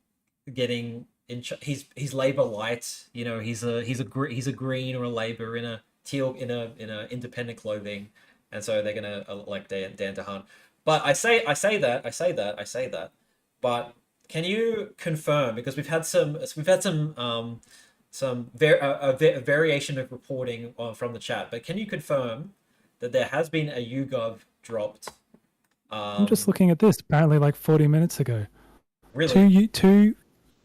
S1: getting he's Labor light. You know, he's a green or a Labor in a teal in a independent clothing, and so they're gonna elect Dan DeHaan. But I say that. But can you confirm, because we've had some variation of reporting from the chat, but can you confirm that there has been a YouGov dropped?
S3: I'm just looking at this. Apparently, like 40 minutes ago.
S1: Really?
S3: Two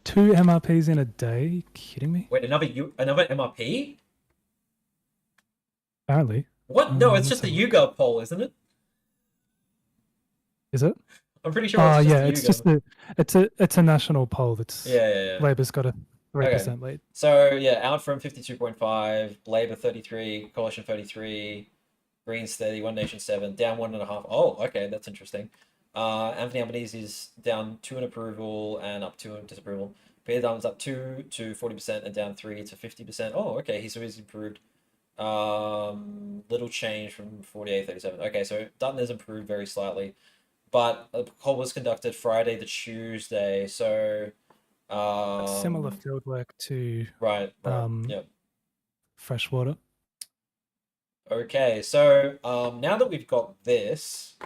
S3: MRPs in a day? Are you kidding me?
S1: Wait, another MRP?
S3: Apparently.
S1: What? No, it's just a YouGov poll, isn't it?
S3: Is it?
S1: I'm pretty sure. It's just
S3: it's a national poll. That's
S1: yeah.
S3: Labor's got a 3% lead.
S1: So yeah, out from 52.5, Labor 33, Coalition 33, Greens 30, One Nation 7, down 1.5. Oh, okay, that's interesting. Anthony Albanese is down 2 in approval and up 2 in disapproval. Peter Dutton's up 2 to 40% and down 3 to 50%. Oh, okay, he's improved. Little change from 48 37. Okay, so Dutton has improved very slightly. But the poll was conducted Friday to Tuesday, so
S3: similar fieldwork to
S1: right. Yep.
S3: Freshwater.
S1: Okay, so now that we've got this,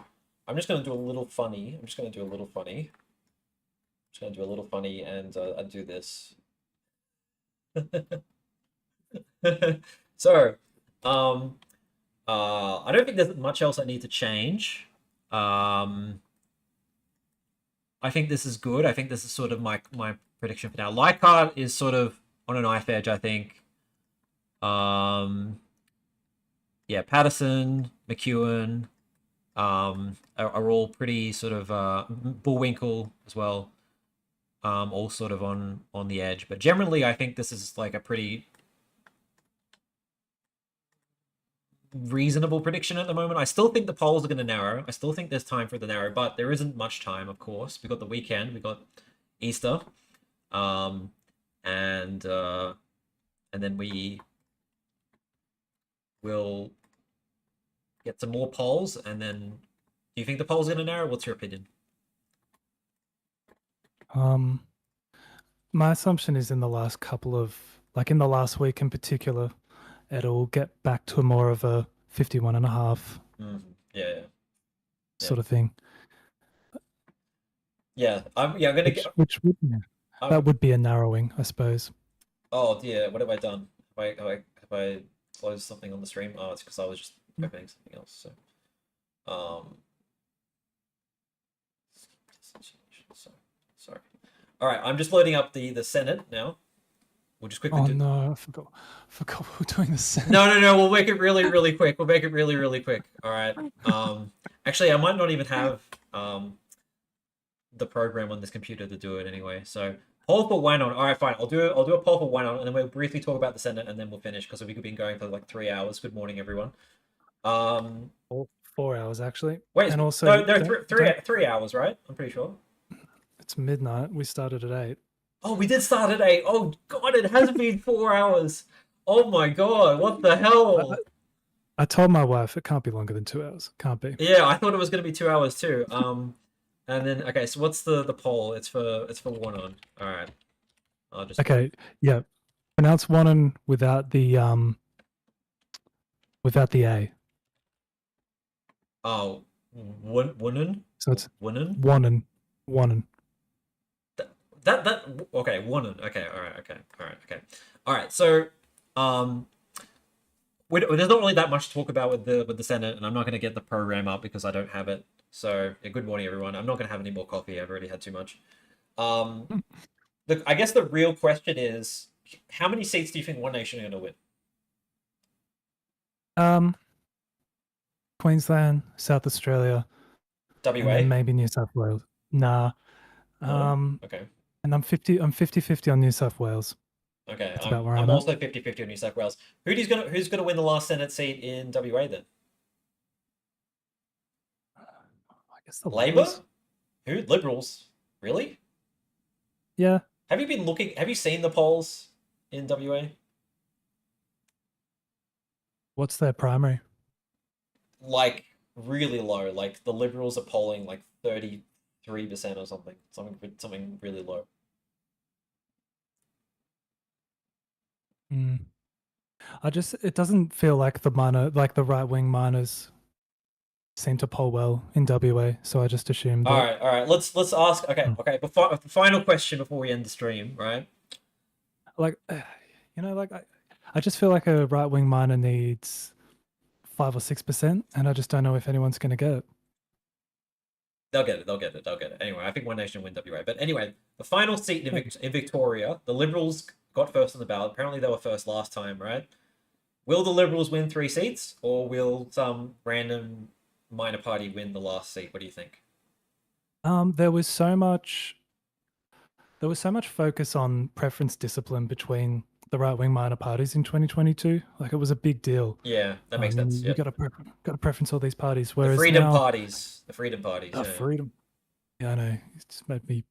S1: I'm just going to do a little funny. And I'll do this. So, I don't think there's much else I need to change. I think this is good. I think this is sort of my prediction for now. Leichhardt is sort of on a knife edge, I think. Yeah, Patterson, McEwen, are all pretty sort of Bullwinkle as well. All sort of on the edge. But generally, I think this is like a pretty reasonable prediction at the moment. I still think the polls are going to narrow. I still think there's time for the narrow, but there isn't much time, of course. We got the weekend, we got Easter, and then we will get some more polls. And then, do you think the polls are going to narrow? What's your opinion?
S3: My assumption is in the last in the last week in particular, it'll get back to more of a 51.5 sort of thing.
S1: Yeah, I'm gonna
S3: that would be a narrowing, I suppose.
S1: Oh dear, what have I done? Have I closed something on the stream? Oh, it's because I was just opening something else. So, sorry. All right, I'm just loading up the Senate now. We'll just quickly.
S3: Oh no, I forgot we were doing the Senate.
S1: No. We'll make it really, really quick. All right. Actually, I might not even have the program on this computer to do it anyway. So poll for why not? All right, fine. I'll do a poll for why not, and then we'll briefly talk about the Senate, and then we'll finish because we've been going for like 3 hours. Good morning, everyone.
S3: 4 hours actually.
S1: Wait,
S3: and also
S1: no, 3 hours, right? I'm pretty sure.
S3: It's midnight. We started at 8.
S1: Oh, we did start at 8. Oh God, it has been 4 hours. Oh my God, what the hell?
S3: I told my wife it can't be longer than 2 hours. Can't be.
S1: Yeah, I thought it was going to be 2 hours too. And then okay, so what's the poll? It's for one on. All right, I'll just.
S3: Okay, yeah. Pronounce Wannon without the A.
S1: Oh, Wunnen?
S3: So it's
S1: Wunnen?
S3: Wannon. Wannon.
S1: That okay, Wunnen. Okay, all right, okay, all right, okay, all right. So, um, there's not really that much to talk about with the Senate, and I'm not going to get the program up because I don't have it. So, yeah, good morning, everyone. I'm not going to have any more coffee. I've already had too much. I guess the real question is, how many seats do you think One Nation are going to win?
S3: Queensland, South Australia, and
S1: WA?
S3: then maybe New South Wales. Nah.
S1: No? Okay.
S3: And I'm 50-50 on New South Wales.
S1: Okay.
S3: That's about where
S1: I'm
S3: I'm at.
S1: also 50-50 on New South Wales. Who's gonna win the last Senate seat in WA then?
S3: I guess the
S1: Labor?
S3: Liberals.
S1: Who? Liberals? Really?
S3: Yeah.
S1: Have you seen the polls in WA?
S3: What's their primary?
S1: Like really low. Like the Liberals are polling like 33% or something. Something really low.
S3: It doesn't feel like the right wing minors seem to poll well in WA, so I just assumed that.
S1: All right. Let's ask. Okay. Before the final question before we end the stream, right?
S3: Like, I just feel like a right wing minor needs 5 or 6%, and I just don't know if anyone's going to get it.
S1: They'll get it. Anyway, I think One Nation will win WA. But anyway, the final seat in Victoria, the Liberals got first on the ballot. Apparently, they were first last time, right? Will the Liberals win 3 seats, or will some random minor party win the last seat? What do you think?
S3: There was so much focus on preference discipline between the right wing minor parties in 2022. Like it was a big deal.
S1: Yeah, that makes sense.
S3: You got to preference all these parties. Whereas
S1: The freedom
S3: now,
S1: parties. The freedom parties.
S3: the
S1: Yeah.
S3: freedom. Yeah, I know. It just made me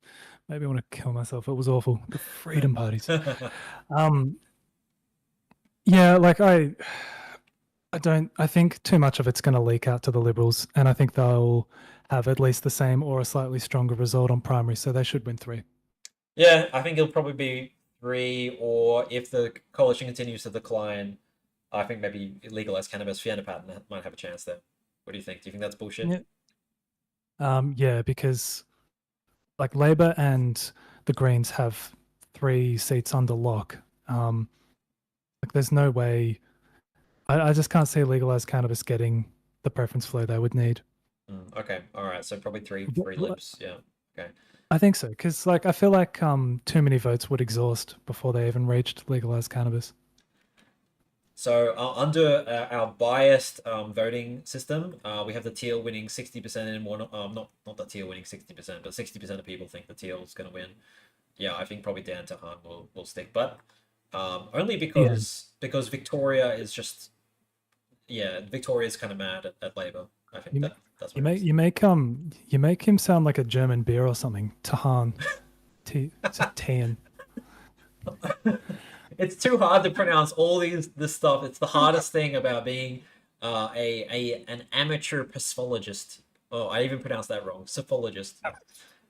S3: want to kill myself. It was awful. The freedom parties. Yeah, like I think too much of it's going to leak out to the Liberals, and I think they'll have at least the same or a slightly stronger result on primary, so they should win 3.
S1: Yeah, I think it'll probably be 3, or if the coalition continues to decline, I think maybe legalize cannabis. Fiona Patton might have a chance there. What do you think? Do you think that's bullshit?
S3: Yeah, because like Labor and the Greens have 3 seats under lock. Like there's no way. I just can't see legalized cannabis getting the preference flow they would need.
S1: Okay, all right. So probably three
S3: But-
S1: libs. Yeah. Okay.
S3: I think so, because like I feel like too many votes would exhaust before they even reached legalized cannabis.
S1: So under our biased voting system, we have the teal winning 60% in one. Not the teal winning 60%, but 60% of people think the teal is going to win. Yeah, I think probably Dan Tahan will stick, but only because Victoria is just Victoria's kind of mad at Labor. I think that's what
S3: you make him sound like a German beer or something. Tahan, it's a tan.
S1: It's too hard to pronounce all this stuff. It's the hardest thing about being an amateur psophologist. Oh, I even pronounced that wrong. Psophologist.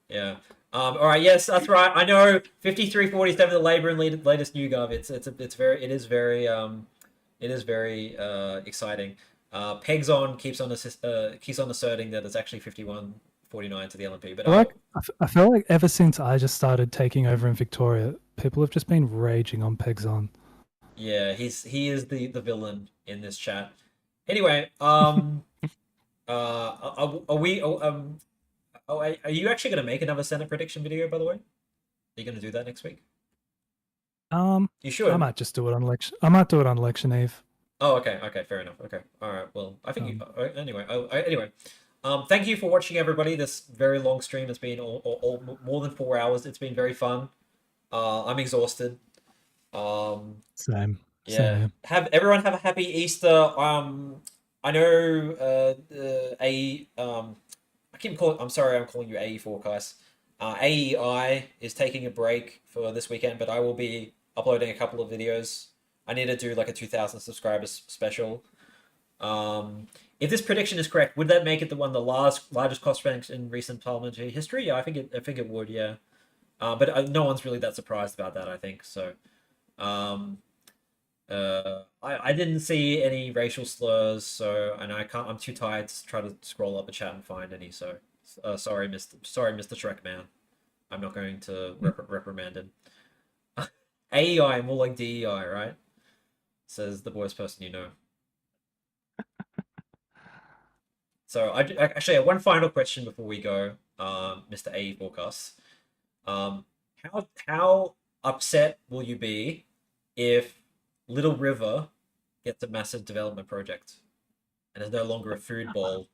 S1: Yeah. All right. Yes, that's right. I know. 53-47, the Labor and latest YouGov. It is very exciting. Pegs keeps on asserting that it's actually 51-49 to the LNP. But
S3: I feel like ever since I just started taking over in Victoria, people have just been raging on Pegs on.
S1: Yeah, he is the villain in this chat. Anyway, are you actually going to make another Senate prediction video, by the way? Are you going to do that next week? You should.
S3: I might just do it on election. I might do it on election eve.
S1: Oh, okay, fair enough. Okay, all right. Well, I think anyway. Thank you for watching, everybody. This very long stream has been all more than 4 hours. It's been very fun. I'm exhausted.
S3: Same.
S1: Yeah. Everyone have a happy Easter. I know I'm sorry, I'm calling you AE Forecast. AEI is taking a break for this weekend, but I will be uploading a couple of videos. I need to do like a 2,000 subscribers special. If this prediction is correct, would that make it the largest cost rank in recent parliamentary history? Yeah, I think it would. Yeah, but no one's really that surprised about that. I think so. I didn't see any racial slurs, so and I can't. I'm too tired to try to scroll up the chat and find any. So, sorry, Mr. Shrek Man. I'm not going to reprimand him. AEI more like DEI, right? Says the voice person you know. So I actually have one final question before we go, Mr. AE Forecast. How upset will you be if Little River gets a massive development project and is no longer a food ball?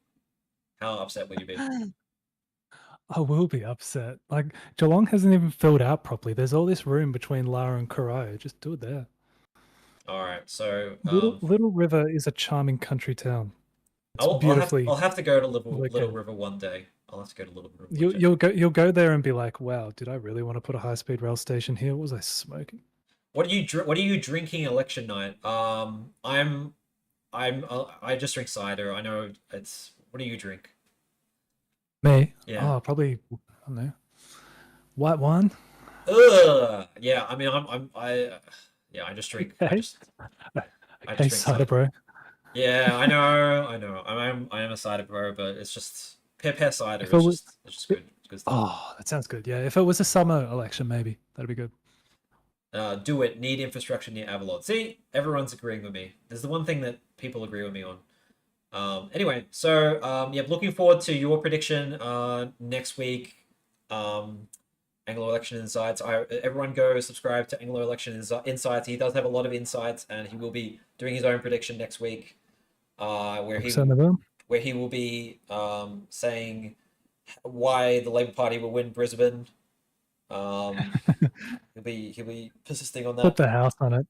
S1: How upset will you be?
S3: I will be upset. Like Geelong hasn't even filled out properly. There's all this room between Lara and Corio. Just do it there.
S1: All right, so
S3: Little River is a charming country town. It's
S1: I'll
S3: beautifully
S1: have to go to Little
S3: located.
S1: River one day. I'll have to go to Little River.
S3: You'll go there and be like, wow, did I really want to put a high speed rail station here? Was I smoking?
S1: What are you drinking election night? I just drink cider. I know it's. What do you drink?
S3: Me?
S1: Yeah.
S3: Oh, probably I don't know. White wine?
S1: Ugh. Yeah. I mean, yeah. I just drink.
S3: Okay.
S1: I
S3: Okay,
S1: just drink
S3: cider, bro.
S1: Yeah, I know. I am a cider bro, but it's just pear cider.
S3: If it was,
S1: It's just good. It's good stuff.
S3: oh, that sounds good. Yeah, if it was a summer election, maybe that'd be good.
S1: Do it. Need infrastructure near Avalon. See, everyone's agreeing with me. There's the one thing that people agree with me on. Anyway, so yeah, looking forward to your prediction next week. Anglo Election Insights. Everyone go subscribe to Anglo Election Insights. He does have a lot of insights, and he will be doing his own prediction next week, where he will be saying why the Labour Party will win Brisbane. He'll be persisting on that.
S3: Put the house on it.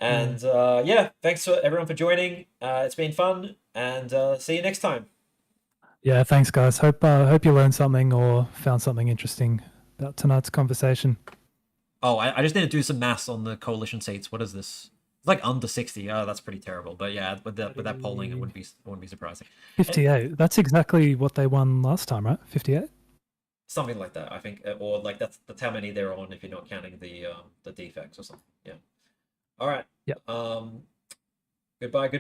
S1: And yeah, thanks for everyone for joining. It's been fun, and see you next time.
S3: Yeah, thanks, guys. Hope you learned something or found something interesting about tonight's conversation.
S1: Oh, I just need to do some maths on the coalition seats. What is this? It's like under 60. Oh, that's pretty terrible. But yeah, with that polling, it wouldn't be surprising.
S3: 58. That's exactly what they won last time, right? 58.
S1: Something like that, I think, or like that's how many they're on if you're not counting the defects or something. Yeah. All right.
S3: Yep.
S1: Goodbye.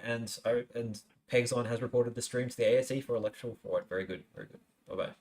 S1: And Pegs On has reported the stream to the ASE for electoral fraud. Very good. Bye bye.